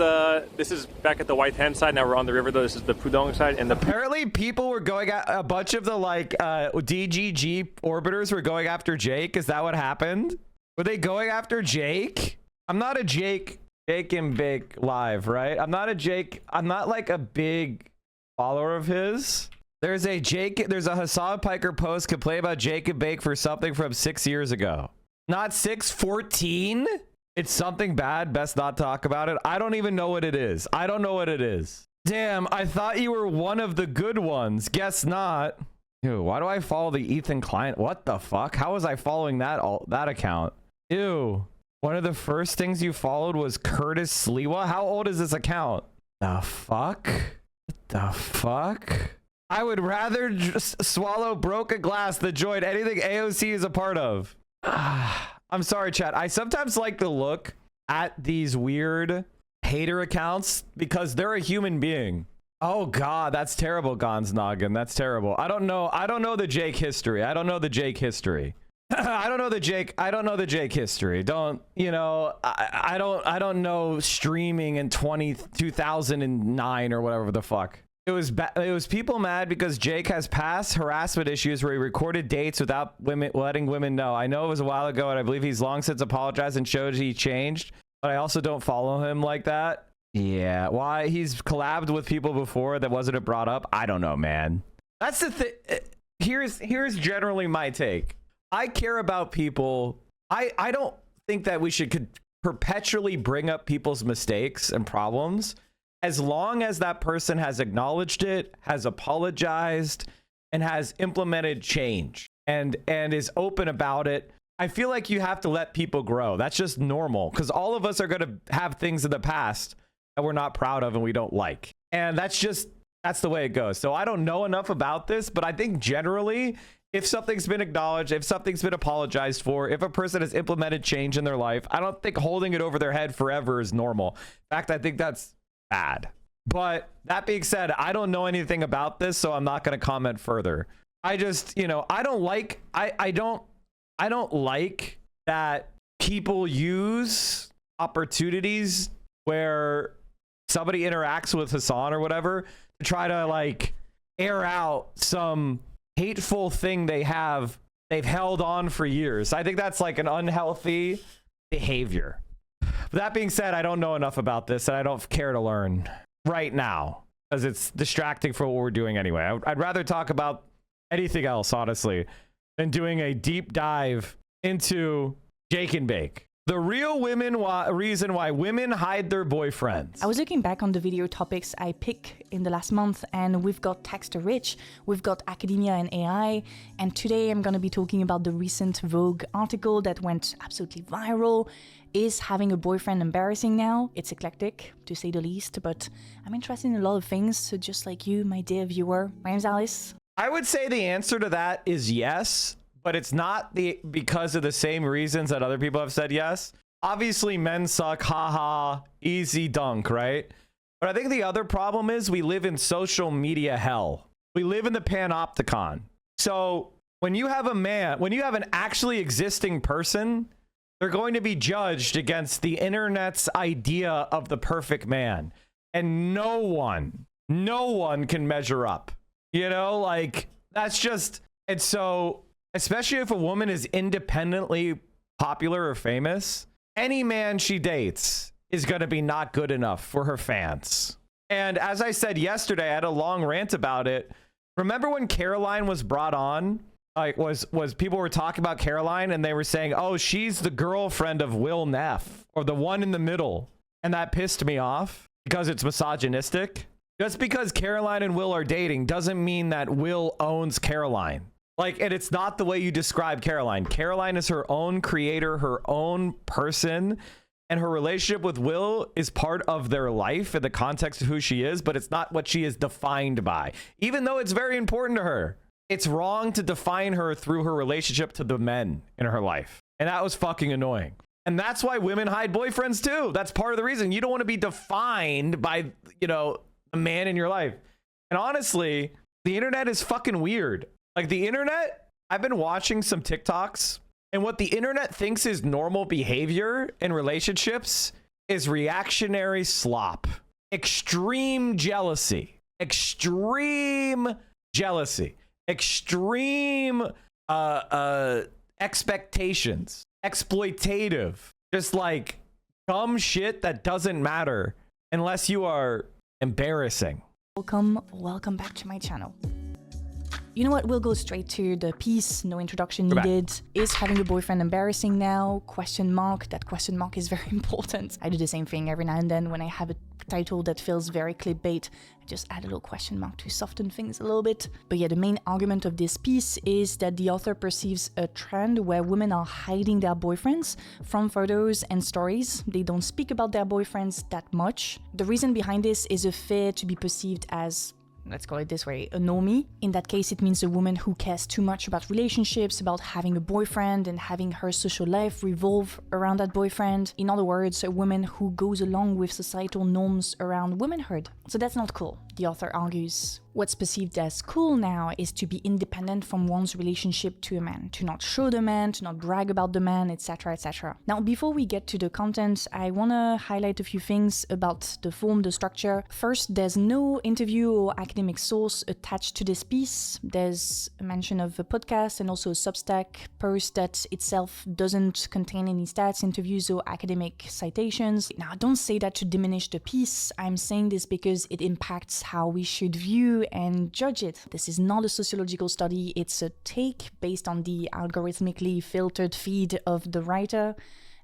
back at the White Hand side. Now we're on the river though. This is the Pudong side, and apparently people were going at a bunch of the DGG orbiters were going after Jake. Is that what happened? Were they going after Jake? I'm not a Jake and Bake live, right? I'm not like a big follower of his. There's a Hassan Piker post complain about Jake and Bake for something from 6 years ago. Not 614. It's something bad. Best not talk about it. I don't even know what it is. I don't know what it is. Damn, I thought you were one of the good ones. Guess not. Ew, why do I follow the Ethan Klein? What the fuck? How was I following that account? Ew. One of the first things you followed was Curtis Sliwa. How old is this account? The fuck? What the fuck? I would rather just swallow broken glass than join anything AOC is a part of. I'm sorry, chat. I sometimes like to look at these weird hater accounts because they're a human being. Oh God, that's terrible, Gons Noggin. That's terrible. I don't know the Jake history. I don't know the Jake history. I don't know the Jake history. I don't know streaming in 2009 or whatever the fuck. It was people mad because Jake has past harassment issues where he recorded dates without letting women know. I know it was a while ago and I believe he's long since apologized and showed he changed, but I also don't follow him like that. Yeah, why? He's collabed with people before that wasn't brought up. I don't know, man. That's the thing. Here's generally my take. I care about people. I don't think that we should perpetually bring up people's mistakes and problems as long as that person has acknowledged it, has apologized, and has implemented change and is open about it. I feel like you have to let people grow. That's just normal because all of us are going to have things in the past that we're not proud of and we don't like. And that's the way it goes. So I don't know enough about this, but I think generally, if something's been acknowledged, if something's been apologized for, if a person has implemented change in their life, I don't think holding it over their head forever is normal. In fact, I think that's bad. But that being said, I don't know anything about this, so I'm not going to comment further. I just, you know, I don't like that people use opportunities where somebody interacts with Hassan or whatever to try to like air out some hateful thing they've held on for years. I think that's like an unhealthy behavior. That being said, I don't know enough about this and I don't care to learn right now because it's distracting for what we're doing anyway. I'd rather talk about anything else, honestly, than doing a deep dive into Jake and Bake. The real reason why women hide their boyfriends. I was looking back on the video topics I picked in the last month, and we've got text to rich, we've got academia and AI, and today I'm going to be talking about the recent Vogue article that went absolutely viral. Is having a boyfriend embarrassing now? It's eclectic, to say the least, but I'm interested in a lot of things, so just like you, my dear viewer. My name's Alice. I would say the answer to that is yes. But it's not because of the same reasons that other people have said yes. Obviously, men suck, haha, easy dunk, right? But I think the other problem is we live in social media hell. We live in the panopticon. So when you have an actually existing person, they're going to be judged against the internet's idea of the perfect man. And no one can measure up. You know, like, that's just, and so, especially if a woman is independently popular or famous, any man she dates is going to be not good enough for her fans. And as I said yesterday, I had a long rant about it. Remember when Caroline was brought on? Like, was people were talking about Caroline and they were saying, oh, she's the girlfriend of Will Neff or the one in the middle. And that pissed me off because it's misogynistic. Just because Caroline and Will are dating doesn't mean that Will owns Caroline. Like, and it's not the way you describe Caroline. Caroline is her own creator, her own person, and her relationship with Will is part of their life in the context of who she is, but it's not what she is defined by. Even though it's very important to her, it's wrong to define her through her relationship to the men in her life. And that was fucking annoying. And that's why women hide boyfriends too. That's part of the reason. You don't want to be defined by, you know, a man in your life. And honestly, the internet is fucking weird. Like the internet, I've been watching some TikToks, and what the internet thinks is normal behavior in relationships is reactionary slop, extreme jealousy, extreme expectations, exploitative, just like dumb shit that doesn't matter unless you are embarrassing. Welcome back to my channel. You know what? We'll go straight to the piece. No introduction needed. Is having a boyfriend embarrassing now? Question mark. That question mark is very important. I do the same thing every now and then when I have a title that feels very clickbait. I just add a little question mark to soften things a little bit. But yeah, the main argument of this piece is that the author perceives a trend where women are hiding their boyfriends from photos and stories. They don't speak about their boyfriends that much. The reason behind this is a fear to be perceived as, let's call it this way, a normie. In that case, it means a woman who cares too much about relationships, about having a boyfriend and having her social life revolve around that boyfriend. In other words, a woman who goes along with societal norms around womanhood. So that's not cool, the author argues. What's perceived as cool now is to be independent from one's relationship to a man, to not show the man, to not brag about the man, etc, etc. Now, before we get to the content, I want to highlight a few things about the form, the structure. First, there's no interview or academic source attached to this piece. There's a mention of a podcast and also a Substack post that itself doesn't contain any stats, interviews, or academic citations. Now, I don't say that to diminish the piece. I'm saying this because it impacts how we should view and judge it. This is not a sociological study, it's a take based on the algorithmically filtered feed of the writer,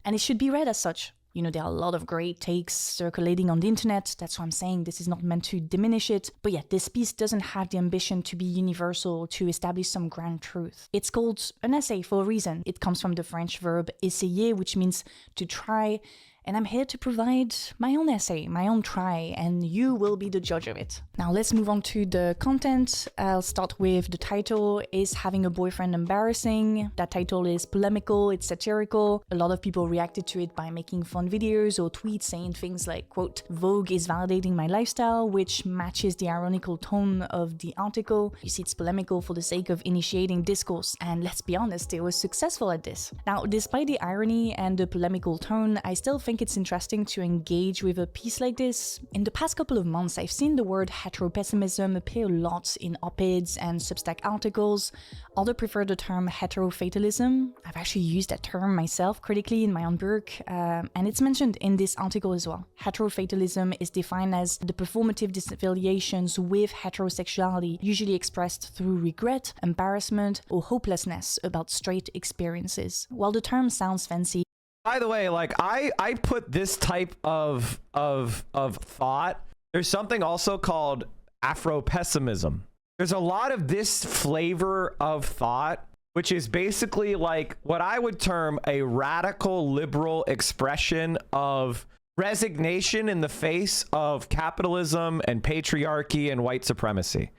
and it should be read as such. You know, there are a lot of great takes circulating on the internet, that's why I'm saying this is not meant to diminish it. But yeah, this piece doesn't have the ambition to be universal, to establish some grand truth. It's called an essay for a reason. It comes from the French verb essayer, which means to try, and I'm here to provide my own essay, my own try, and you will be the judge of it. Now let's move on to the content. I'll start with the title. Is having a boyfriend embarrassing? That title is polemical, it's satirical. A lot of people reacted to it by making fun videos or tweets saying things like, quote, Vogue is validating my lifestyle, which matches the ironical tone of the article. You see, it's polemical for the sake of initiating discourse, and let's be honest, it was successful at this. Now, despite the irony and the polemical tone, I still think it's interesting to engage with a piece like this. In the past couple of months, I've seen the word heteropessimism appear a lot in op-eds and Substack articles. Others prefer the term heterofatalism. I've actually used that term myself critically in my own book, and it's mentioned in this article as well. Heterofatalism is defined as the performative disaffiliations with heterosexuality, usually expressed through regret, embarrassment, or hopelessness about straight experiences. While the term sounds fancy, by the way, like I put this type of thought. There's something also called Afro-pessimism. There's a lot of this flavor of thought, which is basically like what I would term a radical liberal expression of resignation in the face of capitalism and patriarchy and white supremacy,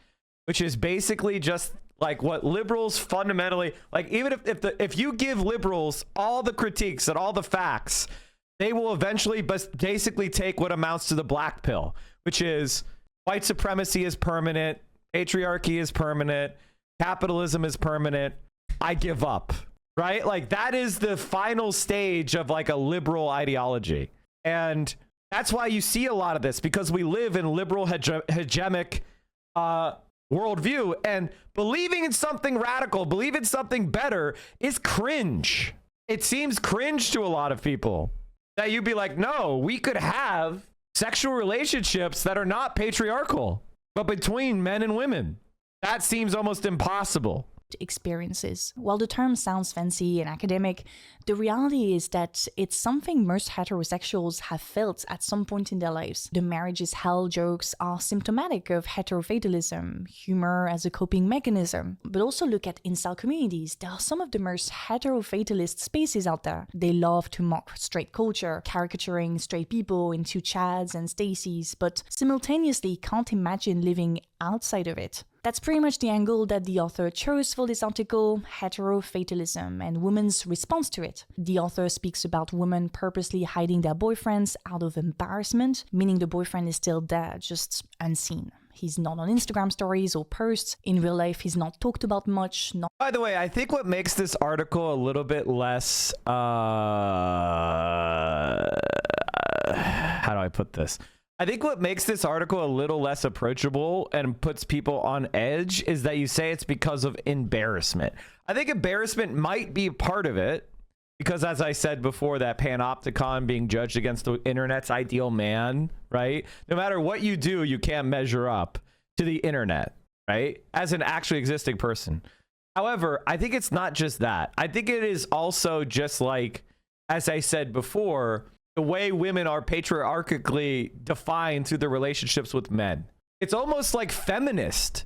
which is basically just like what liberals fundamentally, like, even if you give liberals all the critiques and all the facts, they will eventually basically take what amounts to the black pill, which is white supremacy is permanent, patriarchy is permanent, capitalism is permanent, I give up, right? Like, that is the final stage of like a liberal ideology. And that's why you see a lot of this, because we live in liberal hegemonic worldview, and believing in something radical, believing in something better is cringe. It seems cringe to a lot of people that you'd be like, no, we could have sexual relationships that are not patriarchal, but between men and women. That seems almost impossible. Experiences. While the term sounds fancy and academic, the reality is that it's something most heterosexuals have felt at some point in their lives. The marriage is hell jokes are symptomatic of heterofatalism, humor as a coping mechanism. But also look at incel communities. They are some of the most heterofatalist spaces out there. They love to mock straight culture, caricaturing straight people into Chads and Stacys, but simultaneously can't imagine living outside of it. That's pretty much the angle that the author chose for this article, heterofatalism and women's response to it. The author speaks about women purposely hiding their boyfriends out of embarrassment, meaning the boyfriend is still there, just unseen. He's not on Instagram stories or posts. In real life, he's not talked about much. By the way, I think what makes this article a little bit less, how do I put this? I think what makes this article a little less approachable and puts people on edge is that you say it's because of embarrassment. I think embarrassment might be part of it because, as I said before, that panopticon being judged against the internet's ideal man, right? No matter what you do, you can't measure up to the internet, right? As an actually existing person. However, I think it's not just that. I think it is also just like, as I said before, the way women are patriarchally defined through their relationships with men. It's almost like feminist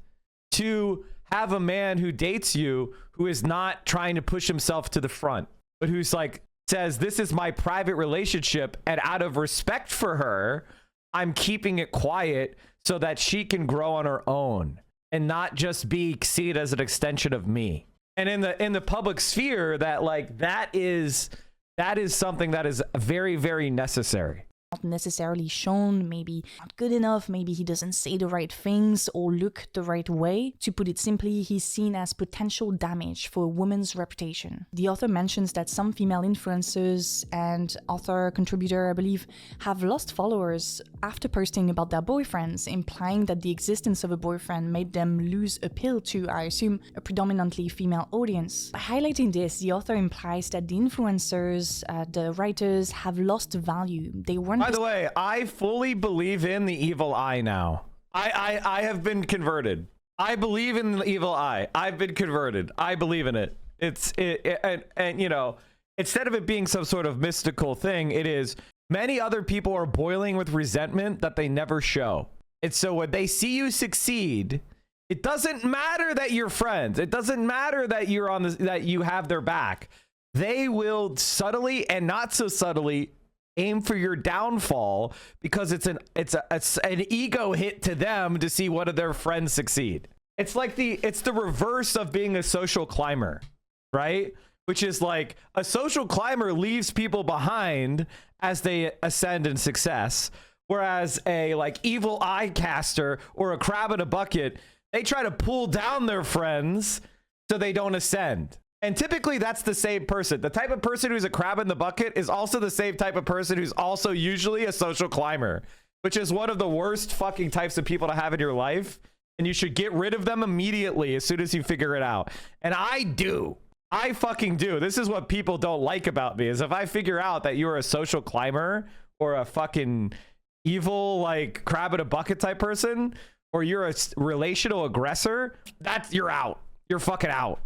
to have a man who dates you who is not trying to push himself to the front, but who's like, says, this is my private relationship, and out of respect for her, I'm keeping it quiet so that she can grow on her own and not just be seen as an extension of me. And in the public sphere, that is something that is very, very necessary. Not necessarily shown, maybe not good enough, maybe he doesn't say the right things or look the right way. To put it simply, he's seen as potential damage for a woman's reputation. The author mentions that some female influencers and author contributor, I believe, have lost followers after posting about their boyfriends, implying that the existence of a boyfriend made them lose appeal to, I assume, a predominantly female audience. By highlighting this, the author implies that the influencers, the writers, have lost value. They weren't. By the way, I fully believe in the evil eye now. I have been converted. I believe in the evil eye. I've been converted. I believe in it. And you know, instead of it being some sort of mystical thing, it is many other people are boiling with resentment that they never show. And so when they see you succeed, it doesn't matter that you're friends. It doesn't matter that you're on this, that you have their back. They will subtly and not so subtly aim for your downfall because it's an ego hit to them to see one of their friends succeed. It's like it's the reverse of being a social climber, right? Which is like a social climber leaves people behind as they ascend in success, whereas a like evil eye caster or a crab in a bucket, they try to pull down their friends so they don't ascend. And typically that's the same person. The type of person who's a crab in the bucket is also the same type of person who's also usually a social climber, which is one of the worst fucking types of people to have in your life. And you should get rid of them immediately as soon as you figure it out. And I do. I fucking do. This is what people don't like about me, is if I figure out that you're a social climber or a fucking evil like crab in a bucket type person, or you're a relational aggressor, you're out. You're fucking out.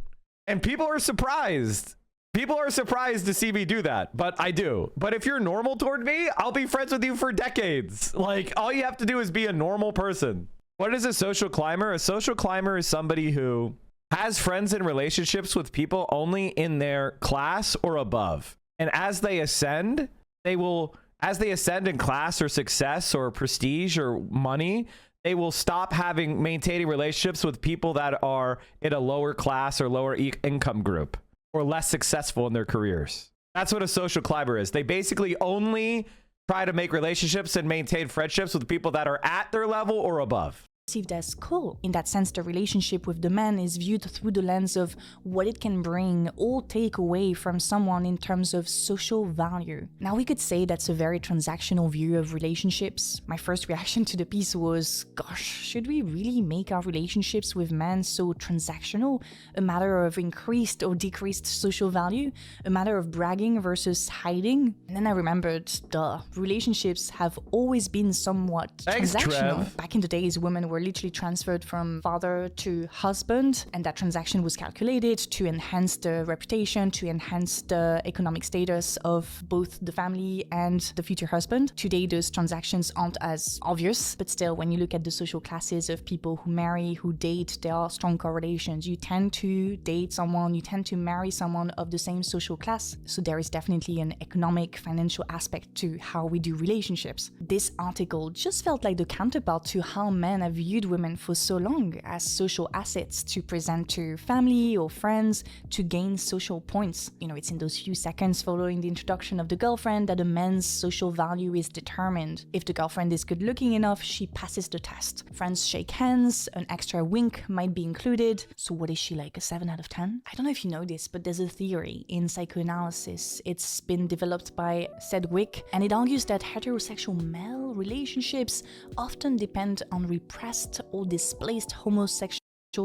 And people are surprised. People are surprised to see me do that, but I do. But if you're normal toward me, I'll be friends with you for decades. Like, all you have to do is be a normal person. What is a social climber? A social climber is somebody who has friends and relationships with people only in their class or above. And as they ascend, as they ascend in class or success or prestige or money, they will stop maintaining relationships with people that are in a lower class or lower income group or less successful in their careers. That's what a social climber is. They basically only try to make relationships and maintain friendships with people that are at their level or above. Perceived as cool. In that sense, the relationship with the man is viewed through the lens of what it can bring or take away from someone in terms of social value. Now, we could say that's a very transactional view of relationships. My first reaction to the piece was, gosh, should we really make our relationships with men so transactional? A matter of increased or decreased social value? A matter of bragging versus hiding? And then I remembered, duh, relationships have always been somewhat transactional. Trev. Back in the days, women were literally transferred from father to husband, and that transaction was calculated to enhance the reputation, to enhance the economic status of both the family and the future husband. Today, those transactions aren't as obvious, but still, when you look at the social classes of people who marry, who date, there are strong correlations. You tend to date someone, you tend to marry someone of the same social class, so there is definitely an economic, financial aspect to how we do relationships. This article just felt like the counterpart to how men have viewed women for so long as social assets to present to family or friends to gain social points. You know, it's in those few seconds following the introduction of the girlfriend that a man's social value is determined. If the girlfriend is good looking enough, she passes the test. Friends shake hands, an extra wink might be included. So what is she, like a 7 out of 10? I don't know if you know this, but there's a theory in psychoanalysis. It's been developed by Sedgwick, and it argues that heterosexual male relationships often depend on repressed or displaced homosexual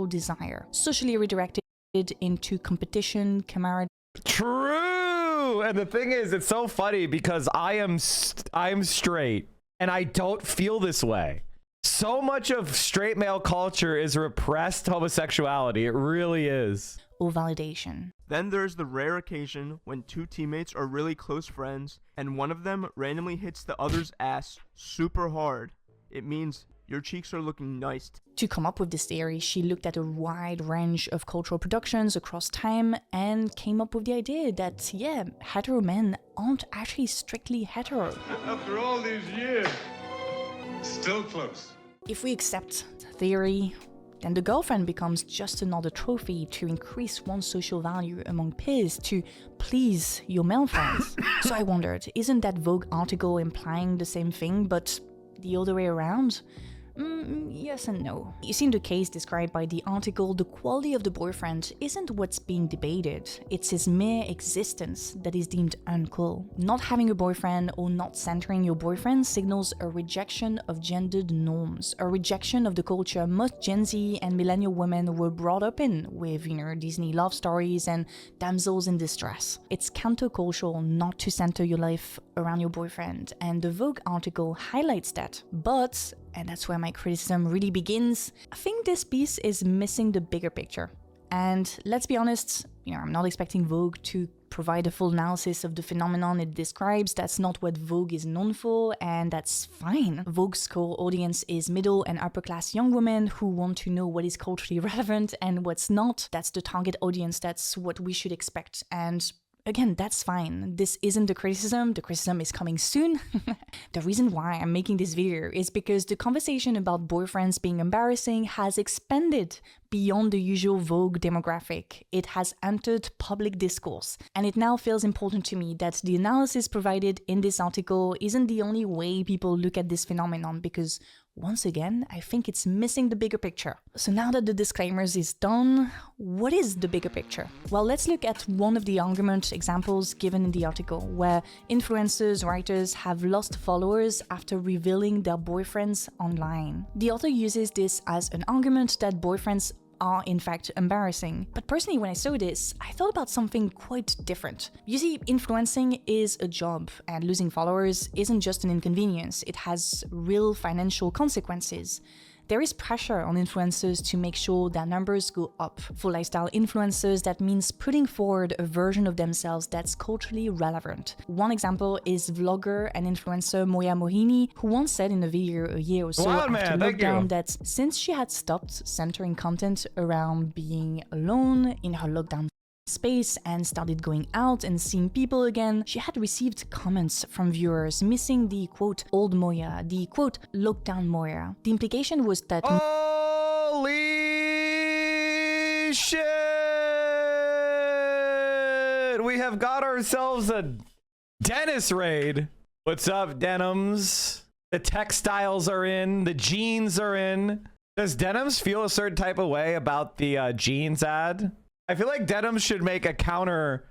desire, socially redirected into competition, camaraderie. True. And the thing is, it's so funny because I am straight and I don't feel this way. So much of straight male culture is repressed homosexuality. It really is. Or validation. Then there's the rare occasion when two teammates are really close friends and one of them randomly hits the other's ass super hard. It means your cheeks are looking nice. To come up with this theory, she looked at a wide range of cultural productions across time and came up with the idea that, yeah, hetero men aren't actually strictly hetero. After all these years, still close. If we accept the theory, then the girlfriend becomes just another trophy to increase one's social value among peers to please your male friends. So I wondered, isn't that Vogue article implying the same thing, but the other way around? Yes and no. You see, in the case described by the article, the quality of the boyfriend isn't what's being debated, it's his mere existence that is deemed uncool. Not having a boyfriend or not centering your boyfriend signals a rejection of gendered norms, a rejection of the culture most Gen Z and millennial women were brought up in, with, you know, Disney love stories and damsels in distress. It's countercultural not to center your life around your boyfriend, and the Vogue article highlights that. But, and that's where my criticism really begins, I think this piece is missing the bigger picture. And let's be honest, you know, I'm not expecting Vogue to provide a full analysis of the phenomenon it describes. That's not what Vogue is known for, and that's fine. Vogue's core audience is middle and upper class young women who want to know what is culturally relevant and what's not. That's the target audience, that's what we should expect. And Again, that's fine. This isn't the criticism is coming soon. The reason why I'm making this video is because the conversation about boyfriends being embarrassing has expanded beyond the usual Vogue demographic. It has entered public discourse, and it now feels important to me that the analysis provided in this article isn't the only way people look at this phenomenon, because once again, I think it's missing the bigger picture. So now that the disclaimers is done, what is the bigger picture? Well, let's look at one of the argument examples given in the article, where influencers, writers have lost followers after revealing their boyfriends online. The author uses this as an argument that boyfriends are in fact embarrassing. But personally, when I saw this, I thought about something quite different. You see, influencing is a job, and losing followers isn't just an inconvenience, it has real financial consequences. There is pressure on influencers to make sure their numbers go up. For lifestyle influencers, that means putting forward a version of themselves that's culturally relevant. One example is vlogger and influencer Moya Mohini, who once said in a video a year or so after lockdown that since she had stopped centering content around being alone in her lockdown space and started going out and seeing people again, she had received comments from viewers missing the quote old Moya, the quote lockdown Moya. The implication was that holy shit, we have got ourselves a Dennis raid. What's up, Denims? The textiles are in, the jeans are in. Does Denims feel a certain type of way about the jeans ad? I feel like Denims should make a counter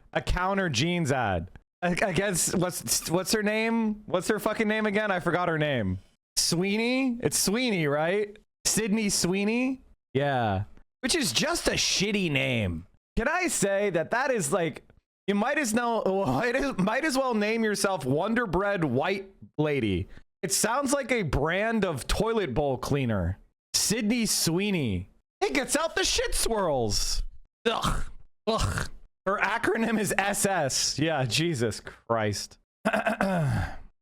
jeans ad. I guess what's her name? What's her fucking name again? I forgot her name. Sweeney? It's Sweeney, right? Sydney Sweeney? Yeah. Which is just a shitty name. Can I say that is like, you might as well name yourself Wonder Bread White Lady. It sounds like a brand of toilet bowl cleaner. Sydney Sweeney. It gets out the shit swirls. Ugh. Ugh. Her acronym is SS. Yeah, Jesus Christ.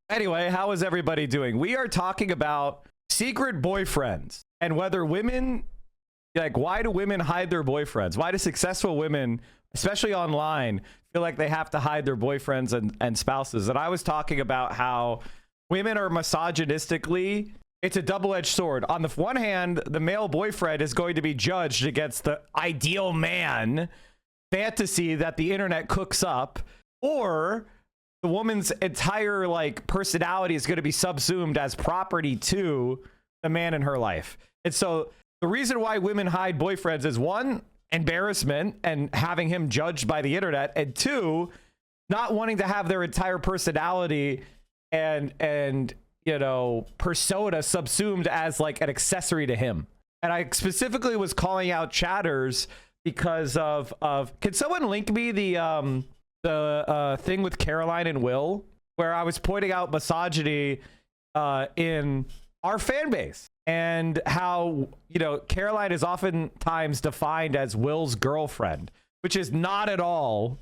Anyway, how is everybody doing? We are talking about secret boyfriends and whether women, like, why do women hide their boyfriends? Why do successful women, especially online, feel like they have to hide their boyfriends and spouses? And I was talking about how women are misogynistically, it's a double-edged sword. On the one hand, the male boyfriend is going to be judged against the ideal man fantasy that the internet cooks up, or the woman's entire like personality is going to be subsumed as property to the man in her life. And so the reason why women hide boyfriends is one, embarrassment and having him judged by the internet, and two, not wanting to have their entire personality and you know, persona subsumed as like an accessory to him. And I specifically was calling out chatters because of can someone link me the thing with Caroline and Will, where I was pointing out misogyny in our fan base and how, you know, Caroline is oftentimes defined as Will's girlfriend, which is not at all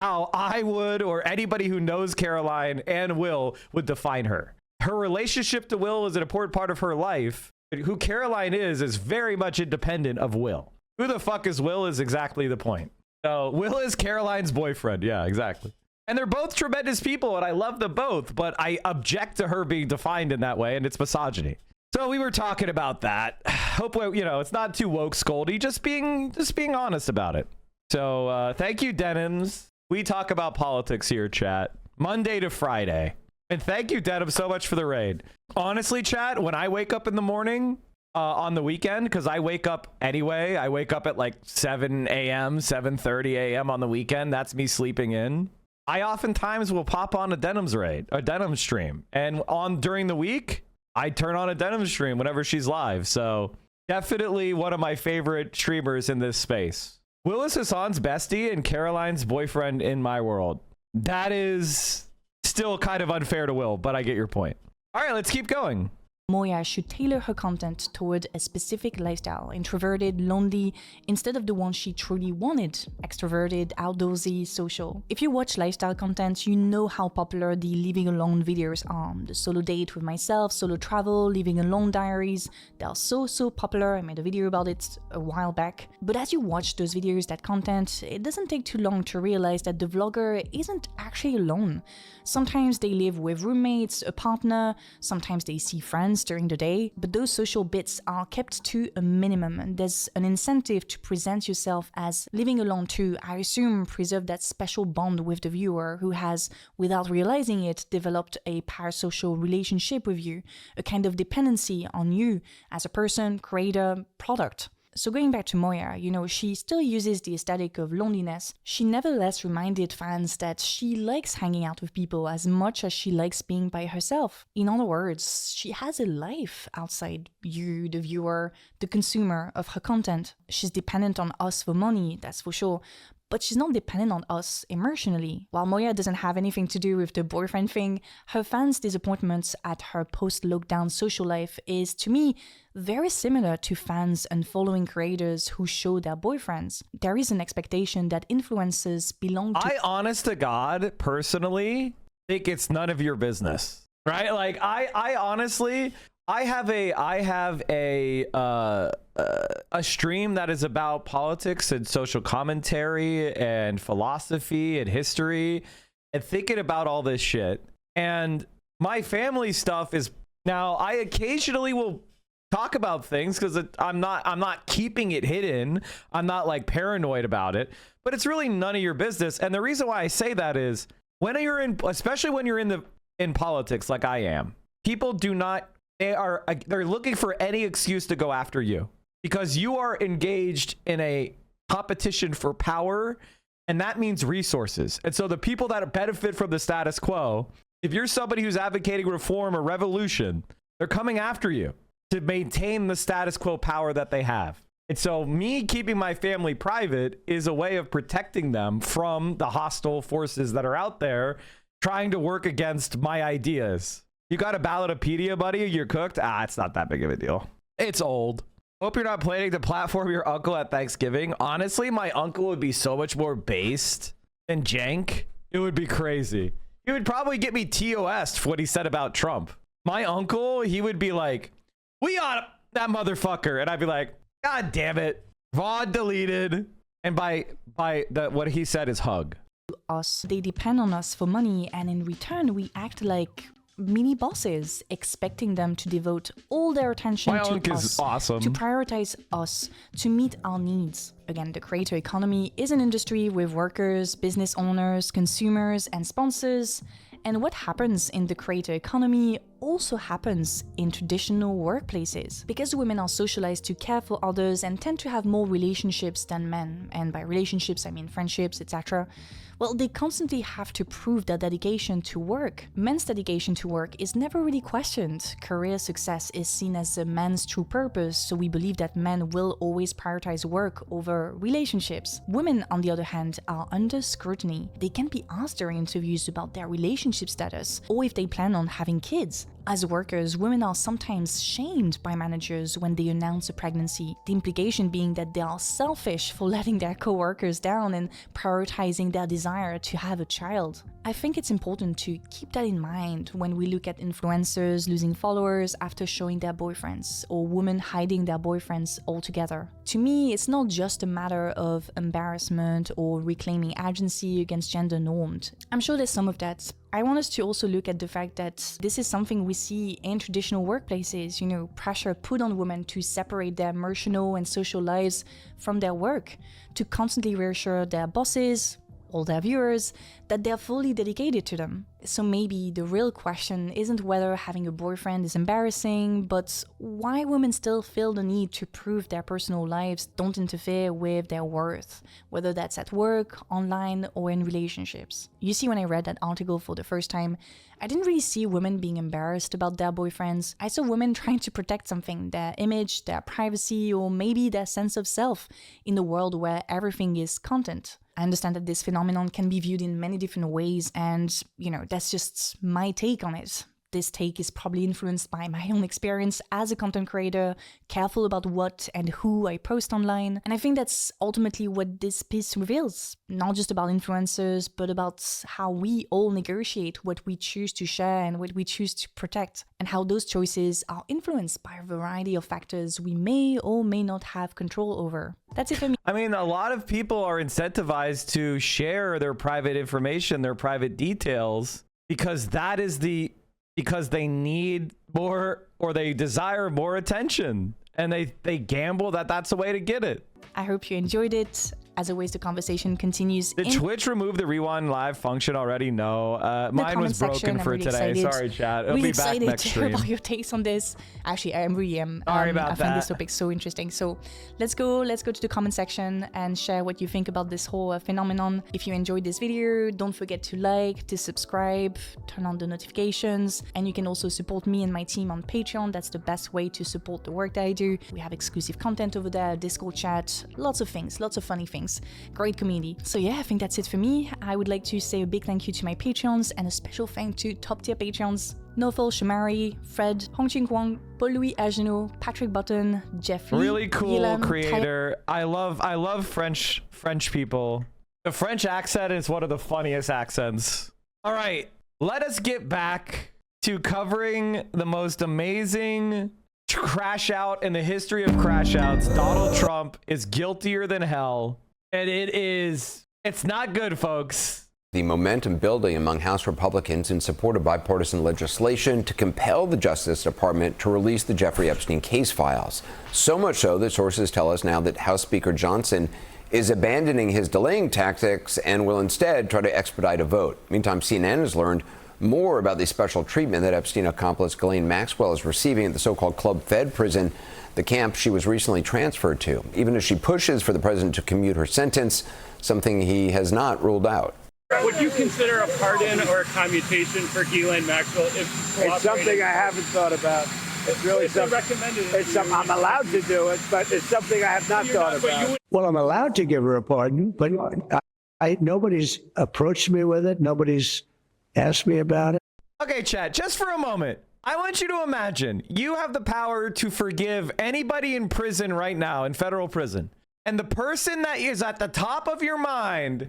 how I would, or anybody who knows Caroline and Will would define her. Her relationship to Will is an important part of her life. Who Caroline is very much independent of Will. Who the fuck is Will is exactly the point. So Will is Caroline's boyfriend. Yeah, exactly. And they're both tremendous people, and I love them both, but I object to her being defined in that way, and it's misogyny. So we were talking about that. Hopefully, you know, it's not too woke scoldy, just being honest about it. So thank you, Denims. We talk about politics here, chat, Monday to Friday. And thank you, Denim, so much for the raid. Honestly, chat, when I wake up in the morning on the weekend, because I wake up anyway, I wake up at like 7 a.m., 7:30 a.m. on the weekend. That's me sleeping in. I oftentimes will pop on a Denim's raid, a Denim stream. And during the week, I turn on a Denim stream whenever she's live. So definitely one of my favorite streamers in this space. Will is Hassan's bestie and Caroline's boyfriend in my world. That is still kind of unfair to Will, but I get your point. All right, let's keep going. Moya should tailor her content toward a specific lifestyle, introverted, lonely, instead of the one she truly wanted, extroverted, outdoorsy, social. If you watch lifestyle content, you know how popular the living alone videos are. The solo date with myself, solo travel, living alone diaries, they are so popular. I made a video about it a while back. But as you watch those videos, that content, it doesn't take too long to realize that the vlogger isn't actually alone. Sometimes they live with roommates, a partner, sometimes they see friends during the day, but those social bits are kept to a minimum. There's an incentive to present yourself as living alone to, I assume, preserve that special bond with the viewer who has, without realizing it, developed a parasocial relationship with you, a kind of dependency on you as a person, creator, product. So going back to Moya, she still uses the aesthetic of loneliness. She nevertheless reminded fans that she likes hanging out with people as much as she likes being by herself. In other words, she has a life outside you, the viewer, the consumer of her content. She's dependent on us for money, that's for sure, but she's not dependent on us emotionally. While Moya doesn't have anything to do with the boyfriend thing, her fans' disappointments at her post-lockdown social life is, to me, very similar to fans unfollowing creators who show their boyfriends. There is an expectation that influencers belong to— I, honest to God, personally think it's none of your business, right? Like, I honestly, I have a stream that is about politics and social commentary and philosophy and history and thinking about all this shit. And my family stuff is, now I occasionally will talk about things because I'm not keeping it hidden. I'm not like paranoid about it, but it's really none of your business. And the reason why I say that is when you're in, especially when you're in politics like I am, people do not, they're looking for any excuse to go after you because you are engaged in a competition for power, and that means resources. And so the people that benefit from the status quo, if you're somebody who's advocating reform or revolution, they're coming after you to maintain the status quo power that they have. And so me keeping my family private is a way of protecting them from the hostile forces that are out there trying to work against my ideas. You got a Ballotopedia, buddy? You're cooked? It's not that big of a deal. It's old. Hope you're not planning to platform your uncle at Thanksgiving. Honestly, my uncle would be so much more based than jank. It would be crazy. He would probably get me TOS'd for what he said about Trump. My uncle, he would be like, we ought that motherfucker. And I'd be like, God damn it. VOD deleted. And by what he said is hug. Us. They depend on us for money, and in return, we act like mini bosses, expecting them to devote all their attention to us, is awesome. to prioritize us, to meet our needs. Again, the creator economy is an industry with workers, business owners, consumers, and sponsors. And what happens in the creator economy also happens in traditional workplaces. Because women are socialized to care for others and tend to have more relationships than men, and by relationships I mean friendships, etc., well, they constantly have to prove their dedication to work. Men's dedication to work is never really questioned. Career success is seen as a man's true purpose, so we believe that men will always prioritize work over relationships. Women, on the other hand, are under scrutiny. They can be asked during interviews about their relationship status, or if they plan on having kids. As workers, women are sometimes shamed by managers when they announce a pregnancy, the implication being that they are selfish for letting their co-workers down and prioritizing their desire to have a child. I think it's important to keep that in mind when we look at influencers losing followers after showing their boyfriends, or women hiding their boyfriends altogether. To me, it's not just a matter of embarrassment or reclaiming agency against gender norms. I'm sure there's some of that. I want us to also look at the fact that this is something we see in traditional workplaces, pressure put on women to separate their emotional and social lives from their work, to constantly reassure their bosses, all their viewers, that they're fully dedicated to them. So maybe the real question isn't whether having a boyfriend is embarrassing, but why women still feel the need to prove their personal lives don't interfere with their worth, whether that's at work, online, or in relationships. You see, when I read that article for the first time, I didn't really see women being embarrassed about their boyfriends. I saw women trying to protect something, their image, their privacy, or maybe their sense of self in a world where everything is content. I understand that this phenomenon can be viewed in many different ways, and, that's just my take on it. This take is probably influenced by my own experience as a content creator, careful about what and who I post online. And I think that's ultimately what this piece reveals. Not just about influencers, but about how we all negotiate what we choose to share and what we choose to protect, and how those choices are influenced by a variety of factors we may or may not have control over. That's it for me. I mean, a lot of people are incentivized to share their private information, their private details, because because they need more, or they desire more attention, and they gamble that that's the way to get it. I hope you enjoyed it. As always, the conversation continues. Did Twitch remove the rewind live function already? No. Mine was broken for today. Sorry, chat. It'll be back next stream. About your takes on this. Actually, I really am. Sorry about that. I find this topic so interesting. So let's go to the comment section and share what you think about this whole phenomenon. If you enjoyed this video, don't forget to like, to subscribe, turn on the notifications, and you can also support me and my team on Patreon. That's the best way to support the work that I do. We have exclusive content over there, Discord chat, lots of things, lots of funny things. Great community. So yeah, I think that's it for me. I would like to say a big thank you to my Patreons and a special thank to top tier Patreons: Nofel Shamari, Fred, Hongqing Huang, Paul-Louis Agenot, Patrick Button, Jeff Lee, really cool Yilan, creator. I love French people. The French accent is one of the funniest accents. All right, let us get back to covering the most amazing crash out in the history of crash outs. Donald Trump is guiltier than hell. And it's not good, folks. The momentum building among House Republicans in support of bipartisan legislation to compel the Justice Department to release the Jeffrey Epstein case files. So much so that sources tell us now that House Speaker Johnson is abandoning his delaying tactics and will instead try to expedite a vote. Meantime, CNN has learned more about the special treatment that Epstein accomplice Ghislaine Maxwell is receiving at the so-called Club Fed prison, the camp she was recently transferred to, even as she pushes for the president to commute her sentence, something he has not ruled out. Would you consider a pardon or a commutation for Ghislaine Maxwell if It's something I haven't thought about. It's really something. It's something I'm allowed to do it, but it's something I have not thought about. Well, I'm allowed to give her a pardon, but nobody's approached me with it. Nobody's asked me about it. Okay, chat, just for a moment. I want you to imagine you have the power to forgive anybody in prison right now, in federal prison. And the person that is at the top of your mind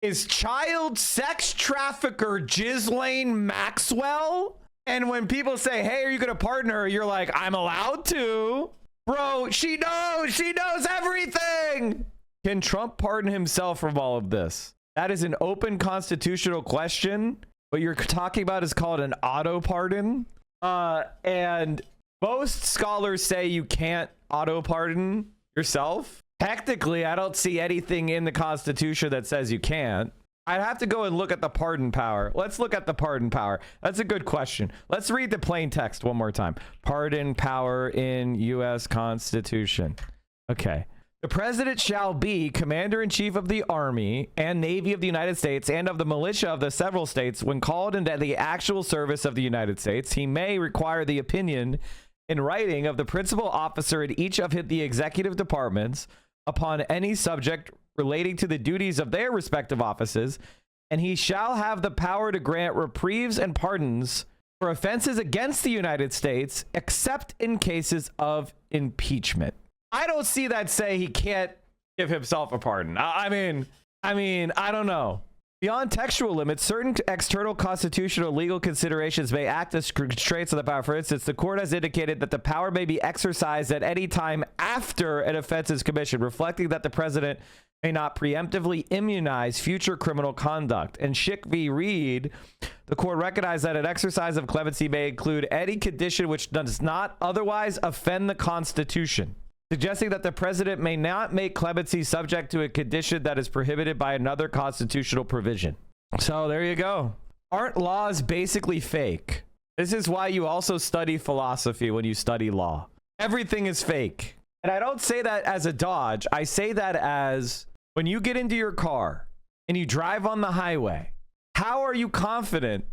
is child sex trafficker Ghislaine Maxwell. And when people say, hey, are you going to pardon her? You're like, I'm allowed to. Bro, she knows everything. Can Trump pardon himself from all of this? That is an open constitutional question. What you're talking about is called an auto pardon. And most scholars say you can't auto pardon yourself. Technically, I don't see anything in the Constitution that says you can't. I'd have to go and look at the pardon power. Let's look at the pardon power. That's a good question. Let's read the plain text one more time. Pardon power in U.S. Constitution. Okay. The president shall be commander-in-chief of the Army and Navy of the United States and of the militia of the several states when called into the actual service of the United States. He may require the opinion in writing of the principal officer in each of the executive departments upon any subject relating to the duties of their respective offices, and he shall have the power to grant reprieves and pardons for offenses against the United States, except in cases of impeachment. I don't see that say he can't give himself a pardon. I mean, I don't know. Beyond textual limits, certain external constitutional legal considerations may act as constraints on the power. For instance, the court has indicated that the power may be exercised at any time after an offense is commissioned, reflecting that the president may not preemptively immunize future criminal conduct. And Schick v. Reed, the court recognized that an exercise of clemency may include any condition which does not otherwise offend the Constitution, suggesting that the president may not make clemency subject to a condition that is prohibited by another constitutional provision. So there you go. Aren't laws basically fake? This is why you also study philosophy when you study law. Everything is fake. And I don't say that as a dodge. I say that as when you get into your car and you drive on the highway, how are you confident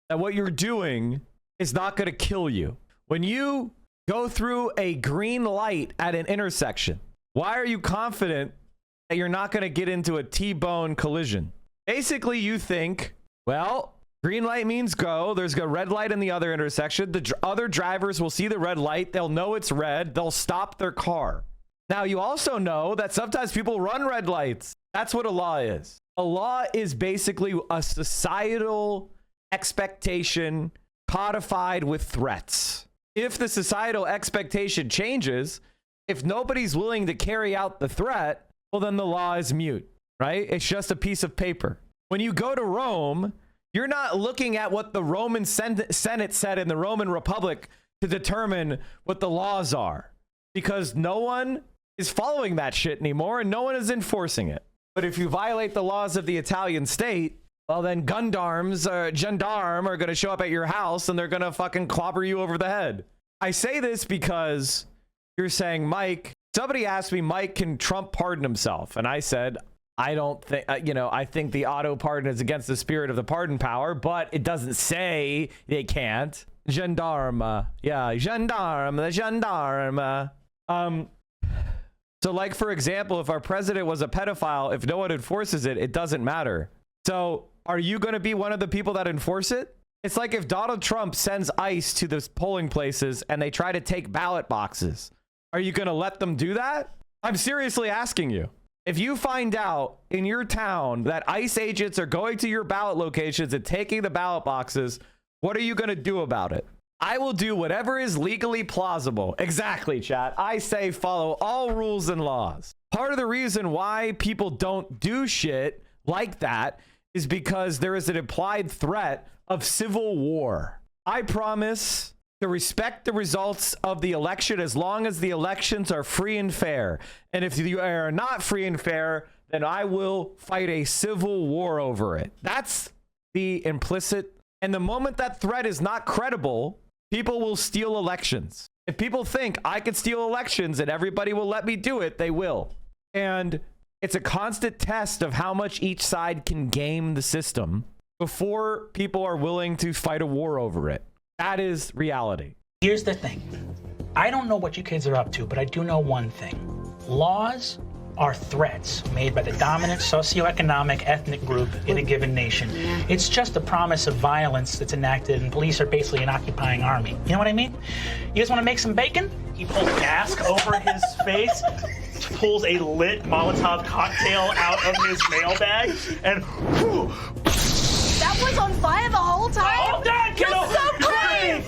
that what you're doing is not going to kill you? When you go through a green light at an intersection, why are you confident that you're not going to get into a T-bone collision? Basically, you think, well, Green light means go. There's a red light in the other intersection. The other drivers will see the red light. They'll know it's red. They'll stop their car. Now, you also know that sometimes people run red lights. That's what a law is. A law is basically a societal expectation codified with threats. If the societal expectation changes, if nobody's willing to carry out the threat, well, then the law is mute, right? It's just a piece of paper. When you go to Rome, you're not looking at what the Roman Senate said in the Roman Republic to determine what the laws are, because no one is following that shit anymore and no one is enforcing it. But if you violate the laws of the Italian state, well, then gendarme are going to show up at your house and they're going to fucking clobber you over the head. I say this because you're saying, Mike, somebody asked me, Mike, can Trump pardon himself? And I said, I don't think, I think the auto pardon is against the spirit of the pardon power, but it doesn't say they can't. Gendarme. Yeah, gendarme, the gendarme. So like, for example, if our president was a pedophile, if no one enforces it, it doesn't matter. So are you going to be one of the people that enforce it? It's like if Donald Trump sends ICE to the polling places and they try to take ballot boxes. Are you going to let them do that? I'm seriously asking you. If you find out in your town that ICE agents are going to your ballot locations and taking the ballot boxes, what are you going to do about it? I will do whatever is legally plausible. Exactly, chat. I say follow all rules and laws. Part of the reason why people don't do shit like that is because there is an implied threat of civil war. I promise to respect the results of the election as long as the elections are free and fair. And if you are not free and fair, then I will fight a civil war over it. That's the implicit. And the moment that threat is not credible, people will steal elections. If people think I could steal elections and everybody will let me do it, they will. And it's a constant test of how much each side can game the system before people are willing to fight a war over it. That is reality. Here's the thing. I don't know what you kids are up to, but I do know one thing. Laws are threats made by the dominant socioeconomic ethnic group in a given nation. It's just a promise of violence that's enacted, and police are basically an occupying army. You know what I mean? You guys want to make some bacon? He pulls a mask over his face, pulls a lit Molotov cocktail out of his mailbag, and whew, That was on fire the whole time? Hold on, kiddo! That's so brave!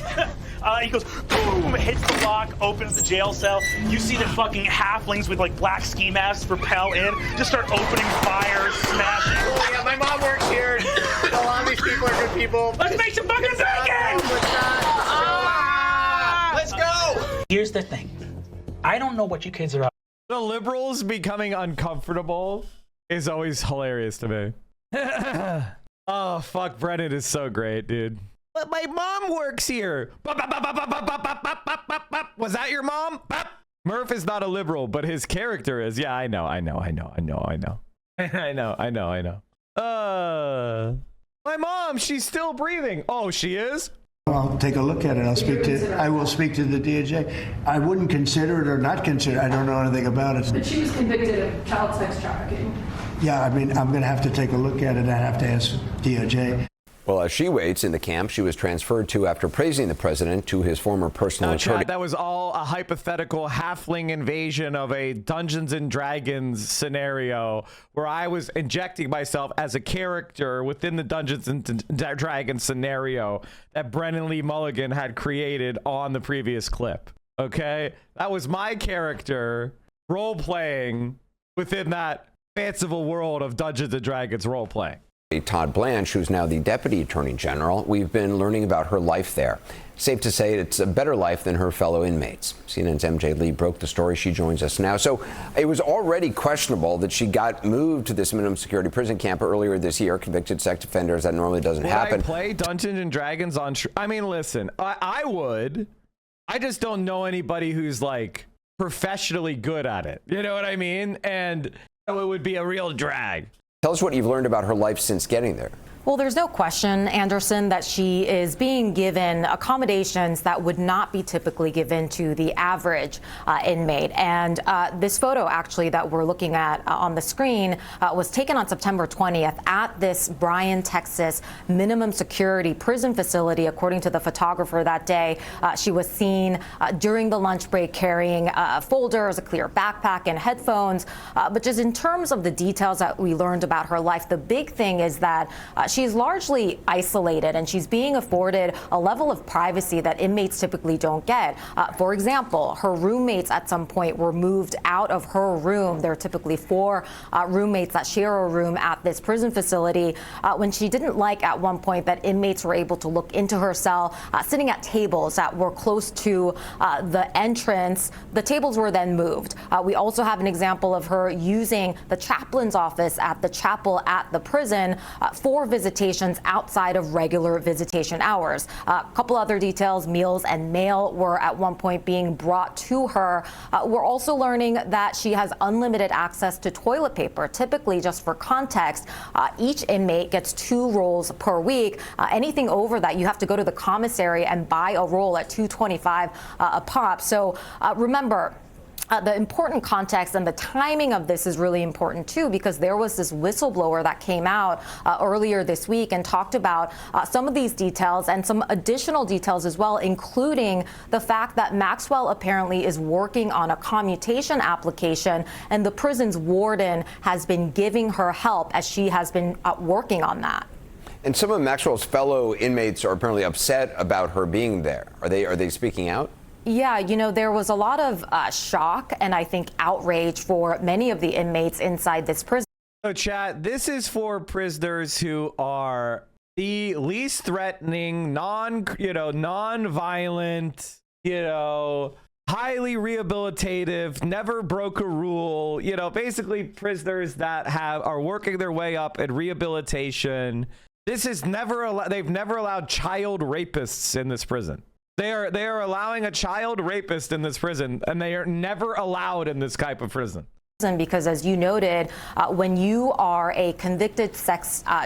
He goes, boom, hits the lock, opens the jail cell. You see the fucking halflings with like black ski masks rappel in, just start opening fires, smashing. Oh yeah, my mom works here. A lot of these people are good people. Let's make some fucking bacon! Let's go! Here's the thing. I don't know what you kids are up. The liberals becoming uncomfortable is always hilarious to me. Oh, fuck. Brennan is so great, dude. But my mom works here. Was that your mom? Murph is not a liberal, but his character is. Yeah, I know. My mom, she's still breathing. Oh, she is? I'll take a look at it. I will speak to the DOJ. I wouldn't consider it or not consider it. I don't know anything about it. But she was convicted of child sex trafficking. Yeah, I mean, I'm going to have to take a look at it. I have to ask DOJ. Well, as she waits in the camp she was transferred to after praising the president to his former personal attorney. That was all a hypothetical halfling invasion of a Dungeons and Dragons scenario where I was injecting myself as a character within the Dungeons and Dragons scenario that Brennan Lee Mulligan had created on the previous clip. Okay? That was my character role-playing within that fanciful world of Dungeons and Dragons role-playing. Todd Blanche, who's now the Deputy Attorney General, we've been learning about her life there. Safe to say it's a better life than her fellow inmates. CNN's MJ Lee broke the story. She joins us now. So it was already questionable that she got moved to this minimum security prison camp earlier this year. Convicted sex offenders, that normally doesn't happen. Would I play Dungeons and Dragons on... I mean, listen, I would. I just don't know anybody who's like professionally good at it. You know what I mean? And so it would be a real drag. Tell us what you've learned about her life since getting there. Well, there's no question, Anderson, that she is being given accommodations that would not be typically given to the average inmate. And this photo, actually, that we're looking at on the screen was taken on September 20th at this Bryan, Texas minimum security prison facility. According to the photographer that day, she was seen during the lunch break carrying folders, a clear backpack, and headphones. But just in terms of the details that we learned about her life, the big thing is that she's largely isolated, and she's being afforded a level of privacy that inmates typically don't get. For example, her roommates at some point were moved out of her room. There are typically 4 roommates that share a room at this prison facility. When she didn't like at one point that inmates were able to look into her cell, sitting at tables that were close to the entrance, the tables were then moved. We also have an example of her using the chaplain's office at the chapel at the prison for visitations outside of regular visitation hours. A couple other details: meals and mail were at one point being brought to her. We're also learning that she has unlimited access to toilet paper. Typically, just for context, each inmate gets 2 rolls per week. Anything over that, you have to go to the commissary and buy a roll at $2.25 a pop. So remember, the important context and the timing of this is really important too, because there was this whistleblower that came out earlier this week and talked about some of these details and some additional details as well, including the fact that Maxwell apparently is working on a commutation application, and the prison's warden has been giving her help as she has been working on that. And some of Maxwell's fellow inmates are apparently upset about her being there. Are they speaking out? Yeah, you know, there was a lot of shock and I think outrage for many of the inmates inside this prison. So chat, this is for prisoners who are the least threatening, non-violent, highly rehabilitative, never broke a rule, basically prisoners that are working their way up in rehabilitation. This is they've never allowed child rapists in this prison. They are allowing a child rapist in this prison, and they are never allowed in this type of prison. Because as you noted, when you are a convicted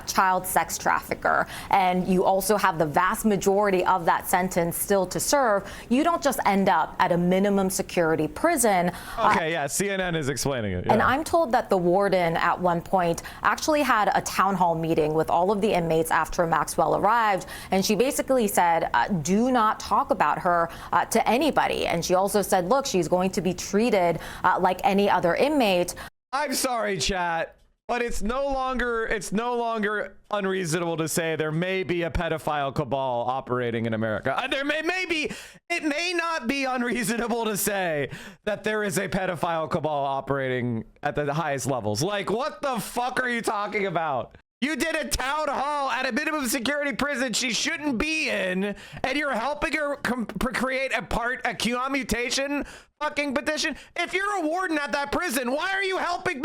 child sex trafficker and you also have the vast majority of that sentence still to serve, you don't just end up at a minimum security prison. Okay, yeah, CNN is explaining it. Yeah. And I'm told that the warden at one point actually had a town hall meeting with all of the inmates after Maxwell arrived, and she basically said, do not talk about her to anybody. And she also said, look, she's going to be treated like any other inmate. I'm sorry, chat, but it's no longer unreasonable to say there may be a pedophile cabal operating in America. It may not be unreasonable to say that there is a pedophile cabal operating at the highest levels. Like, what the fuck are you talking about? You did a town hall at a minimum security prison she shouldn't be in, and you're helping her create a commutation fucking petition. If you're a warden at that prison, why are you helping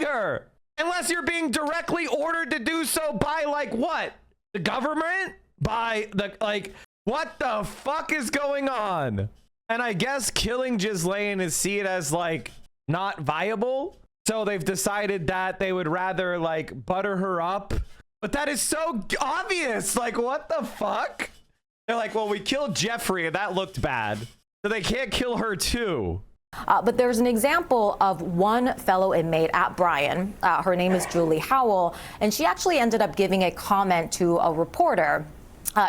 her? Unless you're being directly ordered to do so by, like, what? The government? What the fuck is going on? And I guess killing Ghislaine is seen as, like, not viable. So they've decided that they would rather, like, butter her up. But that is so obvious. Like, what the fuck? They're like, well, we killed Jeffrey and that looked bad, so they can't kill her too. But there's an example of one fellow inmate at Bryan. Her name is Julie Howell, and she actually ended up giving a comment to a reporter.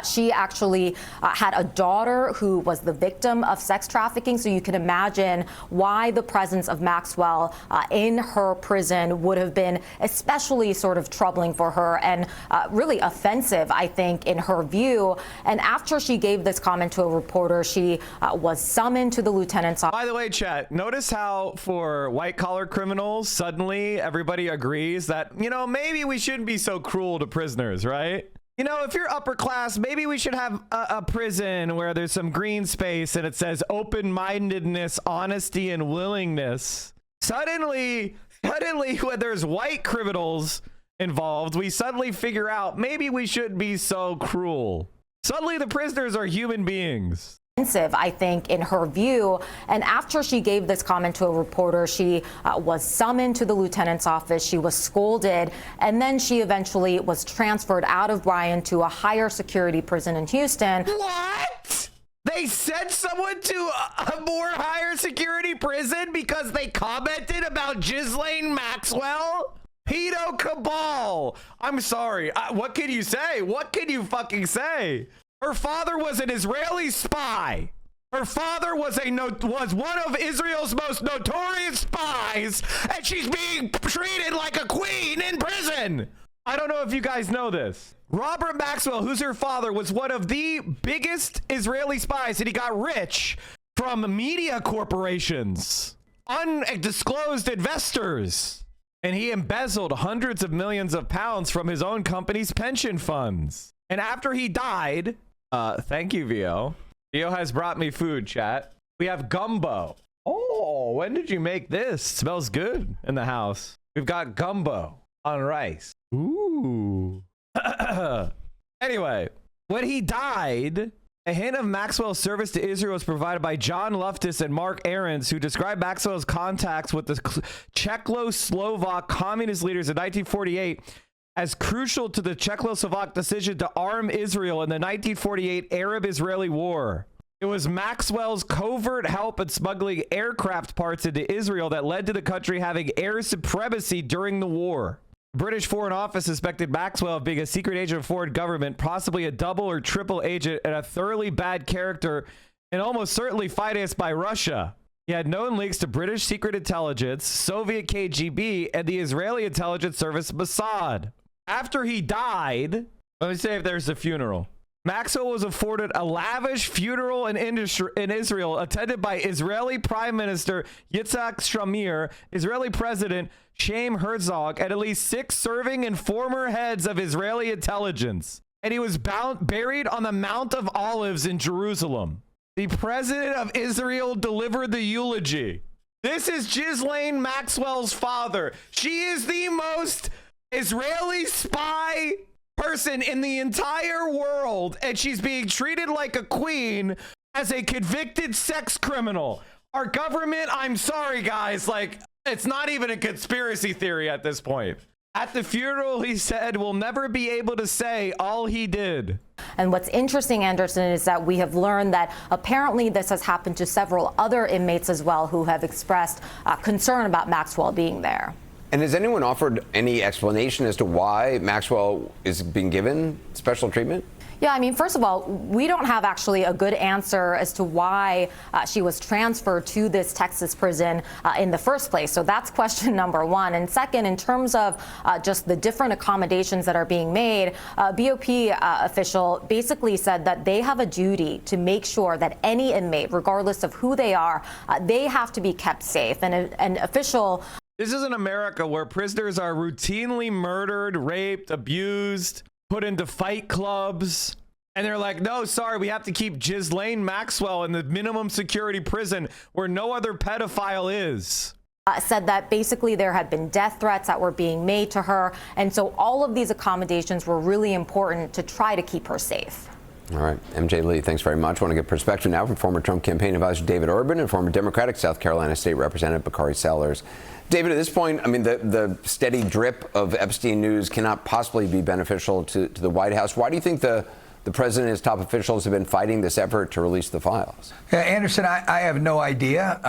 She actually had a daughter who was the victim of sex trafficking, so you can imagine why the presence of Maxwell in her prison would have been especially sort of troubling for her and really offensive, I think, in her view. And after she gave this comment to a reporter, she was summoned to the lieutenant's office. By the way, chat, notice how for white-collar criminals, suddenly everybody agrees that, maybe we shouldn't be so cruel to prisoners, right? If you're upper class, maybe we should have a prison where there's some green space and it says open-mindedness, honesty, and willingness. Suddenly, when there's white criminals involved, we suddenly figure out maybe we shouldn't be so cruel. Suddenly, the prisoners are human beings. I think, in her view. And after she gave this comment to a reporter, she was summoned to the lieutenant's office. She was scolded, and then she eventually was transferred out of Bryan to a higher security prison in Houston. What? They sent someone to a more higher security prison because they commented about Ghislaine Maxwell? Pedo cabal. I'm sorry. What can you say? What can you fucking say? Her father was an Israeli spy. Her father was one of Israel's most notorious spies, and she's being treated like a queen in prison. I don't know if you guys know this. Robert Maxwell, who's her father, was one of the biggest Israeli spies, and he got rich from media corporations, undisclosed investors, and he embezzled hundreds of millions of pounds from his own company's pension funds. And after he died, thank you, Vio. Vio has brought me food, chat. We have gumbo. Oh, when did you make this? Smells good in the house. We've got gumbo on rice. Ooh. Anyway, when he died, a hint of Maxwell's service to Israel was provided by John Loftus and Mark Ahrens, who described Maxwell's contacts with the Czechoslovak communist leaders in 1948 as crucial to the Czechoslovak decision to arm Israel in the 1948 Arab-Israeli War. It was Maxwell's covert help in smuggling aircraft parts into Israel that led to the country having air supremacy during the war. The British Foreign Office suspected Maxwell of being a secret agent of foreign government, possibly a double or triple agent, and a thoroughly bad character, and almost certainly financed by Russia. He had known links to British secret intelligence, Soviet KGB, and the Israeli intelligence service Mossad. After he died, let me say if there's a funeral. Maxwell was afforded a lavish funeral in Israel, attended by Israeli Prime Minister Yitzhak Shamir, Israeli President Chaim Herzog, and at least 6 serving and former heads of Israeli intelligence. And he was buried on the Mount of Olives in Jerusalem. The president of Israel delivered the eulogy. This is Ghislaine Maxwell's father. She is the most Israeli spy person in the entire world, and she's being treated like a queen as a convicted sex criminal. Our government, I'm sorry guys, like, it's not even a conspiracy theory at this point. At the funeral, he said, we'll never be able to say all he did. And what's interesting, Anderson, is that we have learned that apparently this has happened to several other inmates as well who have expressed concern about Maxwell being there. And has anyone offered any explanation as to why Maxwell is being given special treatment? Yeah, I mean, first of all, we don't have actually a good answer as to why she was transferred to this Texas prison in the first place. So that's question number one. And second, in terms of just the different accommodations that are being made, BOP official basically said that they have a duty to make sure that any inmate, regardless of who they are, they have to be kept safe. And an official... This is an America where prisoners are routinely murdered, raped, abused, put into fight clubs, and they're like, no, sorry, we have to keep Ghislaine Maxwell in the minimum security prison where no other pedophile is. Said that basically there had been death threats that were being made to her, and so all of these accommodations were really important to try to keep her safe. All right, MJ Lee, thanks very much. I want to get perspective now from former Trump campaign advisor David Urban and former Democratic South Carolina State Representative Bakari Sellers. David, at this point, I mean, the steady drip of Epstein news cannot possibly be beneficial to the White House. Why do you think the president and his top officials have been fighting this effort to release the files? Yeah, Anderson, I have no idea.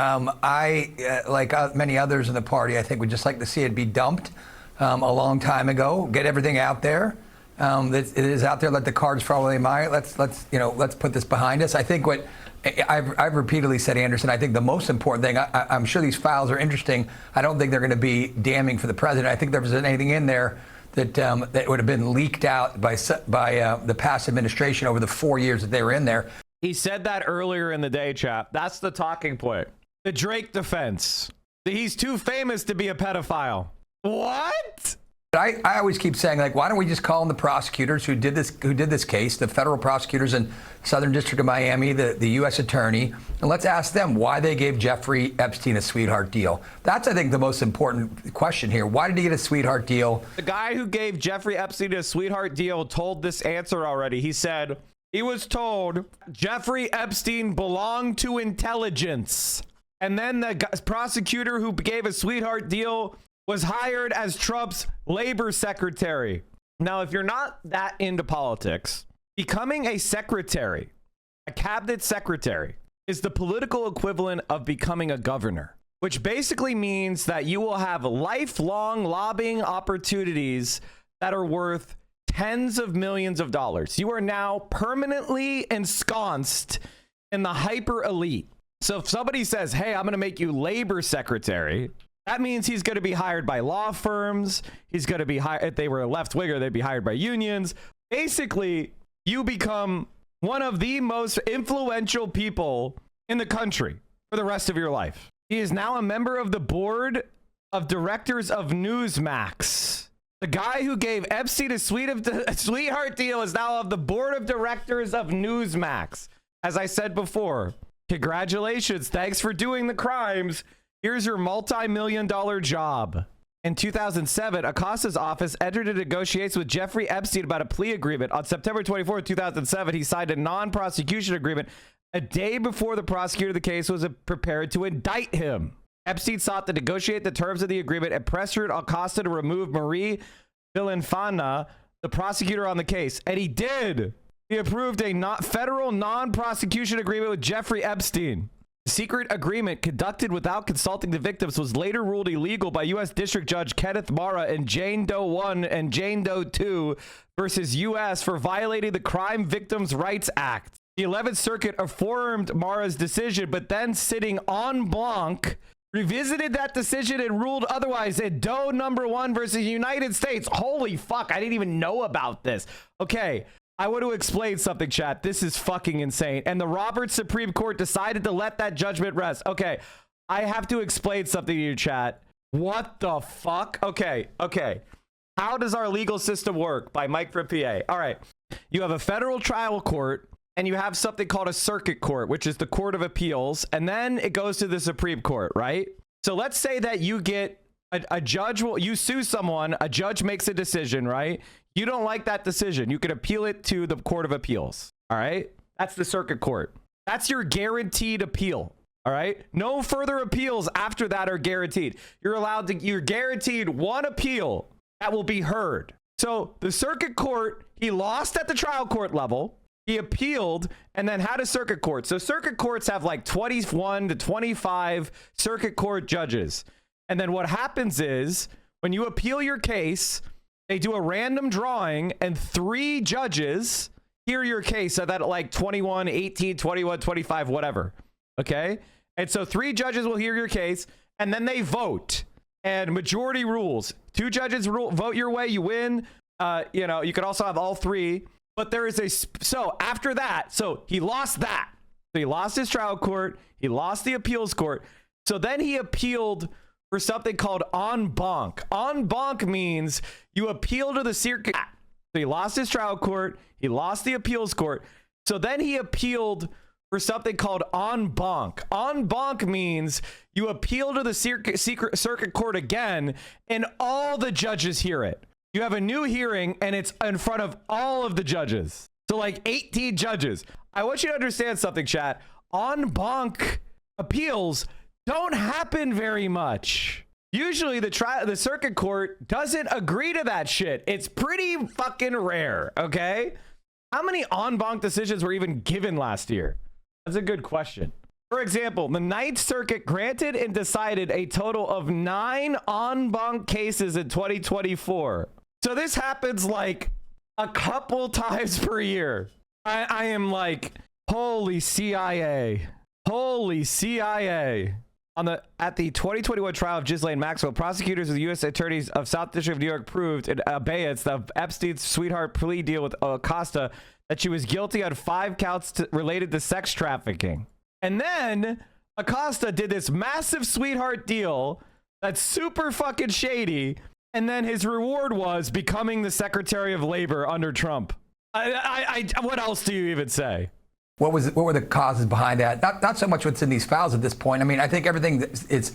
Like many others in the party, I think would just like to see it be dumped a long time ago. Get everything out there. It is out there. Let the cards fall where they might. Let's put this behind us. I think what I've repeatedly said, Anderson, I think the most important thing, I'm sure these files are interesting. I don't think they're going to be damning for the president. I think there was anything in there that would have been leaked out by the past administration over the 4 years that they were in there. He said that earlier in the day, chap. That's the talking point. The Drake defense. He's too famous to be a pedophile. What? I always keep saying, like, why don't we just call in the prosecutors who did this case, the federal prosecutors in Southern District of Miami, the U.S. attorney, and let's ask them why they gave Jeffrey Epstein a sweetheart deal. That's, I think, the most important question here. Why did he get a sweetheart deal? The guy who gave Jeffrey Epstein a sweetheart deal told this answer already. He said, He was told Jeffrey Epstein belonged to intelligence. And then the prosecutor who gave a sweetheart deal was hired as Trump's labor secretary. Now, if you're not that into politics, becoming a secretary, a cabinet secretary, is the political equivalent of becoming a governor, which basically means that you will have lifelong lobbying opportunities that are worth tens of millions of dollars. You are now permanently ensconced in the hyper elite. So if somebody says, hey, I'm going to make you labor secretary, that means he's going to be hired by law firms. He's going to be hired. If they were a left winger, they'd be hired by unions. Basically, you become one of the most influential people in the country for the rest of your life. He is now a member of the board of directors of Newsmax. The guy who gave Epstein a sweetheart deal is now of the board of directors of Newsmax. As I said before, congratulations. Thanks for doing the crimes. Here's your multi-million-dollar job. In 2007, Acosta's office entered into negotiations with Jeffrey Epstein about a plea agreement. On September 24, 2007, he signed a non-prosecution agreement a day before the prosecutor of the case was prepared to indict him. Epstein sought to negotiate the terms of the agreement and pressured Acosta to remove Marie Villanfana, the prosecutor on the case. And he did. He approved a federal non-prosecution agreement with Jeffrey Epstein. The secret agreement conducted without consulting the victims was later ruled illegal by U.S. District Judge Kenneth Mara in Jane Doe 1 and Jane Doe 2 versus U.S. for violating the Crime Victims' Rights Act. The 11th Circuit affirmed Mara's decision, but then sitting en blanc, revisited that decision and ruled otherwise in Doe number 1 versus United States. Holy fuck, I didn't even know about this. Okay, I want to explain something, chat. This is fucking insane. And the Roberts Supreme Court decided to let that judgment rest. Okay, I have to explain something to you, chat. What the fuck? Okay. How does our legal system work? By Mike from PA. All right, you have a federal trial court, and you have something called a circuit court, which is the Court of Appeals, and then it goes to the Supreme Court, right? So let's say that you get a judge, you sue someone, a judge makes a decision, right? You don't like that decision. You can appeal it to the Court of Appeals, all right? That's the circuit court. That's your guaranteed appeal, all right? No further appeals after that are guaranteed. You're guaranteed one appeal that will be heard. So the circuit court, he lost at the trial court level. He appealed and then had a circuit court. So circuit courts have like 21 to 25 circuit court judges. And then what happens is when you appeal your case, they do a random drawing and 3 judges hear your case at that like 21, 18, 21, 25, whatever. Okay. And so 3 judges will hear your case and then they vote and majority rules. 2 judges vote your way. You win. You could also have all 3. But there is so after that, so he lost that. So he lost his trial court. He lost the appeals court. So then he appealed for something called en banc. En banc means you appeal to the circuit. So he lost his trial court. He lost the appeals court. So then he appealed for something called en banc. En banc means you appeal to the circuit court again, and all the judges hear it. You have a new hearing and it's in front of all of the judges. So like 18 judges. I want you to understand something, chat. En banc appeals don't happen very much. Usually the circuit court doesn't agree to that shit. It's pretty fucking rare, okay? How many en banc decisions were even given last year? That's a good question. For example, the 9th Circuit granted and decided a total of 9 en banc cases in 2024. So this happens like a couple times per year. I am like, holy CIA. Holy CIA. At the 2021 trial of Ghislaine Maxwell, prosecutors of the U.S. attorneys of South District of New York proved in abeyance of Epstein's sweetheart plea deal with Acosta that she was guilty on 5 counts related to sex trafficking. And then Acosta did this massive sweetheart deal that's super fucking shady. And then his reward was becoming the Secretary of Labor under Trump. What else do you even say? What were the causes behind that? Not so much what's in these files at this point. I mean, I think everything that is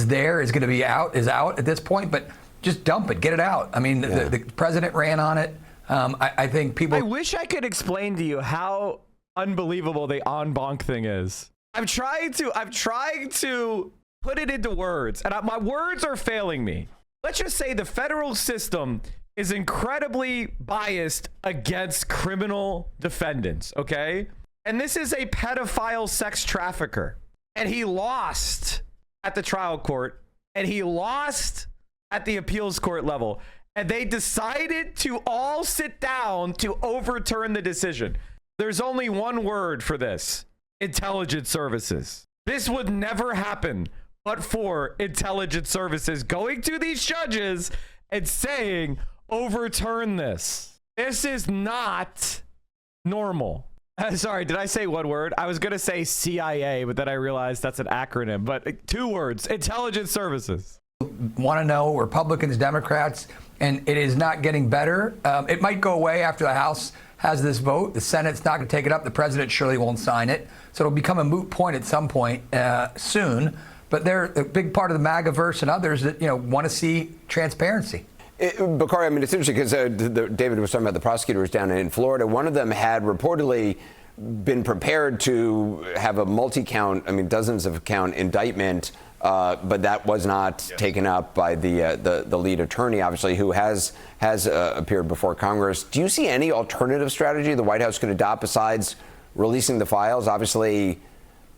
going to be out at this point, but just dump it, get it out. I mean, the president ran on it. I think people. I wish I could explain to you how unbelievable the en banc thing is. I'm trying to put it into words, and my words are failing me. Let's just say the federal system is incredibly biased against criminal defendants, okay? And this is a pedophile sex trafficker. And he lost at the trial court, and he lost at the appeals court level. And they decided to all sit down to overturn the decision. There's only one word for this: intelligence services. This would never happen but for intelligence services going to these judges and saying, overturn this. This is not normal. Sorry, did I say one word? I was going to say CIA, but then I realized that's an acronym. But 2 words: intelligence services. Want to know Republicans, Democrats, and it is not getting better. It might go away after the House has this vote. The Senate's not going to take it up. The president surely won't sign it. So it'll become a moot point at some point soon. But they're a big part of the MAGA-verse and others that want to see transparency. Bakari, I mean, it's interesting because David was talking about the prosecutors down in Florida. One of them had reportedly been prepared to have a multi-count, I mean, dozens of count indictment, but that was not taken up by the lead attorney, obviously, who has appeared before Congress. Do you see any alternative strategy the White House could adopt besides releasing the files? Obviously,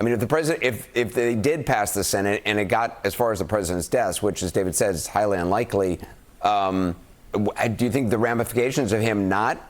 I mean, if the president, if they did pass the Senate and it got as far as the president's desk, which, as David says, is highly unlikely, do you think the ramifications of him not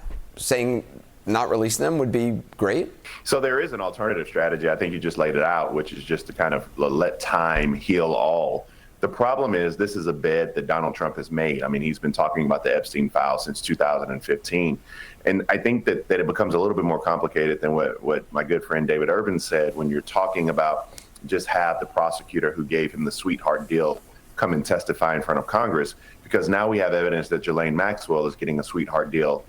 releasing them would be great? So there is an alternative strategy. I think you just laid it out, which is just to kind of let time heal all. The problem is this is a bed that Donald Trump has made. I mean, he's been talking about the Epstein files since 2015. And I think that it becomes a little bit more complicated than what my good friend David Urban said when you're talking about just have the prosecutor who gave him the sweetheart deal come and testify in front of Congress, because now we have evidence that Ghislaine Maxwell is getting a sweetheart deal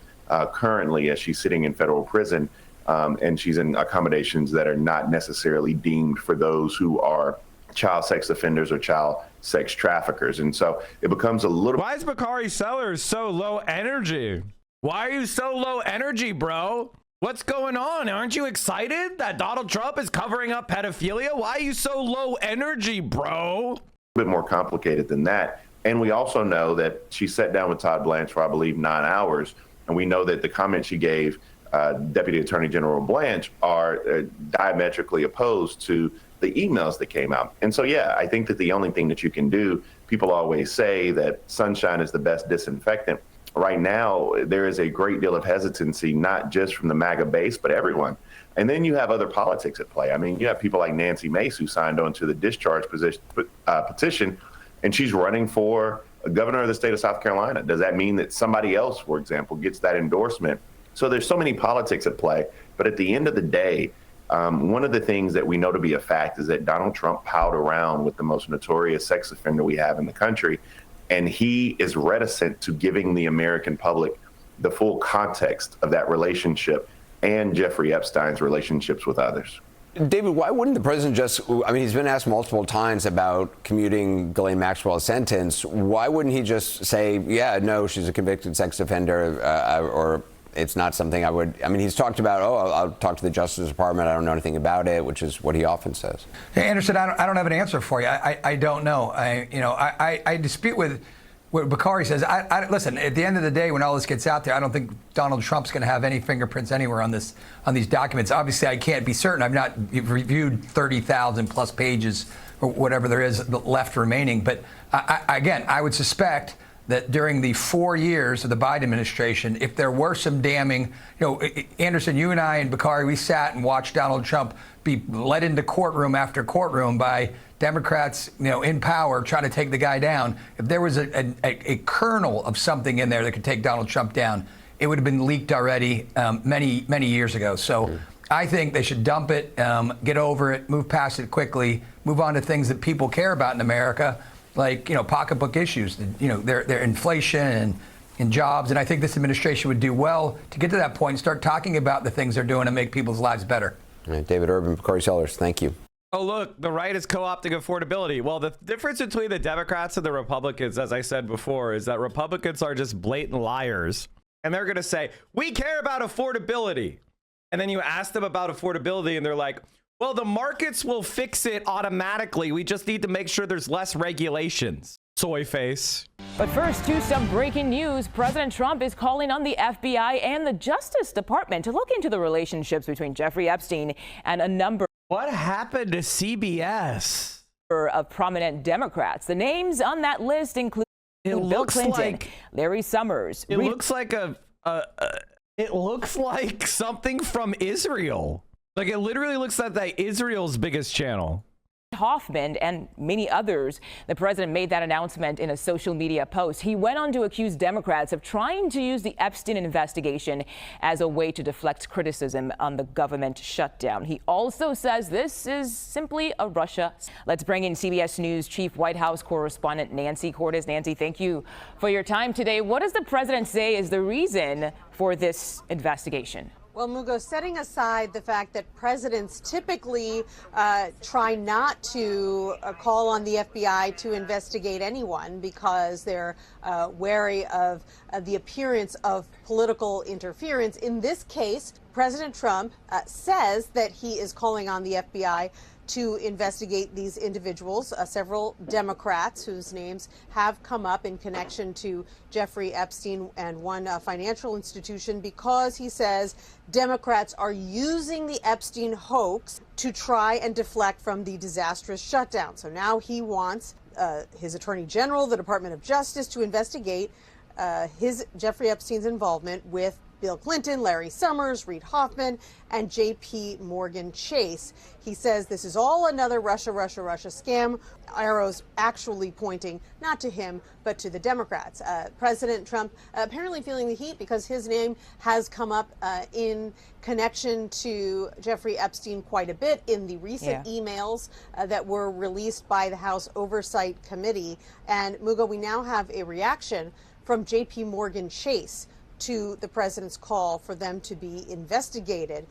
currently as she's sitting in federal prison, and she's in accommodations that are not necessarily deemed for those who are child sex offenders or child sex traffickers. And so it becomes a little... Why is Bakari Sellers so low energy? Why are you so low energy, bro? What's going on? Aren't you excited that Donald Trump is covering up pedophilia? Why are you so low energy, bro? A bit more complicated than that. And we also know that she sat down with Todd Blanche for, I believe, 9 hours. And we know that the comments she gave Deputy Attorney General Blanche are diametrically opposed to the emails that came out. And so, yeah, I think that the only thing that you can do, people always say that sunshine is the best disinfectant. Right now, there is a great deal of hesitancy, not just from the MAGA base, but everyone. And then you have other politics at play. I mean, you have people like Nancy Mace, who signed on to the discharge petition, and she's running for governor of the state of South Carolina. Does that mean that somebody else, for example, gets that endorsement? So there's so many politics at play. But at the end of the day, one of the things that we know to be a fact is that Donald Trump palled around with the most notorious sex offender we have in the country. And he is reticent to giving the American public the full context of that relationship and Jeffrey Epstein's relationships with others. David, why wouldn't the president just, I mean, he's been asked multiple times about commuting Ghislaine Maxwell's sentence. Why wouldn't he just say, yeah, no, she's a convicted sex offender, or it's not something I would, I mean, he's talked about, I'll talk to the Justice Department, I don't know anything about it, which is what he often says. Hey, Anderson, I don't have an answer for you. I don't know. I dispute with what Bakari says. Listen, at the end of the day, when all this gets out there, I don't think Donald Trump's going to have any fingerprints anywhere on these documents. Obviously, I can't be certain. I've not reviewed 30,000 plus pages or whatever there is left remaining. But again, I would suspect that during the 4 years of the Biden administration, if there were some damning, Anderson, you and I and Bakari, we sat and watched Donald Trump be led into courtroom after courtroom by Democrats, in power, trying to take the guy down. If there was a kernel of something in there that could take Donald Trump down, it would have been leaked already many years ago. So I think they should dump it, get over it, move past it quickly, move on to things that people care about in America, like pocketbook issues, their inflation and jobs. And I think this administration would do well to get to that point and start talking about the things they're doing to make people's lives better. All right, David Urban, Bakari Sellers, thank you. Oh, look, the right is co-opting affordability. Well, the difference between the Democrats and the Republicans, as I said before, is that Republicans are just blatant liars. and they're going to say, we care about affordability. And then you ask them about affordability and they're like, well, the markets will fix it automatically. We just need to make sure there's less regulations. Soy face. But first, to some breaking news. President Trump is calling on the FBI and the Justice Department to look into the relationships between Jeffrey Epstein and a number. What happened to CBS? Of prominent Democrats. The names on that list include Bill Clinton, Larry Summers. It looks like it looks like something from Israel. Like it literally looks like Israel's biggest channel. Hoffman and many others. The president made that announcement in a social media post. He went on to accuse Democrats of trying to use the Epstein investigation as a way to deflect criticism on the government shutdown. He also says this is simply a Russia. Let's bring in CBS News Chief White House correspondent Nancy Cordes. Nancy, thank you for your time today. What does the president say is the reason for this investigation? Well, Mugo, setting aside the fact that presidents typically try not to call on the FBI to investigate anyone because they're wary of the appearance of political interference. In this case, President Trump says that he is calling on the FBI to investigate these individuals, several Democrats whose names have come up in connection to Jeffrey Epstein and one financial institution, because he says Democrats are using the Epstein hoax to try and deflect from the disastrous shutdown. So now he wants his Attorney General, the Department of Justice, to investigate Jeffrey Epstein's involvement with Bill Clinton, Larry Summers, Reid Hoffman, and J.P. Morgan Chase. He says this is all another Russia scam. Arrows actually pointing not to him, but to the Democrats. President Trump apparently feeling the heat because his name has come up in connection to Jeffrey Epstein quite a bit in the recent emails that were released by the House Oversight Committee. And Mugo, we now have a reaction from J.P. Morgan Chase to the president's call for them to be investigated.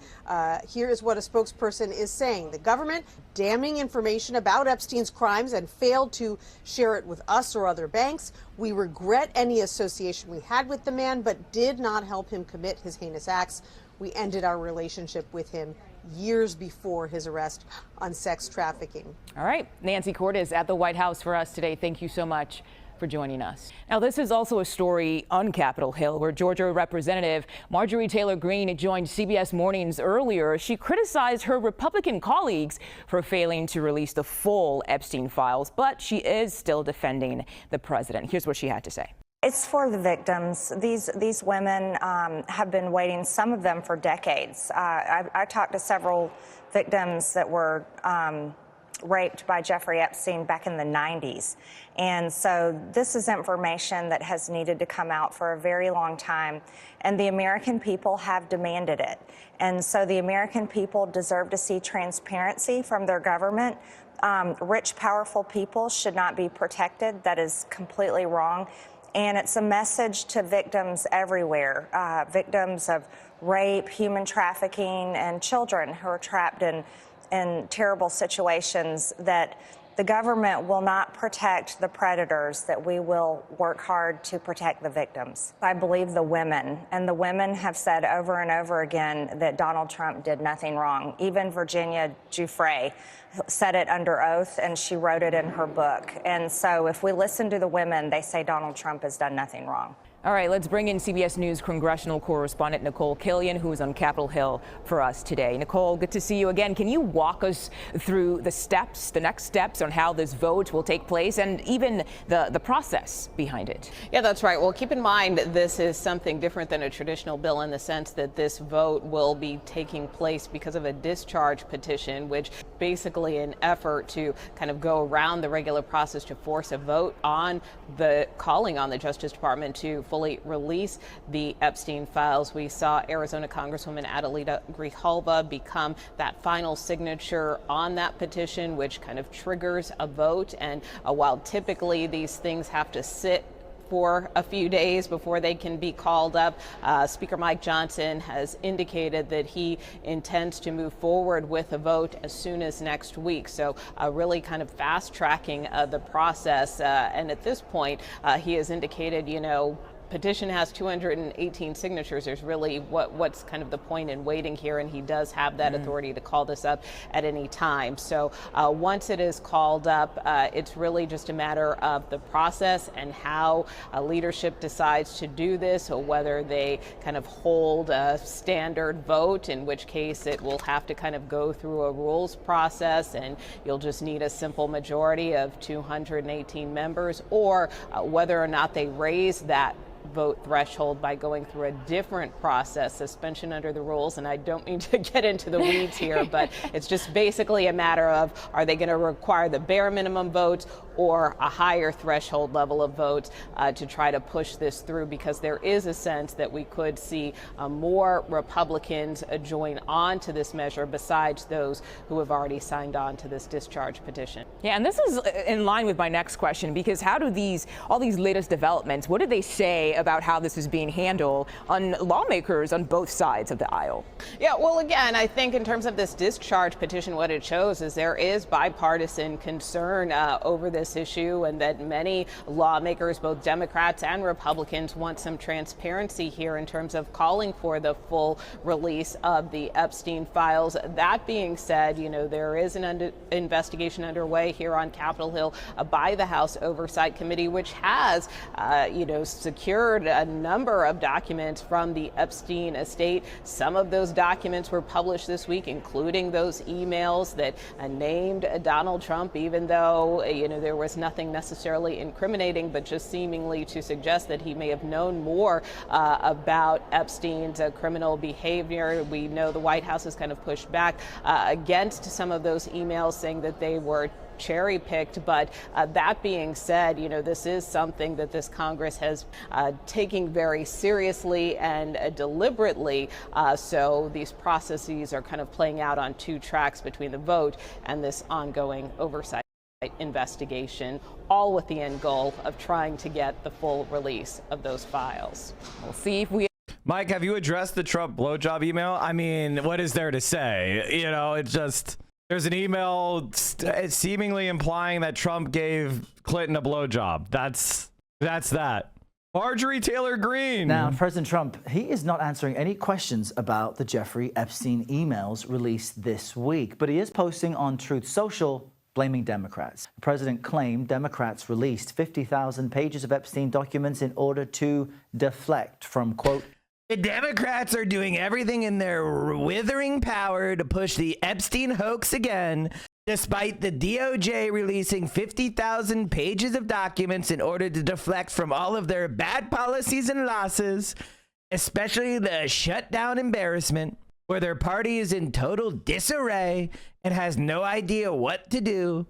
Here is what a spokesperson is saying. The government damning information about Epstein's crimes and failed to share it with us or other banks. We regret any association we had with the man, but did not help him commit his heinous acts. We ended our relationship with him years before his arrest on sex trafficking. All right. Nancy Cordes at the White House for us today. Thank you so much for joining us. Now, this is also a story on Capitol Hill where Georgia Representative Marjorie Taylor Greene joined CBS Mornings earlier. She criticized her Republican colleagues for failing to release the full Epstein files, but she is still defending the president. Here's what she had to say. It's for the victims. These women have been waiting, some of them for decades. I talked to several victims that were raped by Jeffrey Epstein back in the 90s. And so this is information that has needed to come out for a very long time. And the American people have demanded it. And so the American people deserve to see transparency from their government. Rich, powerful people should not be protected. That is completely wrong. And it's a message to victims everywhere, victims of rape, human trafficking, and children who are trapped in terrible situations, that the government will not protect the predators, that we will work hard to protect the victims. I believe the women, and the women have said over and over again that Donald Trump did nothing wrong. Even Virginia Giuffre said it under oath, and she wrote it in her book. And so if we listen to the women, they say Donald Trump has done nothing wrong. All right, let's bring in CBS News congressional correspondent Nicole Killion, who is on Capitol Hill for us today. Nicole, good to see you again. Can you walk us through the next steps on how this vote will take place and even the process behind it? Yeah, that's right. Well, keep in mind this is something different than a traditional bill in the sense that this vote will be taking place because of a discharge petition, which basically an effort to kind of go around the regular process to force a vote on the calling on the Justice Department to fully release the Epstein files. We saw Arizona Congresswoman Adelita Grijalva become that final signature on that petition, which kind of triggers a vote. And while typically these things have to sit for a few days before they can be called up, Speaker Mike Johnson has indicated that he intends to move forward with a vote as soon as next week. So really kind of fast tracking the process. And at this point, he has indicated, petition has 218 signatures, there's really what's kind of the point in waiting here, and he does have that authority to call this up at any time. So once it is called up, it's really just a matter of the process and how leadership decides to do this, or whether they kind of hold a standard vote, in which case it will have to kind of go through a rules process, and you'll just need a simple majority of 218 members, or whether or not they raise that vote threshold by going through a different process, suspension under the rules. And I don't mean to get into the weeds here, but it's just basically a matter of, are they going to require the bare minimum votes or a higher threshold level of votes to try to push this through, because there is a sense that we could see more Republicans join on to this measure besides those who have already signed on to this discharge petition. Yeah, and this is in line with my next question, because how do all these latest developments, what do they say about how this is being handled on lawmakers on both sides of the aisle? Yeah, well, again, I think in terms of this discharge petition, what it shows is there is bipartisan concern over this issue, and that many lawmakers, both Democrats and Republicans, want some transparency here in terms of calling for the full release of the Epstein files. That being said, there is an investigation underway here on Capitol Hill by the House Oversight Committee, which has, secured a number of documents from the Epstein estate. Some of those documents were published this week, including those emails that named Donald Trump, even though, there was nothing necessarily incriminating, but just seemingly to suggest that he may have known more about Epstein's criminal behavior. We know the White House has kind of pushed back against some of those emails, saying that they were cherry-picked. But that being said, this is something that this Congress has taken very seriously and deliberately. So these processes are kind of playing out on two tracks between the vote and this ongoing oversight investigation, all with the end goal of trying to get the full release of those files. We'll see if we... Mike, have you addressed the Trump blowjob email? I mean, what is there to say? It's just... There's an email seemingly implying that Trump gave Clinton a blowjob. That's that. Marjorie Taylor Greene. Now, President Trump, he is not answering any questions about the Jeffrey Epstein emails released this week, but he is posting on Truth Social blaming Democrats. The president claimed Democrats released 50,000 pages of Epstein documents in order to deflect from, quote, the Democrats are doing everything in their withering power to push the Epstein hoax again, despite the DOJ releasing 50,000 pages of documents in order to deflect from all of their bad policies and losses, especially the shutdown embarrassment, where their party is in total disarray and has no idea what to do.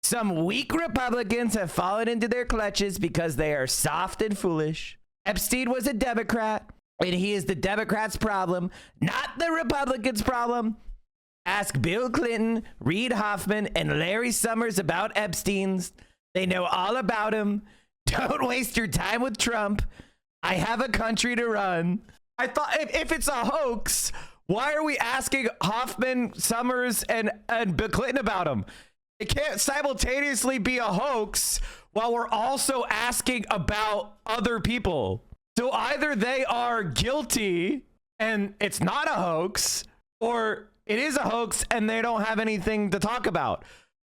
Some weak Republicans have fallen into their clutches because they are soft and foolish. Epstein was a Democrat, and he is the Democrats' problem, not the Republicans' problem. Ask Bill Clinton, Reid Hoffman, and Larry Summers about Epstein's. They know all about him. Don't waste your time with Trump. I have a country to run. I thought if it's a hoax, why are we asking Hoffman, Summers, and Bill Clinton about him? It can't simultaneously be a hoax while we're also asking about other people. So either they are guilty and it's not a hoax, or it is a hoax and they don't have anything to talk about.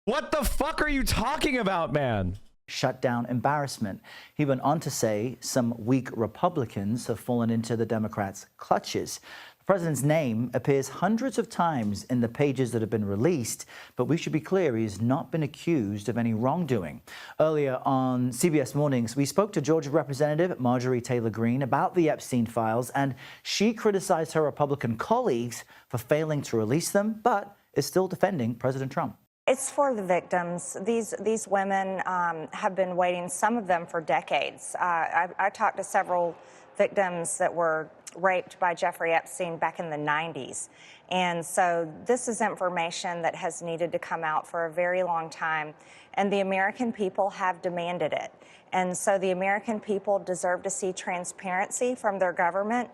What the fuck are you talking about, man? Shutdown embarrassment. He went on to say some weak Republicans have fallen into the Democrats' clutches. The president's name appears hundreds of times in the pages that have been released, but we should be clear, he has not been accused of any wrongdoing. Earlier on CBS Mornings, we spoke to Georgia Representative Marjorie Taylor Greene about the Epstein files, and she criticized her Republican colleagues for failing to release them, but is still defending President Trump. It's for the victims. These women have been waiting, some of them for decades. I talked to several victims that were raped by Jeffrey Epstein back in the 90s. And so this is information that has needed to come out for a very long time. And the American people have demanded it. And so the American people deserve to see transparency from their government.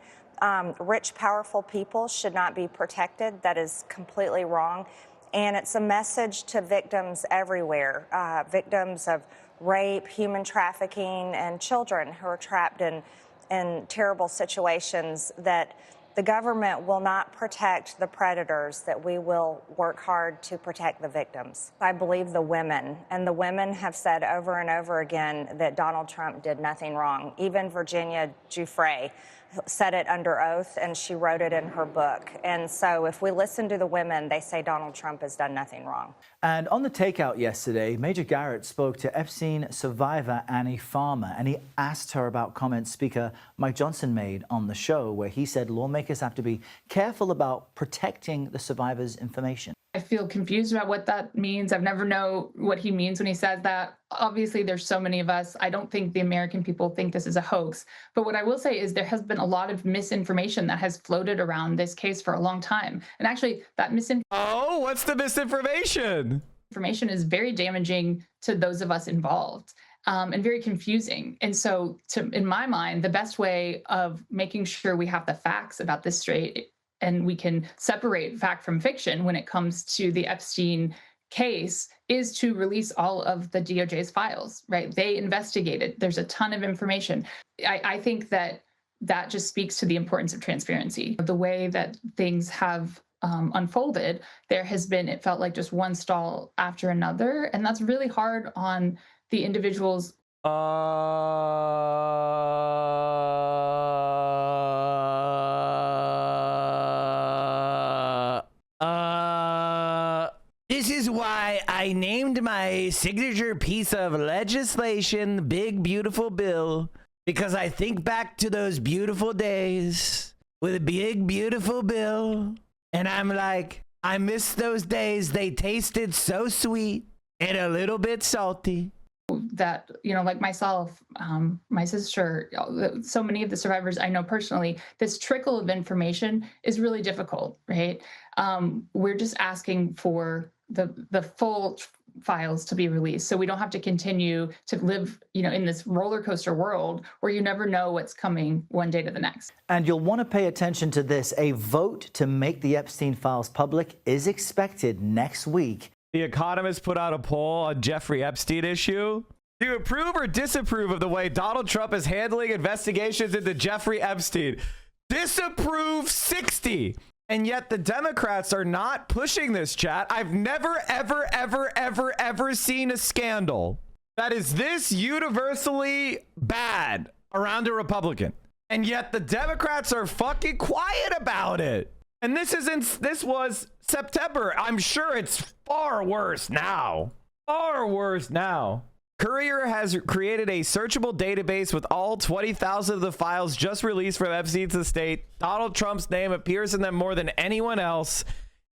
Rich, powerful people should not be protected. That is completely wrong. And it's a message to victims everywhere, victims of rape, human trafficking, and children who are trapped in in terrible situations, that the government will not protect the predators, that we will work hard to protect the victims. I believe the women, and the women have said over and over again that Donald Trump did nothing wrong. Even Virginia Giuffre said it under oath, and she wrote it in her book. And so if we listen to the women, they say Donald Trump has done nothing wrong. And on the takeout yesterday, Major Garrett spoke to Epstein survivor Annie Farmer, and he asked her about comments Speaker Mike Johnson made on the show, where he said lawmakers have to be careful about protecting the survivors' information. I feel confused about what that means. I've never know what he means when he says that. Obviously, there's so many of us. I don't think the American people think this is a hoax. But what I will say is there has been a lot of misinformation that has floated around this case for a long time. And actually, that misinformation... Oh, what's the misinformation? Information is very damaging to those of us involved. And very confusing. And so, in my mind, the best way of making sure we have the facts about this straight and we can separate fact from fiction when it comes to the Epstein case is to release all of the DOJ's files, right? They investigated. There's a ton of information. I think that just speaks to the importance of transparency. The way that things have unfolded, there has been, it felt like just one stall after another. And that's really hard on the individuals. This is why I named my signature piece of legislation Big Beautiful Bill, because I think back to those beautiful days with a big beautiful bill, and I'm like, I miss those days. They tasted so sweet and a little bit salty. That, you know, like myself, my sister, so many of the survivors I know personally, this trickle of information is really difficult, right? We're just asking for the full files to be released, so we don't have to continue to live, you know, in this roller coaster world where you never know what's coming one day to the next. And you'll want to pay attention to this. A vote to make the Epstein files public is expected next week. The Economist put out a poll on Jeffrey Epstein issue. Do you approve or disapprove of the way Donald Trump is handling investigations into Jeffrey Epstein? Disapprove 60. And yet the Democrats are not pushing this, chat. I've never, ever, ever, ever, ever seen a scandal that is this universally bad around a Republican. And yet the Democrats are fucking quiet about it. And this was September. I'm sure it's far worse now. Far worse now. Courier has created a searchable database with all 20,000 of the files just released from Epstein's estate. Donald Trump's name appears in them more than anyone else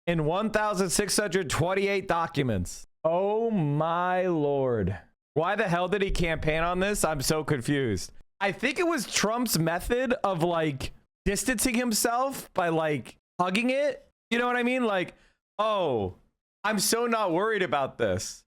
in 1,628 documents. Oh my Lord. Why the hell did he campaign on this? I'm so confused. I think it was Trump's method of like distancing himself by like hugging it. You know what I mean? Like, oh, I'm so not worried about this.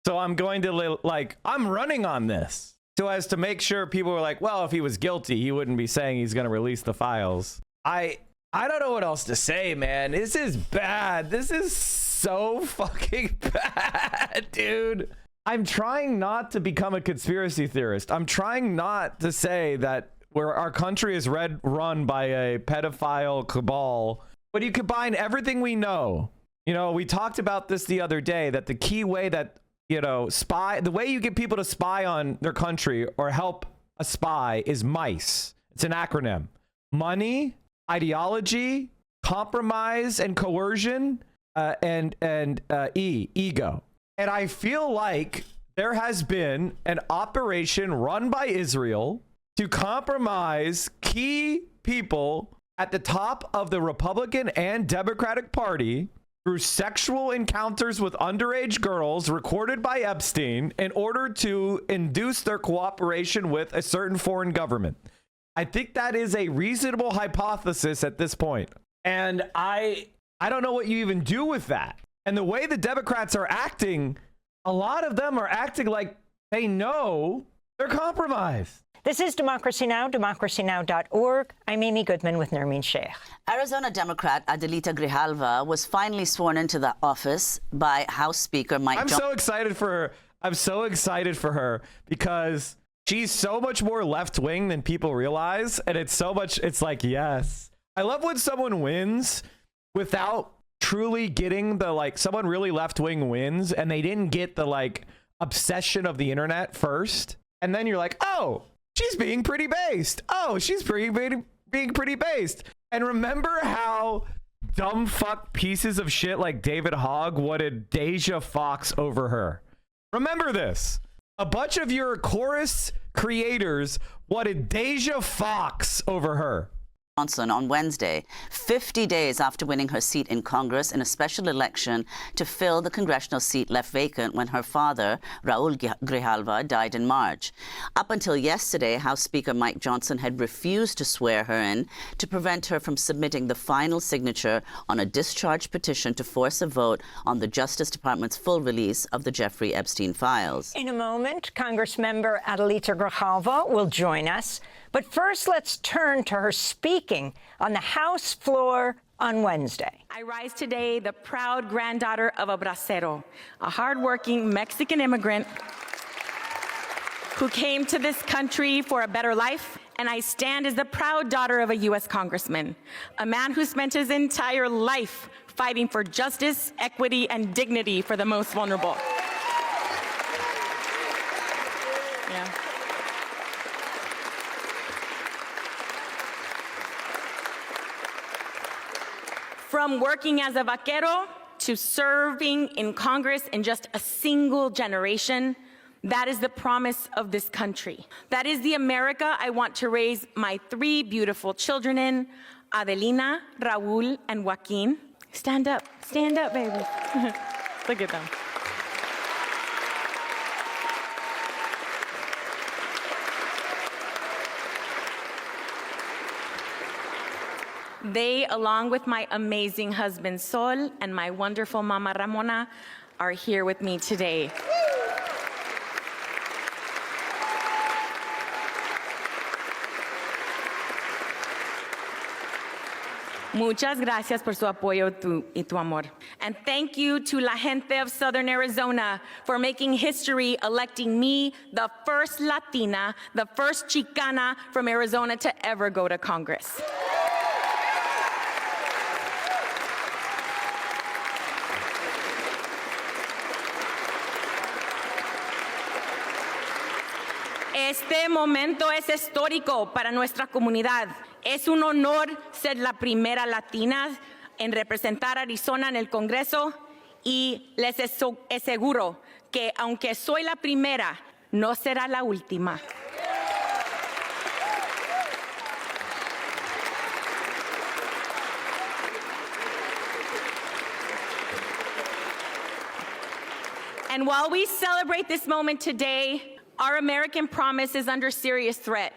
So I'm going to I'm running on this so as to make sure people were like, well, if he was guilty, he wouldn't be saying he's going to release the files. I don't know what else to say, man. This is bad. This is so fucking bad, dude. I'm trying not to become a conspiracy theorist. I'm trying not to say that where our country is run by a pedophile cabal, but you combine everything we know. You know, we talked about this the other day, that the key way that, you know, the way you get people to spy on their country or help a spy is MICE. It's an acronym. Money, ideology, compromise and coercion, and ego. And I feel like there has been an operation run by Israel to compromise key people at the top of the Republican and Democratic Party through sexual encounters with underage girls recorded by Epstein in order to induce their cooperation with a certain foreign government. I think that is a reasonable hypothesis at this point. And I don't know what you even do with that. And the way the Democrats are acting, a lot of them are acting like they know they're compromised. This is Democracy Now!, democracynow.org. I'm Amy Goodman with Nermeen Sheikh. Arizona Democrat Adelita Grijalva was finally sworn into the office by House Speaker Mike Johnson. I'm so excited for her because She's so much more left-wing than people realize. And it's so much, it's like, yes. I love when someone wins without truly getting the, like, someone really left-wing wins and they didn't get the, like, obsession of the internet first. And then you're like, oh, she's being pretty based. Oh, she's being pretty based. And remember how dumb fuck pieces of shit like David Hogg wanted Deja Fox over her. Remember this. A bunch of your chorus creators wanted Deja Fox over her. Johnson on Wednesday, 50 days after winning her seat in Congress in a special election to fill the congressional seat left vacant when her father, Raul Grijalva, died in March. Up until yesterday, House Speaker Mike Johnson had refused to swear her in to prevent her from submitting the final signature on a discharge petition to force a vote on the Justice Department's full release of the Jeffrey Epstein files. In a moment, Congressmember Adelita Grijalva will join us. But first, let's turn to her speaking on the House floor on Wednesday. I rise today the proud granddaughter of a bracero, a hardworking Mexican immigrant who came to this country for a better life, and I stand as the proud daughter of a U.S. congressman, a man who spent his entire life fighting for justice, equity, and dignity for the most vulnerable. Yeah. From working as a vaquero to serving in Congress in just a single generation, that is the promise of this country. That is the America I want to raise my 3 beautiful children in, Adelina, Raul, and Joaquin. Stand up, baby. Look at them. They, along with my amazing husband Sol and my wonderful mama Ramona, are here with me today. Muchas gracias por su apoyo y tu amor. And thank you to la gente of Southern Arizona for making history, electing me the first Latina, the first Chicana from Arizona to ever go to Congress. Este momento es histórico para nuestra comunidad. Es un honor ser la primera latina en representar a Arizona en el Congreso y les aseguro que aunque soy la primera, no será la última. And while we celebrate this moment today, our American promise is under serious threat.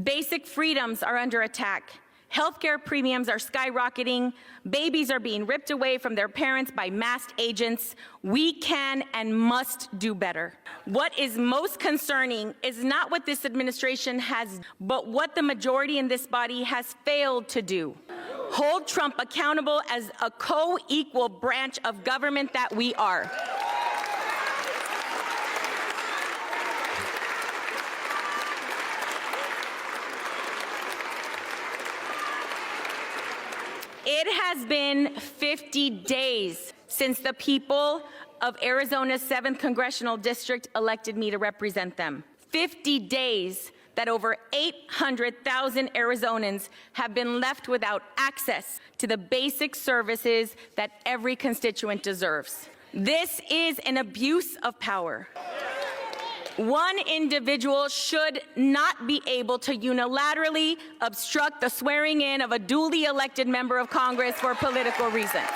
Basic freedoms are under attack. Healthcare premiums are skyrocketing. Babies are being ripped away from their parents by masked agents. We can and must do better. What is most concerning is not what this administration has, but what the majority in this body has failed to do. Hold Trump accountable as a co-equal branch of government that we are. It has been 50 days since the people of Arizona's 7th Congressional District elected me to represent them. 50 days that over 800,000 Arizonans have been left without access to the basic services that every constituent deserves. This is an abuse of power. One individual should not be able to unilaterally obstruct the swearing in of a duly elected member of Congress for political reasons.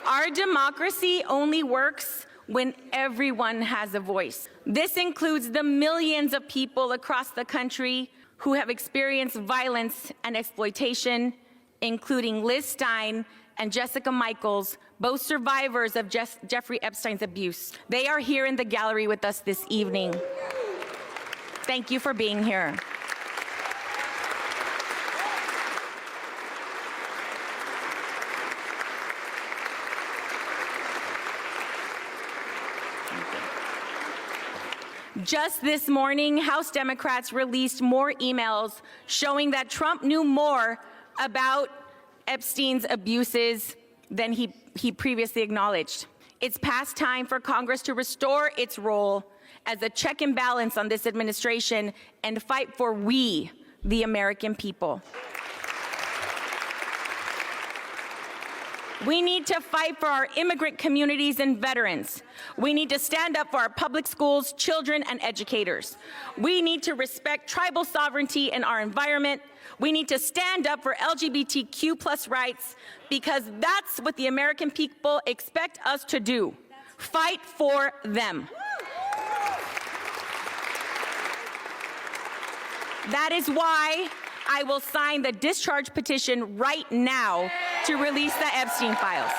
Our democracy only works when everyone has a voice. This includes the millions of people across the country who have experienced violence and exploitation, including Liz Stein and Jessica Michaels, both survivors of Jeffrey Epstein's abuse. They are here in the gallery with us this evening. Thank you for being here. Just this morning, House Democrats released more emails showing that Trump knew more about Epstein's abuses than he previously acknowledged. It's past time for Congress to restore its role as a check and balance on this administration and fight for we, the American people. We need to fight for our immigrant communities and veterans. We need to stand up for our public schools, children, and educators. We need to respect tribal sovereignty in our environment. We need to stand up for LGBTQ+ rights, because that's what the American people expect us to do. Fight for them. That is why I will sign the discharge petition right now to release the Epstein files.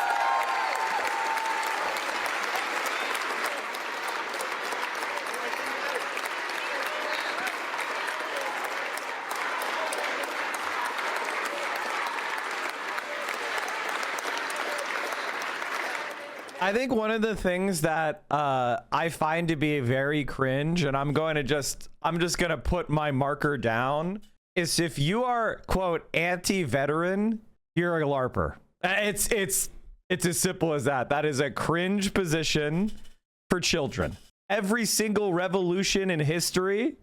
I think one of the things that I find to be very cringe, and I'm just gonna put my marker down, is if you are, quote, anti-veteran, you're a LARPer. It's as simple as that. That is a cringe position for children. Every single revolution in history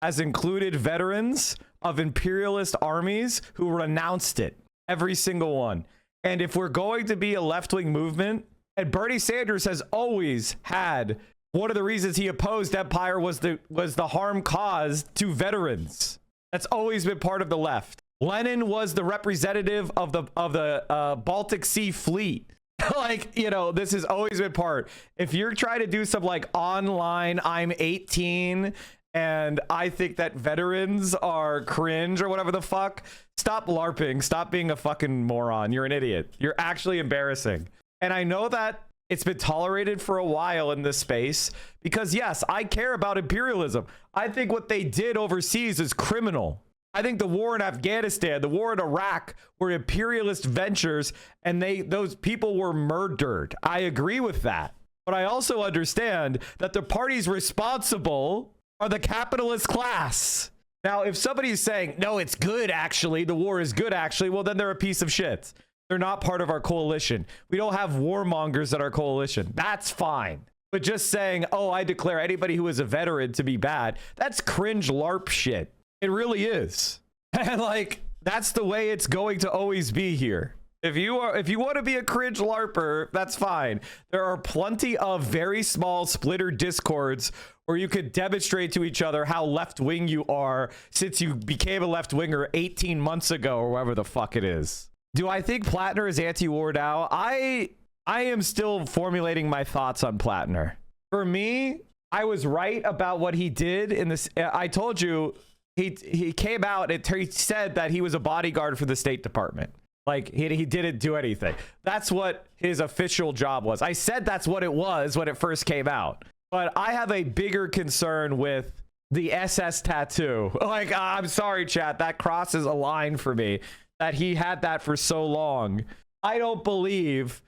has included veterans of imperialist armies who renounced it. Every single one. And if we're going to be a left-wing movement, and Bernie Sanders has always had, one of the reasons he opposed empire was the harm caused to veterans. That's always been part of the left. Lenin was the representative of the Baltic Sea Fleet. Like, you know, this has always been part. If you're trying to do some like online, I'm 18 and I think that veterans are cringe or whatever the fuck, stop LARPing. Stop being a fucking moron. You're an idiot. You're actually embarrassing. And I know that it's been tolerated for a while in this space because, yes, I care about imperialism. I think what they did overseas is criminal. I think the war in Afghanistan, the war in Iraq were imperialist ventures, and those people were murdered. I agree with that. But I also understand that the parties responsible are the capitalist class. Now, if somebody's saying, no, it's good, actually, the war is good, actually, well, then they're a piece of shit. They're not part of our coalition. We don't have warmongers at our coalition. That's fine. But just saying, oh, I declare anybody who is a veteran to be bad, that's cringe LARP shit. It really is. And like, that's the way it's going to always be here. If you want to be a cringe LARPer, that's fine. There are plenty of very small splitter discords where you could demonstrate to each other how left-wing you are since you became a left-winger 18 months ago or whatever the fuck it is. Do I think Plattner is anti-war now? I am still formulating my thoughts on Plattner. For me, I was right about what he did in this. I told you he came out and he said that he was a bodyguard for the State Department. Like he didn't do anything. That's what his official job was. I said that's what it was when it first came out. But I have a bigger concern with the SS tattoo. Like, I'm sorry, chat. That crosses a line for me. That he had that for so long. I don't believe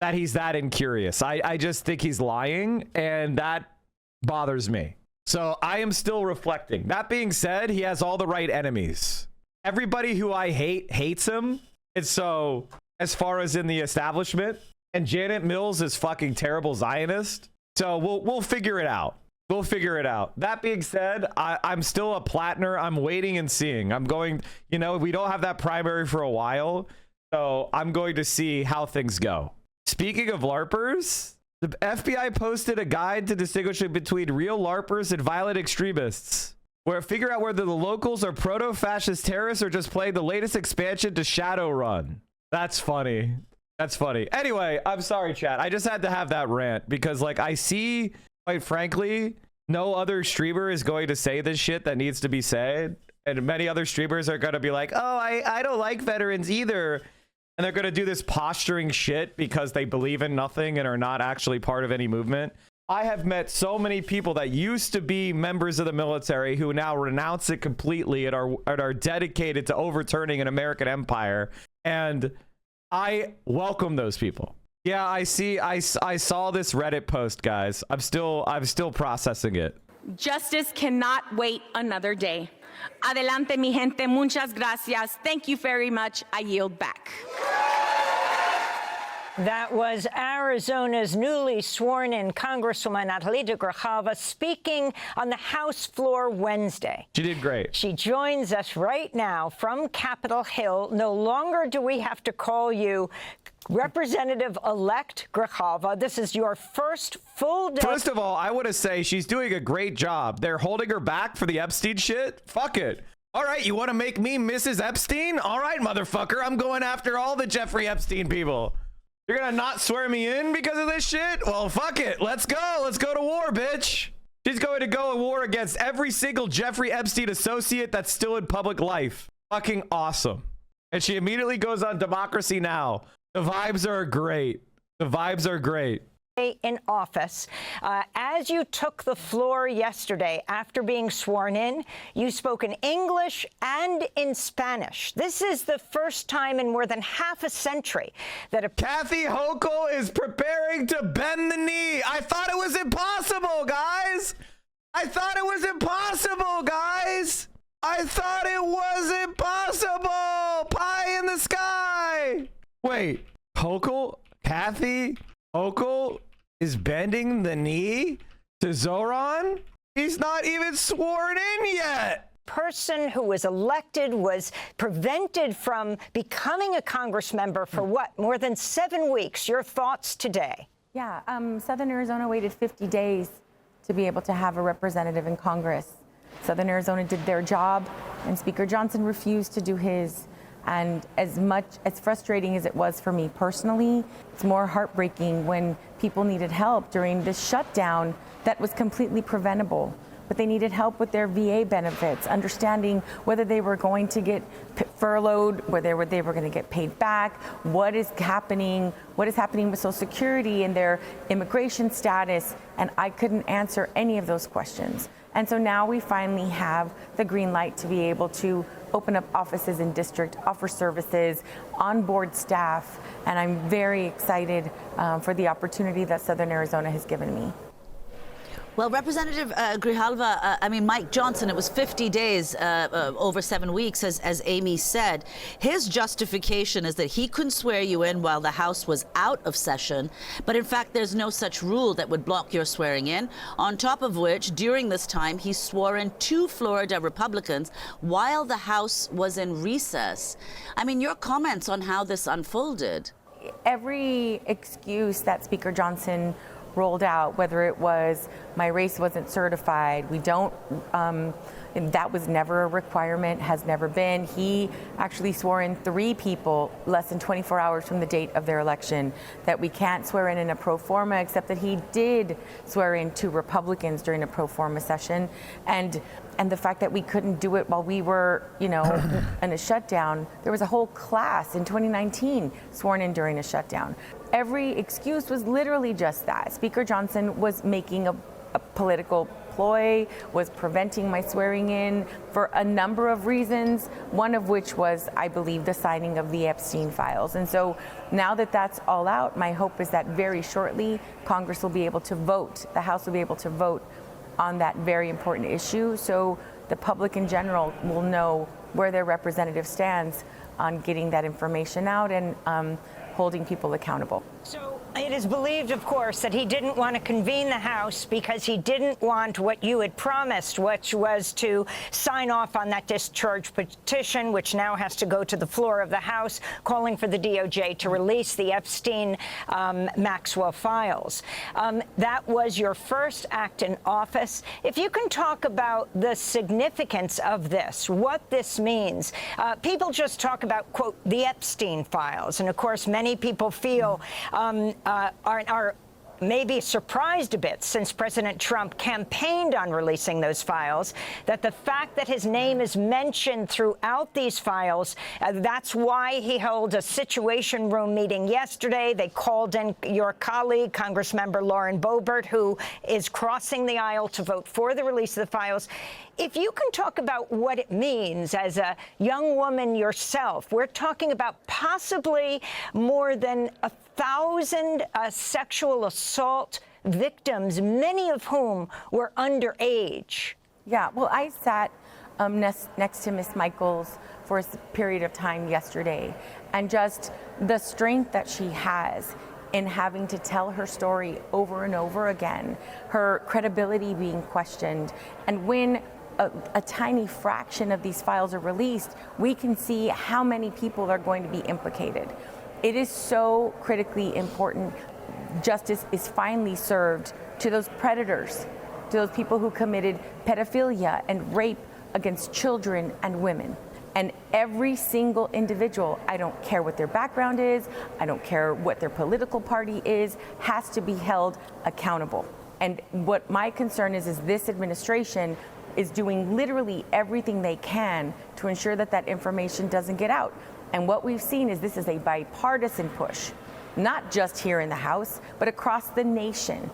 that he's that incurious. I just think he's lying, and that bothers me. So I am still reflecting. That being said, he has all the right enemies. Everybody who I hate hates him. And so, as far as in the establishment, and Janet Mills is fucking terrible Zionist. So we'll figure it out. We'll figure it out. That being said, I'm still a Plattner. I'm waiting and seeing. I'm going, you know, we don't have that primary for a while. So I'm going to see how things go. Speaking of LARPers, the FBI posted a guide to distinguishing between real LARPers and violent extremists. Where figure out whether the locals are proto-fascist terrorists or just playing the latest expansion to Shadowrun. That's funny. That's funny. Anyway, I'm sorry, chat. I just had to have that rant because, like, I see... Quite frankly, no other streamer is going to say this shit that needs to be said. And many other streamers are going to be like, oh, I don't like veterans either. And they're going to do this posturing shit because they believe in nothing and are not actually part of any movement. I have met so many people that used to be members of the military who now renounce it completely and are dedicated to overturning an American empire. And I welcome those people. Yeah, I see. I saw this Reddit post, guys. I'm still processing it. Justice cannot wait another day. Adelante, mi gente. Muchas gracias. Thank you very much. I yield back. That was Arizona's newly sworn-in Congresswoman Adelita Grijalva speaking on the House floor Wednesday. She did great. She joins us right now from Capitol Hill. No longer do we have to call you Representative-elect Grijalva. This is your first full day. First of all, I want to say she's doing a great job. They're holding her back for the Epstein shit. Fuck it. All right, you want to make me Mrs. Epstein? All right, motherfucker. I'm going after all the Jeffrey Epstein people. You're gonna not swear me in because of this shit? Well, fuck it. Let's go. Let's go to war, bitch. She's going to go to war against every single Jeffrey Epstein associate that's still in public life. Fucking awesome. And she immediately goes on Democracy Now! The vibes are great. The vibes are great. In office. As you took the floor yesterday after being sworn in, you spoke in English and in Spanish. This is the first time in more than half a century that a Kathy Hochul is preparing to bend the knee. I thought it was impossible, guys. I thought it was impossible, guys. I thought it was impossible. Pie in the sky. Wait, Hochul? Kathy Hochul is bending the knee to Zoran? He's not even sworn in yet. Person who was elected was prevented from becoming a Congress member for what, more than 7 weeks. Your thoughts today? Yeah, Southern Arizona waited 50 days to be able to have a representative in Congress. Southern Arizona did their job, and Speaker Johnson refused to do his. And as frustrating as it was for me personally, it's more heartbreaking when people needed help during this shutdown that was completely preventable. But they needed help with their VA benefits, understanding whether they were going to get furloughed, whether they were going to get paid back, what is happening with Social Security and their immigration status. And I couldn't answer any of those questions. And so now we finally have the green light to be able to open up offices in district, offer services, onboard staff, and I'm very excited for the opportunity that Southern Arizona has given me. Well, Representative Grijalva, I mean, Mike Johnson, it was 50 days, over 7 weeks, as Amy said. His justification is that he couldn't swear you in while the House was out of session, but in fact, there's no such rule that would block your swearing in. On top of which, during this time, he swore in 2 Florida Republicans while the House was in recess. I mean, your comments on how this unfolded. Every excuse that Speaker Johnson rolled out, whether it was my race wasn't certified, we don't, that was never a requirement, has never been. He actually swore in 3 people less than 24 hours from the date of their election, that we can't swear in a pro forma, except that he did swear in 2 Republicans during a pro forma session. And the fact that we couldn't do it while we were, in a shutdown. There was a whole class in 2019 sworn in during a shutdown. Every excuse was literally just that. Speaker Johnson was making a political ploy, was preventing my swearing in for a number of reasons, one of which was, I believe, the signing of the Epstein files. And so now that that's all out, my hope is that very shortly Congress will be able to vote, the House will be able to vote on that very important issue, so the public in general will know where their representative stands on getting that information out and holding people accountable. So it is believed, of course, that he didn't want to convene the House because he didn't want what you had promised, which was to sign off on that discharge petition, which now has to go to the floor of the House, calling for the DOJ to release the Epstein Maxwell files. That was your first act in office. If you can talk about the significance of this, what this means. People just talk about, quote, the Epstein files. And of course, many people feel are maybe surprised a bit, since President Trump campaigned on releasing those files, that the fact that his name is mentioned throughout these files, that's why he held a Situation Room meeting yesterday. They called in your colleague, Congressmember Lauren Boebert, who is crossing the aisle to vote for the release of the files. If you can talk about what it means as a young woman yourself, we're talking about possibly more than 1,000 sexual assaults assault victims, many of whom were underage. Yeah, well, I sat next to Miss Michaels for a period of time yesterday, and just the strength that she has in having to tell her story over and over again, her credibility being questioned, and when a tiny fraction of these files are released, we can see how many people are going to be implicated. It is so critically important justice is finally served to those predators, to those people who committed pedophilia and rape against children and women. And every single individual, I don't care what their background is, I don't care what their political party is, has to be held accountable. And what my concern is this administration is doing literally everything they can to ensure that that information doesn't get out. And what we've seen is this is a bipartisan push, not just here in the House, but across the nation.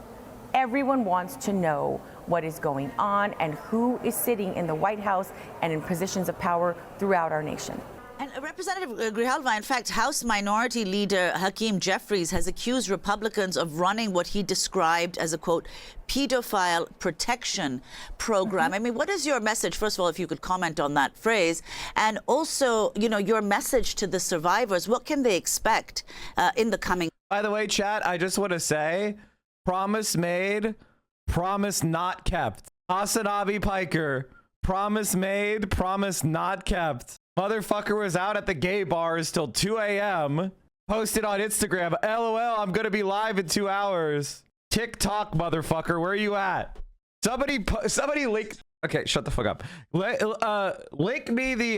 Everyone wants to know what is going on and who is sitting in the White House and in positions of power throughout our nation. And Representative Grijalva, in fact, House Minority Leader Hakeem Jeffries has accused Republicans of running what he described as a, quote, pedophile protection program. I mean, what is your message, first of all, if you could comment on that phrase, and also, you know, your message to the survivors? What can they expect in the coming? By the way, chat, I just want to say, promise made, promise not kept. Hasanabi Piker, promise made, promise not kept. Motherfucker was out at the gay bars till 2 a.m. Posted on Instagram, LOL, I'm gonna be live in 2 hours. TikTok, motherfucker, where are you at? Somebody link. Okay, shut the fuck up. Link me the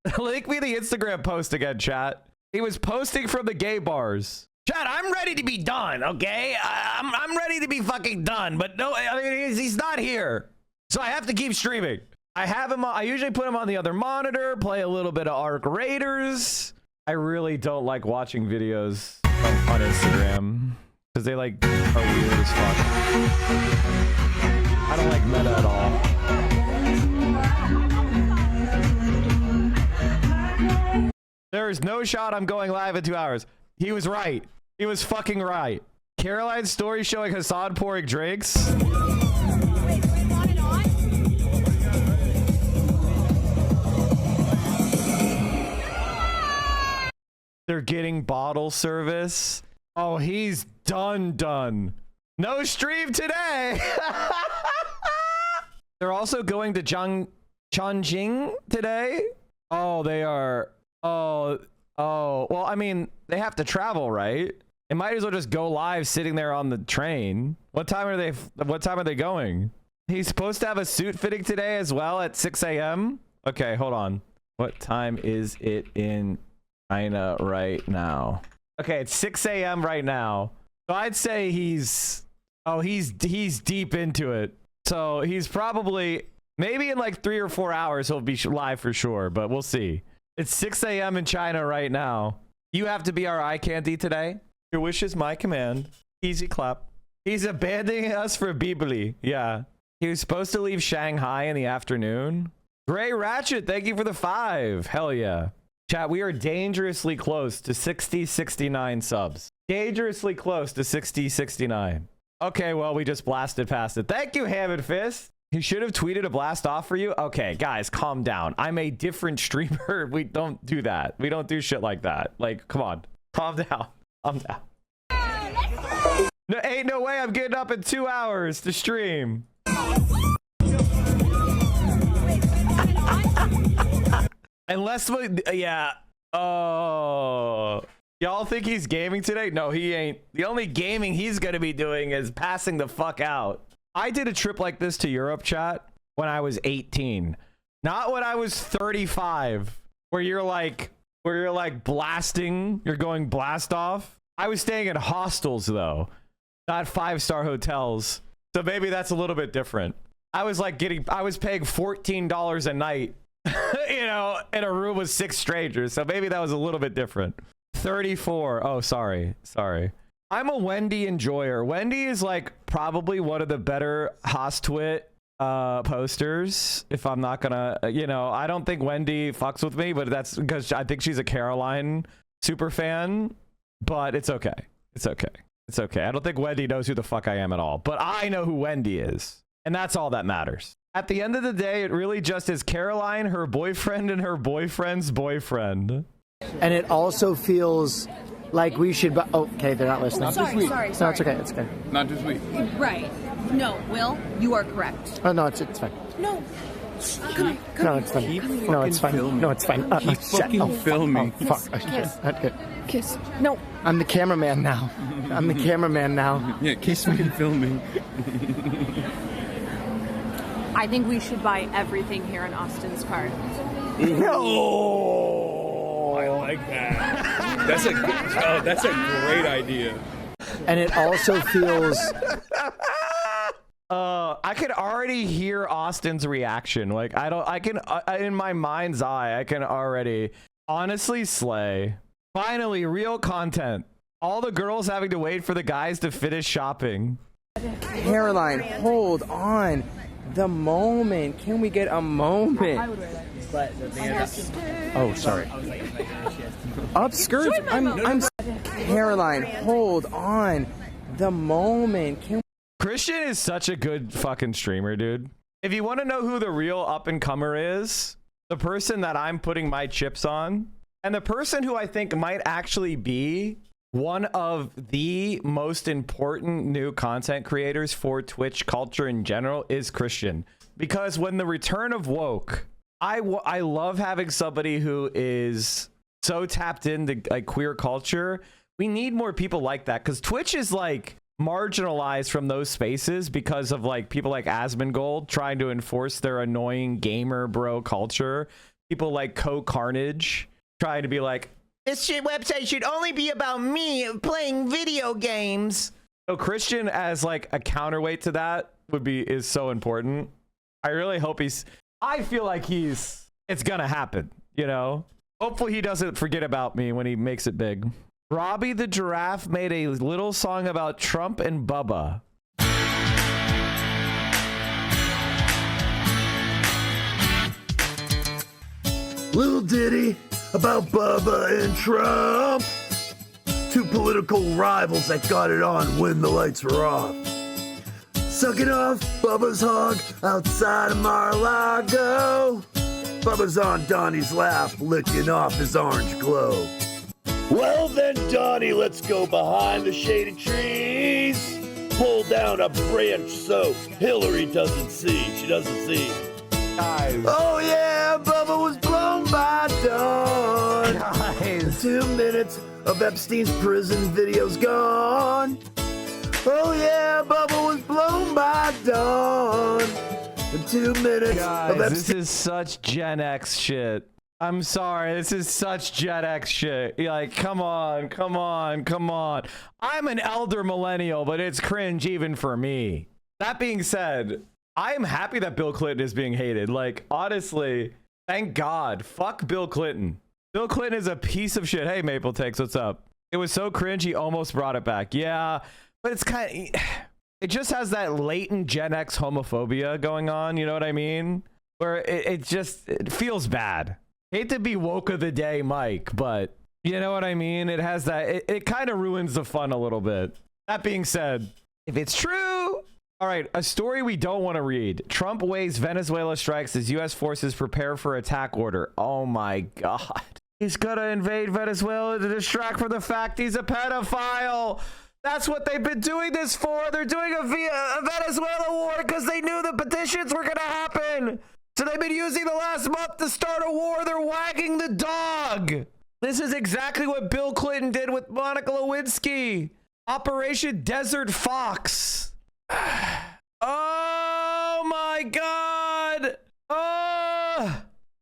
Instagram post again, chat. He was posting from the gay bars. Chat, I'm ready to be done, okay? I'm ready to be fucking done, but no, I mean, he's not here. So I have to keep streaming. I have him on, I usually put him on the other monitor, play a little bit of Ark Raiders. I really don't like watching videos on Instagram because they like are weird as fuck. I don't like meta at all. There is no shot I'm going live in 2 hours. He was right. He was fucking right. Caroline's story showing Hassan pouring drinks. They're getting bottle service. Oh, he's done. No stream today. They're also going to Chongqing today. Oh, they are. Oh. Well, I mean, they have to travel, right? They might as well just go live sitting there on the train. What time are they going? He's supposed to have a suit fitting today as well at 6 a.m. Okay, hold on. What time is it in China right now? Okay, it's 6 a.m. right now. So I'd say he's deep into it. So he's probably, maybe in like 3 or 4 hours he'll be live for sure, but we'll see. It's 6 a.m. in China right now. You have to be our eye candy today. Your wish is my command. Easy clap. He's abandoning us for Bibli. Yeah. He was supposed to leave Shanghai in the afternoon. Gray Ratchet, thank you for the 5. Hell yeah. Chat, we are dangerously close to 69 subs. Dangerously close to 69. Okay, well, we just blasted past it. Thank you, Ham and Fist. He should have tweeted a blast off for you. Okay, guys, calm down. I'm a different streamer. We don't do that. We don't do shit like that. Like, come on. Calm down. Calm down. No, ain't no way I'm getting up in 2 hours to stream. Unless we, yeah. Oh. Y'all think he's gaming today? No, he ain't. The only gaming he's gonna be doing is passing the fuck out. I did a trip like this to Europe, chat, when I was 18. Not when I was 35, where you're like blasting, you're going blast off. I was staying in hostels though, not 5-star hotels. So maybe that's a little bit different. I was paying $14 a night, you know, in a room with 6 strangers. So maybe that was a little bit different. 34. Oh, sorry. I'm a Wendy enjoyer. Wendy is like probably one of the better Hostwit posters. If I'm not gonna, you know, I don't think Wendy fucks with me, but that's because I think she's a Caroline super fan. But it's okay. It's okay. It's okay. I don't think Wendy knows who the fuck I am at all, but I know who Wendy is. And that's all that matters. At the end of the day, it really just is Caroline, her boyfriend, and her boyfriend's boyfriend. And it also feels like we should. Okay, they're not listening. Sorry. No, it's okay. It's okay. Not this week. Right. No, Will, you are correct. Oh no, it's fine. No. Come on. No, it's fine. No, it's fine. No, it's fine. Keep fucking filming. Oh, fuck. Kiss. Okay. Kiss. No. I'm the cameraman now. I'm the cameraman now. Yeah, keep fucking filming. I think we should buy everything here in Austin's card. No. I like that. That's a great idea. And it also feels. I could already hear Austin's reaction. Like, in my mind's eye, I can already honestly slay. Finally, real content. All the girls having to wait for the guys to finish shopping. Caroline, hold on. The moment. Can we get a moment? I would wear that. Oh, sorry. Upskirts. I'm. Caroline, hold on. The moment. Christian is such a good fucking streamer, dude. If you want to know who the real up-and-comer is, the person that I'm putting my chips on, and the person who I think might actually be one of the most important new content creators for Twitch culture in general is Christian. Because when the return of woke, I love having somebody who is so tapped into like queer culture. We need more people like that, because Twitch is like marginalized from those spaces because of like people like Asmongold trying to enforce their annoying gamer bro culture. People like Co-Carnage trying to be like, this website should only be about me playing video games. So Christian as like a counterweight to that is so important. I really hope I feel like it's gonna happen, you know? Hopefully he doesn't forget about me when he makes it big. Robbie the Giraffe made a little song about Trump and Bubba. Little ditty about Bubba and Trump. Two political rivals that got it on when the lights were off. Sucking off Bubba's hog outside of Mar-a-Lago. Bubba's on Donnie's lap, licking off his orange glow. Well then, Donnie, let's go behind the shady trees. Pull down a branch so Hillary doesn't see. She doesn't see. Guys. Oh yeah, Bubba was blown by dawn. Guys. 2 minutes of Epstein's prison videos gone. Oh yeah, Bubba was blown by dawn. 2 minutes Guys, of Epstein. this is such Gen X shit. I'm sorry, this is such Gen X shit. You're like, come on. I'm an elder millennial, but it's cringe even for me. That being said, I am happy that Bill Clinton is being hated. Like, honestly, thank God. Fuck Bill Clinton. Bill Clinton is a piece of shit. Hey, Maple Takes, what's up? It was so cringe, he almost brought it back. Yeah, but it's kind of... It just has that latent Gen X homophobia going on, you know what I mean? Where it feels bad. Hate to be woke of the day, Mike, but you know what I mean? It has that, it kind of ruins the fun a little bit. That being said, if it's true... All right, a story we don't want to read. Trump weighs Venezuela strikes as U.S. forces prepare for attack order. Oh my God. He's gonna invade Venezuela to distract from the fact he's a pedophile. That's what they've been doing this for. They're doing a Venezuela war because they knew the petitions were gonna happen. So they've been using the last month to start a war. They're wagging the dog. This is exactly what Bill Clinton did with Monica Lewinsky. Operation Desert Fox. Oh my God.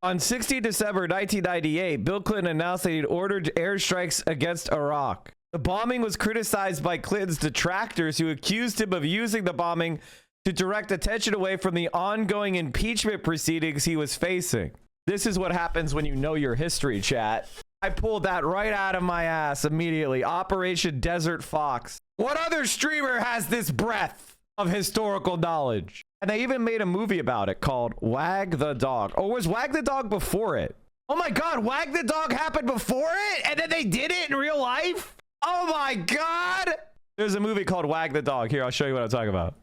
On 16 December 1998, Bill Clinton announced that he'd ordered airstrikes against Iraq. The bombing was criticized by Clinton's detractors, who accused him of using the bombing to direct attention away from the ongoing impeachment proceedings he was facing. This is what happens when you know your history, chat. I pulled that right out of my ass immediately. Operation Desert Fox. What other streamer has this breadth of historical knowledge? And they even made a movie about it called Wag the Dog. Or was Wag the Dog before it? Oh my God, Wag the Dog happened before it? And then they did it in real life? Oh my God. There's a movie called Wag the Dog. Here, I'll show you what I'm talking about.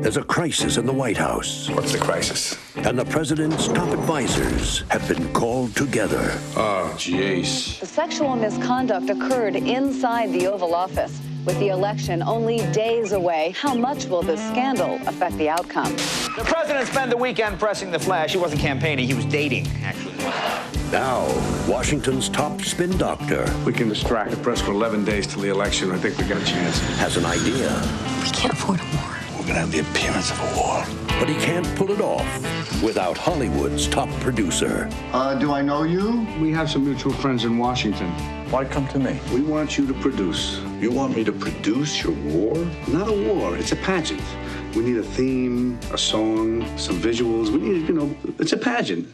There's a crisis in the White House. What's the crisis? And the president's top advisors have been called together. Oh, jeez. The sexual misconduct occurred inside the Oval Office. With the election only days away, how much will this scandal affect the outcome? The president spent the weekend pressing the flash. He wasn't campaigning, he was dating, actually. Now, Washington's top spin doctor. We can distract the press for 11 days till the election. I think we got a chance. Has an idea. We can't afford a war. We're gonna have the appearance of a war. But he can't pull it off without Hollywood's top producer. Do I know you? We have some mutual friends in Washington. Why come to me? We want you to produce. You want me to produce your war? Not a war, it's a pageant. We need a theme, a song, some visuals. We need, it's a pageant.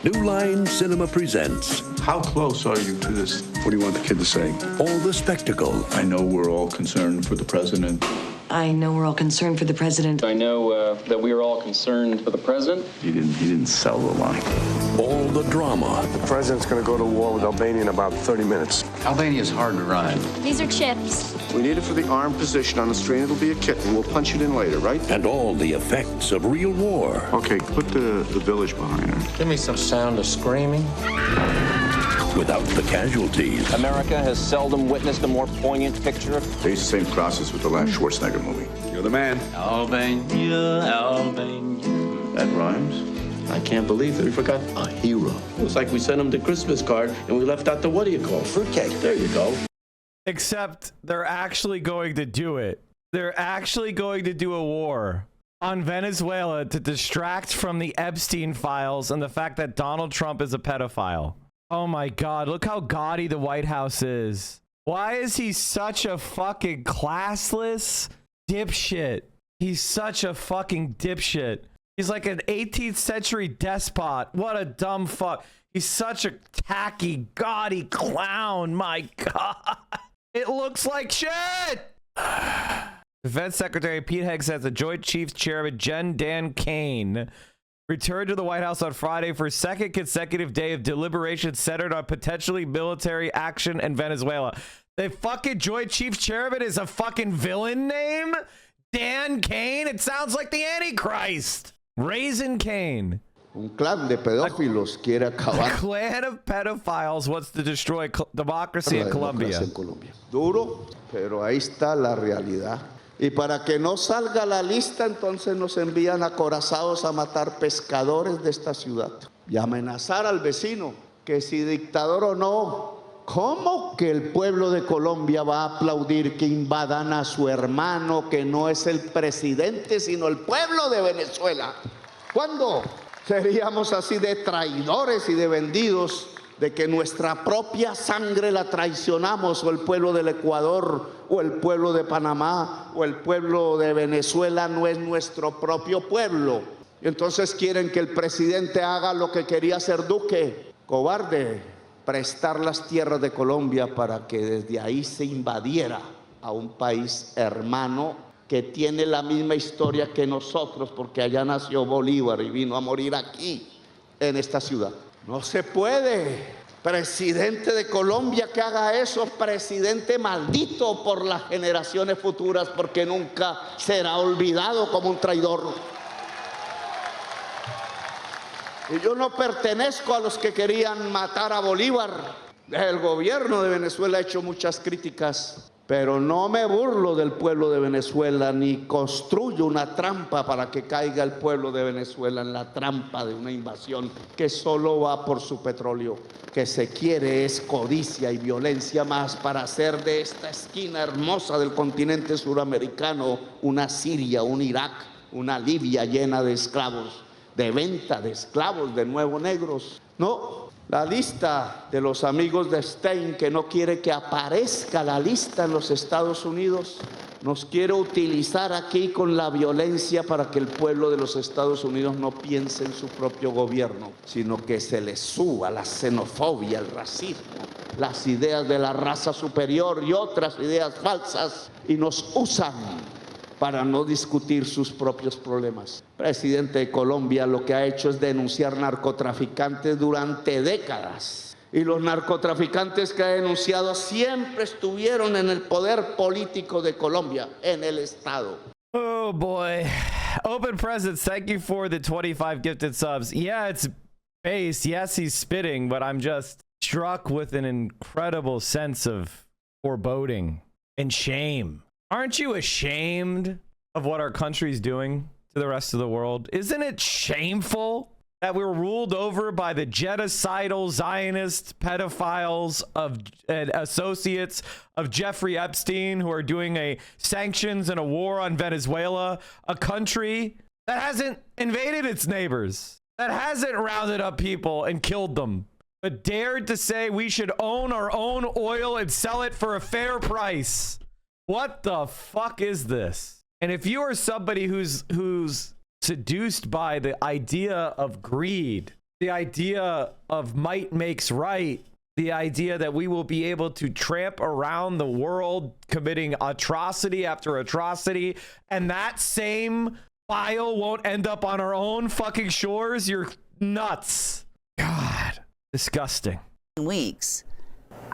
New Line Cinema presents. How close are you to this? What do you want the kid to say? All the spectacle. I know we're all concerned for the president. I know we're all concerned for the president. I know that we are all concerned for the president. He didn't sell the line. All the drama. The president's going to go to war with Albania in about 30 minutes. Albania's hard to run. These are chips. We need it for the armed position on the screen. It'll be a kitten. We'll punch it in later, right? And all the effects of real war. Okay, put the village behind her. Give me some sound of screaming. Without the casualties. America has seldom witnessed a more poignant picture of... They used the same process with the last Schwarzenegger movie. You're the man. Albania, Albania. That rhymes. I can't believe that we forgot a hero. It was like we sent him the Christmas card and we left out the, what do you call it? Fruitcake. There you go. Except they're actually going to do it. They're actually going to do a war on Venezuela to distract from the Epstein files and the fact that Donald Trump is a pedophile. Oh my God, look how gaudy the White House is. Why is he such a fucking classless dipshit? He's such a fucking dipshit. He's like an 18th century despot. What a dumb fuck. He's such a tacky, gaudy clown. My God. It looks like shit. Defense Secretary Pete Hegseth says the Joint Chiefs Chairman Dan Kane returned to the White House on Friday for a second consecutive day of deliberations centered on potentially military action in Venezuela. The fucking Joint Chiefs Chairman is a fucking villain name? Dan Kane? It sounds like the Antichrist. Raisin Kane. Un clan de pedófilos quiere acabar. A clan of pedophiles wants to destroy democracy in Colombia. Duro, pero ahí está la realidad. Y para que no salga la lista, entonces nos envían acorazados a matar pescadores de esta ciudad y amenazar al vecino, que si dictador o no, ¿cómo que el pueblo de Colombia va a aplaudir que invadan a su hermano, que no es el presidente, sino el pueblo de Venezuela? ¿Cuándo seríamos así de traidores y de vendidos, de que nuestra propia sangre la traicionamos, o el pueblo del Ecuador, o el pueblo de Panamá, o el pueblo de Venezuela no es nuestro propio pueblo? Y entonces quieren que el presidente haga lo que quería hacer Duque, cobarde, prestar las tierras de Colombia para que desde ahí se invadiera a un país hermano que tiene la misma historia que nosotros, porque allá nació Bolívar y vino a morir aquí, en esta ciudad. No se puede. Presidente de Colombia que haga eso, presidente maldito por las generaciones futuras, porque nunca será olvidado como un traidor. Y yo no pertenezco a los que querían matar a Bolívar. El gobierno de Venezuela ha hecho muchas críticas, pero no me burlo del pueblo de Venezuela, ni construyo una trampa para que caiga el pueblo de Venezuela en la trampa de una invasión que solo va por su petróleo. Que se quiere es codicia y violencia más para hacer de esta esquina hermosa del continente suramericano una Siria, un Irak, una Libia llena de esclavos, de venta de esclavos, de nuevo negros. No. La lista de los amigos de Epstein, que no quiere que aparezca la lista en los Estados Unidos, nos quiere utilizar aquí con la violencia para que el pueblo de los Estados Unidos no piense en su propio gobierno, sino que se le suba la xenofobia, el racismo, las ideas de la raza superior y otras ideas falsas, y nos usan para no discutir sus propios problemas. El presidente de Colombia lo que ha hecho es denunciar narcotraficantes durante décadas Y los narcotraficantes que ha denunciado siempre estuvieron en el poder político de Colombia, en el Estado. Oh boy. Open Presence, thank you for the 25 gifted subs. Yeah, it's base. Yes, he's spitting, but I'm just struck with an incredible sense of foreboding and shame. Aren't you ashamed of what our country's doing to the rest of the world? Isn't it shameful that we're ruled over by the genocidal Zionist pedophiles of associates of Jeffrey Epstein, who are doing a sanctions and a war on Venezuela, a country that hasn't invaded its neighbors, that hasn't rounded up people and killed them, but dared to say we should own our own oil and sell it for a fair price. What the fuck is this? And if you are somebody who's seduced by the idea of greed, the idea of might makes right, the idea that we will be able to tramp around the world committing atrocity after atrocity, and that same file won't end up on our own fucking shores, you're nuts. God, disgusting. Weeks.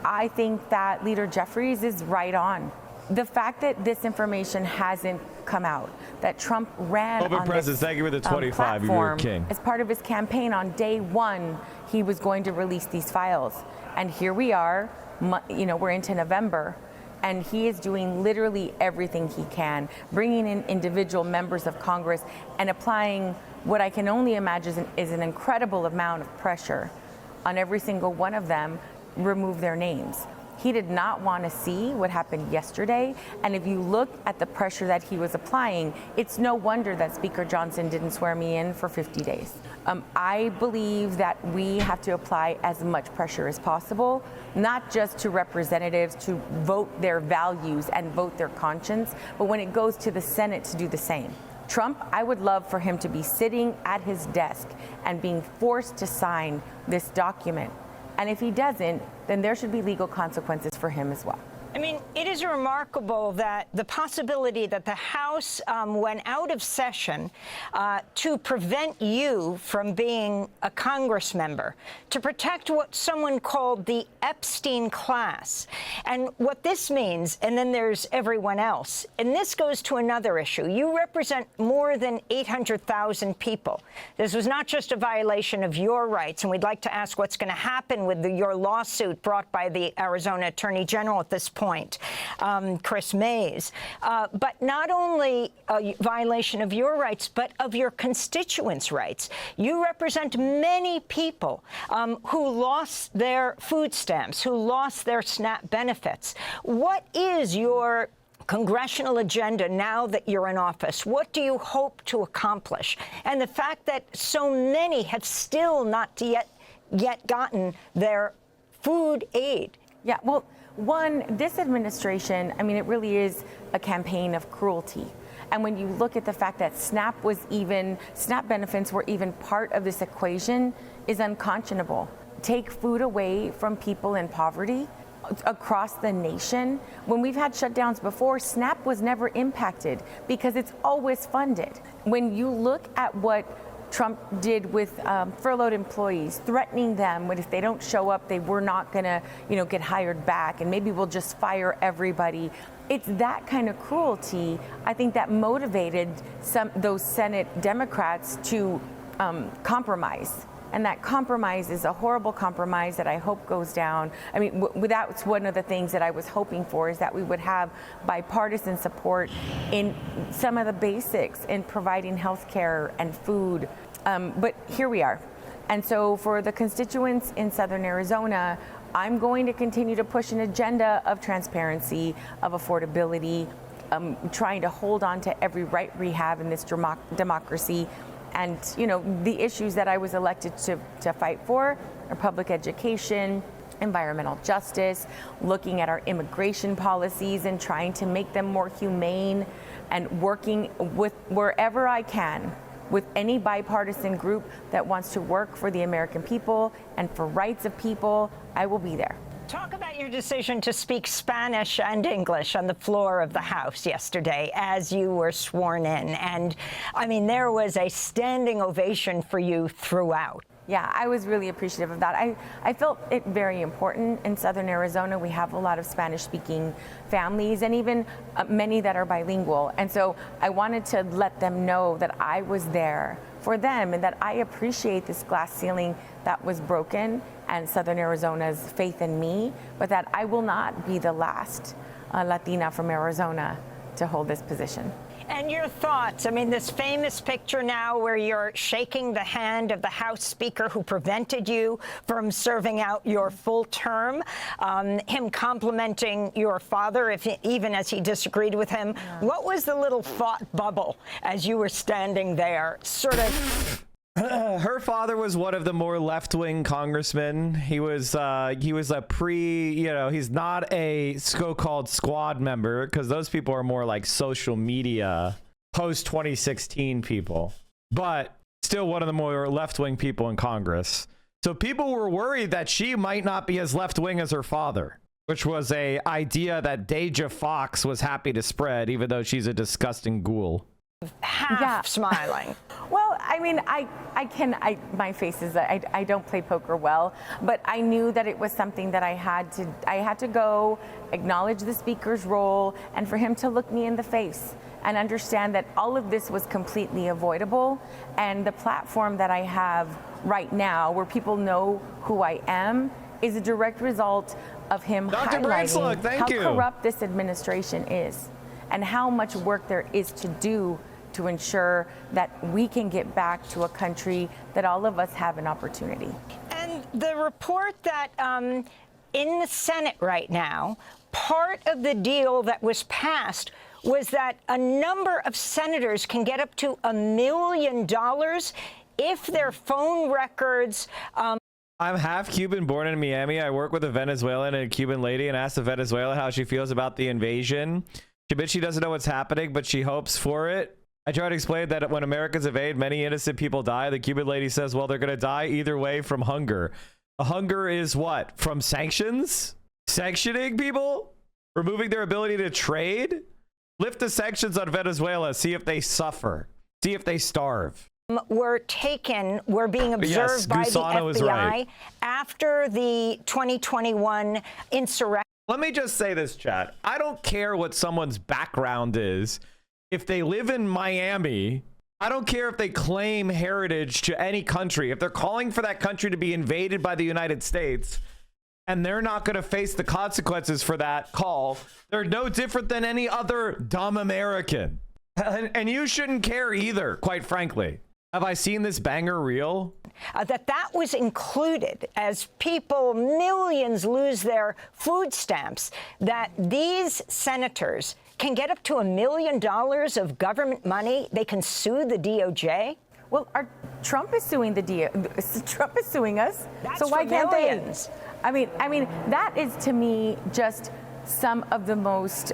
I think that Leader Jeffries is right on. The fact that this information hasn't come out, that Trump ran Open on Presence, thank you for the 25. You're platform king. as part of his campaign on day one, he was going to release these files. And here we are, we're into November, and he is doing literally everything he can, bringing in individual members of Congress and applying what I can only imagine is an incredible amount of pressure on every single one of them, remove their names. He did not want to see what happened yesterday. And if you look at the pressure that he was applying, it's no wonder that Speaker Johnson didn't swear me in for 50 days. I believe that we have to apply as much pressure as possible, not just to representatives to vote their values and vote their conscience, but when it goes to the Senate to do the same. Trump, I would love for him to be sitting at his desk and being forced to sign this document. And if he doesn't, then there should be legal consequences for him as well. I mean, it is remarkable that the possibility that the House went out of session to prevent you from being a Congress member, to protect what someone called the Epstein class. And what this means, and then there's everyone else, and this goes to another issue. You represent more than 800,000 people. This was not just a violation of your rights, and we'd like to ask what's going to happen with your lawsuit brought by the Arizona Attorney General at this point, Chris Mays, but not only a violation of your rights, but of your constituents' rights. You represent many people who lost their food stamps, who lost their SNAP benefits. What is your congressional agenda now that you're in office? What do you hope to accomplish? And the fact that so many have still not yet gotten their food aid. Yeah, well, one, this administration, I mean, it really is a campaign of cruelty. And when you look at the fact that SNAP benefits were even part of this equation is unconscionable. Take food away from people in poverty across the nation. When we've had shutdowns before, SNAP was never impacted because it's always funded. When you look at what Trump did with furloughed employees, threatening them if they don't show up, they were not going to, get hired back, and maybe we'll just fire everybody. It's that kind of cruelty, I think, that motivated those Senate Democrats to compromise. And that compromise is a horrible compromise that I hope goes down. I mean, that's one of the things that I was hoping for, is that we would have bipartisan support in some of the basics in providing health care and food. But here we are. And so for the constituents in Southern Arizona, I'm going to continue to push an agenda of transparency, of affordability, trying to hold on to every right we have in this democracy. And, the issues that I was elected to fight for are public education, environmental justice, looking at our immigration policies and trying to make them more humane, and working with wherever I can with any bipartisan group that wants to work for the American people and for rights of people. I will be there. Talk about your decision to speak Spanish and English on the floor of the House yesterday as you were sworn in. And, I mean, there was a standing ovation for you throughout. Yeah, I was really appreciative of that. I felt it very important. In Southern Arizona, we have a lot of Spanish-speaking families and even many that are bilingual. And so I wanted to let them know that I was there for them and that I appreciate this glass ceiling that was broken and Southern Arizona's faith in me, but that I will not be the last Latina from Arizona to hold this position. And your thoughts? I mean, this famous picture now where you're shaking the hand of the House Speaker who prevented you from serving out your full term, him complimenting your father, even as he disagreed with him. Yeah. What was the little thought bubble as you were standing there, sort of? Her father was one of the more left-wing congressmen. He was a he's not a so-called squad member, because those people are more like social media post-2016 people, but still one of the more left-wing people in Congress. So people were worried that she might not be as left-wing as her father, which was a idea that Deja Fox was happy to spread, even though she's a disgusting ghoul. Half smiling. Well, I mean, my face is, I don't play poker well, but I knew that it was something that I had to go acknowledge the speaker's role and for him to look me in the face and understand that all of this was completely avoidable. And the platform that I have right now, where people know who I am, is a direct result of him highlighting how corrupt this administration is and how much work there is to do to ensure that we can get back to a country that all of us have an opportunity. And the report that in the Senate right now, part of the deal that was passed was that a number of senators can get up to $1 million if their phone records I'm half Cuban, born in Miami. I work with a Venezuelan and a Cuban lady and asked the Venezuela how she feels about the invasion. She admits she doesn't know what's happening, but she hopes for it. I try to explain that when Americans invade, many innocent people die. The Cuban lady says, well, they're going to die either way from hunger. Hunger is what? From sanctions? Sanctioning people? Removing their ability to trade? Lift the sanctions on Venezuela. See if they suffer. See if they starve. Were being observed by the FBI after the 2021 insurrection. Let me just say this, chat. I don't care what someone's background is. If they live in Miami, I don't care if they claim heritage to any country. If they're calling for that country to be invaded by the United States and they're not going to face the consequences for that call, they're no different than any other dumb American. And you shouldn't care either, quite frankly. Have I seen this banger reel? That was included as millions lose their food stamps, that these senators can get up to $1 million of government money. They can sue the DOJ. Well, Trump is suing Trump is suing us. That's so why can't millions. they? I mean, that is to me just some of the most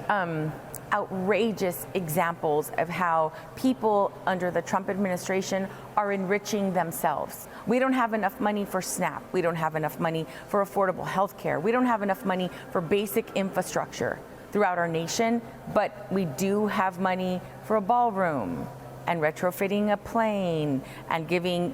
outrageous examples of how people under the Trump administration are enriching themselves. We don't have enough money for SNAP. We don't have enough money for affordable health care. We don't have enough money for basic infrastructure throughout our nation, but we do have money for a ballroom and retrofitting a plane and giving,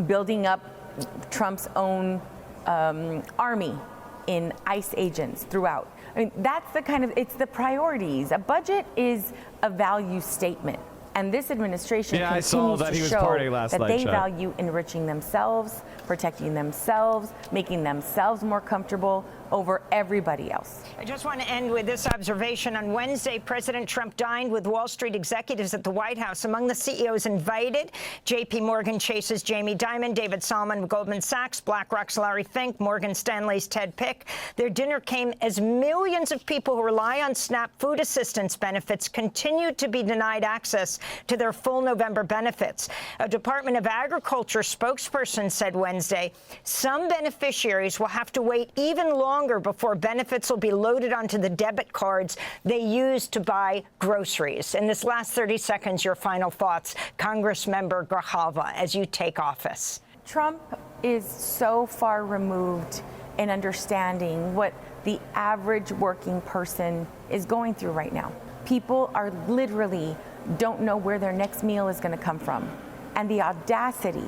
building up Trump's own army in ICE agents throughout. I mean, that's it's the priorities. A budget is a value statement. And this administration continues to show that they value enriching themselves, protecting themselves, making themselves more comfortable over everybody else. I just want to end with this observation. On Wednesday, President Trump dined with Wall Street executives at the White House. Among the CEOs invited, J.P. Morgan Chase's Jamie Dimon, David Solomon of Goldman Sachs, BlackRock's Larry Fink, Morgan Stanley's Ted Pick. Their dinner came as millions of people who rely on SNAP food assistance benefits continue to be denied access to their full November benefits. A Department of Agriculture spokesperson said Wednesday, some beneficiaries will have to wait even longer before benefits will be loaded onto the debit cards they use to buy groceries. In this last 30 seconds, your final thoughts, Congressmember Grijalva, as you take office. Trump is so far removed in understanding what the average working person is going through right now. People are literally don't know where their next meal is going to come from. And the audacity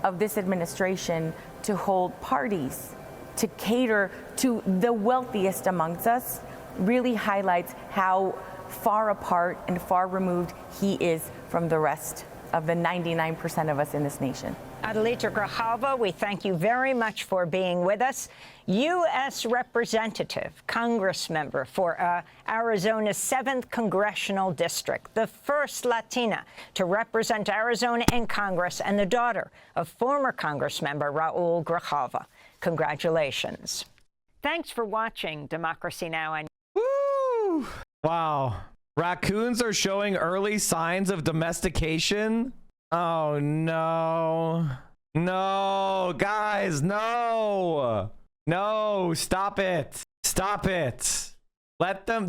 of this administration to hold parties, to cater to the wealthiest amongst us, really highlights how far apart and far removed he is from the rest of the 99% of us in this nation. Adelita Grijalva, we thank you very much for being with us. U.S. Representative, Congress member for Arizona's 7th Congressional District, the first Latina to represent Arizona in Congress, and the daughter of former Congressmember Raul Grijalva. Congratulations. Thanks for watching Democracy Now! Woo! Wow. Raccoons are showing early signs of domestication. Oh no. No, guys, no. No, stop it. Stop it.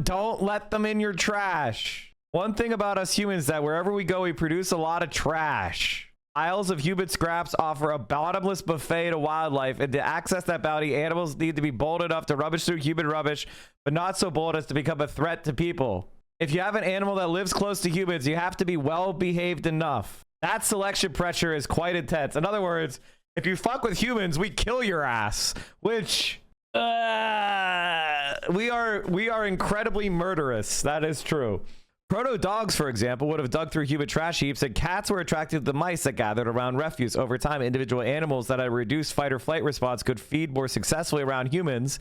Don't let them in your trash. One thing about us humans is that wherever we go, we produce a lot of trash. Piles of human scraps offer a bottomless buffet to wildlife, and to access that bounty, animals need to be bold enough to rummage through human rubbish, but not so bold as to become a threat to people. If you have an animal that lives close to humans, you have to be well behaved enough. That selection pressure is quite intense. In other words, if you fuck with humans, we kill your ass, which we are incredibly murderous. That is true. Proto dogs, for example, would have dug through human trash heaps, and cats were attracted to the mice that gathered around refuse. Over time, individual animals that had a reduced fight or flight response could feed more successfully around humans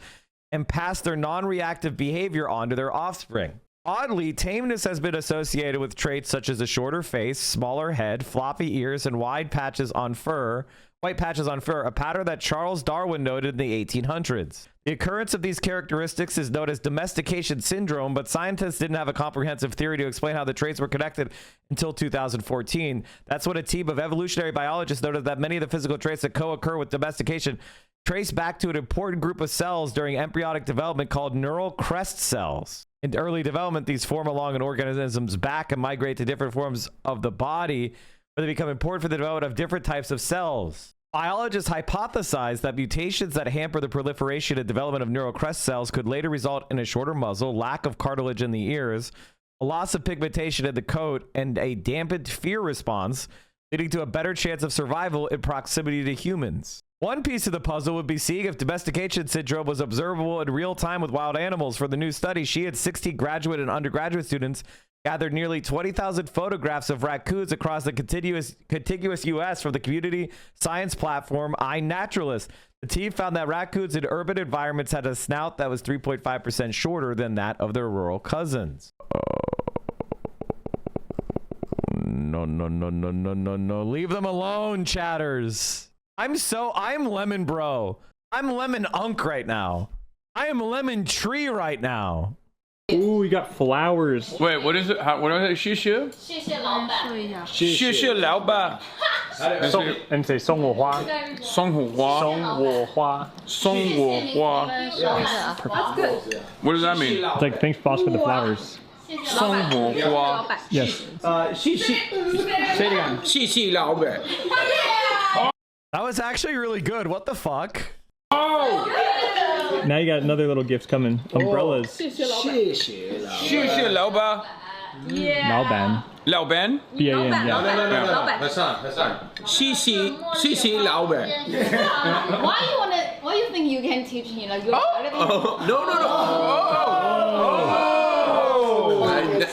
and pass their non-reactive behavior on to their offspring. Oddly, tameness has been associated with traits such as a shorter face, smaller head, floppy ears, and white patches on fur, a pattern that Charles Darwin noted in the 1800s. The occurrence of these characteristics is known as domestication syndrome, but scientists didn't have a comprehensive theory to explain how the traits were connected until 2014. That's when a team of evolutionary biologists noted that many of the physical traits that co-occur with domestication trace back to an important group of cells during embryonic development called neural crest cells. In early development, these form along an organism's back and migrate to different forms of the body, where they become important for the development of different types of cells. Biologists hypothesized that mutations that hamper the proliferation and development of neural crest cells could later result in a shorter muzzle, lack of cartilage in the ears, a loss of pigmentation in the coat, and a dampened fear response, leading to a better chance of survival in proximity to humans. One piece of the puzzle would be seeing if domestication syndrome was observable in real time with wild animals. For the new study, she and 60 graduate and undergraduate students gathered nearly 20,000 photographs of raccoons across the contiguous U.S. from the community science platform iNaturalist. The team found that raccoons in urban environments had a snout that was 3.5% shorter than that of their rural cousins. No. Leave them alone, chatters. I'm lemon bro. I'm lemon unk right now. I am lemon tree right now. Ooh, we got flowers. Wait, what is it? What is it? 谢谢老板. And say 送我花. 送我花. 送我花. 送我花. That's good. What does that mean? It's like thanks boss for the flowers. 送我花. Yes. 谢谢. Say it again. 谢谢老板. That was actually really good. What the fuck? Oh! Now you got another little gift coming. Umbrellas. 谢谢老板. Yeah. 老板? B-A-N, yeah. No. Hassan. 谢谢老板. Why you think you can teach him? Like, you're better than him? No.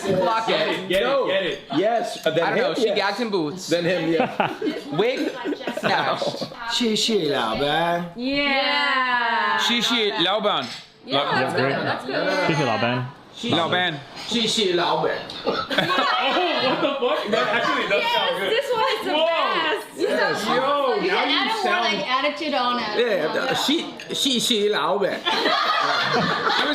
Block it. Get it. Yes. I don't know. She got some boots. Then him, yeah. Wig. Snatched. 谢谢老板. Yeah. 谢谢老板. Yeah, that's good. That's good. 谢谢老板. 老板. 谢谢老板. Oh, what the fuck? That actually does sound good. This one is the best. Yes, yo, You now can you add more sound... like attitude on it. Yeah, 谢谢老板.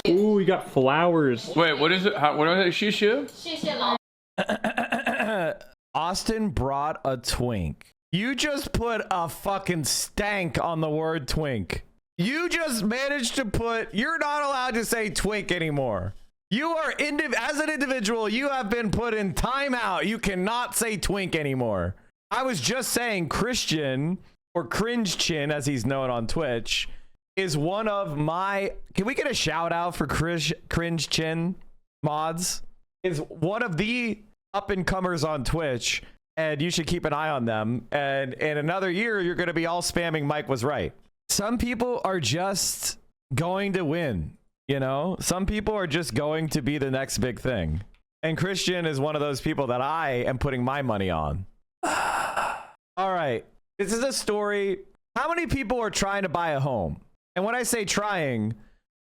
Ooh, we got flowers. Wait, what is it? What is it? 谢谢? 谢谢老板. Austin brought a twink. You just put a fucking stank on the word twink. You just managed to put... You're not allowed to say twink anymore. You are, as an individual, you have been put in timeout. You cannot say twink anymore. I was just saying Christian, or Cringe Chin, as he's known on Twitch, is one of my... Can we get a shout out for Cringe Chin mods? Is one of the up-and-comers on Twitch, and you should keep an eye on them. And in another year, you're going to be all spamming Mike was right. Some people are just going to win, you know? Some people are just going to be the next big thing. And Christian is one of those people that I am putting my money on. All right. This is a story. How many people are trying to buy a home? And when I say trying,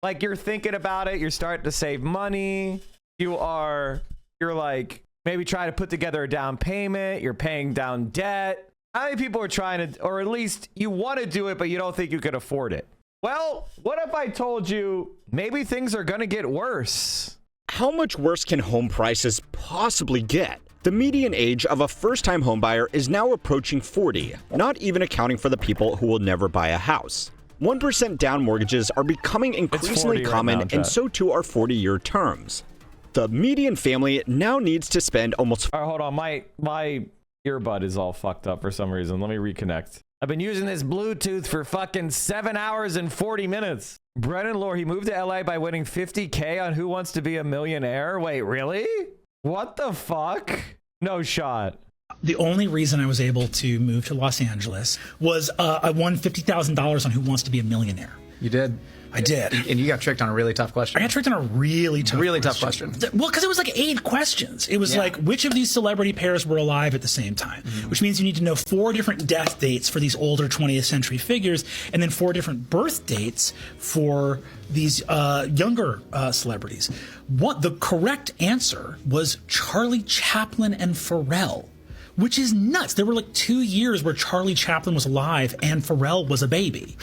like you're thinking about it, you're starting to save money. You're like maybe trying to put together a down payment. You're paying down debt. How many people are trying to, or at least you want to do it, but you don't think you could afford it? Well, what if I told you maybe things are going to get worse? How much worse can home prices possibly get? The median age of a first-time homebuyer is now approaching 40, not even accounting for the people who will never buy a house. 1% down mortgages are becoming increasingly common, and so too are 40-year terms. The median family now needs to spend almost... All right, hold on. My earbud is all fucked up for some reason. Let me reconnect. I've been using this Bluetooth for fucking 7 hours and 40 minutes. Brennan Lore, he moved to LA by winning $50K on Who Wants to Be a Millionaire. Wait, really? What the fuck? No shot. The only reason I was able to move to Los Angeles was I won $50,000 on Who Wants to Be a Millionaire. You did? I did. And you got tricked on a really tough question. I got tricked on a really tough question. Well, because it was like 8 questions. It was like, which of these celebrity pairs were alive at the same time? Which means you need to know 4 different death dates for these older 20th century figures, and then 4 different birth dates for these younger celebrities. The correct answer was Charlie Chaplin and Pharrell, which is nuts. There were like 2 years where Charlie Chaplin was alive and Pharrell was a baby.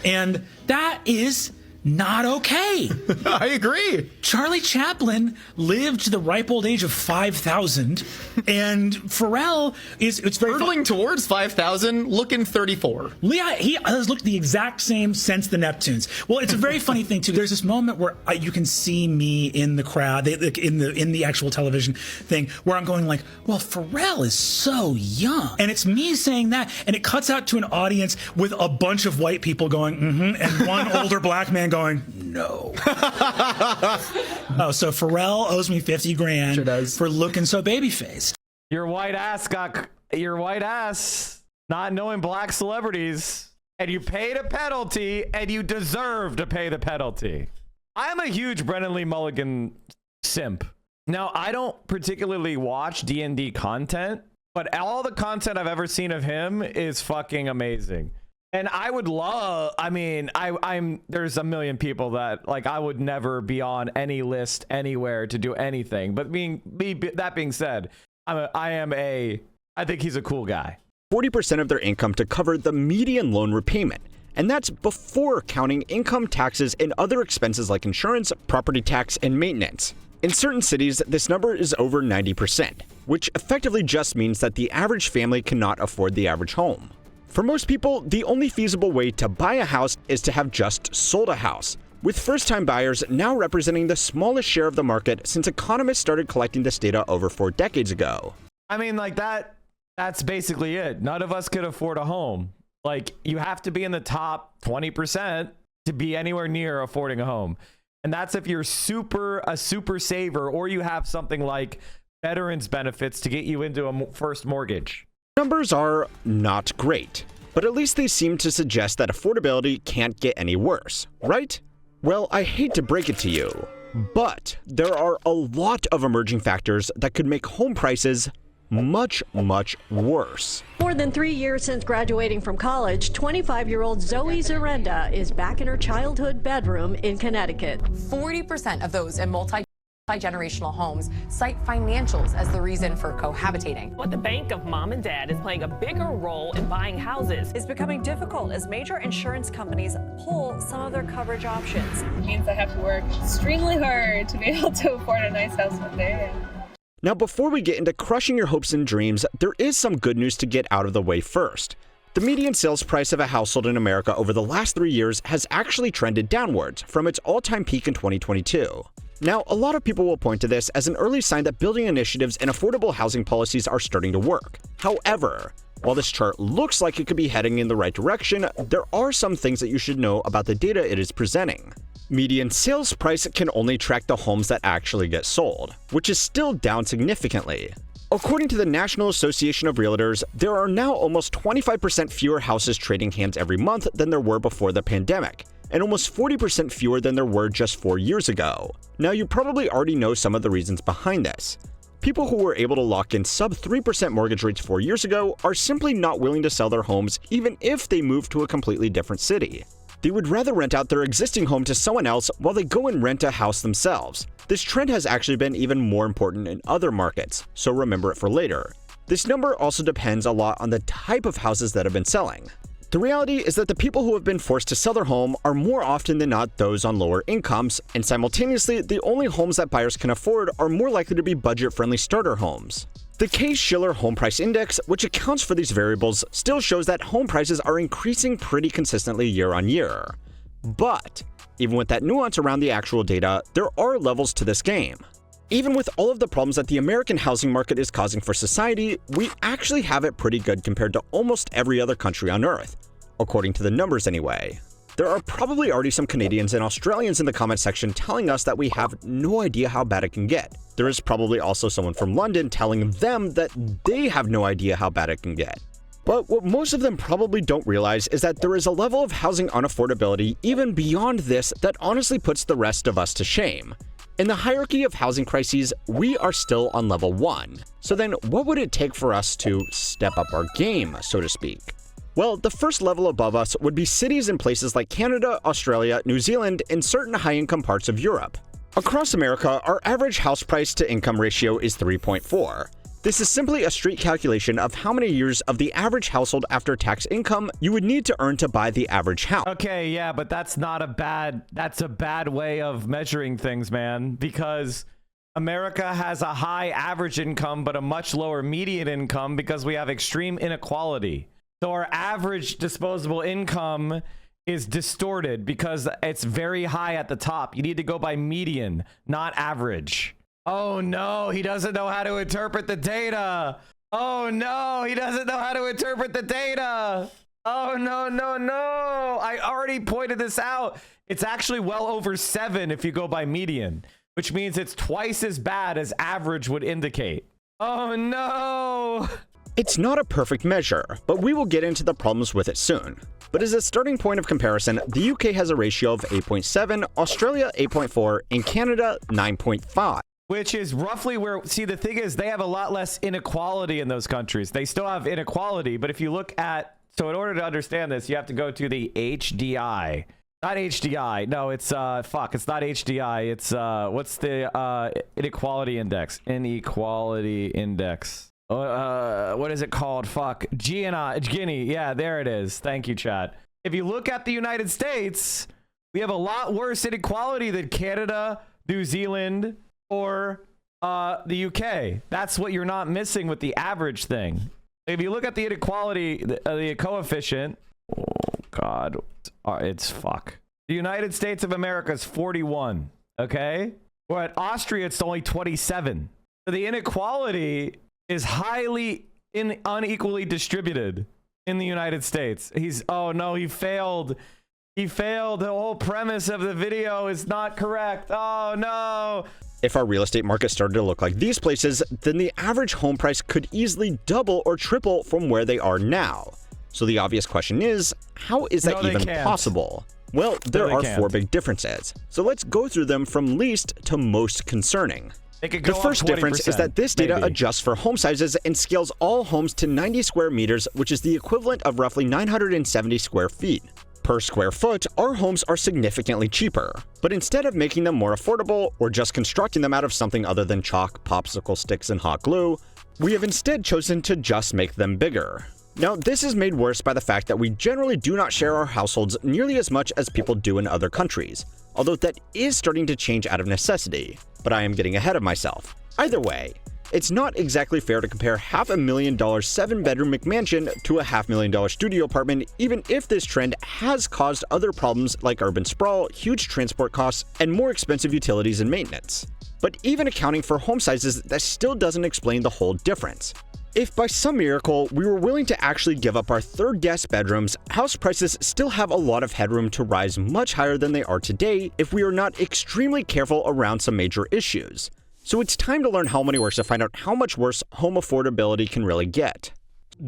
And that is not okay. I agree. Charlie Chaplin lived to the ripe old age of 5,000, and Pharrell it's very hurtling towards 5,000, looking 34. Yeah, he has looked the exact same since the Neptunes. Well, it's a very funny thing too. There's this moment where you can see me in the crowd, in the actual television thing, where I'm going like, well, Pharrell is so young, and it's me saying that, and it cuts out to an audience with a bunch of white people going, and one older black man going, no. Oh, so Pharrell owes me 50 grand for looking so baby-faced. Your white ass not knowing black celebrities, and you paid a penalty, and you deserve to pay the penalty. I'm a huge Brennan Lee Mulligan simp. Now, I don't particularly watch D&D content, but all the content I've ever seen of him is fucking amazing. And I would love, I mean, there's a million people that like I would never be on any list anywhere to do anything. But that being said, I think he's a cool guy. 40% of their income to cover the median loan repayment. And that's before counting income taxes and other expenses like insurance, property tax, and maintenance. In certain cities, this number is over 90%, which effectively just means that the average family cannot afford the average home. For most people, the only feasible way to buy a house is to have just sold a house, with first-time buyers now representing the smallest share of the market since economists started collecting this data over 4 decades ago. I mean, like that's basically it. None of us could afford a home. Like, you have to be in the top 20% to be anywhere near affording a home. And that's if you're a super saver, or you have something like veterans benefits to get you into a first mortgage. Numbers are not great, but at least they seem to suggest that affordability can't get any worse, right? Well, I hate to break it to you, but there are a lot of emerging factors that could make home prices much, much worse. More than 3 years since graduating from college, 25-year-old Zoe Zarenda is back in her childhood bedroom in Connecticut. 40% of those in multi-generational homes cite financials as the reason for cohabitating. But the bank of mom and dad is playing a bigger role in buying houses. It's becoming difficult as major insurance companies pull some of their coverage options. It means I have to work extremely hard to be able to afford a nice house one day. Now, before we get into crushing your hopes and dreams, there is some good news to get out of the way first. The median sales price of a household in America over the last 3 years has actually trended downwards from its all-time peak in 2022. Now, a lot of people will point to this as an early sign that building initiatives and affordable housing policies are starting to work. However, while this chart looks like it could be heading in the right direction, there are some things that you should know about the data it is presenting. Median sales price can only track the homes that actually get sold, which is still down significantly. According to the National Association of Realtors, there are now almost 25% fewer houses trading hands every month than there were before the pandemic, and almost 40% fewer than there were just 4 years ago. Now, you probably already know some of the reasons behind this. People who were able to lock in sub 3% mortgage rates 4 years ago are simply not willing to sell their homes even if they move to a completely different city. They would rather rent out their existing home to someone else while they go and rent a house themselves. This trend has actually been even more important in other markets, so remember it for later. This number also depends a lot on the type of houses that have been selling. The reality is that the people who have been forced to sell their home are more often than not those on lower incomes, and simultaneously, the only homes that buyers can afford are more likely to be budget-friendly starter homes. The Case-Shiller Home Price Index, which accounts for these variables, still shows that home prices are increasing pretty consistently year on year. But even with that nuance around the actual data, there are levels to this game. Even with all of the problems that the American housing market is causing for society, we actually have it pretty good compared to almost every other country on Earth. According to the numbers anyway. There are probably already some Canadians and Australians in the comment section telling us that we have no idea how bad it can get. There is probably also someone from London telling them that they have no idea how bad it can get. But what most of them probably don't realize is that there is a level of housing unaffordability even beyond this that honestly puts the rest of us to shame. In the hierarchy of housing crises, we are still on level 1. So then what would it take for us to step up our game, so to speak? Well, the first level above us would be cities in places like Canada, Australia, New Zealand, and certain high-income parts of Europe. Across America, our average house price to income ratio is 3.4. This is simply a straight calculation of how many years of the average household after-tax income you would need to earn to buy the average house. Okay, yeah, but that's a bad way of measuring things, man, because America has a high average income but a much lower median income because we have extreme inequality. So our average disposable income is distorted because it's very high at the top. You need to go by median, not average. Oh no, he doesn't know how to interpret the data. Oh no, he doesn't know how to interpret the data. Oh no, no, no. I already pointed this out. It's actually well over 7 if you go by median, which means it's twice as bad as average would indicate. Oh no. It's not a perfect measure, but we will get into the problems with it soon. But as a starting point of comparison, the UK has a ratio of 8.7, Australia 8.4, and Canada 9.5. Which is roughly where, see, the thing is, they have a lot less inequality in those countries. They still have inequality, but if you look at, so in order to understand this, you have to go to the HDI. Not HDI, no, it's, it's not HDI, it's, what's the, inequality index? Inequality index. What is it called? Gini. Yeah, there it is. Thank you, chat. If you look at the United States, we have a lot worse inequality than Canada, New Zealand, or the UK. That's what you're not missing with the average thing. If you look at the inequality, the coefficient, oh God, it's fuck. The United States of America is 41. Okay, well, at Austria it's only 27. So the inequality is highly unequally distributed in the United States. Oh no, he failed. He failed. The whole premise of the video is not correct. Oh no. If our real estate market started to look like these places, then the average home price could easily double or triple from where they are now. So the obvious question is, how is that even possible? Well, there are 4 big differences. So let's go through them from least to most concerning. The first difference is that this data adjusts for home sizes and scales all homes to 90 square meters, which is the equivalent of roughly 970 square feet. Per square foot, our homes are significantly cheaper. But instead of making them more affordable or just constructing them out of something other than chalk, popsicle sticks, and hot glue, we have instead chosen to just make them bigger. Now, this is made worse by the fact that we generally do not share our households nearly as much as people do in other countries, although that is starting to change out of necessity. But I am getting ahead of myself. Either way, it's not exactly fair to compare $500,000 7-bedroom McMansion to a $500,000 studio apartment, even if this trend has caused other problems like urban sprawl, huge transport costs, and more expensive utilities and maintenance. But even accounting for home sizes, that still doesn't explain the whole difference. If by some miracle we were willing to actually give up our third guest bedrooms, house prices still have a lot of headroom to rise much higher than they are today if we are not extremely careful around some major issues. So it's time to learn how money works to find out how much worse home affordability can really get.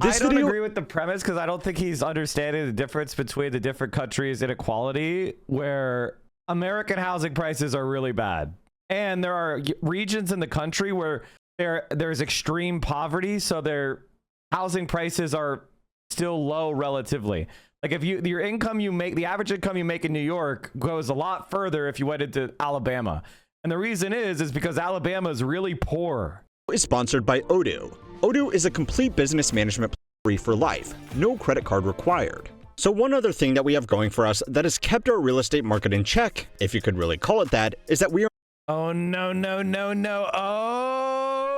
I don't agree with the premise because I don't think he's understanding the difference between the different countries' inequality, where American housing prices are really bad. And there are regions in the country where there's extreme poverty, so their housing prices are still low relatively. Like if your income you make, the average income you make in New York goes a lot further if you went into Alabama. And the reason is because Alabama is really poor. Is sponsored by Odoo. Odoo is a complete business management free for life, no credit card required. So one other thing that we have going for us that has kept our real estate market in check, if you could really call it that, is that we are— Oh, no, no, no, no. Oh.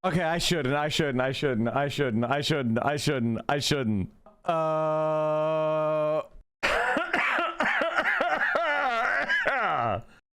Okay, I shouldn't.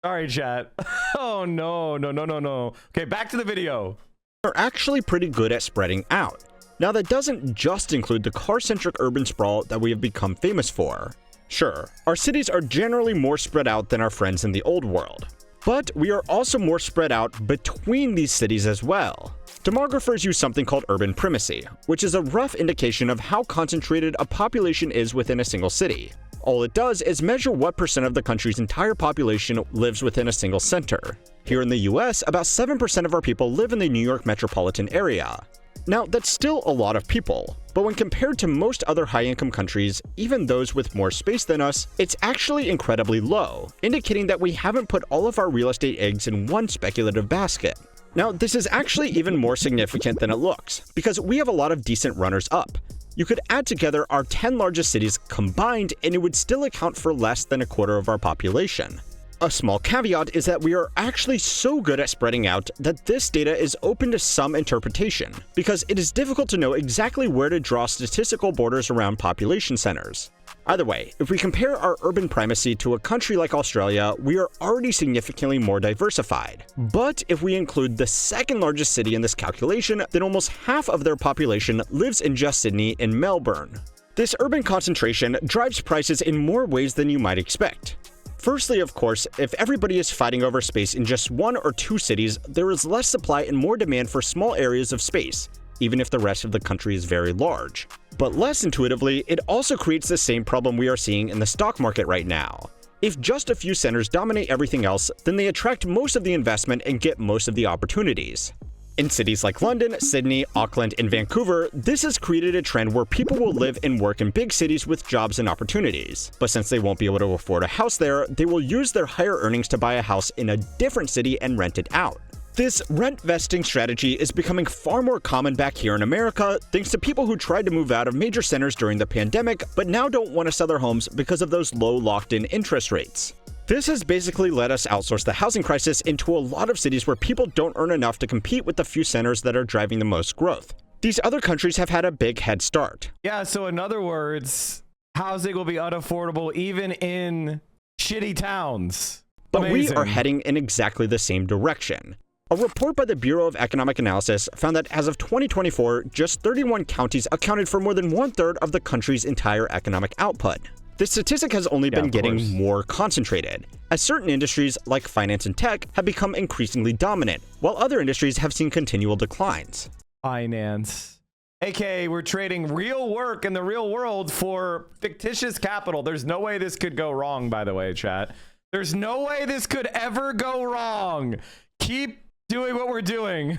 Sorry, chat. Oh, no. Okay, back to the video. Are actually pretty good at spreading out. Now that doesn't just include the car-centric urban sprawl that we have become famous for. Sure, our cities are generally more spread out than our friends in the old world. But we are also more spread out between these cities as well. Demographers use something called urban primacy, which is a rough indication of how concentrated a population is within a single city. All it does is measure what percent of the country's entire population lives within a single center. Here in the US, about 7% of our people live in the New York metropolitan area. Now, that's still a lot of people, but when compared to most other high-income countries, even those with more space than us, it's actually incredibly low, indicating that we haven't put all of our real estate eggs in one speculative basket. Now, this is actually even more significant than it looks, because we have a lot of decent runners-up. You could add together our 10 largest cities combined, and it would still account for less than a quarter of our population. A small caveat is that we are actually so good at spreading out that this data is open to some interpretation, because it is difficult to know exactly where to draw statistical borders around population centers. Either way, if we compare our urban primacy to a country like Australia, we are already significantly more diversified. But if we include the second largest city in this calculation, then almost half of their population lives in just Sydney and Melbourne. This urban concentration drives prices in more ways than you might expect. Firstly, of course, if everybody is fighting over space in just one or two cities, there is less supply and more demand for small areas of space, even if the rest of the country is very large. But less intuitively, it also creates the same problem we are seeing in the stock market right now. If just a few centers dominate everything else, then they attract most of the investment and get most of the opportunities. In cities like London, Sydney, Auckland, and Vancouver, this has created a trend where people will live and work in big cities with jobs and opportunities. But since they won't be able to afford a house there, they will use their higher earnings to buy a house in a different city and rent it out. This rent vesting strategy is becoming far more common back here in America, thanks to people who tried to move out of major centers during the pandemic, but now don't want to sell their homes because of those low locked-in interest rates. This has basically let us outsource the housing crisis into a lot of cities where people don't earn enough to compete with the few centers that are driving the most growth. These other countries have had a big head start. Yeah, so in other words, housing will be unaffordable even in shitty towns. But Amazing. We are heading in exactly the same direction. A report by the Bureau of Economic Analysis found that as of 2024, just 31 counties accounted for more than 1/3 of the country's entire economic output. This statistic has only been getting more concentrated, as certain industries like finance and tech have become increasingly dominant, while other industries have seen continual declines. Finance. AKA, we're trading real work in the real world for fictitious capital. There's no way this could go wrong, by the way, chat. There's no way this could ever go wrong. Keep doing what we're doing.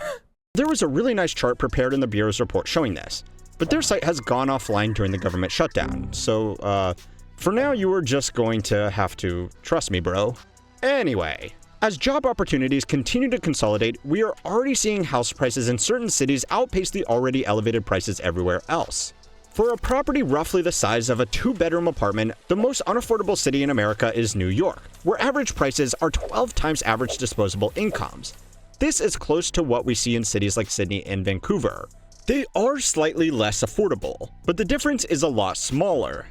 There was a really nice chart prepared in the Bureau's report showing this, but their site has gone offline during the government shutdown, so for now you are just going to have to trust me, bro. Anyway, as job opportunities continue to consolidate, we are already seeing house prices in certain cities outpace the already elevated prices everywhere else. For a property roughly the size of a 2-bedroom apartment, the most unaffordable city in America is New York, where average prices are 12 times average disposable incomes. This is close to what we see in cities like Sydney and Vancouver. They are slightly less affordable, but the difference is a lot smaller.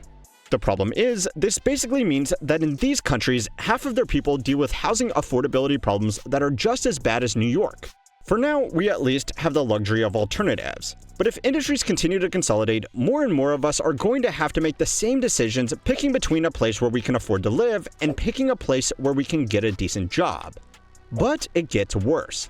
The problem is, this basically means that in these countries, half of their people deal with housing affordability problems that are just as bad as New York. For now, we at least have the luxury of alternatives. But if industries continue to consolidate, more and more of us are going to have to make the same decisions, picking between a place where we can afford to live and picking a place where we can get a decent job. But it gets worse.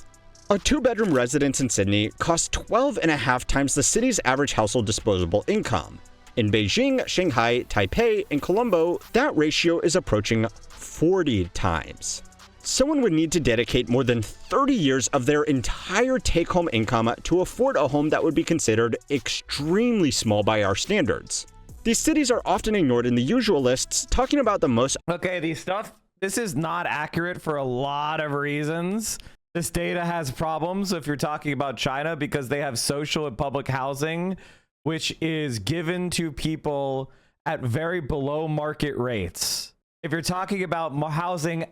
A 2-bedroom residence in Sydney costs 12.5 times the city's average household disposable income. In Beijing, Shanghai, Taipei, and Colombo, that ratio is approaching 40 times. Someone would need to dedicate more than 30 years of their entire take-home income to afford a home that would be considered extremely small by our standards. These cities are often ignored in the usual lists, talking about the most— Okay, this is not accurate for a lot of reasons. This data has problems if you're talking about China because they have social and public housing, which is given to people at very below market rates. If you're talking about housing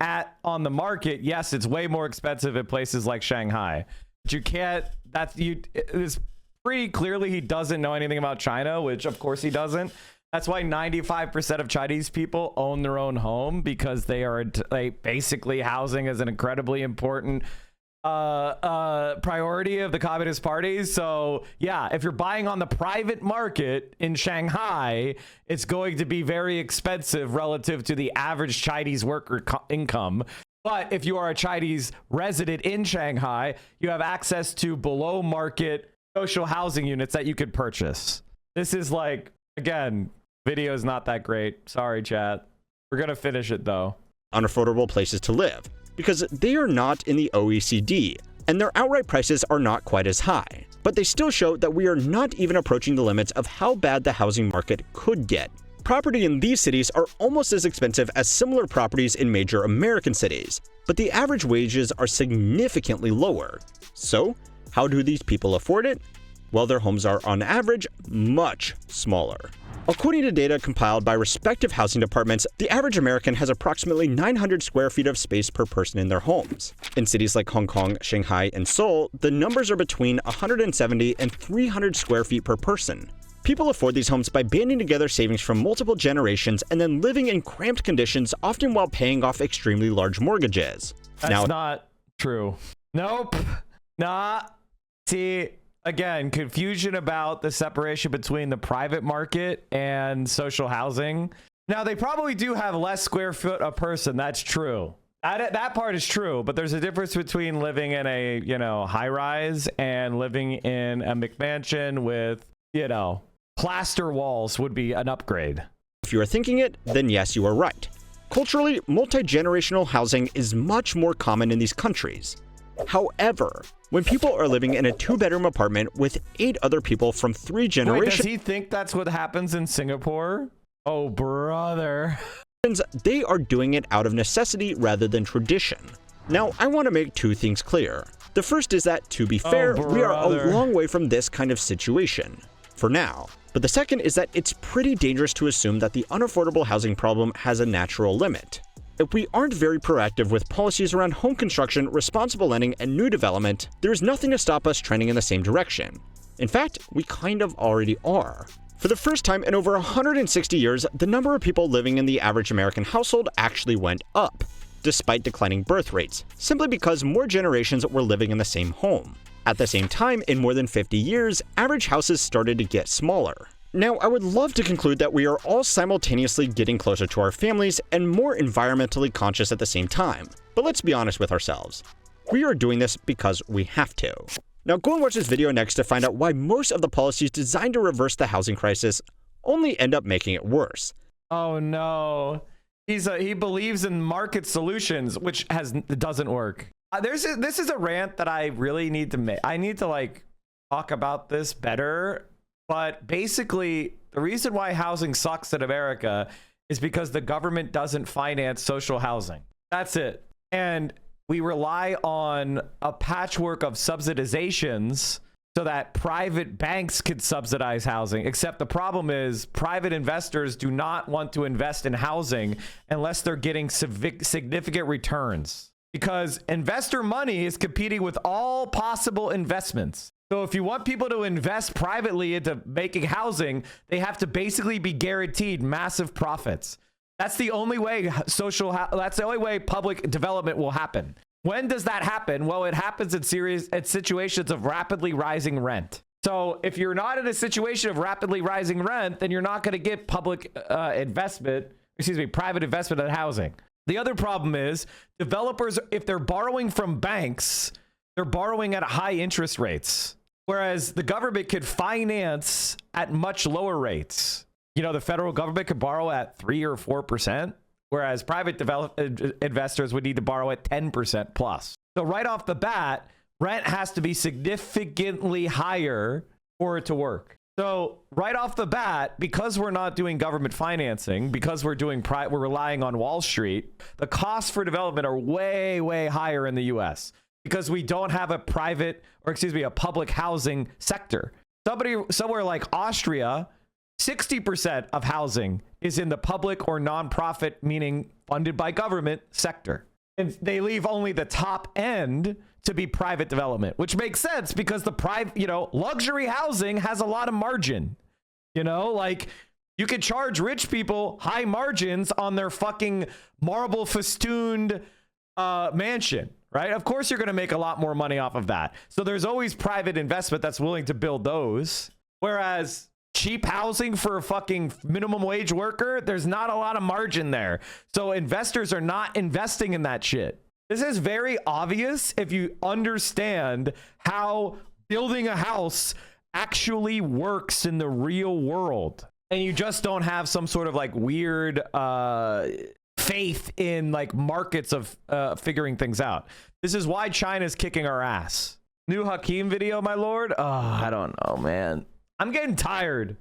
on the market, yes, it's way more expensive in places like Shanghai. But you can't, it's pretty clearly he doesn't know anything about China, which of course he doesn't. That's why 95% of Chinese people own their own home, because basically housing is an incredibly important priority of the Communist Party. So yeah, if you're buying on the private market in Shanghai, it's going to be very expensive relative to the average Chinese worker income. But if you are a Chinese resident in Shanghai, you have access to below market social housing units that you could purchase. This is like, again, video is not that great. Sorry, chat. We're gonna finish it though. Unaffordable places to live, because they are not in the OECD, and their outright prices are not quite as high. But they still show that we are not even approaching the limits of how bad the housing market could get. Property in these cities are almost as expensive as similar properties in major American cities, but the average wages are significantly lower. So, how do these people afford it? Well, their homes are, on average, much smaller. According to data compiled by respective housing departments, the average American has approximately 900 square feet of space per person in their homes. In cities like Hong Kong, Shanghai, and Seoul, the numbers are between 170 and 300 square feet per person. People afford these homes by banding together savings from multiple generations and then living in cramped conditions, often while paying off extremely large mortgages. That's not true. Nope. Nah. See, again, confusion about the separation between the private market and social housing. Now, they probably do have less square foot a person. That's true. That part is true, but there's a difference between living in a, high rise and living in a McMansion with, plaster walls would be an upgrade. If you are thinking it, then yes, you are right. Culturally, multi-generational housing is much more common in these countries. However, when people are living in a 2-bedroom apartment with 8 other people from 3 generations— Wait, does he think that's what happens in Singapore? Oh, brother. They are doing it out of necessity rather than tradition. Now, I want to make 2 things clear. The first is that, to be fair, we are a long way from this kind of situation. For now. But the second is that it's pretty dangerous to assume that the unaffordable housing problem has a natural limit. If we aren't very proactive with policies around home construction, responsible lending, and new development, there is nothing to stop us trending in the same direction. In fact, we kind of already are. For the first time in over 160 years, the number of people living in the average American household actually went up, despite declining birth rates, simply because more generations were living in the same home. At the same time, in more than 50 years, average houses started to get smaller. Now, I would love to conclude that we are all simultaneously getting closer to our families and more environmentally conscious at the same time. But let's be honest with ourselves. We are doing this because we have to. Now, go and watch this video next to find out why most of the policies designed to reverse the housing crisis only end up making it worse. Oh no. He believes in market solutions, which doesn't work. This is a rant that I really need to make. I need to talk about this better. But basically, the reason why housing sucks in America is because the government doesn't finance social housing. That's it. And we rely on a patchwork of subsidizations so that private banks could subsidize housing. Except the problem is private investors do not want to invest in housing unless they're getting significant returns. Because investor money is competing with all possible investments. So if you want people to invest privately into making housing, they have to basically be guaranteed massive profits. That's the only way that's the only way public development will happen. When does that happen? Well, it happens in situations of rapidly rising rent. So if you're not in a situation of rapidly rising rent, then you're not going to get private investment in housing. The other problem is developers, if they're borrowing from banks, they're borrowing at high interest rates, whereas the government could finance at much lower rates. You know, the federal government could borrow at 3 or 4%, whereas private investors would need to borrow at 10% plus. So right off the bat, rent has to be significantly higher for it to work. So right off the bat, because we're not doing government financing, because we're relying on Wall Street, the costs for development are way, way higher in the US because we don't have a public housing sector. Somewhere like Austria, 60% of housing is in the public or nonprofit, meaning funded by government sector. And they leave only the top end to be private development, which makes sense because the luxury housing has a lot of margin. Like you could charge rich people high margins on their fucking marble festooned mansion, right? Of course, you're going to make a lot more money off of that. So there's always private investment that's willing to build those. Whereas cheap housing for a fucking minimum wage worker, there's not a lot of margin there. So investors are not investing in that shit. This is very obvious if you understand how building a house actually works in the real world. And you just don't have some sort of like weird faith in like markets of figuring things out. This is why China's kicking our ass. New Hakeem video, my lord? Oh, I don't know, man. I'm getting tired.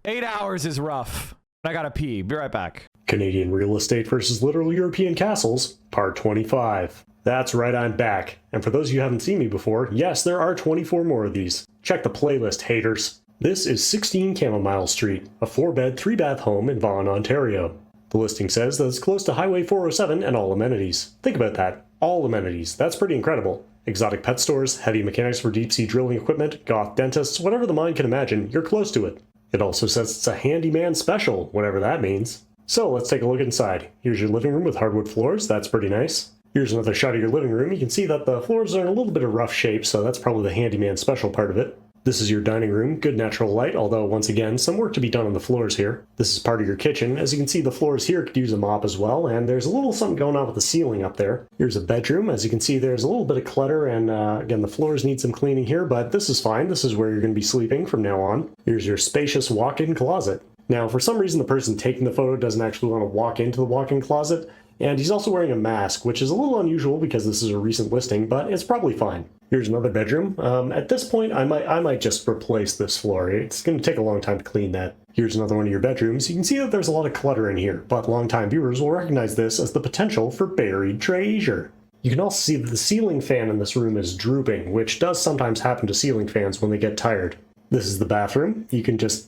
8 hours is rough. I gotta pee. Be right back. Canadian real estate versus literal European castles, part 25. That's right, I'm back. And for those of you who haven't seen me before, yes, there are 24 more of these. Check the playlist, haters. This is 16 Chamomile Street, a 4-bed, 3-bath home in Vaughan, Ontario. The listing says that it's close to Highway 407 and all amenities. Think about that. All amenities. That's pretty incredible. Exotic pet stores, heavy mechanics for deep-sea drilling equipment, goth dentists, whatever the mind can imagine, you're close to it. It also says it's a handyman special, whatever that means. So let's take a look inside. Here's your living room with hardwood floors, that's pretty nice. Here's another shot of your living room. You can see that the floors are in a little bit of rough shape, so that's probably the handyman special part of it. This is your dining room, good natural light, although once again, some work to be done on the floors here. This is part of your kitchen. As you can see, the floors here could use a mop as well, and there's a little something going on with the ceiling up there. Here's a bedroom. As you can see, there's a little bit of clutter, and again, the floors need some cleaning here, but this is fine. This is where you're going to be sleeping from now on. Here's your spacious walk-in closet. Now, for some reason, the person taking the photo doesn't actually want to walk into the walk-in closet, and he's also wearing a mask, which is a little unusual because this is a recent listing, but it's probably fine. Here's another bedroom. At this point, I might just replace this floor. It's going to take a long time to clean that. Here's another one of your bedrooms. You can see that there's a lot of clutter in here, but longtime viewers will recognize this as the potential for buried treasure. You can also see that the ceiling fan in this room is drooping, which does sometimes happen to ceiling fans when they get tired. This is the bathroom. You can just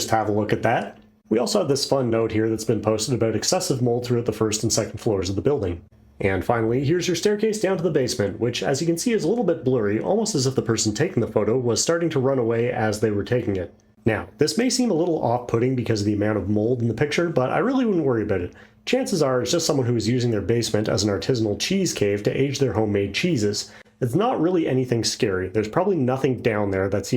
have a look at that. We also have this fun note here that's been posted about excessive mold throughout the first and second floors of the building. And finally, here's your staircase down to the basement, which as you can see is a little bit blurry, almost as if the person taking the photo was starting to run away as they were taking it. Now, this may seem a little off-putting because of the amount of mold in the picture, but I really wouldn't worry about it. Chances are it's just someone who is using their basement as an artisanal cheese cave to age their homemade cheeses. It's not really anything scary. There's probably nothing down there that's,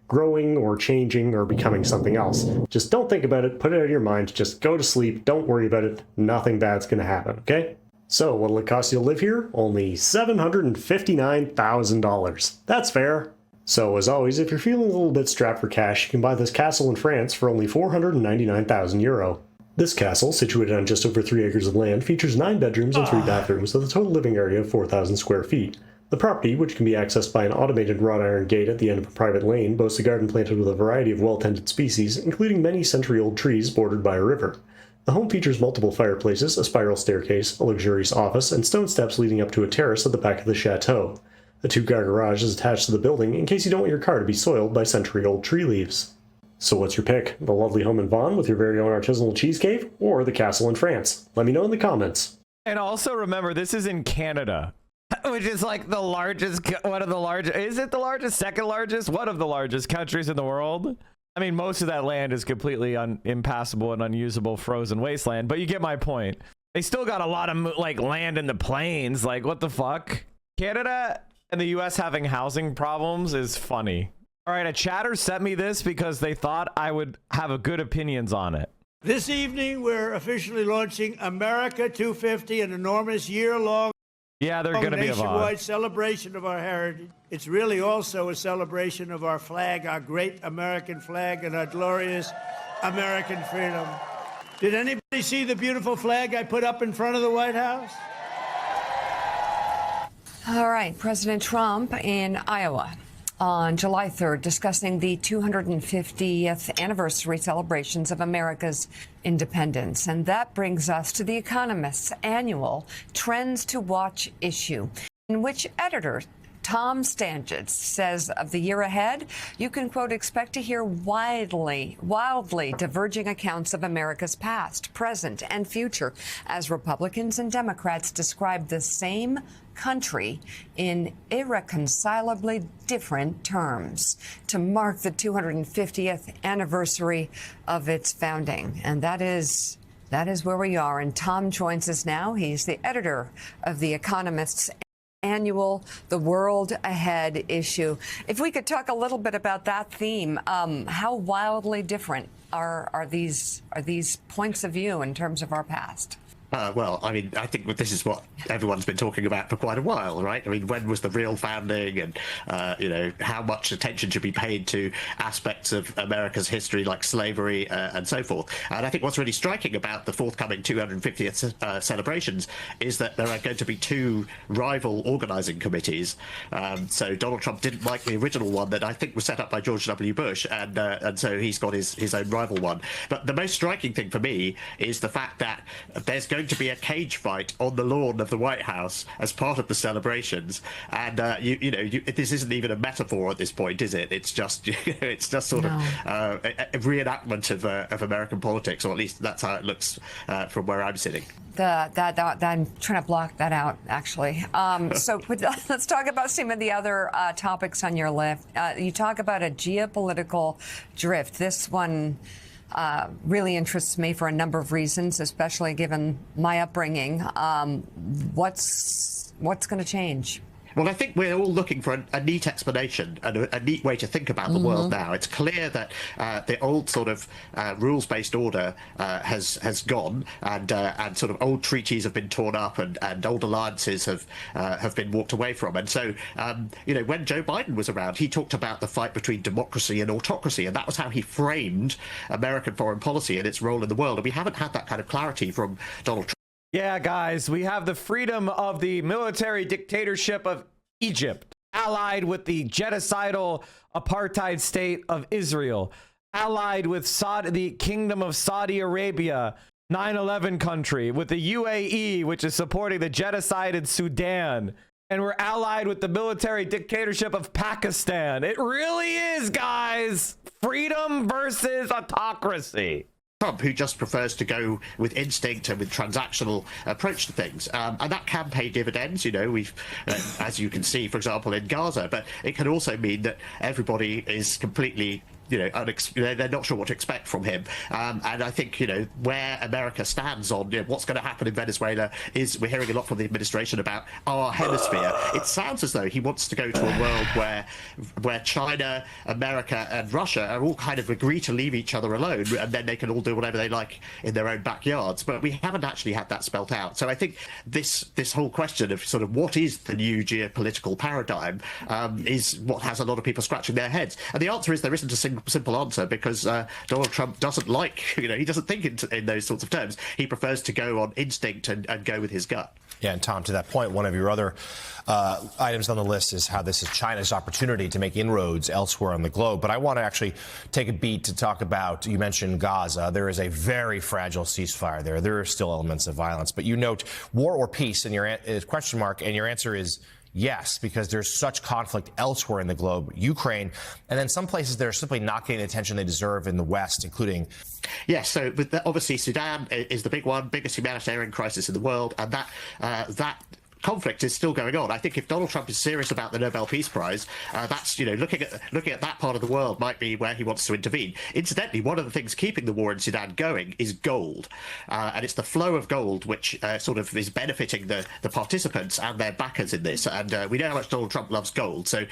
growing or changing or becoming something else. Just don't think about it, put it out of your mind, just go to sleep, don't worry about it, nothing bad's gonna happen, okay? So what'll it cost you to live here? Only $759,000. That's fair. So as always, if you're feeling a little bit strapped for cash, you can buy this castle in France for only €499,000. This castle, situated on just over 3 acres of land, features 9 bedrooms and 3 bathrooms with a total living area of 4,000 square feet. The property, which can be accessed by an automated wrought iron gate at the end of a private lane, boasts a garden planted with a variety of well-tended species, including many century-old trees bordered by a river. The home features multiple fireplaces, a spiral staircase, a luxurious office, and stone steps leading up to a terrace at the back of the chateau. A 2-car garage is attached to the building in case you don't want your car to be soiled by century-old tree leaves. So what's your pick? The lovely home in Vaughan with your very own artisanal cheese cave, or the castle in France? Let me know in the comments. And also remember, this is in Canada. which is like the largest, one of the largest, is it the largest, second largest, one of the largest countries in the world. I mean, most of that land is completely impassable and unusable frozen wasteland, but you get my point. They still got a lot of like land in the plains. Like, what the fuck? Canada and the US having housing problems is funny. All right, a chatter sent me this because they thought I would have good opinions on it. This evening, we're officially launching America 250, an enormous year-long they're going to be a nationwide celebration of our heritage. It's really also a celebration of our flag, our great American flag, and our glorious American freedom. Did anybody see the beautiful flag I put up in front of the White House? All right, President Trump in Iowa on July 3rd discussing the 250th anniversary celebrations of America's independence. And that brings us to The Economist's annual Trends to Watch issue, in which editor Tom Stanges says of the year ahead, you can, quote, expect to hear wildly diverging accounts of America's past, present, and future as Republicans and Democrats describe the same country in irreconcilably different terms to mark the 250th anniversary of its founding. And that is where we are. And Tom joins us now. He's the editor of The Economist's annual The World Ahead issue. If we could talk a little bit about that theme, how wildly different are these points of view in terms of our past? Well, I mean, I think this is what everyone's been talking about for quite a while, right? I mean, when was the real founding, and how much attention should be paid to aspects of America's history like slavery and so forth. And I think what's really striking about the forthcoming 250th celebrations is that there are going to be two rival organizing committees. So Donald Trump didn't like the original one that I think was set up by George W. Bush, and so he's got his own rival one. But the most striking thing for me is the fact that there's going to be a cage fight on the lawn of the White House as part of the celebrations, and this isn't even a metaphor at this point, is it? It's just sort of a reenactment of American politics, or at least that's how it looks from where I'm sitting. I'm trying to block that out, actually. So let's talk about some of the other topics on your list. You talk about a geopolitical drift. This one really interests me for a number of reasons, especially given my upbringing. What's going to change? Well, I think we're all looking for a neat explanation and a neat way to think about the world now. It's clear that the old sort of rules-based order has gone, and sort of old treaties have been torn up, and old alliances have been walked away from. And so, when Joe Biden was around, he talked about the fight between democracy and autocracy, and that was how he framed American foreign policy and its role in the world. And we haven't had that kind of clarity from Donald Trump. Yeah, guys, we have the freedom of the military dictatorship of Egypt, allied with the genocidal apartheid state of Israel, allied with the Kingdom of Saudi Arabia, 9/11 country, with the UAE, which is supporting the genocide in Sudan, and we're allied with the military dictatorship of Pakistan. It really is, guys. Freedom versus autocracy. Trump, who just prefers to go with instinct and with transactional approach to things, and that can pay dividends. We've, as you can see, for example, in Gaza. But it can also mean that everybody is completely, they're not sure what to expect from him. And I think, where America stands on what's going to happen in Venezuela is we're hearing a lot from the administration about our hemisphere. It sounds as though he wants to go to a world where China, America, and Russia are all kind of agree to leave each other alone, and then they can all do whatever they like in their own backyards. But we haven't actually had that spelt out. So I think this whole question of sort of what is the new geopolitical paradigm is what has a lot of people scratching their heads. And the answer is there isn't a simple answer, because Donald Trump doesn't like, he doesn't think in those sorts of terms. He prefers to go on instinct and go with his gut. Yeah, and Tom, to that point, one of your other items on the list is how this is China's opportunity to make inroads elsewhere on the globe. But I want to actually take a beat to talk about, you mentioned Gaza. There is a very fragile ceasefire there. There are still elements of violence. But you note war or peace in your question mark, and your answer is yes, because there's such conflict elsewhere in the globe, Ukraine, and then some places that are simply not getting the attention they deserve in the West, including. Yes, so obviously Sudan is the big one, biggest humanitarian crisis in the world, and that conflict is still going on. I think if Donald Trump is serious about the Nobel Peace Prize, that's, you know, looking at that part of the world might be where he wants to intervene. Incidentally, one of the things keeping the war in Sudan going is gold, and it's the flow of gold which sort of is benefiting the participants and their backers in this. And we know how much Donald Trump loves gold, so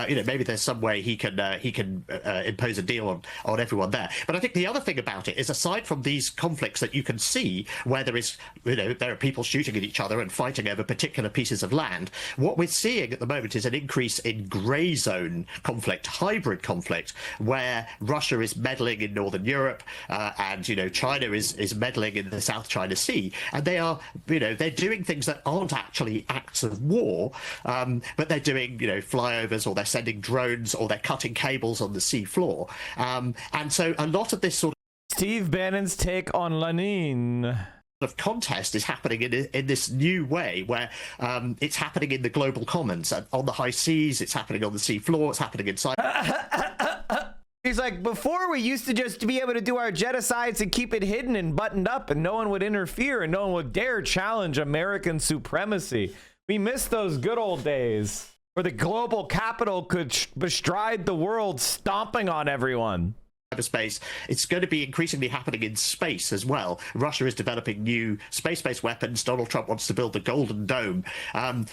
you know, maybe there's some way he can impose a deal on everyone there. But I think the other thing about it is, aside from these conflicts that you can see where there is, you know, there are people shooting at each other and fighting over particular pieces of land, what we're seeing at the moment is an increase in grey zone conflict, hybrid conflict, where Russia is meddling in northern Europe and, you know, China is meddling in the South China Sea, and they are, you know, they're doing things that aren't actually acts of war, but they're doing, you know, flyovers, or they're sending drones, or they're cutting cables on the sea floor, and so a lot of this sort of Steve Bannon's take on Lenin of contest is happening in this new way, where it's happening in the global commons, and on the high seas, it's happening on the sea floor, it's happening inside. He's like, before we used to just be able to do our genocides and keep it hidden and buttoned up, and no one would interfere and no one would dare challenge American supremacy. We miss those good old days where the global capital could bestride the world, stomping on everyone. Cyberspace. It's going to be increasingly happening in space as well. Russia is developing new space-based weapons. Donald Trump wants to build the Golden Dome.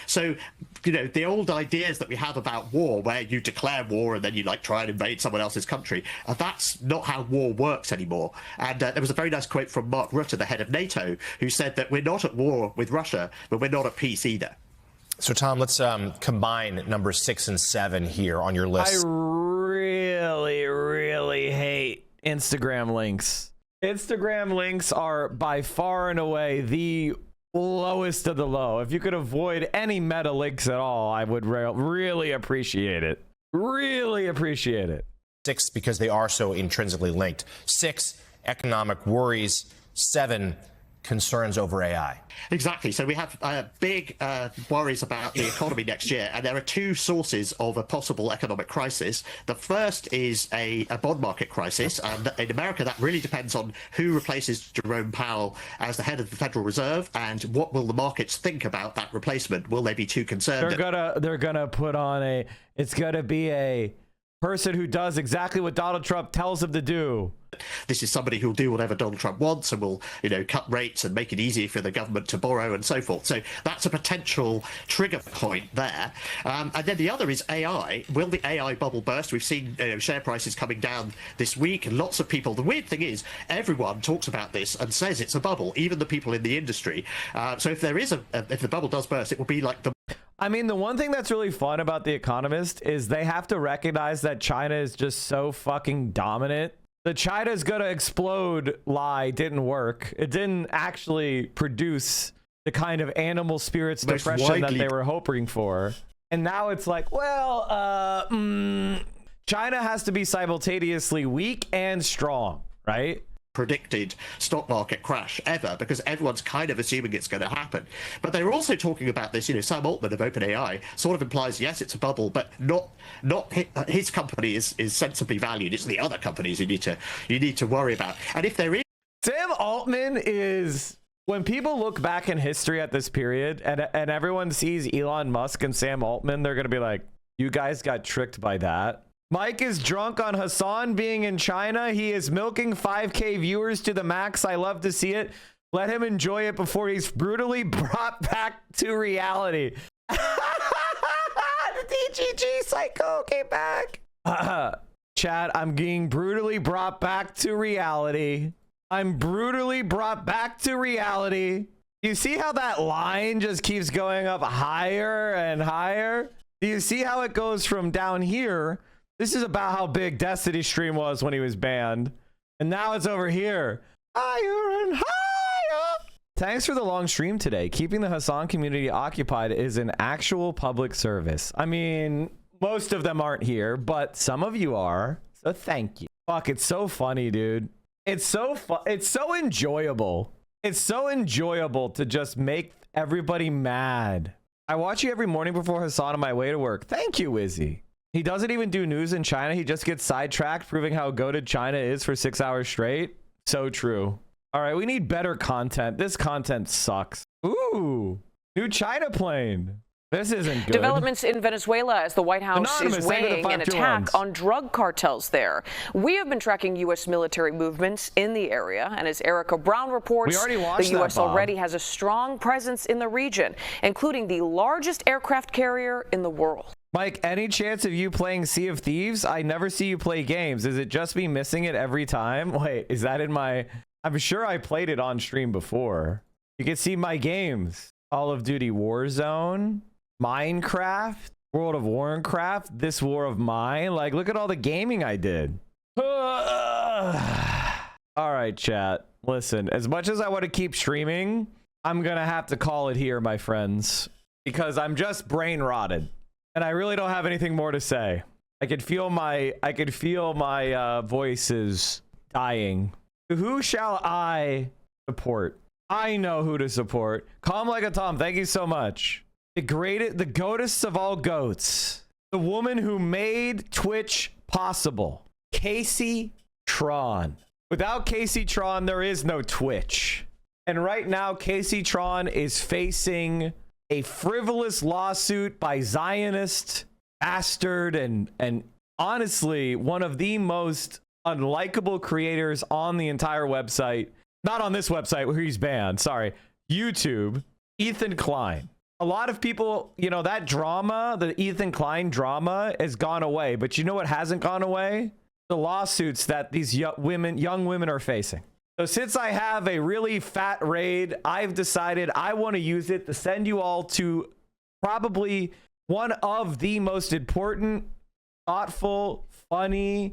So, you know, the old ideas that we have about war, where you declare war and then you like try and invade someone else's country, that's not how war works anymore. And there was a very nice quote from Mark Rutte, the head of NATO, who said that we're not at war with Russia, but we're not at peace either. So, Tom, let's combine numbers 6 and 7 here on your list. I really hate Instagram links. Instagram links are by far and away the lowest of the low. If you could avoid any meta links at all, I would really appreciate it. Really appreciate it. 6, because they are so intrinsically linked. 6, economic worries. 7, concerns over AI. Exactly. So we have big worries about the economy next year, and there are two sources of a possible economic crisis. The first is a bond market crisis, and in America that really depends on who replaces Jerome Powell as the head of the Federal Reserve, and what will the markets think about that replacement. Will they be too concerned? They're gonna put on it's gonna be a person who does exactly what Donald Trump tells him to do. This is somebody who'll do whatever Donald Trump wants and will, you know, cut rates and make it easier for the government to borrow and so forth. So that's a potential trigger point there. And then the other is AI. Will the AI bubble burst? We've seen share prices coming down this week, and lots of people. The weird thing is, everyone talks about this and says it's a bubble, even the people in the industry. So if there is if the bubble does burst, it will be like the. I mean, the one thing that's really fun about The Economist is they have to recognize that China is just so fucking dominant. The China's gonna explode lie didn't work. It didn't actually produce the kind of animal spirits depression that they were hoping for. And now it's like, well, China has to be simultaneously weak and strong, right? Predicted stock market crash ever, because everyone's kind of assuming it's going to happen. But they're also talking about this, you know, Sam Altman of OpenAI sort of implies, yes, it's a bubble, but not his company is sensibly valued. It's the other companies you need to worry about. And if there is, Sam Altman is, when people look back in history at this period and everyone sees Elon Musk and Sam Altman, they're going to be like, you guys got tricked by that. Mike is drunk on Hassan being in China. He is milking 5K viewers to the max. I love to see it. Let him enjoy it before he's brutally brought back to reality. The DGG psycho came back. Chad, I'm being brutally brought back to reality. I'm brutally brought back to reality. You see how that line just keeps going up higher and higher? Do you see how it goes from down here? This is about how big Destiny's stream was when he was banned. And now it's over here. Higher and higher. Thanks for the long stream today. Keeping the Hassan community occupied is an actual public service. I mean, most of them aren't here, but some of you are. So thank you. Fuck, it's so funny, dude. It's so fun. It's so enjoyable. It's so enjoyable to just make everybody mad. I watch you every morning before Hassan on my way to work. Thank you, Izzy. He doesn't even do news in China. He just gets sidetracked, proving how goated China is for 6 hours straight. So true. All right, we need better content. This content sucks. Ooh. New China plane. This isn't good. Developments in Venezuela as the White House is weighing an attack on drug cartels there. We have been tracking U.S. military movements in the area, and as Erica Brown reports, the U.S. already has a strong presence in the region, including the largest aircraft carrier in the world. Mike, any chance of you playing Sea of Thieves? I never see you play games. Is it just me missing it every time? Wait, is that in my... I'm sure I played it on stream before. You can see my games. Call of Duty Warzone, Minecraft, World of Warcraft, This War of Mine. Like, look at all the gaming I did. All right, chat. Listen, as much as I want to keep streaming, I'm going to have to call it here, my friends, because I'm just brain rotted. And I really don't have anything more to say. I could feel my voice is dying. Who shall I support? I know who to support. Calm like a Tom. Thank you so much. The goatess of all goats. The woman who made Twitch possible. Casey Tron. Without Casey Tron, there is no Twitch. And right now, Casey Tron is facing a frivolous lawsuit by Zionist bastard and honestly one of the most unlikable creators on the entire website. Not on this website where he's banned. Sorry. YouTube. Ethan Klein. A lot of people, you know, that drama, the Ethan Klein drama has gone away. But you know what hasn't gone away? The lawsuits that these young women are facing. So since I have a really fat raid, I've decided I want to use it to send you all to probably one of the most important, thoughtful, funny,